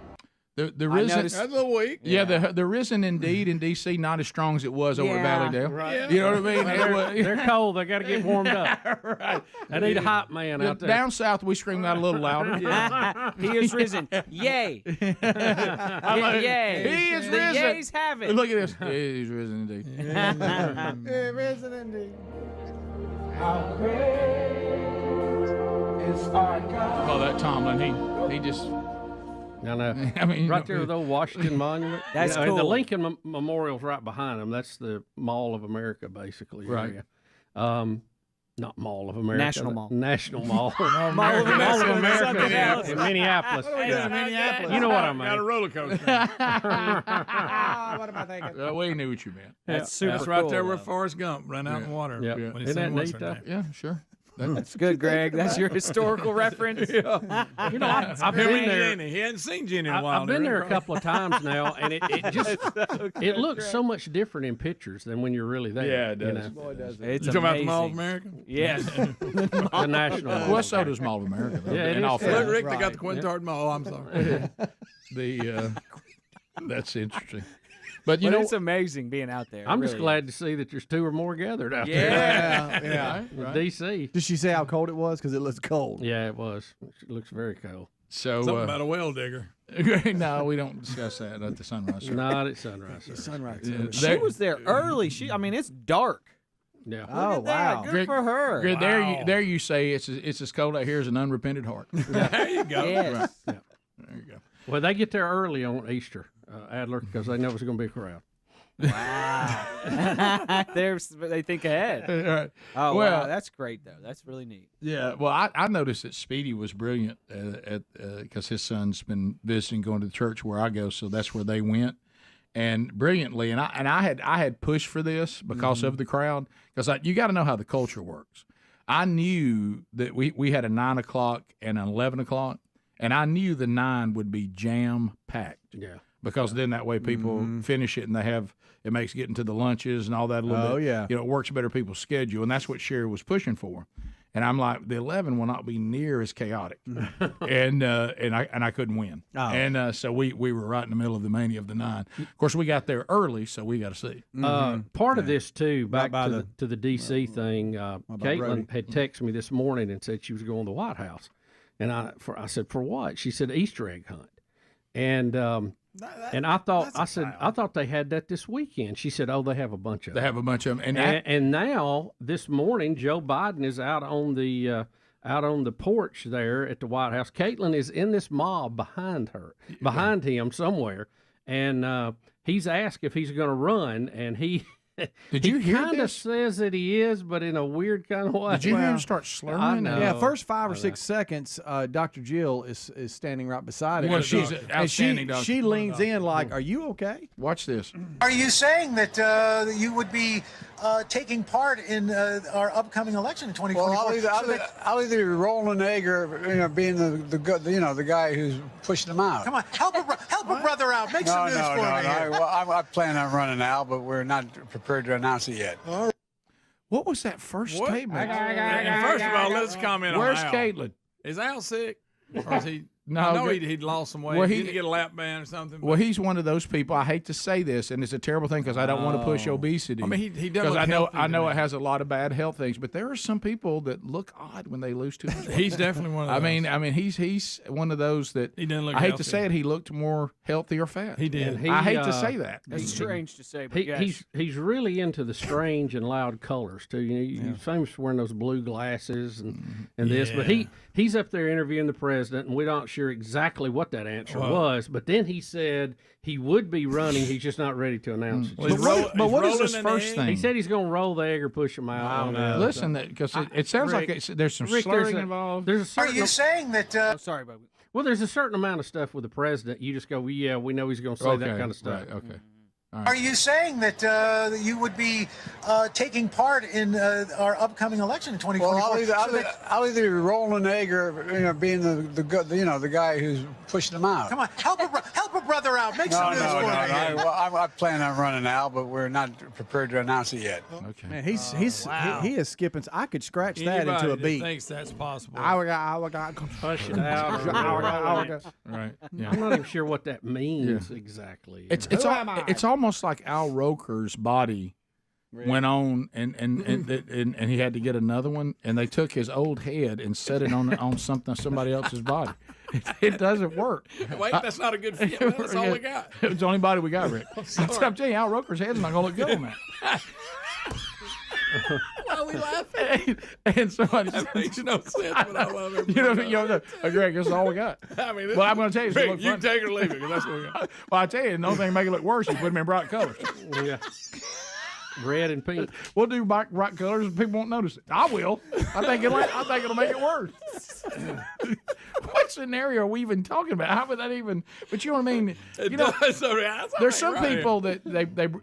The risen, That's a week. yeah, the risen indeed in D.C. not as strong as it was over at Valleydale. Right. You know what I mean? They're cold. They got to get warmed up. Right. I need a hot man out there. Down south, we scream that a little louder. He is risen. Yay. Yay. He is The risen. yays have it. Look at this. He's risen indeed. Risen indeed. How great is our God. Oh, that Tomlin, he just. I know. I mean, right there with the old Washington Monument. That's and the cool. Lincoln Memorial's right behind them. That's the Mall of America, basically. Right. Not Mall of America. National Mall. National Mall. Mall of America. In Minneapolis. Minneapolis? You know what I mean. Got a roller coaster. What am I thinking? We knew what you meant. That's super That's right cool, there where though. Forrest Gump ran out in water. Yeah. When he Isn't sang that What's neat, Her though? Name? Yeah, sure. That's good, Greg. That's your historical reference. You know, I've been there. He hadn't seen Jenny in a while. I've been there a couple of times now, and it just it looks so much different in pictures than when you're really there. Yeah, it does. You know? Boy, does it. It's You talking about the Mall of amazing. America? Yes. The National Mall. Well, so does Mall of America. Though, Yeah, it in is. all Yeah. Look, fairness. Rick, they got the Quintard Mall. I'm sorry. That's interesting. But you know, it's amazing being out there. I'm It just really glad to see that there's two or more gathered out Yeah, there. yeah. In D.C. Did she say how cold it was? Because it looks cold. Yeah, it was. It looks very cold. so Something about a well digger. no, we don't discuss that at the sunrise. service. Not at sunrise. Sir. Sunrise. Yeah, She was there early. I mean, it's dark. Yeah. Oh, Look at that. wow. Good Greg- for her. Greg, there you say it's as cold out here as an unrepented heart. There you go. Yes. There you go. Well, they get there early on Easter, Adler, because they know it's going to be a crowd. Wow. They think ahead. All right. Oh, Well- wow. That's great, though. That's really neat. Yeah, well, I noticed that Speedy was brilliant because his son's been visiting, going to the church where I go, so that's where they went, and brilliantly. And I had pushed for this because of the crowd, because you got to know how the culture works. I knew that we had a 9 o'clock and an 11 o'clock, and I knew the 9 would be jam packed. Yeah. Because then that way people finish it and it makes getting to the lunches and all that a little bit. Yeah. It works better people's schedule, and that's what Sherry was pushing for. And I'm like, the 11 will not be near as chaotic, and I couldn't win. Oh. And so we were right in the middle of the mania of the 9. Of course, we got there early, so we got to see. Part of this too, back by to the D.C. thing. Caitlin Brody? had texted me this morning and said she was going to the White House, and I said, for what? She said Easter egg hunt, and I thought they had that this weekend. She said, oh, they have a bunch of them. They have a bunch of them, And now this morning, Joe Biden is out on the porch there at the White House. Caitlin is in this mob behind him somewhere, and he's asked if he's going to run, and he. Did you hear kind of this? says that he is, but in a weird kind of way. Did you hear him start slurring? I know. Yeah, first 5 or 6 seconds, Dr. Jill is standing right beside him. Well, she's and outstanding, doctor. she leans in like, "Are you okay?" Watch this. Are you saying that you would be taking part in our upcoming election in 2024? Well, I'll either be rolling an egg or being the guy who's pushing them out. Come on, help a brother out. Make some news for me here. Well, I plan on running out, but we're not prepared prepared to announce it yet. What was that first statement? First of all, let's comment on Where's Al. Caitlin? Is Al sick? Or is he? No, I know good. he'd lost some weight. Well, Did he get a lap band or something? Well, he's one of those people. I hate to say this, and it's a terrible thing because I don't want to push obesity. I mean, he doesn't because look healthy I know to it me. has a lot of bad health things, but there are some people that look odd when they lose too much weight. He's definitely one of I those. mean, he's one of those that He doesn't look I hate healthy. to say it. He looked more healthy or fat. He did. He, I hate to say that. That's strange to say, but yes. He's really into the strange and loud colors too. You know, he's famous for wearing those blue glasses and this. But he's up there interviewing the president, and we're not sure exactly what that answer was. But then he said he would be running. He's just not ready to announce it. But what is his first thing? He said he's going to roll the egg or push him out. Listen, because it sounds Rick, like there's some Rick, slurring involved. There's a Are certain you saying that? Sorry, Bubba. well, there's a certain amount of stuff with the president. You just go, well, yeah, we know he's going to say that kind of stuff. Right, okay. Are you saying that you would be taking part in our upcoming election in 2024? Well, I'll either be rolling an egg or being the guy who's pushing them out. Come on, help a brother out. Make some news for me. I plan on running out, but we're not prepared to announce it yet. Okay. Man, he is skipping. I could scratch that Anybody into a that beat. thinks that's possible. Push it out. Right. Yeah. I'm not even sure what that means exactly. It's almost like Al Roker's body went on and he had to get another one, and they took his old head and set it on somebody else's body. It doesn't work. Wait, that's not a good fit. That's all we got. It's the only body we got, Rick. I'm telling you, Al Roker's head's not going to look good on that. Why are we laughing? And somebody That makes no sense, but I love it. Greg, this is all we got. I mean, Well, I'm going to tell you, it's gonna Rick, look you fun. can take it or leave it, 'cause that's what we got. Well, I tell you, the only thing to make it look worse is put them in bright colors. Yeah. Red and pink. We'll do bright colors and people won't notice it. I will. I think it'll make it worse. What scenario are we even talking about? How would that even? But you know what I mean. There's some people that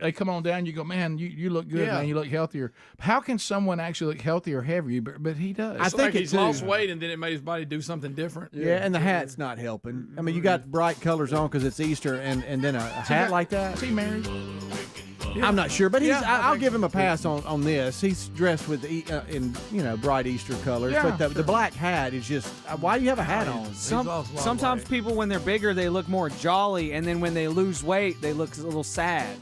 they come on down. You go, man, you look good, man. You look healthier. How can someone actually look healthier, heavier? But he does. I think he's lost weight, and then it made his body do something different. Yeah, and the hat's not helping. I mean, you got bright colors on because it's Easter, and then a hat like that. Is he married? I'm not sure, but I'll think give him a pass on this. He's dressed with in bright Easter colors, Yeah, but the black hat is just. Why do you have a hat on? Sometimes people, when they're bigger, they look more jolly, and then when they lose weight, they look a little sad.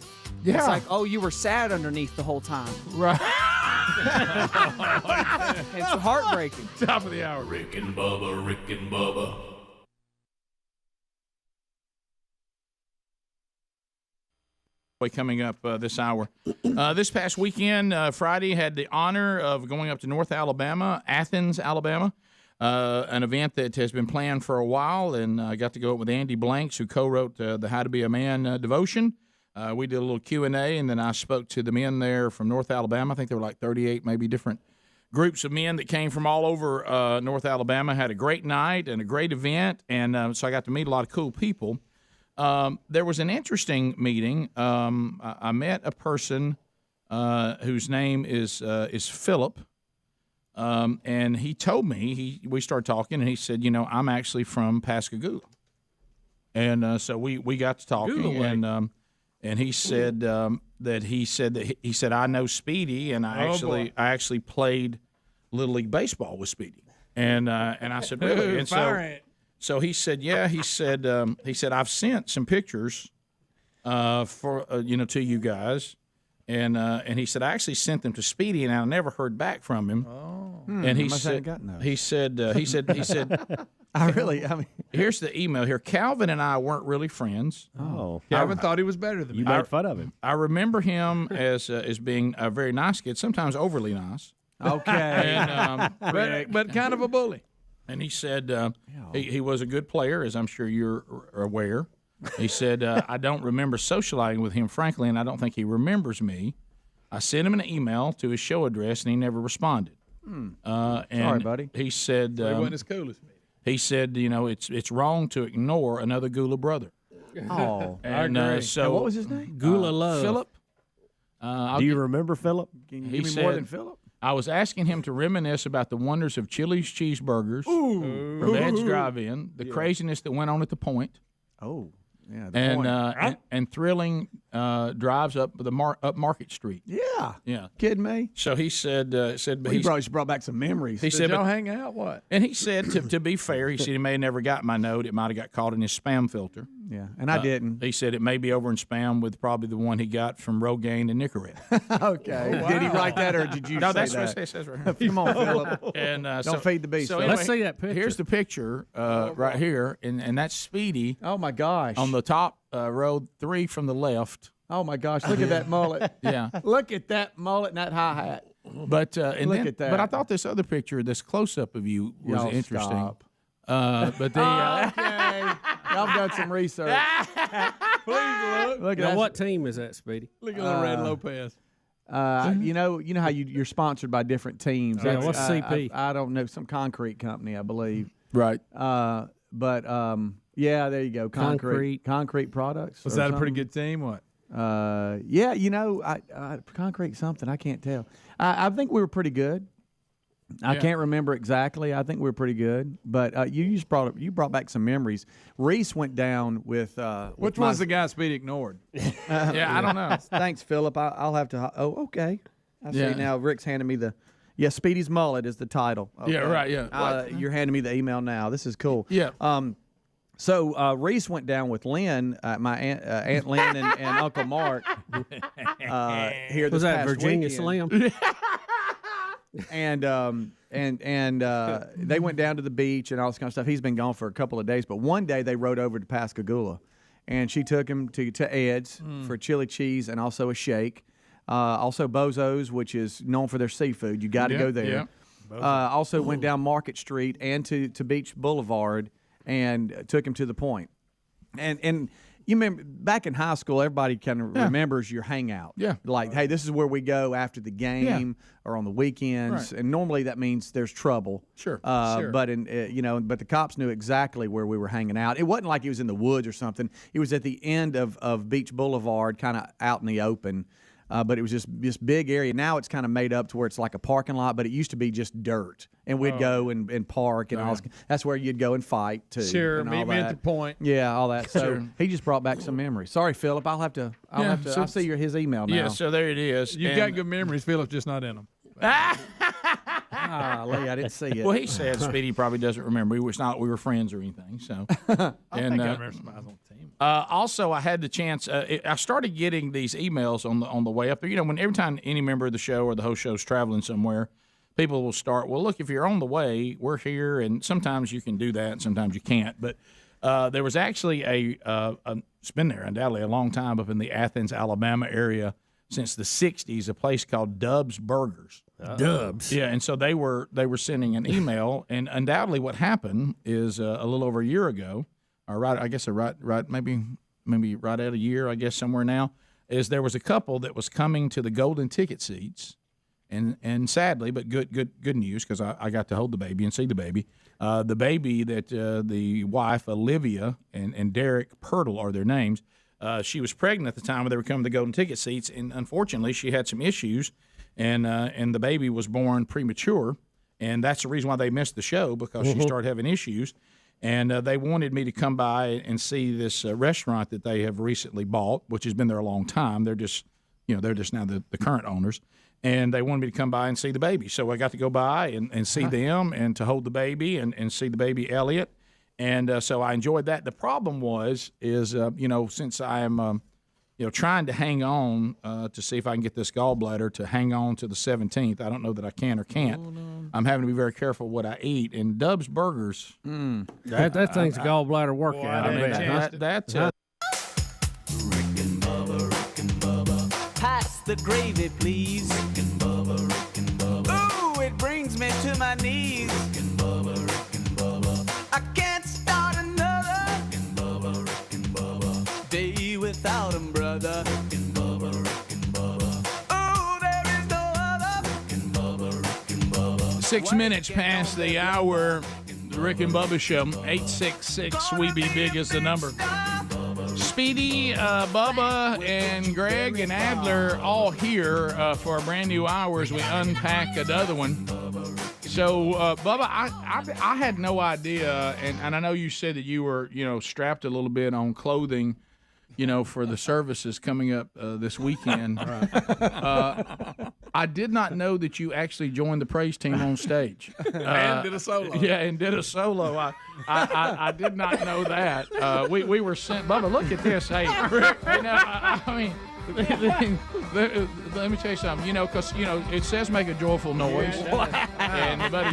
Yeah. It's like, oh, you were sad underneath the whole time. Right. It's heartbreaking. Top of the hour. Rick and Bubba, Rick and Bubba. Coming up this hour. This past weekend, Friday, had the honor of going up to North Alabama, Athens, Alabama, an event that has been planned for a while, and I got to go up with Andy Blanks, who co-wrote the How to Be a Man devotion. We did a little Q&A, and then I spoke to the men there from North Alabama. I think there were like 38 maybe different groups of men that came from all over North Alabama. Had a great night and a great event, and so I got to meet a lot of cool people. There was an interesting meeting. I met a person whose name is Philip, and he told me we started talking, and he said, I'm actually from Pascagoula, and so we got to talking, and he said that I know Speedy, and I actually played Little League baseball with Speedy, and I said, really, and so he said, yeah. He said, I've sent some pictures, for to you guys, and he said I actually sent them to Speedy, and I never heard back from him. Oh, and he said, here's the email here. Calvin and I weren't really friends. Oh, Calvin thought he was better than me. You made fun of him. I remember him as being a very nice kid, sometimes overly nice. Okay, and, but kind of a bully. And he said he was a good player, as I'm sure you're aware. He said, I don't remember socializing with him, frankly, and I don't think he remembers me. I sent him an email to his show address, and he never responded. Sorry, buddy. He said, he wasn't as cool as me. He said, it's wrong to ignore another Gula brother. Oh, and I agree. so And what was his name? Gula Love. Philip. Do you remember Philip? Can you He give me said, more than Philip? I was asking him to reminisce about the wonders of Chili's cheeseburgers from Ed's Drive-In, the craziness that went on at the Point. Oh. Yeah, and thrilling drives up up Market Street. Yeah. Yeah. Kidding me? So he said, he brought back some memories. He Did said, y'all but- hang out? What? and he said, to be fair, he said he may have never got my note. It might have got caught in his spam filter. Yeah, and I didn't. He said it may be over in spam with probably the one he got from Rogaine and Nicorette. Okay. Oh, Did he wow. write that, or did you No, say that's that? what it says right here. Come on, Philip. And Don't feed the beast. So Philip. anyway, Let's see that picture. Here's the picture right here, and that's Speedy. Oh my gosh! On the top row 3 from the left. Oh my gosh! Look at that mullet. Yeah. Look at that mullet and that high hat. But and Look then, at that. But I thought this other picture, this close up of you, was Y'all interesting. stop. But the Okay, y'all done some research. Please look. Look at Now, that. what team is that, Speedy? Look at little Red Lopez. You know how you're sponsored by different teams. Yeah, That's- what's CP? I don't know, some concrete company, I believe. right. But yeah, there you go. Concrete products. Was or that a pretty something. good team? What? Yeah, concrete something. I can't tell. I think we were pretty good. I can't remember exactly. I think we were pretty good. But you just brought back some memories. Reese went down with. Which one's the guy Speedy ignored? Yeah, I don't know. Thanks, Philip. I'll have to. Oh, okay. I see Yeah. now. Rick's handing me the. Yeah, Speedy's mullet is the title. Yeah, Okay. right, yeah. You're handing me the email now. This is cool. Yeah. So Reese went down with Lynn, my Aunt Lynn and Uncle Mark. Here Was this that past Virginia weekend. Slim? And they went down to the beach and all this kind of stuff. He's been gone for a couple of days, but one day they rode over to Pascagoula, and she took him to Ed's for chili cheese and also a shake. Also Bozo's, which is known for their seafood. You got to go there. Also went down Market Street and to Beach Boulevard and took him to the Point. And you remember back in high school, everybody kind of remembers your hangout. Yeah. Like, hey, this is where we go after the game or on the weekends. Right. And normally that means there's trouble. Sure. But but the cops knew exactly where we were hanging out. It wasn't like he was in the woods or something. It was at the end of Beach Boulevard, kind of out in the open. But it was just this big area. Now it's kind of made up to where it's like a parking lot, but it used to be just dirt. And we'd go and park and all this. That's where you'd go and fight too. Sure, and meet all me at that. the Point. Yeah, all that. So Sure. he just brought back some memories. Sorry, Philip. I'll have to. I'll see his email now. Yeah, so there it is. You've And- got good memories. Philip's just not in them. Lee, I didn't see it. Well, he said Speedy probably doesn't remember. It's not we were friends or anything. So, I think I remember somebody on the team. also, I had the chance. I started getting these emails on the way up there. You know, when every time any member of the show or the host show's traveling somewhere, people will start. Well, look, if you're on the way, we're here, and sometimes you can do that, and sometimes you can't. But there was actually it's been there undoubtedly a long time up in the Athens, Alabama area since the '60s. A place called Dub's Burgers. Dubs. Yeah, and so they were sending an email, and undoubtedly what happened is a little over a year ago, or maybe right at a year, I guess somewhere now, is there was a couple that was coming to the golden ticket seats, and sadly, but good news because I got to hold the baby and see the baby. The baby that the wife Olivia and Derek Pirtle are their names. She was pregnant at the time when they were coming to the golden ticket seats, and unfortunately, she had some issues. And the baby was born premature, and that's the reason why they missed the show because she started having issues. And they wanted me to come by and see this restaurant that they have recently bought, which has been there a long time. They're just now the current owners, and they wanted me to come by and see the baby. So I got to go by and see them and to hold the baby and see the baby Elliot. And so I enjoyed that. The problem is since I am trying to hang on to see if I can get this gallbladder to hang on to the 17th. I don't know that I can or can't. Oh, no. I'm having to be very careful what I eat. And Dub's Burgers. That thing's a gallbladder workout. That's Rick and Bubba. Pass the gravy, please. Rick and Bubba. Ooh, it brings me to my knees. Rick and Bubba. I can't start another. Rick and Bubba. Day without 'em, brother. Rick and Bubba. Ooh, there is no other. Rick and Bubba. 6 minutes past the hour. The Rick and Bubba Show. 866 We Be Big is the number. Speedy, Bubba, and Greg and Adler all here for a brand new hour as we unpack another one. So, Bubba, I had no idea, and I know you said that you were, strapped a little bit on clothing, for the services coming up this weekend. I did not know that you actually joined the praise team on stage. And did a solo. Yeah, and did a solo. I did not know that. We were sent. Bubba, look at this. Hey, I mean. Let me tell you something, because it says make a joyful noise, but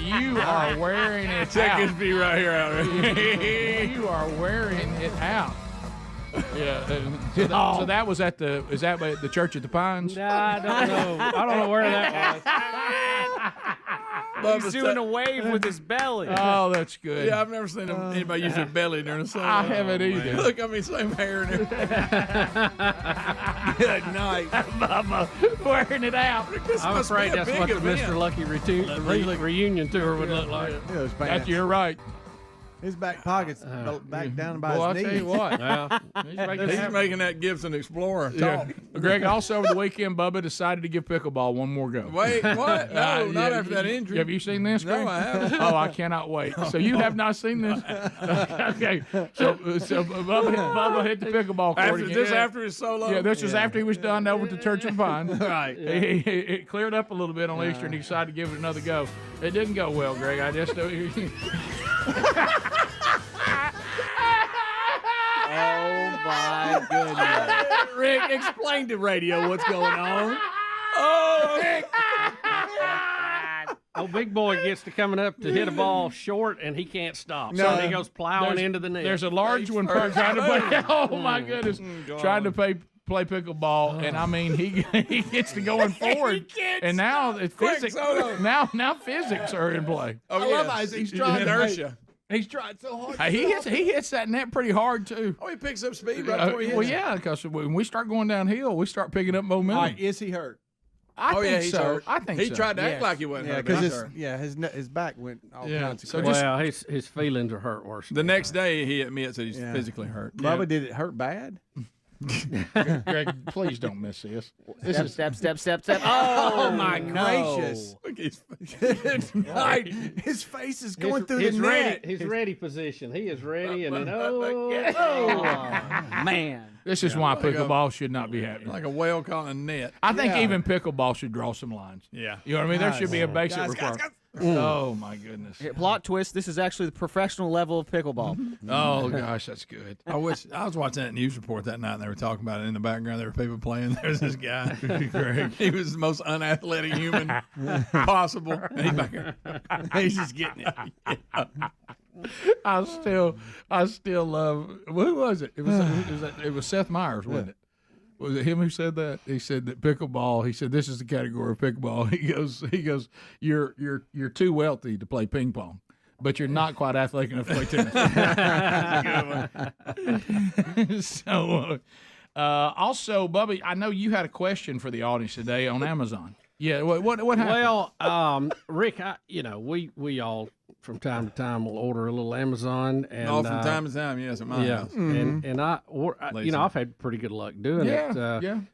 you are wearing it out. Check this beat right here out. You are wearing it out. Yeah. So that was at the Church at the Pines? Nah, I don't know. I don't know where that was. He's doing a wave with his belly. Oh, that's good. Yeah, I've never seen anybody use their belly during a solo. I haven't either. Look, same hair and everything. Good night. Bubba, wearing it out. I'm afraid that's what the Mr. Lucky reunion tour would look like. You're right. His back pocket's back down by his knees. I'll tell you what. He's making that Gibson Explorer talk. Greg, also over the weekend, Bubba decided to give pickleball one more go. Wait, what? No, not after that injury. Have you seen this, Greg? No, I haven't. Oh, I cannot wait. So you have not seen this? Okay. So Bubba hit the pickleball court again. Just after his solo? Yeah, this was after he was done over at the Church of the Pines. Right. It cleared up a little bit on Easter, and he decided to give it another go. It didn't go well, Greg. I just... Oh, my goodness. Rick, explain to radio what's going on. Oh, Rick. Oh, big boy gets to coming up to hit a ball short, and he can't stop. So he goes plowing into the net. There's a large one trying to play. Oh, my goodness. Trying to play pickleball, and I mean he gets to going forward, and now it's physics. Now physics are in play. Oh, I love how he's trying inertia. He's trying so hard. He hits that net pretty hard too. Oh, he picks up speed right before he hits. Well, yeah, because when we start going downhill, we start picking up momentum. All right, is he hurt? I think he's so. hurt. I think he tried to act like he wasn't hurt. Because his back went all kinds of crazy. His feelings are hurt worse. The next day, he admits that he's physically hurt. Bubba, did it hurt bad? Greg, please don't miss this. Step. Oh my gracious! Look, his face is going through the net. His ready position. He is ready, and then man. This is why pickleball should not be happening. Like a whale caught in a net. I think even pickleball should draw some lines. Yeah. You know what I mean? There should be a basic requirement. Oh, my goodness. Plot twist, this is actually the professional level of pickleball. Oh, gosh, that's good. I was watching that news report that night, and they were talking about it in the background. There were people playing. There was this guy. He was the most unathletic human possible. And he's back here. He's just getting it. I still love. Who was it? It was Seth Meyers, wasn't it? Was it him who said that? He said that pickleball. He said this is the category of pickleball. He goes. You're too wealthy to play ping pong, but you're not quite athletic enough to play tennis. So, also, Bubby, I know you had a question for the audience today on Amazon. Yeah. What happened? Well, Rick, we all from time to time will order a little Amazon, and from time to time, yes, at my house. And I've had pretty good luck doing it.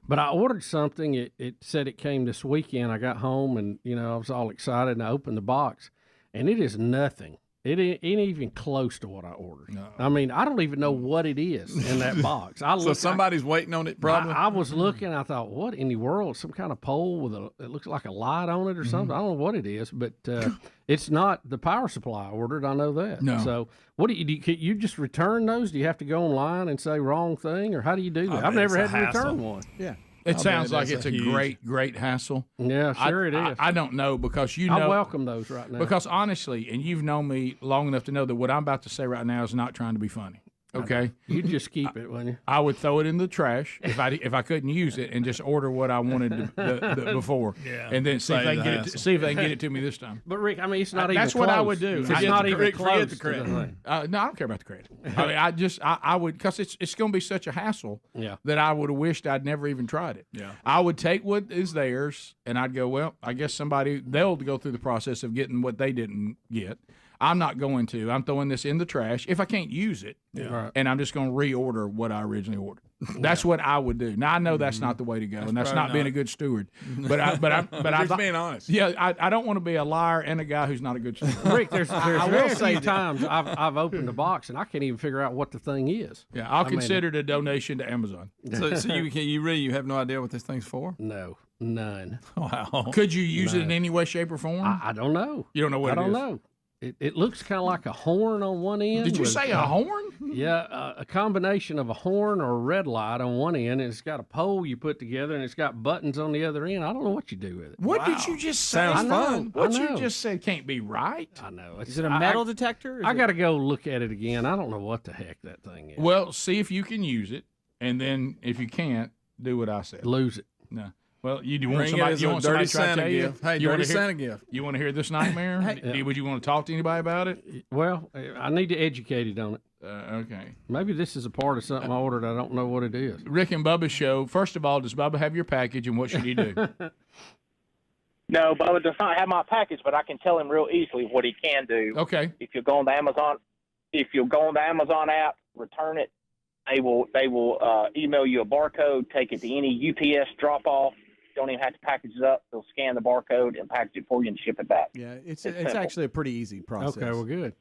But I ordered something. It said it came this weekend. I got home, and I was all excited, and I opened the box, and it is nothing. It ain't even close to what I ordered. No. I mean, I don't even know what it is in that box. So somebody's waiting on it, probably? I was looking. I thought, what in the world? Some kind of pole with it looks like a light on it or something. I don't know what it is, but it's not the power supply I ordered. I know that. No. So what do you just return those? Do you have to go online and say wrong thing, or how do you do that? I've never had to return one. Yeah. It sounds like it's a great hassle. Yeah, sure it is. I don't know because I welcome those right now. Because honestly, and you've known me long enough to know that what I'm about to say right now is not trying to be funny. Okay, you just keep it, wouldn't you? I would throw it in the trash if I couldn't use it and just order what I wanted before, and then see if they can get it to me this time. But Rick, I mean, it's not even. That's what I would do. It's not even close. Forget the credit. No, I don't care about the credit. I mean, I would because it's going to be such a hassle. Yeah. That I would have wished I'd never even tried it. Yeah. I would take what is theirs and I'd go, well, I guess they'll go through the process of getting what they didn't get. I'm not going to. I'm throwing this in the trash if I can't use it, and I'm just going to reorder what I originally ordered. That's what I would do. Now I know that's not the way to go, and that's not being a good steward. But I'm just being honest. Yeah, I don't want to be a liar and a guy who's not a good steward. Rick, there's very few times I've opened a box and I can't even figure out what the thing is. Yeah, I'll consider it a donation to Amazon. So you have no idea what this thing's for? No, none. Wow. Could you use it in any way, shape, or form? I don't know. You don't know what it is? I don't know. It looks kind of like a horn on one end. Did you say a horn? Yeah, a combination of a horn or a red light on one end, and it's got a pole you put together, and it's got buttons on the other end. I don't know what you do with it. What did you just say? Sounds fun. What you just said can't be right. I know. Is it a metal detector? I got to go look at it again. I don't know what the heck that thing is. Well, see if you can use it, and then if you can't, do what I said. Lose it. No. Well, you want Bring somebody, it as you a want dirty somebody to try to Santa tell you? gift. Hey, you dirty wanna hear- Santa gift. You want to hear this nightmare? Would you want to talk to anybody about it? Well, I need to educate it on it. Okay. Maybe this is a part of something I ordered. I don't know what it is. Rick and Bubba's show. First of all, does Bubba have your package, and what should he do? No, Bubba does not have my package, but I can tell him real easily what he can do. Okay. If you go on the Amazon app, return it. They will email you a barcode. Take it to any UPS drop off. Don't even have to package it up. They'll scan the barcode and package it for you and ship it back. Yeah, it's simple. actually a pretty easy process. Okay, well, good.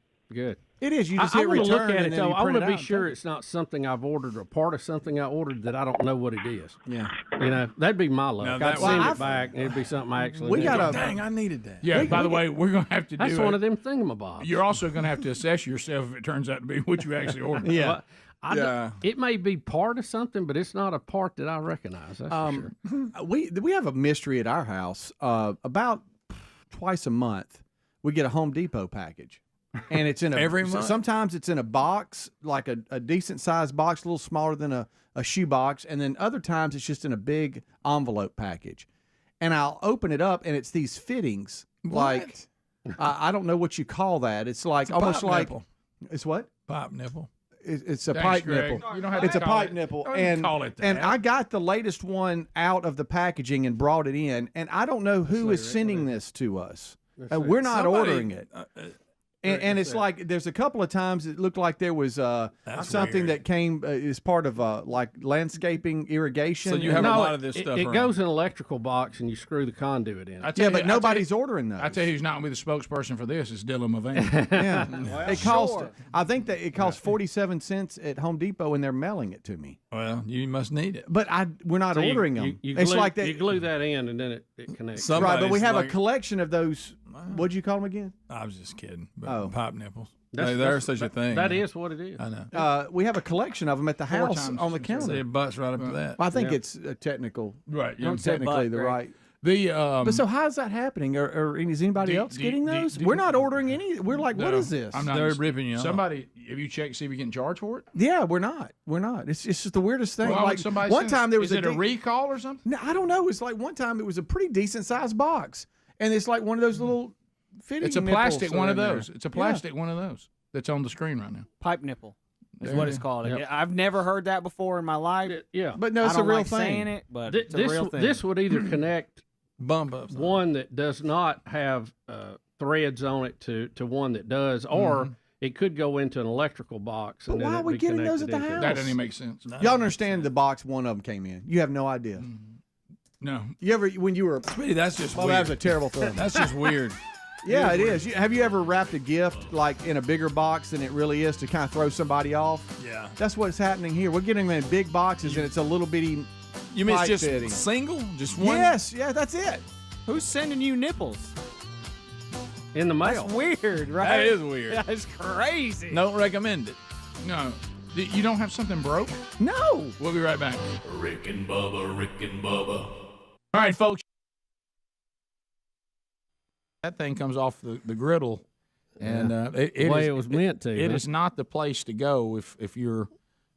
It is. You just I hit want to return look at and it then though. you I want print to it be out. sure it's not something I've ordered or part of something I ordered that I don't know what it is. Yeah. You know, that'd be my luck. Now, I'd send it back, and it'd be something I actually. We need. got a Dang, I needed that. Yeah. By the way, we're going to have to do. That's one of them thingamabobs. You're also going to have to assess yourself if it turns out to be what you actually ordered. Yeah. Well, it may be part of something, but it's not a part that I recognize. That's for sure. We have a mystery at our house. About twice a month, we get a Home Depot package, and it's in a Every month? Sometimes it's in a box, like a decent sized box, a little smaller than a shoe box, and then other times it's just in a big envelope package. And I'll open it up, and it's these fittings. Like I don't know what you call that. It's like almost pipe like nipple. it's what? Pipe nipple. It's a Thanks, pipe Greg. nipple. You don't have to It's a call pipe it- nipple, don't even and call it that. and I got the latest one out of the packaging and brought it in, and I don't know who is sending this to us. We're not Somebody- ordering it. And it's like there's a couple of times it looked like there was something that came as part of like landscaping irrigation. So you have a lot of this stuff It around. goes in an electrical box, and you screw the conduit in. I tell Yeah, you- but I nobody's tell you- ordering those. I tell you who's not going to be the spokesperson for this is Dylan Mulvaney. Yeah, it cost. I think that it cost 47 cents at Home Depot, and they're mailing it to me. Well, you must need it. But we're not So you- ordering them. You It's glue, like that. you glue that in, and then it connects. Some- Right, but we Somebody's have a like- collection of those. What'd you call them again? I was just kidding. But Oh. pipe nipples. That's- There's that's- such a thing. That is what it is. I know. We have a collection of them at the Four house times on the since counter. See, it butts right up to that. I think Yeah. it's a technical, Right. not technically the right. The But so how is that happening? Or is anybody do- else do- getting do- those? do- We're not ordering any. We're like, what No, is this? I'm not. They're ripping you off. Somebody, have you checked see if you're getting charged for it? Yeah, we're not. We're not. It's just the weirdest thing. Why would like somebody one send time there was is it a de- recall or something? No, I don't know. It's like one time it was a pretty decent sized box, and it's like one of those little fitting. It's a nipples plastic that one are of in there. those. It's a Yeah. plastic one of those that's on the screen right now. Pipe nipple is There what you it's go. called. Yep. I've never heard that before in my life. Yeah, But no, I it's a don't real like thing. saying it, but Th- it's a this real thing. this would either connect Bump ups. one that does not have threads on it to one that does, or it could go into an electrical box. But And then why are it'd we be getting those at connected the into- house? That doesn't make sense. Y'all understand the box one of them came in. You have no idea. No. You ever when you were? Sweetie, that's just Well, weird. that was a terrible thing. That's just weird. Yeah, it is. Have you ever wrapped a gift like in a bigger box than it really is to kind of throw somebody off? Yeah. That's what's happening here. We're getting them in big boxes, and it's a little bitty. You mean it's pipe just fitting. single? Just one? Yes, yeah, that's it. Who's sending you nipples? in the mail. That's weird, right? That is weird. That's crazy. Don't recommend it. No. You don't have something broke? No. We'll be right back. Rick and Bubba, Rick and Bubba. All right, folks. That thing comes off the griddle, and The way it was meant to. It huh? is not the place to go if you're,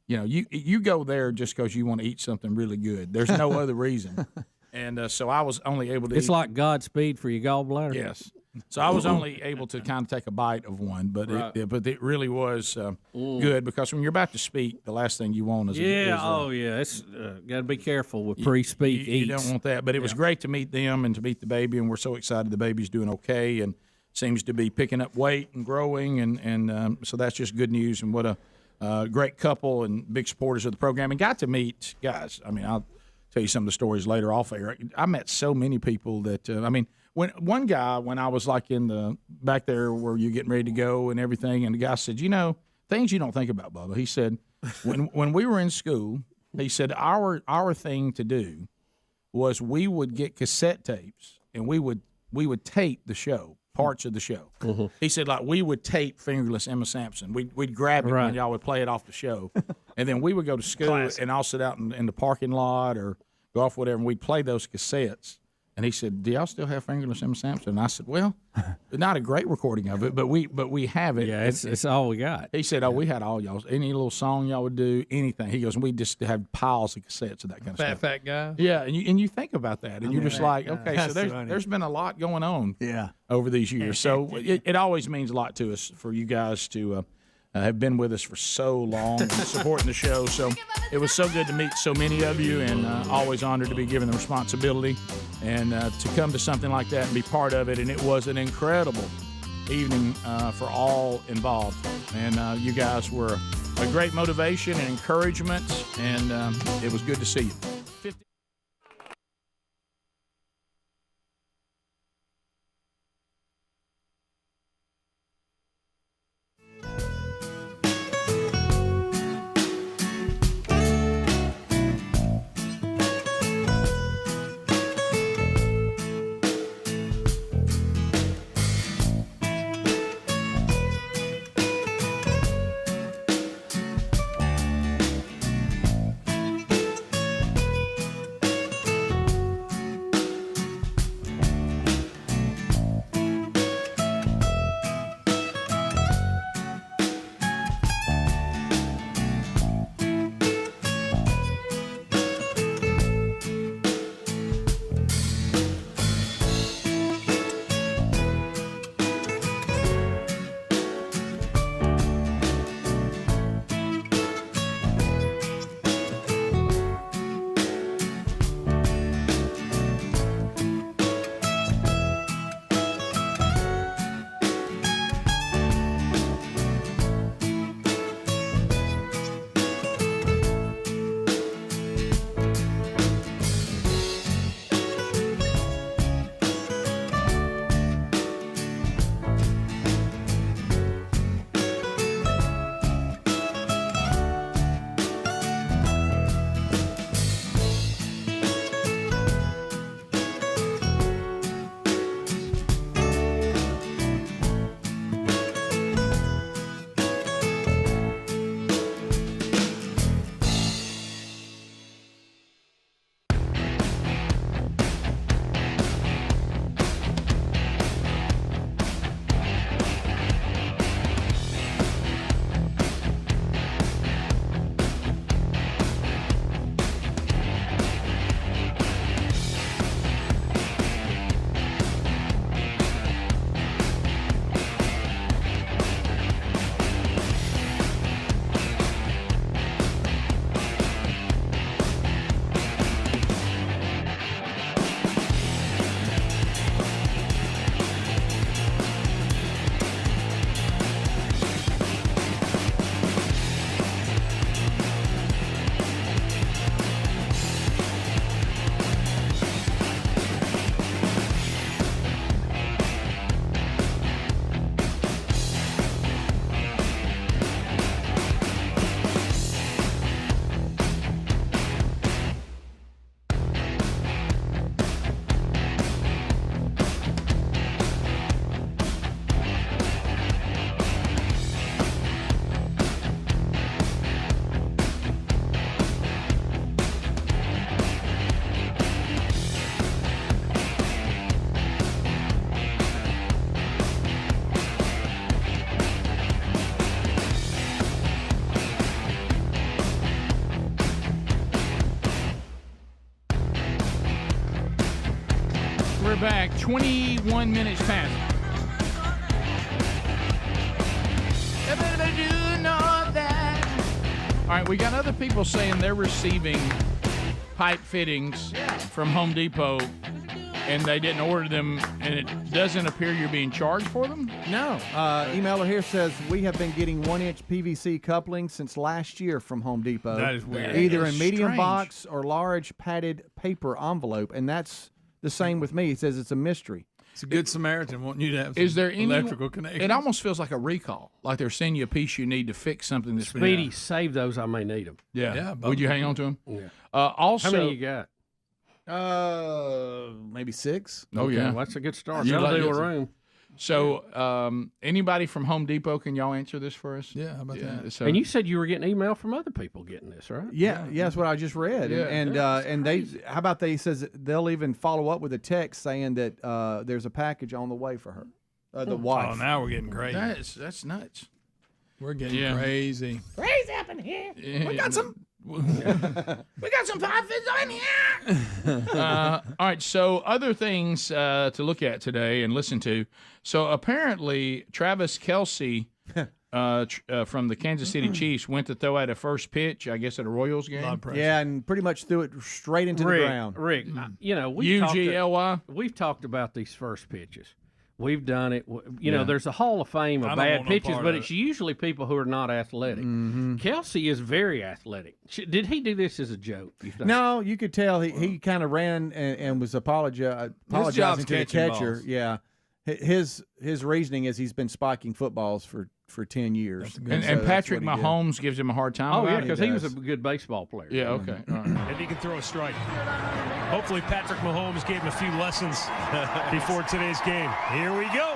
you go there just because you want to eat something really good. There's no other reason. And so I was only able to. It's eat, like Godspeed for your gallbladder. Yes. So I was only able to kind of take a bite of one, but Right. it really was good because when you're about to speak, the last thing you want is It's got to be careful with pre-speak you eats. don't want that. But it was great to meet them and to meet the baby, and we're so excited the baby's doing okay. And seems to be picking up weight and growing, and so that's just good news. And what a great couple and big supporters of the program. And got to meet guys. I mean, I'll tell you some of the stories later off air. I met so many people that when one guy, when I was like in the back there where you're getting ready to go and everything, and the guy said, things you don't think about, Bubba. He said, when we were in school, he said our thing to do was we would get cassette tapes and we would tape the show, parts of the show. Mm-hmm. He said, like, we would tape Fingerless Emma Sampson. We'd grab it and y'all would play it off the show. And then we would go to school and I'll sit out in the parking lot or go off whatever, and we'd play those cassettes. And he said, do y'all still have Fingerless Emma Sampson? And I said, well, not a great recording of it, but we have it. Yeah, it's all we got. He said, we had all y'all's, any little song y'all would do, anything. He goes, and we just had piles of cassettes of that kind of stuff. Fat guy. Yeah, and you think about that, and you're just like, okay, so there's been a lot going on over these years. So it always means a lot to us for you guys to have been with us for so long and supporting the show. So it was so good to meet so many of you, and always honored to be given the responsibility and to come to something like that and be part of it. And it was an incredible evening for all involved. And you guys were a great motivation and encouragement, and it was good to see you. We're back 21 minutes past. All right, we got other people saying they're receiving pipe fittings from Home Depot and they didn't order them, and it doesn't appear you're being charged for them? No. Emailer here says we have been getting 1-inch PVC couplings since last year from Home Depot. That is weird. Either That in is medium strange. box or large padded paper envelope, and that's the same with me. He says it's a mystery. It's a good Samaritan wanting you to have some Is there any electrical connection. It almost feels like a recall, like they're sending you a piece you need to fix something that's been. Speedy, save those. I may need them. Yeah. Would you hang on to them? Yeah. Also, how many you got? Maybe 6. Oh Okay, yeah, well, that's a good start. You'd That'll like do it. a room. So, anybody from Home Depot, can y'all answer this for us? Yeah, how about that? So, And you said you were getting email from other people getting this, right? Yeah, that's what I just read. Yeah. And they, how about they says that they'll even follow up with a text saying that there's a package on the way for her, the wife. Oh, now we're getting crazy. that's nuts. We're getting Yeah. crazy. Crazy up in here. Yeah. We got some. We got some profits on here. All right, so other things to look at today and listen to. So apparently, Travis Kelce from the Kansas City Chiefs went to throw out a first pitch, I guess, at a Royals game. Yeah, and pretty much threw it straight into the ground. Rick, you know, UGLY? We've talked about these first pitches. We've done it. You know, there's a Hall of Fame I of don't bad want no pitches, part but of it's usually people who are not athletic. Kelsey is very athletic. Did he do this as a joke? You think? No, you could tell he kind of ran and was apologizing job's to the catching catcher. balls. Yeah, his reasoning is he's been spiking footballs for 10 years. And so that's Patrick what he did. Mahomes gives him a hard time. Oh, about yeah, it? because he was a good baseball player. Yeah, okay. All right. If he can throw a strike. Hopefully Patrick Mahomes gave him a few lessons before today's game. Here we go.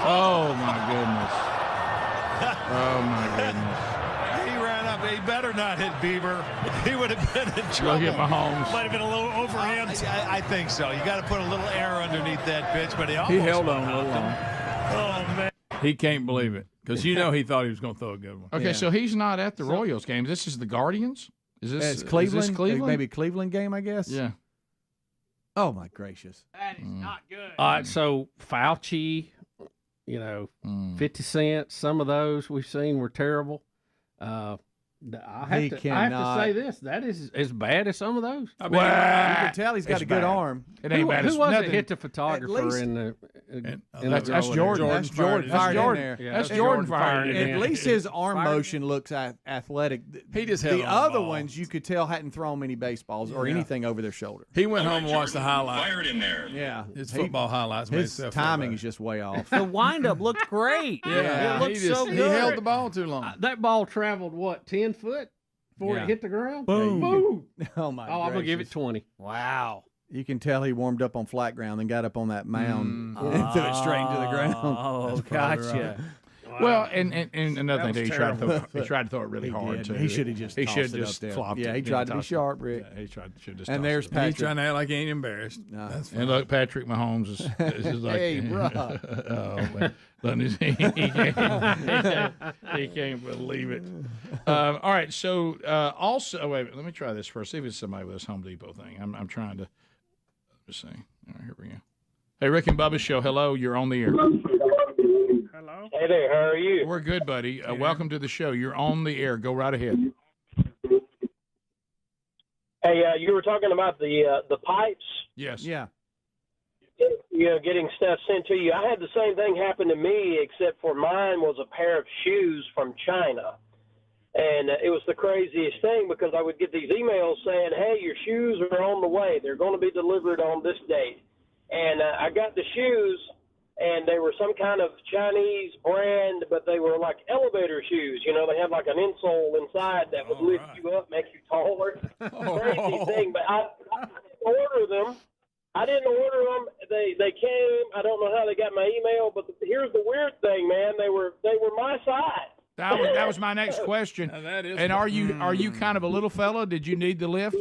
Oh, my goodness. Oh, my goodness. He ran up. He better not hit Bieber. He would have been in trouble. Look at Mahomes. Might have been a little overhand. I think so. You got to put a little air underneath that pitch, but he almost He held went on a little out. long. Oh, man. He can't believe it because you know he thought he was going to throw a good one. Okay, so he's not at the Royals game. This is the Guardians? Is this It's Cleveland, Is this Cleveland? maybe Cleveland game, I guess. Yeah. Oh my gracious. That is not good. All right, so Fauci, 50 Cent, some of those we've seen were terrible. I have to say this. That is as bad as some of those. You can tell he's got It's a good bad. arm. It ain't bad. Who It's was nothing. it hit the photographer least- in the That's Jordan. That's Jordan. Fired in there. Yeah, That's Jordan fired it in. At least his arm motion looks athletic. He just held the on other the ball. ones you could tell hadn't thrown many baseballs or anything over their shoulder. He went home and watched the highlights. Fired in there. Yeah, His football highlights. made His himself feel timing better. is just way off. The windup looked great. Yeah, it looked he just, so he good. held the ball too long. that ball traveled 10 foot before Yeah. it hit the ground. Boom. Boom. Oh my! Oh, I'm gonna give it gracious. 20. Wow. You can tell he warmed up on flat ground and got up on that mound and threw it straight into the ground. Oh, gotcha. Well, and another thing, was too, he tried to throw it really hard, did. too. He should have just He tossed should it just up there. flopped Yeah, it. he tried to be tossed it. sharp, Rick. Yeah, he should just And tossed there's it. He's Patrick. trying to act like he ain't embarrassed. No. That's fine. And look, Patrick Mahomes is just like, Hey, bro. oh, man. He can't believe it. All right, so also, wait, let me try this first. See if it's somebody with this Home Depot thing. I'm trying to, let's see. All right, here we go. Hey, Rick and Bubba Show. Hello, you're on the air. Hello. Hey there, how are you? We're good, buddy. Welcome to the show. You're on the air. Go right ahead. Hey, you were talking about the pipes, Yes. Yeah. getting stuff sent to you. I had the same thing happen to me, except for mine was a pair of shoes from China. And it was the craziest thing because I would get these emails saying, hey, your shoes are on the way. They're going to be delivered on this date. And I got the shoes, and they were some kind of Chinese brand, but they were like elevator shoes. You know, they had like an insole inside that would lift you up, make you taller. Crazy thing. But I didn't order them. They came. I don't know how they got my email, but here's the weird thing, man. They were my size. That was my next question. Now, that is And are you kind of a little fella? Did you need the lift?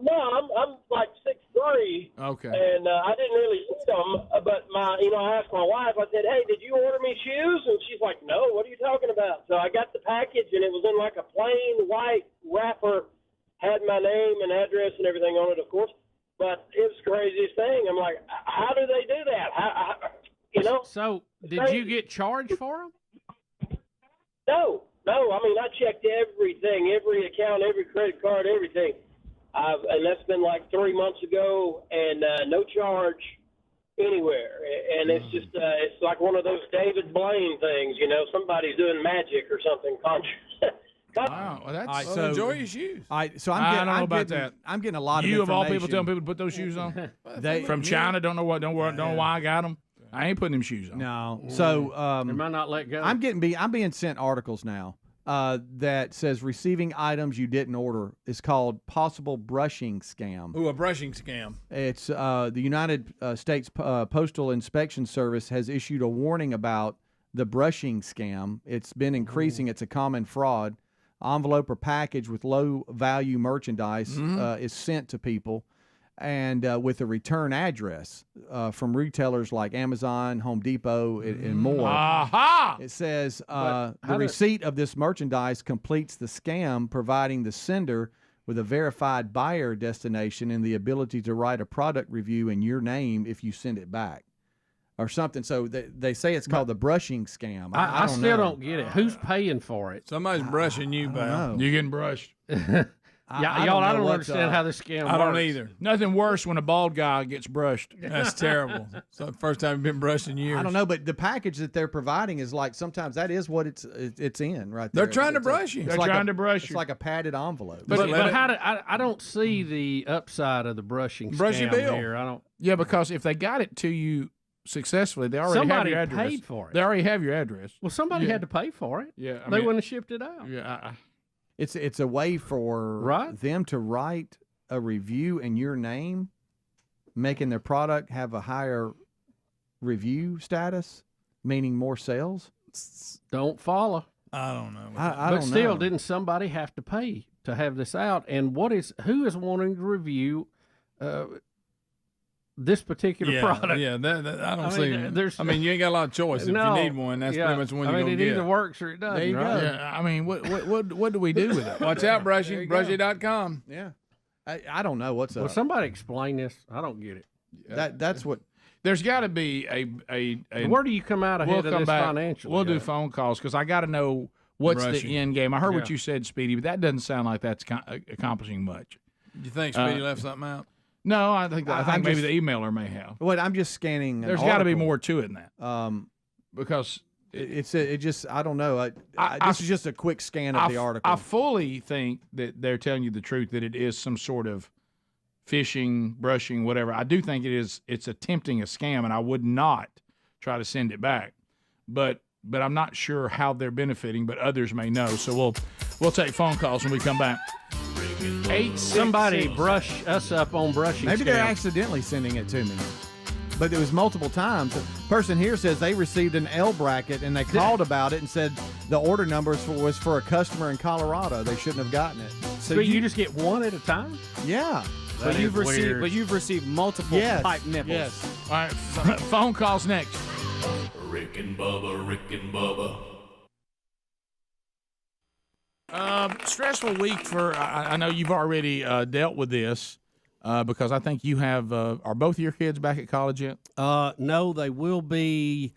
No, I'm like 6'3". Okay. And I didn't really need them, but I asked my wife. I said, "Hey, did you order me shoes?" And she's like, "No. What are you talking about?" So I got the package, and it was in like a plain white wrapper, had my name and address and everything on it, of course. But it was the craziest thing. I'm like, how do they do that? So did you get charged for them? No. I mean, I checked everything, every account, every credit card, everything. And that's been like 3 months ago, and no charge anywhere. And it's just it's like one of those David Blaine things, somebody's doing magic or something. Wow, well, that's so enjoy your shoes. I don't know about that. I'm getting a lot of you of all information. people telling people to put those shoes on. They- from China, don't know why I got them. I ain't putting them shoes on. No, so They might not let go. I'm being sent articles now that says receiving items you didn't order is called possible brushing scam. Ooh, a brushing scam. It's the United States Postal Inspection Service has issued a warning about the brushing scam. It's been increasing. It's a common fraud. Envelope or package with low value merchandise is sent to people, and with a return address from retailers like Amazon, Home Depot, and more. Aha! It says the receipt of this merchandise completes the scam, providing the sender with a verified buyer destination and the ability to write a product review in your name if you send it back. Or something. So they say it's called the brushing scam. I don't still know. don't get it. Who's paying for it? Somebody's brushing you, pal. You're getting brushed. I don't understand how this scam works. I don't either. Nothing worse when a bald guy gets brushed. That's terrible. So the first time you've been brushed in years. I don't know, but the package that they're providing is like sometimes that is what it's in right there. They're trying to brush you. It's They're like trying to brush It's you. like a padded envelope. But how do I don't see the upside of the brushing Brush your scam bill. here. I don't. Yeah, because if they got it to you successfully, they already Somebody have your address. paid for it. They already have your address. Well, somebody Yeah. had to pay for it. Yeah, I they mean- wouldn't have shipped it out. Yeah, It's a way for them to write a review in your name, making their product have a higher review status, meaning more sales. Don't follow. I don't know. I But don't still, know. didn't somebody have to pay to have this out? And who is wanting to review this particular product? Yeah, I don't I see. mean, there's- I mean, you ain't got a lot of choice. No. If you need one, that's Yeah. pretty much the one I you're mean, gonna it get. either works or it doesn't. There you right? go. yeah. I mean, what do we do with it? Watch out, There Brushy. you go. Brushy.com. Yeah, I don't know what's Well, up. somebody explain this. I don't get it. That's what. There's got to be a. Where do you come out ahead of come this back. financially? We'll do phone calls because I got to know what's Brushing. the end game. I heard what Yeah. you said, Speedy, but that doesn't sound like that's accomplishing much. You think Speedy left something out? No, I think I'm maybe just- the emailer may have. What I'm just scanning. There's got to be more to it than that. Because it just I don't know. This is just a quick scan of the article. I fully think that they're telling you the truth, that it is some sort of phishing, brushing, whatever. I do think it's attempting a scam, and I would not try to send it back. But I'm not sure how they're benefiting, but others may know. So we'll take phone calls when we come back. Somebody brush us up on brushing. Maybe they're scam. accidentally sending it to me. But it was multiple times. The person here says they received an L bracket and they called about it and said the order number was for a customer in Colorado. They shouldn't have gotten it. So you just get one at a time? Yeah. But you've received multiple Yes. pipe nipples. Yes. All right, phone calls next. Rick and Bubba, Rick and Bubba. Stressful week for. I know you've already dealt with this because I think you have. Are both of your kids back at college yet? No, they will be.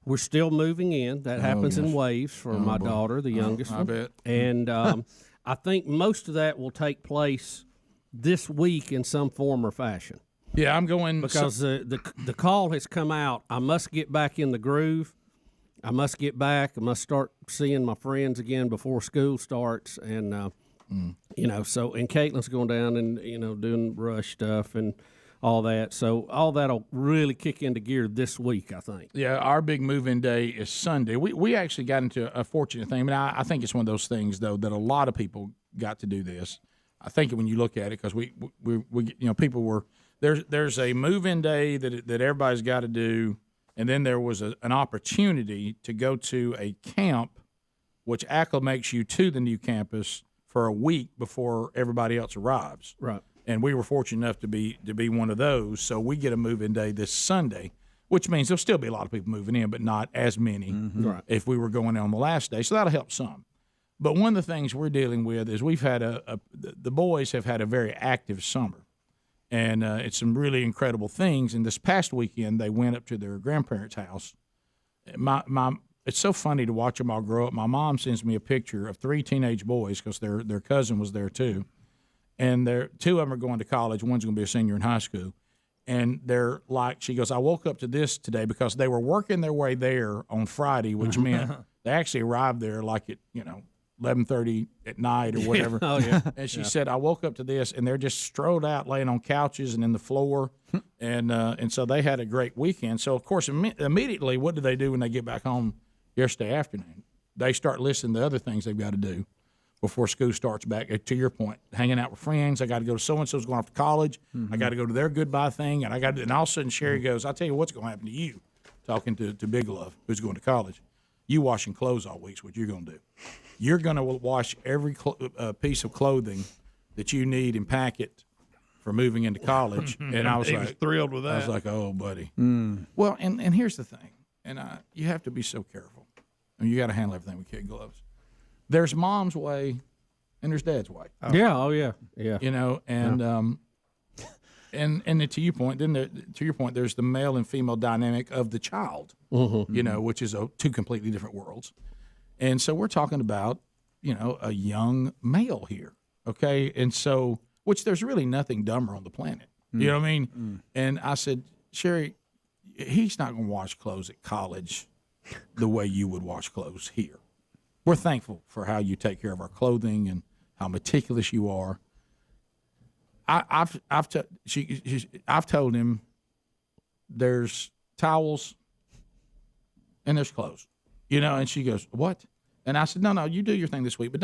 We're still moving in. That happens in gosh. waves for my boy. daughter, the youngest I one. bet. And I think most of that will take place this week in some form or fashion. Yeah, I'm going because the call has come out. I must get back in the groove. I must get back. I must start seeing my friends again before school starts. And so and Caitlin's going down and doing rush stuff and all that. So all that'll really kick into gear this week, I think. Yeah, our big move-in day is Sunday. We actually got into a fortunate thing. I mean, I think it's one of those things though that a lot of people got to do this. I think when you look at it, because we people were there's a move-in day that everybody's got to do, and then there was an opportunity to go to a camp, which acclimates you to the new campus for a week before everybody else arrives. Right. And we were fortunate enough to be one of those. So we get a move-in day this Sunday, which means there'll still be a lot of people moving in, but not as many Right. if we were going on the last day. So that'll help some. But one of the things we're dealing with is we've had the boys have had a very active summer, and it's some really incredible things. And this past weekend, they went up to their grandparents' house. It's so funny to watch them all grow up. My mom sends me a picture of 3 teenage boys because their cousin was there too. and two of them are going to college. One's going to be a senior in high school. And they're like, she goes, I woke up to this today because they were working their way there on Friday, which meant they actually arrived there like at, 11:30 at night or whatever. Oh, yeah. And she said, I woke up to this, and they're just strolled out laying on couches and in the floor. And so they had a great weekend. So, of course, immediately, what do they do when they get back home yesterday afternoon? They start listing the other things they've got to do before school starts back. To your point, hanging out with friends. I got to go to so-and-so's going off to college. I got to go to their goodbye thing. And and all of a sudden Sherry goes, I'll tell you what's going to happen to you, talking to Big Love, who's going to college. You washing clothes all week's what you're going to do. You're going to wash every piece of clothing that you need and pack it for moving into college. And I was He like, was thrilled with I was that. like, oh, buddy. Well, and here's the thing, and you have to be so careful. I mean, you got to handle everything with kid gloves. There's mom's way, and there's dad's way. Yeah. Oh, yeah. Yeah. And then to your point, there's the male and female dynamic of the child. Which is two completely different worlds. And so we're talking about, a young male here, okay? And so, which there's really nothing dumber on the planet. You know what I mean? And I said, Sherry, he's not going to wash clothes at college the way you would wash clothes here. We're thankful for how you take care of our clothing and how meticulous you are. I've told him there's towels and there's clothes, and she goes, what? And I said, no, you do your thing this week, but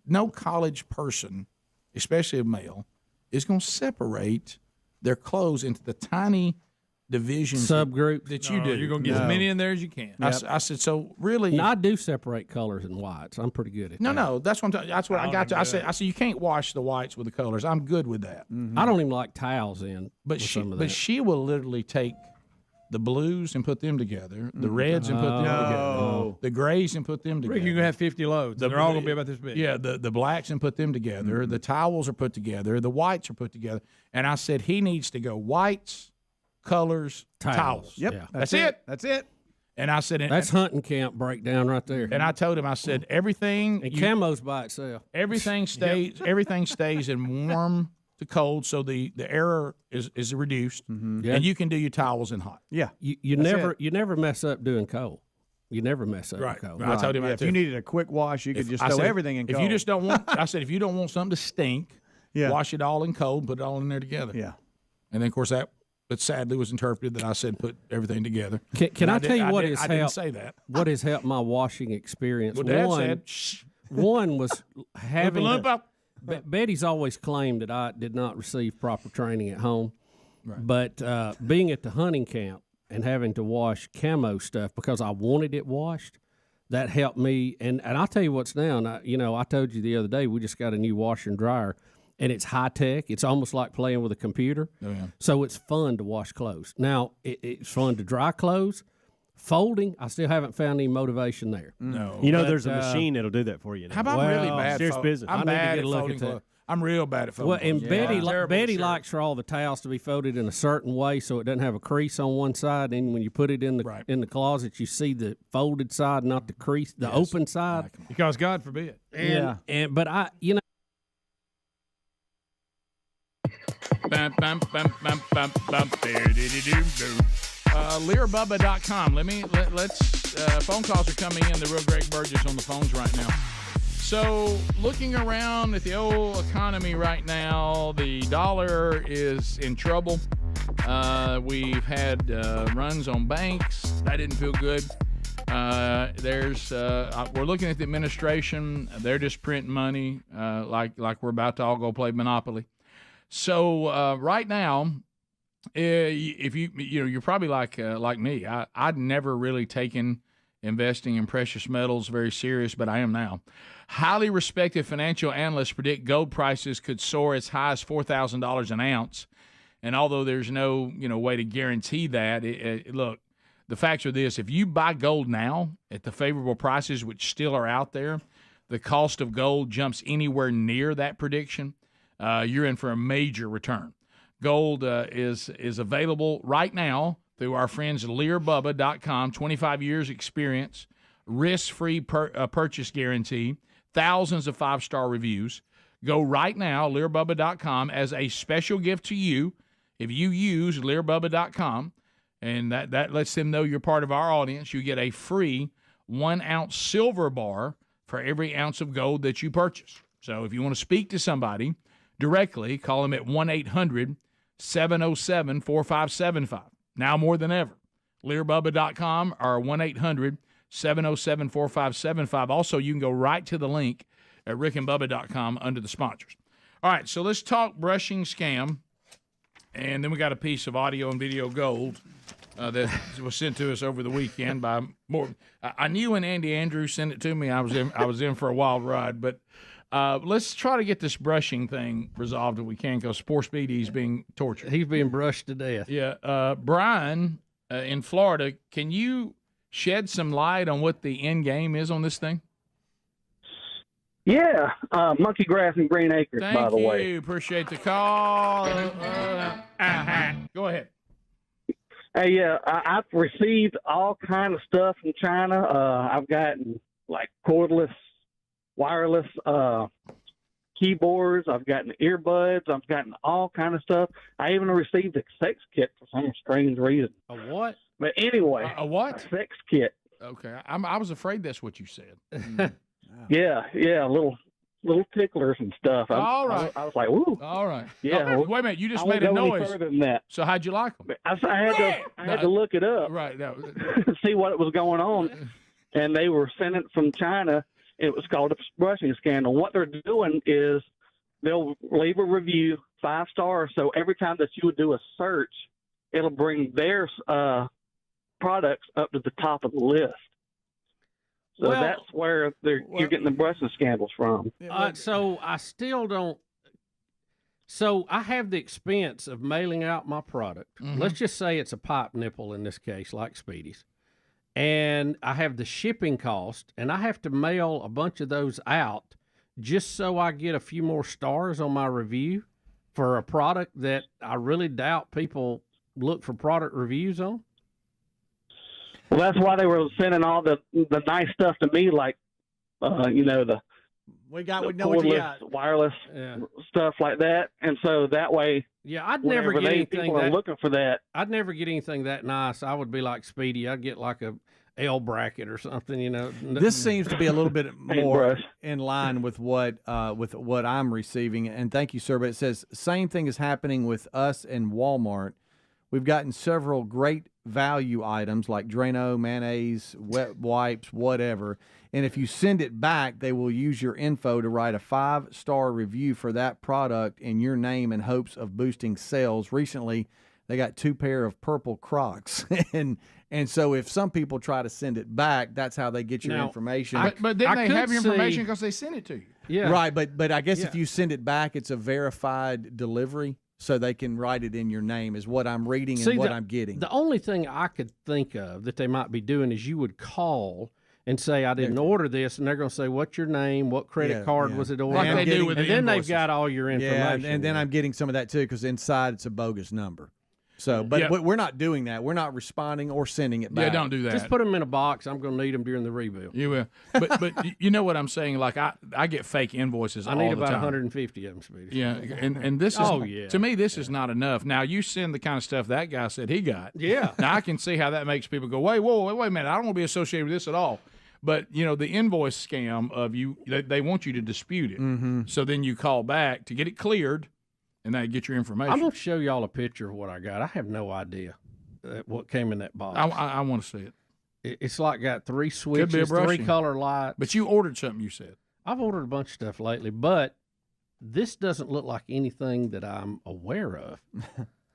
no college person, especially a male, is going to separate their clothes into the tiny divisions subgroup that you do. You're going to get as many in there as you can. I said, so really, Now, I do separate colors and whites. I'm pretty good at that. no, that's what that's what I got to. I said, you can't wash the whites with the colors. I'm good with that. I don't even like towels in. But some of that. she will literally take the blues and put them together, the reds and put them together, the grays and put them together. Rick, you're going to have 50 loads. They're all going to be about this big. Yeah, the blacks and put them together. The towels are put together. The whites are put together. And I said he needs to go whites, colors, towels. Yep, Yeah. That's it. That's it. And I said, That's hunting camp breakdown right there. and I told him, I said, everything And camo's by itself. everything stays everything stays in warm to cold, so the error is reduced, Yeah. and you can do your towels in hot. Yeah. You never mess up doing cold. You never mess up Right. with cold. I told him that if too. you needed a quick wash, you could just I throw said, everything in if cold. you just don't want, I said, if you don't want something to stink, Yeah. wash it all in cold, put it all in there together. Yeah. And then, of course, that sadly was interpreted that I said put everything together. Can I tell you what has has I didn't helped? say that. What has helped my washing experience? Well, Dad one, said, shh. one was having. lump up. Betty's always claimed that I did not receive proper training at home, but being at the hunting camp and having to wash camo stuff because I wanted it washed, that helped me. And I'll tell you what's now. And I told you the other day we just got a new washer and dryer, and it's high tech. It's almost like playing with a computer. Oh, yeah. So it's fun to wash clothes. Now it's fun to dry clothes. Folding, I still haven't found any motivation there. No. There's a machine that'll do that for you now. How about really bad? Serious business. I'm I need to bad get at a look folding at that. clothes. I'm real bad at folding. Well, and clothes. Betty likes for all the towels to be folded in a certain way so it doesn't have a crease on one side. And when you put it in the closet, you see the folded side, not the crease, the open side. Because God forbid. But I. LearBubba.com. Let's phone calls are coming in. The real Greg Burgess on the phones right now. So looking around at the old economy right now, the dollar is in trouble. We've had runs on banks. That didn't feel good. We're looking at the administration. They're just printing money like we're about to all go play Monopoly. So right now, if you're probably like me. I'd never really taken investing in precious metals very serious, but I am now. Highly respected financial analysts predict gold prices could soar as high as $4,000 an ounce. And although there's no way to guarantee that, look, the facts are this: if you buy gold now at the favorable prices, which still are out there, the cost of gold jumps anywhere near that prediction. You're in for a major return. Gold is available right now through our friends at LearBubba.com. 25 years experience, risk-free purchase guarantee, thousands of 5-star reviews. Go right now, LearBubba.com, as a special gift to you if you use LearBubba.com, and that lets them know you're part of our audience. You get a free 1-ounce silver bar for every ounce of gold that you purchase. So if you want to speak to somebody directly, call them at 1-800-707-4575. Now more than ever. LearBubba.com or 1-800-707-4575. Also, you can go right to the link at rickandbubba.com under the sponsors. All right, so let's talk brushing scam. And then we got a piece of audio and video gold that was sent to us over the weekend by more. I knew when Andy Andrews sent it to me, I was in for a wild ride. But let's try to get this brushing thing resolved if we can, because poor Speedy's being tortured. He's being brushed to death. Yeah. Brian in Florida, can you shed some light on what the end game is on this thing? Yeah, monkey grass and green acres, by the way. Thank you. Appreciate the call. Go ahead. Hey, yeah, I've received all kind of stuff from China. I've gotten like cordless, wireless keyboards. I've gotten earbuds. I've gotten all kind of stuff. I even received a sex kit for some strange reason. A what? But anyway, a what? A sex kit. Okay, I was afraid that's what you said. Yeah, little ticklers and stuff. All right. I was like, ooh. All right. Yeah. Oh, wait a minute. You just I made a won't go any noise. further than that. So how'd you like them? I had to look it up. Right. No. See what was going on. And they were sent it from China. It was called a brushing scandal. What they're doing is they'll leave a review, 5 stars. So every time that you would do a search, it'll bring their products up to the top of the list. So Well, that's where you're getting the brushing scandals from. So I still don't. So I have the expense of mailing out my product. Mm-hmm. Let's just say it's a pipe nipple in this case, like Speedy's. And I have the shipping cost, and I have to mail a bunch of those out just so I get a few more stars on my review for a product that I really doubt people look for product reviews on. Well, that's why they were sending all the nice stuff to me, like, the cordless, wireless stuff like that. And so that way, I'd never get anything people are looking for that. I'd never get anything that nice. I would be like Speedy. I'd get like a L bracket or something, This seems to be a little bit more in line with what I'm receiving. And thank you, sir. But it says same thing is happening with us and Walmart. We've gotten several great value items like Drano, mayonnaise, wet wipes, whatever. And if you send it back, they will use your info to write a 5-star review for that product in your name in hopes of boosting sales. Recently, they got 2 pair of purple Crocs. and so if some people try to send it back, that's how they get your information. But then they have your information because they sent it to you. Yeah. Right, but I guess if you send it back, it's a verified delivery. So they can write it in your name is what I'm reading and what I'm getting. The only thing I could think of that they might be doing is you would call and say, I didn't order this, and they're going to say, what's your name? What credit card was it ordered? Like they do with and the then invoices. they've got all your information. Yeah, and then I'm getting some of that too because inside it's a bogus number. So, but we're not doing that. We're not responding or sending it back. Yeah, don't do that. Just put them in a box. I'm going to need them during the rebuild. You will. But you know what I'm saying? Like I get fake invoices all the time. I need about 150 of them, Speedy. Yeah, and this is to me this is not enough. Now you send the kind of stuff that guy said he got. Yeah. Now I can see how that makes people go, wait a minute, I don't want to be associated with this at all. But the invoice scam of they want you to dispute it. Mm-hmm. So then you call back to get it cleared. And they get your information. I'm going to show y'all a picture of what I got. I have no idea what came in that box. I want to see it. It's like got 3 switches, 3 color lights. But you ordered something, you said. I've ordered a bunch of stuff lately, but this doesn't look like anything that I'm aware of.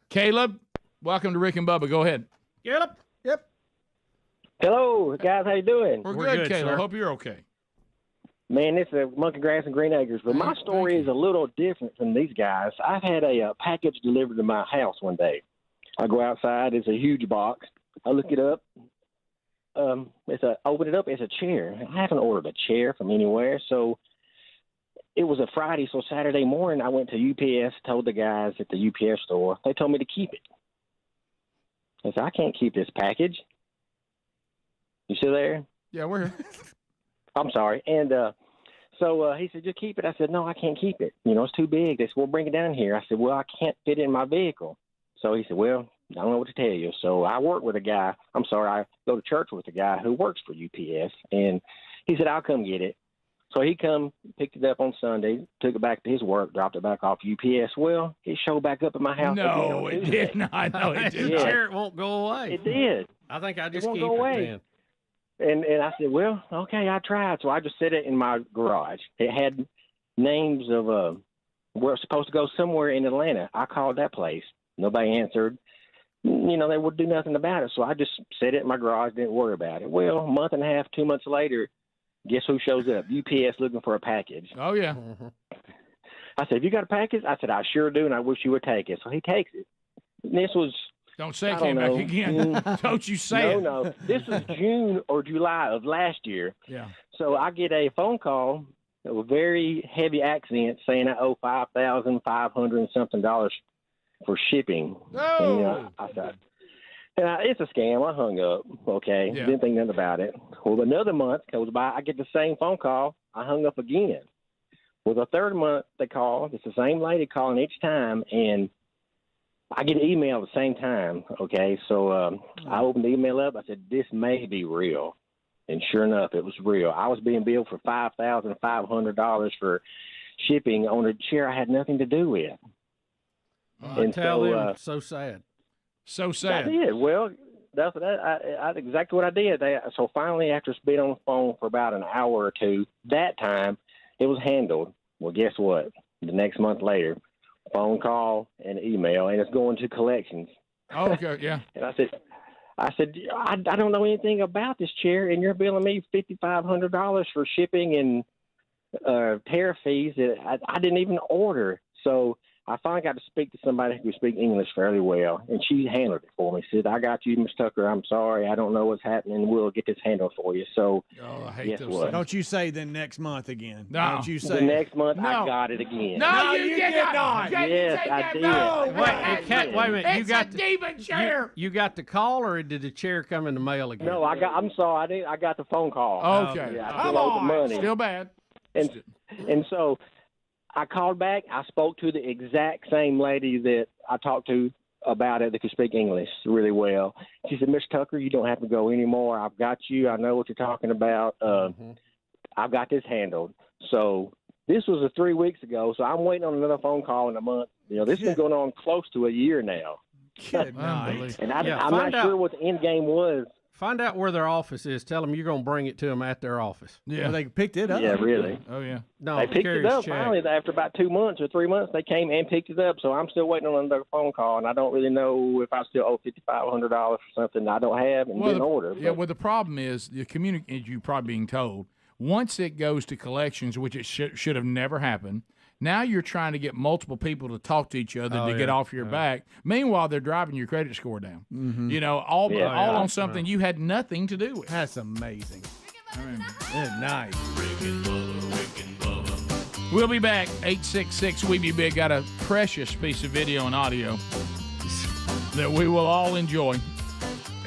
Caleb, welcome to Rick and Bubba. Go ahead. Caleb. Yep. Hello, guys. How you doing? We're good, Caleb. Sir. Hope you're okay. Man, this is monkey grass and green acres, but my story is a little different from these guys. I've had a package delivered to my house one day. I go outside. It's a huge box. I look it up. Open it up. It's a chair. I haven't ordered a chair from anywhere, so it was a Friday. So Saturday morning, I went to UPS. Told the guys at the UPS store. They told me to keep it. I said, I can't keep this package. You still there? Yeah, we're here. I'm sorry. And So he said, just keep it. I said, no, I can't keep it. It's too big. They said, well, bring it down here. I said, well, I can't fit it in my vehicle. So he said, well, I don't know what to tell you. So I work with a guy. I go to church with a guy who works for UPS. And he said, I'll come get it. So he come, picked it up on Sunday, took it back to his work, dropped it back off UPS. Well, it showed back up at my house. No, it did not. No, it did not. Chair, it won't go away. It did. I think I just won't keep go it away. then. And I said, well, okay, I tried. So I just set it in my garage. It had names of where it's supposed to go somewhere in Atlanta. I called that place. Nobody answered. They would do nothing about it. So I just set it in my garage, didn't worry about it. Well, a month and a half, 2 months later, guess who shows up? UPS looking for a package. Oh, yeah. I said, have you got a package? I said, I sure do, and I wish you would take it. So he takes it. And this was... Don't say it came back again. Don't you say it. No. This was June or July of last year. Yeah. So I get a phone call with a very heavy accent saying I owe $5,500 and something for shipping. Oh. And, I thought, it's a scam. I hung up. Okay. Yeah. Didn't think nothing about it. Well, another month goes by. I get the same phone call. I hung up again. Well, the third month they call. It's the same lady calling each time, and I get an email at the same time. Okay. So I opened the email up. I said, this may be real. And sure enough, it was real. I was being billed for $5,500 for shipping on a chair I had nothing to do with. And tell them, so sad. So sad. I did. Well, that's exactly what I did. So finally, after being on the phone for about an hour or two, that time it was handled. Well, guess what? The next month later, phone call and email, and it's going to collections. Oh, okay, yeah. And I said, I don't know anything about this chair, and you're billing me $5,500 for shipping and tariff fees that I didn't even order. So I finally got to speak to somebody who could speak English fairly well, and she handled it for me. She said, I got you, Miss Tucker. I'm sorry. I don't know what's happening. We'll get this handled for you. So I hate guess those what? Don't you say then next month again. No. Don't you say The next month, No. I got it again. No, you did not. Yes, I did. No, Wait a minute. It's a demon chair. You got the call, or did the chair come in the mail again? No, I'm sorry. I got the phone call. Okay. Yeah, I still owe the money. Still bad. And so I called back. I spoke to the exact same lady that I talked to about it that could speak English really well. She said, Mr. Tucker, you don't have to go anymore. I've got you. I know what you're talking about. I've got this handled. So this was 3 weeks ago, so I'm waiting on another phone call in a month. This has been going on close to a year now. Good night. And I'm not sure what the end game was. Find out where their office is. Tell them you're going to bring it to them at their office. Yeah. Well, they picked it up. Yeah, really. Oh, yeah. No, They picked it up check. finally after about 2 months or 3 months. They came and picked it up, so I'm still waiting on another phone call, and I don't really know if I still owe $5,500 for something I don't have and didn't order. Yeah, well, the problem is the as you're probably being told, once it goes to collections, which it should have never happened, now you're trying to get multiple people to talk to each other to get off your back. Meanwhile, they're driving your credit score down. Mm-hmm. All on something you had nothing to do with. That's amazing. Good night. We'll be back. 866 We Be Big got a precious piece of video and audio that we will all enjoy.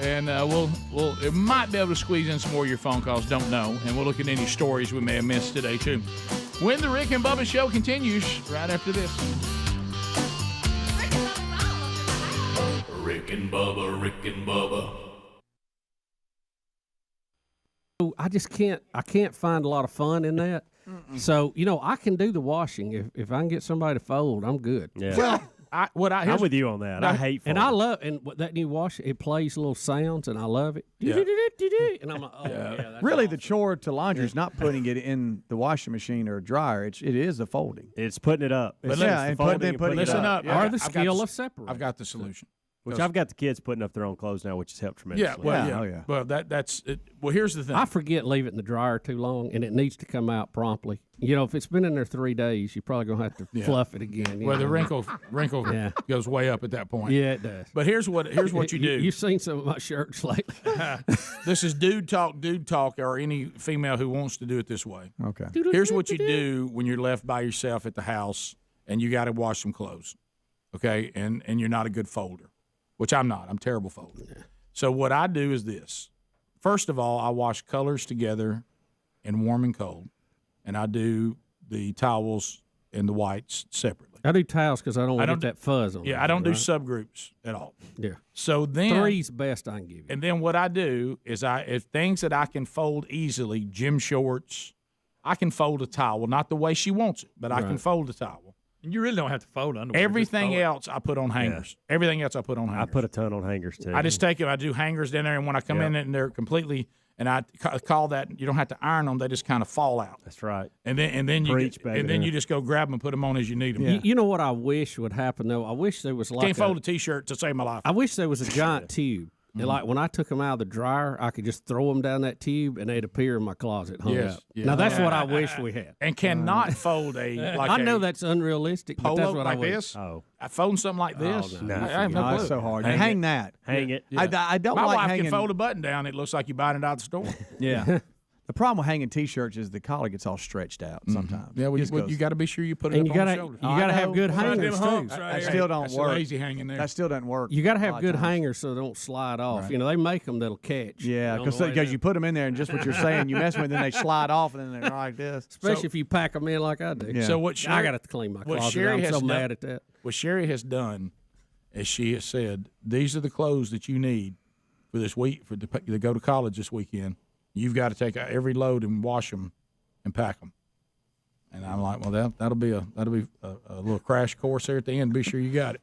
And we'll might be able to squeeze in some more of your phone calls. Don't know. And we'll look at any stories we may have missed today, too. When the Rick and Bubba Show continues right after this. Rick and Bubba, Rick and Bubba. I just can't find a lot of fun in that. So, I can do the washing. If I can get somebody to fold, I'm good. Yeah. Well, I'm with you on that. I hate folding. And I love, and that new washer, it plays little sounds, and I love it. Yeah. And I'm like, oh, yeah. That's Really, awesome. the chore to laundry is not putting it in the washing machine or dryer. It is the folding. It's putting it up. But and putting it Listen up. up. Yeah. Or the skill of separating. I've got the solution. Which I've got the kids putting up their own clothes now, which has helped tremendously. Yeah. Well, that's it. Well, here's the thing. I forget leave it in the dryer too long, and it needs to come out promptly. If it's been in there 3 days, you're probably going to have to fluff it again. Well, the wrinkle goes way up at that point. Yeah, it does. But here's what you do. You've seen some of my shirts lately. This is dude talk, or any female who wants to do it this way. Okay. Here's what you do when you're left by yourself at the house and you got to wash some clothes, okay? And you're not a good folder, which I'm not. I'm a terrible folder. Yeah. So what I do is this. First of all, I wash colors together in warm and cold. and I do the towels and the whites separately. I do towels because I don't want to get that fuzz on. Yeah, I don't do subgroups at all. Yeah. So then 3's best I can give you. And then what I do is if things that I can fold easily, gym shorts, I can fold a towel, not the way she wants it, but I can fold a towel. And you really don't have to fold underwear. Everything else I put on hangers. Yeah. Everything else I put on hangers. I put a ton on hangers too. I just take them. I do hangers in there, and when I come in and they're completely, and I call that, you don't have to iron them; they just kind of fall out. That's right. And then you just go grab them and put them on as you need them. You know what I wish would happen though? I wish there was like Can't fold a T-shirt to save my life. I wish there was a giant tube. And like when I took them out of the dryer, I could just throw them down that tube and they'd appear in my closet hung up. Yeah. Now that's what I wish we had. And cannot fold I know that's unrealistic, but that's what like I wish. this. Oh, I fold something like this. no. I have no clue. It's so hard. Hang that. Hang it. Yeah. I don't My like wife hanging. can fold a button down. It looks like you're buying it out of the store. Yeah. The problem with hanging T-shirts is the collar gets all stretched out sometimes. Yeah, well, you got to be sure you put it And up you on the gotta- shoulders. you gotta have good hangers, too. That still don't That's work. lazy hanging there. That still doesn't work. You got to a have lot good of times. hangers so they don't slide off. Right. You know, they make them that'll catch. Yeah, on the way because down. you put them in there and just what you're saying, you mess with it, then they slide off and then they're like this. Especially if you pack them in like I do. Yeah. So what I got to clean my closet. I'm so mad at that. What Sherry has done is she has said, these are the clothes that you need for this week, to go to college this weekend. You've got to take out every load and wash them and pack them. And I'm like, well, that'll be a little crash course there at the end. Be sure you got it.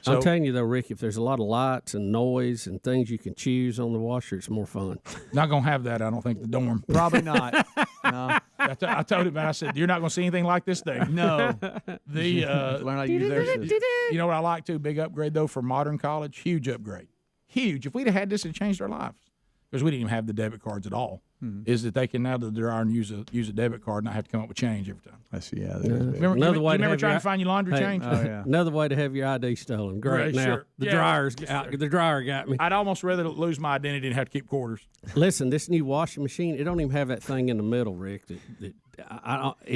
I'm telling you though, Rick, if there's a lot of lights and noise and things you can choose on the washer, it's more fun. Not gonna have that. I don't think the dorm. Probably not. No. I told him. I said, you're not gonna see anything like this thing. No. Learn how to use their system. You know what I like too? Big upgrade though for modern college. Huge upgrade. Huge. If we'd have had this, it'd changed our lives. Because we didn't even have the debit cards at all. Is that they can now to the dryer and use a debit card and not have to come up with change every time. I see. Yeah. Remember trying to find your laundry change? Oh yeah. Another way to have your ID stolen. Great. Now Sure. the Yeah. dryer's out. The dryer got me. I'd almost rather lose my identity and have to keep quarters. Listen, this new washing machine, it don't even have that thing in the middle, Rick.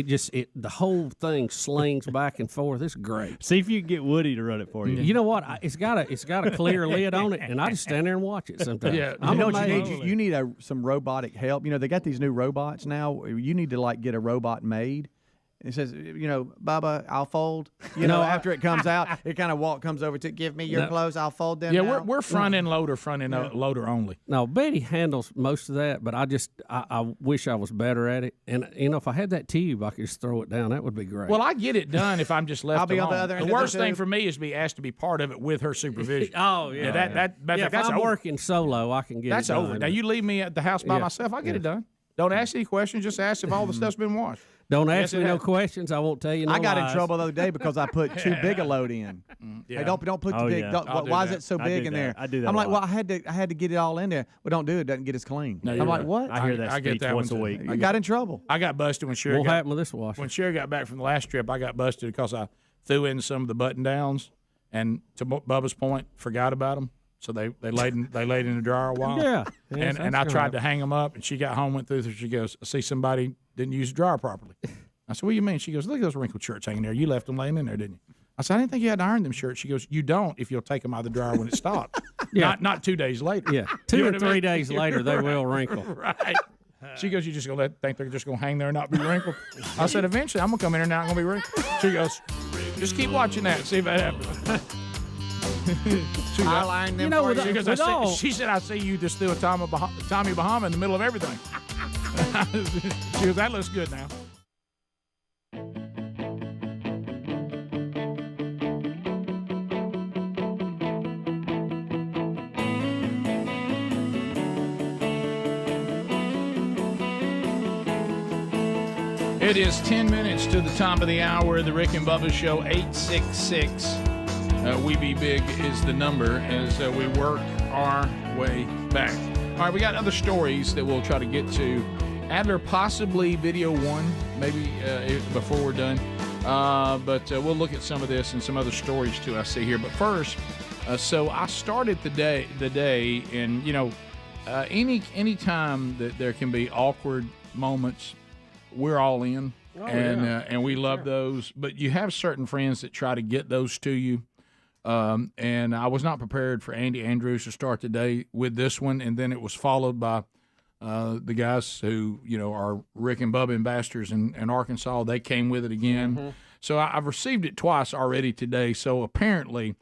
The whole thing slings back and forth. It's great. See if you can get Woody to run it for you. You know what? It's got a clear lid on it, and I just stand there and watch it sometimes. Yeah. You know what you need? You need some robotic help. You know, they got these new robots now. You need to get a robot made. It says, Bubba, I'll fold. After it comes out, it kind of comes over to give me your clothes. I'll fold them. Yeah, now. we're front end loader only. No, Betty handles most of that, but I wish I was better at it. And if I had that tube, I could just throw it down. That would be great. Well, I get it done if I'm just left I'll be alone. on the other end The of worst the thing tube. for me is to be asked to be part of it with her supervision. Oh yeah, that's if I'm over. working solo, I can get That's it done. over. Now you leave me at the house by myself, I get it done. Don't ask any questions. Just ask if all the stuff's been washed. Don't Yes, ask it me no has. questions. I won't tell you no I got in lies. trouble the other day because I put too big a load in. Yeah. Hey, don't put the big. yeah. Why is that. it so I big do in that. there? I do that I'm a like, lot. well, I had to get it all in there. Well, don't do it. It doesn't get as clean. No, I'm you're like, right. what? I hear that I get speech that once a one, week. too. I got in trouble. I got busted when Sherry Won't got happen with this washer. when Sherry got back from the last trip. I got busted because I threw in some of the button downs, and to Bubba's point, forgot about them. So they laid in the dryer a while. Yeah. And I tried to hang them up, and she got home, went through. She goes, I see somebody didn't use the dryer properly. I said, what do you mean? She goes, look at those wrinkled shirts hanging there. You left them laying in there, didn't you? I said, I didn't think you had to iron them shirts. She goes, you don't if you'll take them out of the dryer when it stops. Yeah. Not 2 days later. Yeah, You 2 know or what I 3 mean? days later, they will wrinkle. Right. She goes, you just gonna think they're just gonna hang there and not be wrinkled? I said, eventually I'm gonna come in here and now I'm gonna be wrinkled. She goes, just keep watching that and see if that happens. She I goes, lined them You know, for with you. she goes, with all- she said, I see you just threw a Tommy Bahama in the middle of everything. She goes, that looks good now. It is 10 minutes to the top of the hour. The Rick and Bubba Show, 866. We Be Big is the number as we work our way back. All right, we got other stories that we'll try to get to. Adler, possibly video one, maybe before we're done. But we'll look at some of this and some other stories too I see here. But first, so I started the day, and any time that there can be awkward moments, we're all in, and we love those. But you have certain friends that try to get those to you. And I was not prepared for Andy Andrews to start the day with this one, and then it was followed by the guys who are Rick and Bubba ambassadors in Arkansas, they came with it again. Mm-hmm. So I've received it twice already today. So apparently,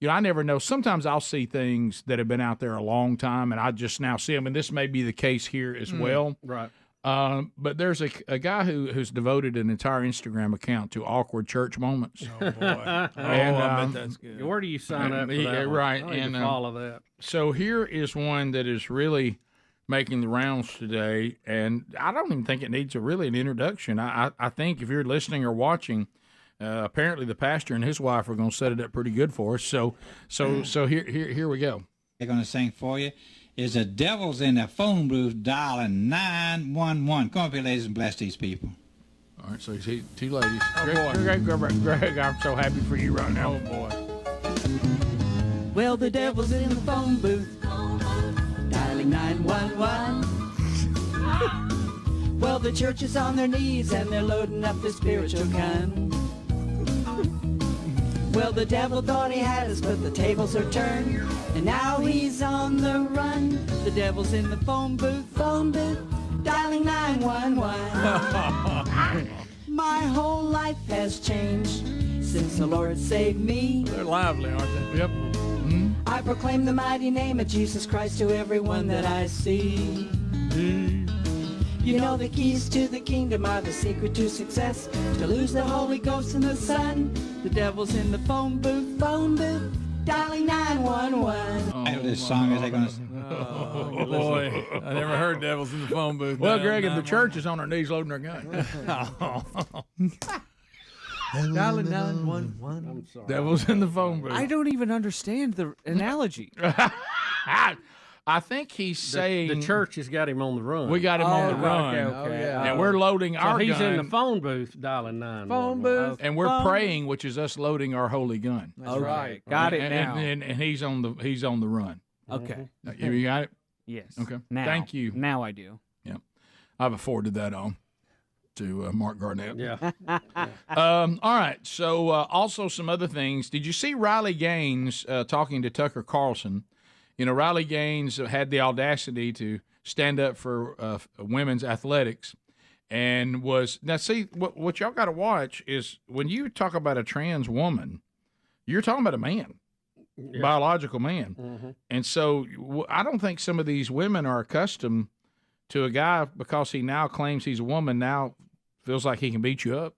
I never know. Sometimes I'll see things that have been out there a long time, and I just now see them. And this may be the case here as well. Right. But there's a guy who's devoted an entire Instagram account to awkward church moments. Oh boy! And, I bet that's good. Where do you sign up for that? Right. I need And to follow that. So here is one that is really making the rounds today, and I don't even think it needs an introduction. I think if you're listening or watching, apparently the pastor and his wife are going to set it up pretty good for us. So here we go. They're going to sing for you. Is the devil's in the phone booth dialing 911. Come up here, ladies, and bless these people. All right, so you see two ladies. Oh, Greg, I'm so happy for you right now. Oh boy! Well, the devil's in the phone booth, dialing 911. Well, the church is on their knees and they're loading up the spiritual gun. Well, the devil thought he had us, but the tables are turned, and now he's on the run. The devil's in the phone booth, dialing 911. My whole life has changed since the Lord saved me. They're lively, aren't they? Yep. Mm-hmm. I proclaim the mighty name of Jesus Christ to everyone that I see. You know the keys to the kingdom are the secret to success. To lose the Holy Ghost and the Son. The devil's in the phone booth, dialing 911. I know this song is they're going to sing. Oh boy! I never heard devils in the phone booth. Well, Greg, and the church is on their knees loading their gun. Dialing 911. I'm sorry. Devil's in the phone booth. I don't even understand the analogy. I think he's saying the church has got him on the run. We got him on the run. Okay. And we're loading our he's gun. in the phone booth dialing 911. Phone booth. And we're praying, which is us loading our holy gun. That's right. Got it now. And he's on the run. Okay. You got it? Yes. Okay. Now. Thank you. Now I do. Yeah. I've forwarded that on to Mark Garnett. Yeah. All right. So also some other things. Did you see Riley Gaines talking to Tucker Carlson? Riley Gaines had the audacity to stand up for women's athletics, and what y'all got to watch is when you talk about a trans woman, you're talking about a man, biological man, and so I don't think some of these women are accustomed to a guy because he now claims he's a woman now feels like he can beat you up.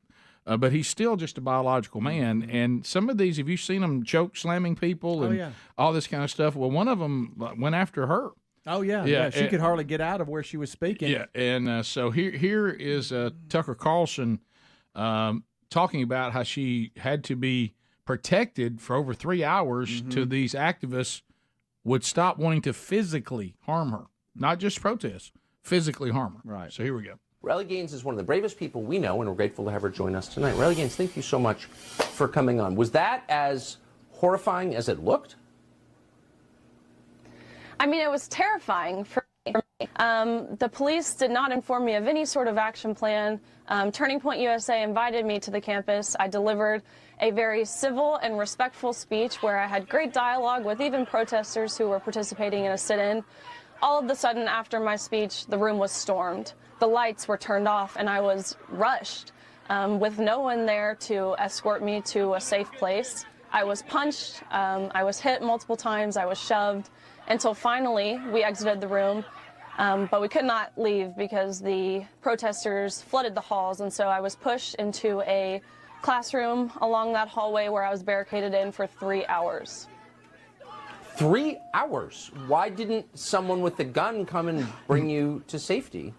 But he's still just a biological man. And some of these, have you seen him choke slamming people and all this kind of stuff? Well, one of them went after her. Oh, yeah. She could hardly get out of where she was speaking. Yeah, and so here is Tucker Carlson talking about how she had to be protected for over 3 hours till these activists would stop wanting to physically harm her, not just protest, physically harm her. Right. So here we go. Riley Gaines is one of the bravest people we know, and we're grateful to have her join us tonight. Riley Gaines, thank you so much for coming on. Was that as horrifying as it looked? I mean, it was terrifying for me. The police did not inform me of any sort of action plan. Turning Point USA invited me to the campus. I delivered a very civil and respectful speech where I had great dialogue with even protesters who were participating in a sit-in. All of a sudden, after my speech, the room was stormed. The lights were turned off, and I was rushed with no one there to escort me to a safe place. I was punched, I was hit multiple times, I was shoved, until finally we exited the room. But we could not leave because the protesters flooded the halls, and so I was pushed into a classroom along that hallway where I was barricaded in for 3 hours. 3 hours? Why didn't someone with a gun come and bring you to safety?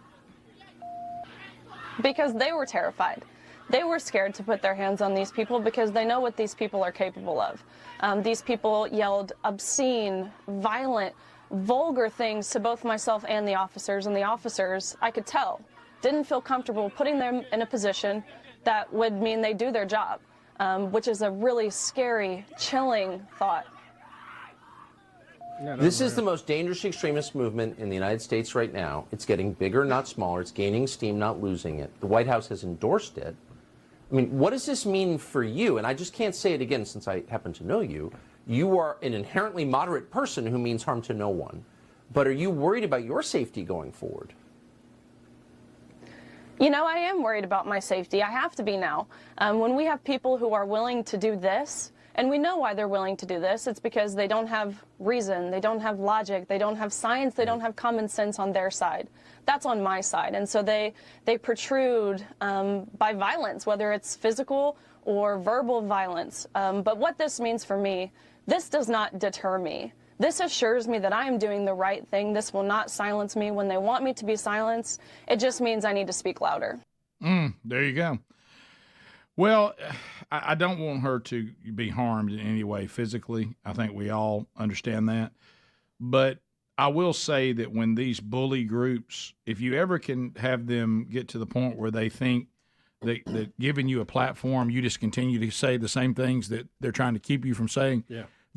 Because they were terrified. They were scared to put their hands on these people because they know what these people are capable of. These people yelled obscene, violent, vulgar things to both myself and the officers, and the officers, I could tell, didn't feel comfortable putting them in a position that would mean they do their job, which is a really scary, chilling thought. This is the most dangerous extremist movement in the United States right now. It's getting bigger, not smaller. It's gaining steam, not losing it. The White House has endorsed it. I mean, what does this mean for you? And I just can't say it again since I happen to know you. You are an inherently moderate person who means harm to no one. But are you worried about your safety going forward? You know, I am worried about my safety. I have to be now. When we have people who are willing to do this, and we know why they're willing to do this, it's because they don't have reason, they don't have logic, they don't have science, they don't have common sense on their side. That's on my side. And so they protrude by violence, whether it's physical or verbal violence. But what this means for me, this does not deter me. This assures me that I am doing the right thing. This will not silence me when they want me to be silenced. It just means I need to speak louder. There you go. Well, I don't want her to be harmed in any way physically. I think we all understand that. But I will say that when these bully groups, if you ever can have them get to the point where they think that giving you a platform, you just continue to say the same things that they're trying to keep you from saying,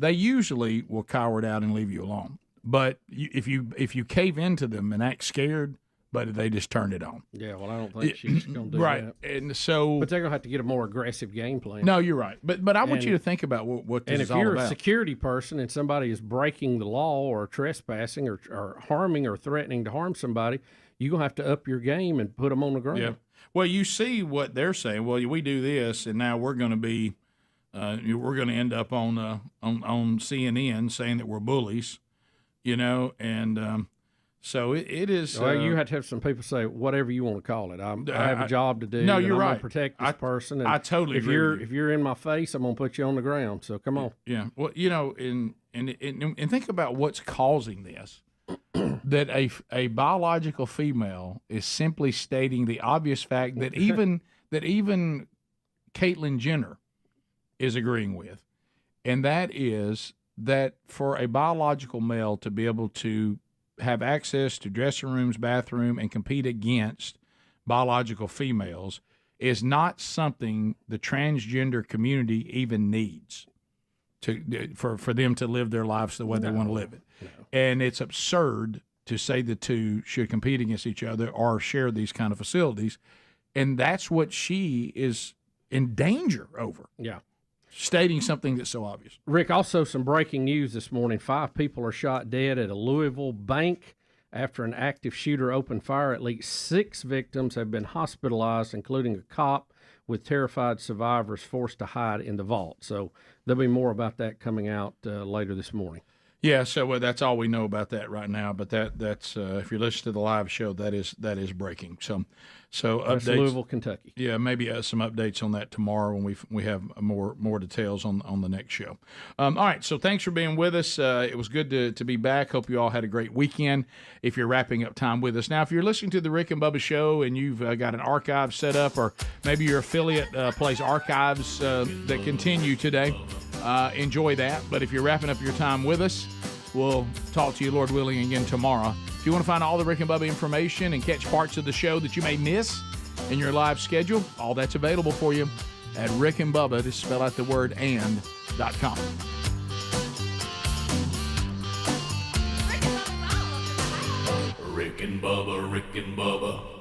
they usually will cower it out and leave you alone. But if you cave into them and act scared, but they just turn it on. Yeah, well, I don't think she's going to do right. that. And so, but they're going to have to get a more aggressive game plan. No, you're right. But I want you to think about what this is all about. And if you're a security person and somebody is breaking the law or trespassing or harming or threatening to harm somebody, you're going to have to up your game and put them on the ground. Yeah. Well, you see what they're saying. Well, we do this, and now we're going to be we're going to end up on CNN saying that we're bullies, and so it is. Well, you have to have some people say whatever you want to call it. I have a job to do. No, you're I'm right. Gonna protect this person. And I totally if agree you're with you. if you're in my face, I'm going to put you on the ground. So come on. Yeah. Well, and think about what's causing this. That a biological female is simply stating the obvious fact that even Caitlyn Jenner is agreeing with, and that is that for a biological male to be able to have access to dressing rooms, bathroom, and compete against biological females is not something the transgender community even needs for them to live their lives the way they want to live it. No. And it's absurd to say the two should compete against each other or share these kind of facilities. And that's what she is in danger over. Yeah. Stating something that's so obvious. Rick, also some breaking news this morning. 5 people are shot dead at a Louisville bank after an active shooter opened fire. At least 6 victims have been hospitalized, including a cop, with terrified survivors forced to hide in the vault. So there'll be more about that coming out later this morning. Yeah, so that's all we know about that right now. But that's if you're listening to the live show, that is breaking. So that's updates, Louisville, Kentucky. Yeah, maybe some updates on that tomorrow when we have more details on the next show. All right, so thanks for being with us. It was good to be back. Hope you all had a great weekend. If you're wrapping up time with us now, if you're listening to the Rick and Bubba show and you've got an archive set up, or maybe your affiliate plays archives that continue today. Enjoy that. But if you're wrapping up your time with us, we'll talk to you, Lord willing, again tomorrow. If you want to find all the Rick and Bubba information and catch parts of the show that you may miss in your live schedule, all that's available for you at Rick and Bubba, to spell out the word and.com. Rick and Bubba, Rick and Bubba.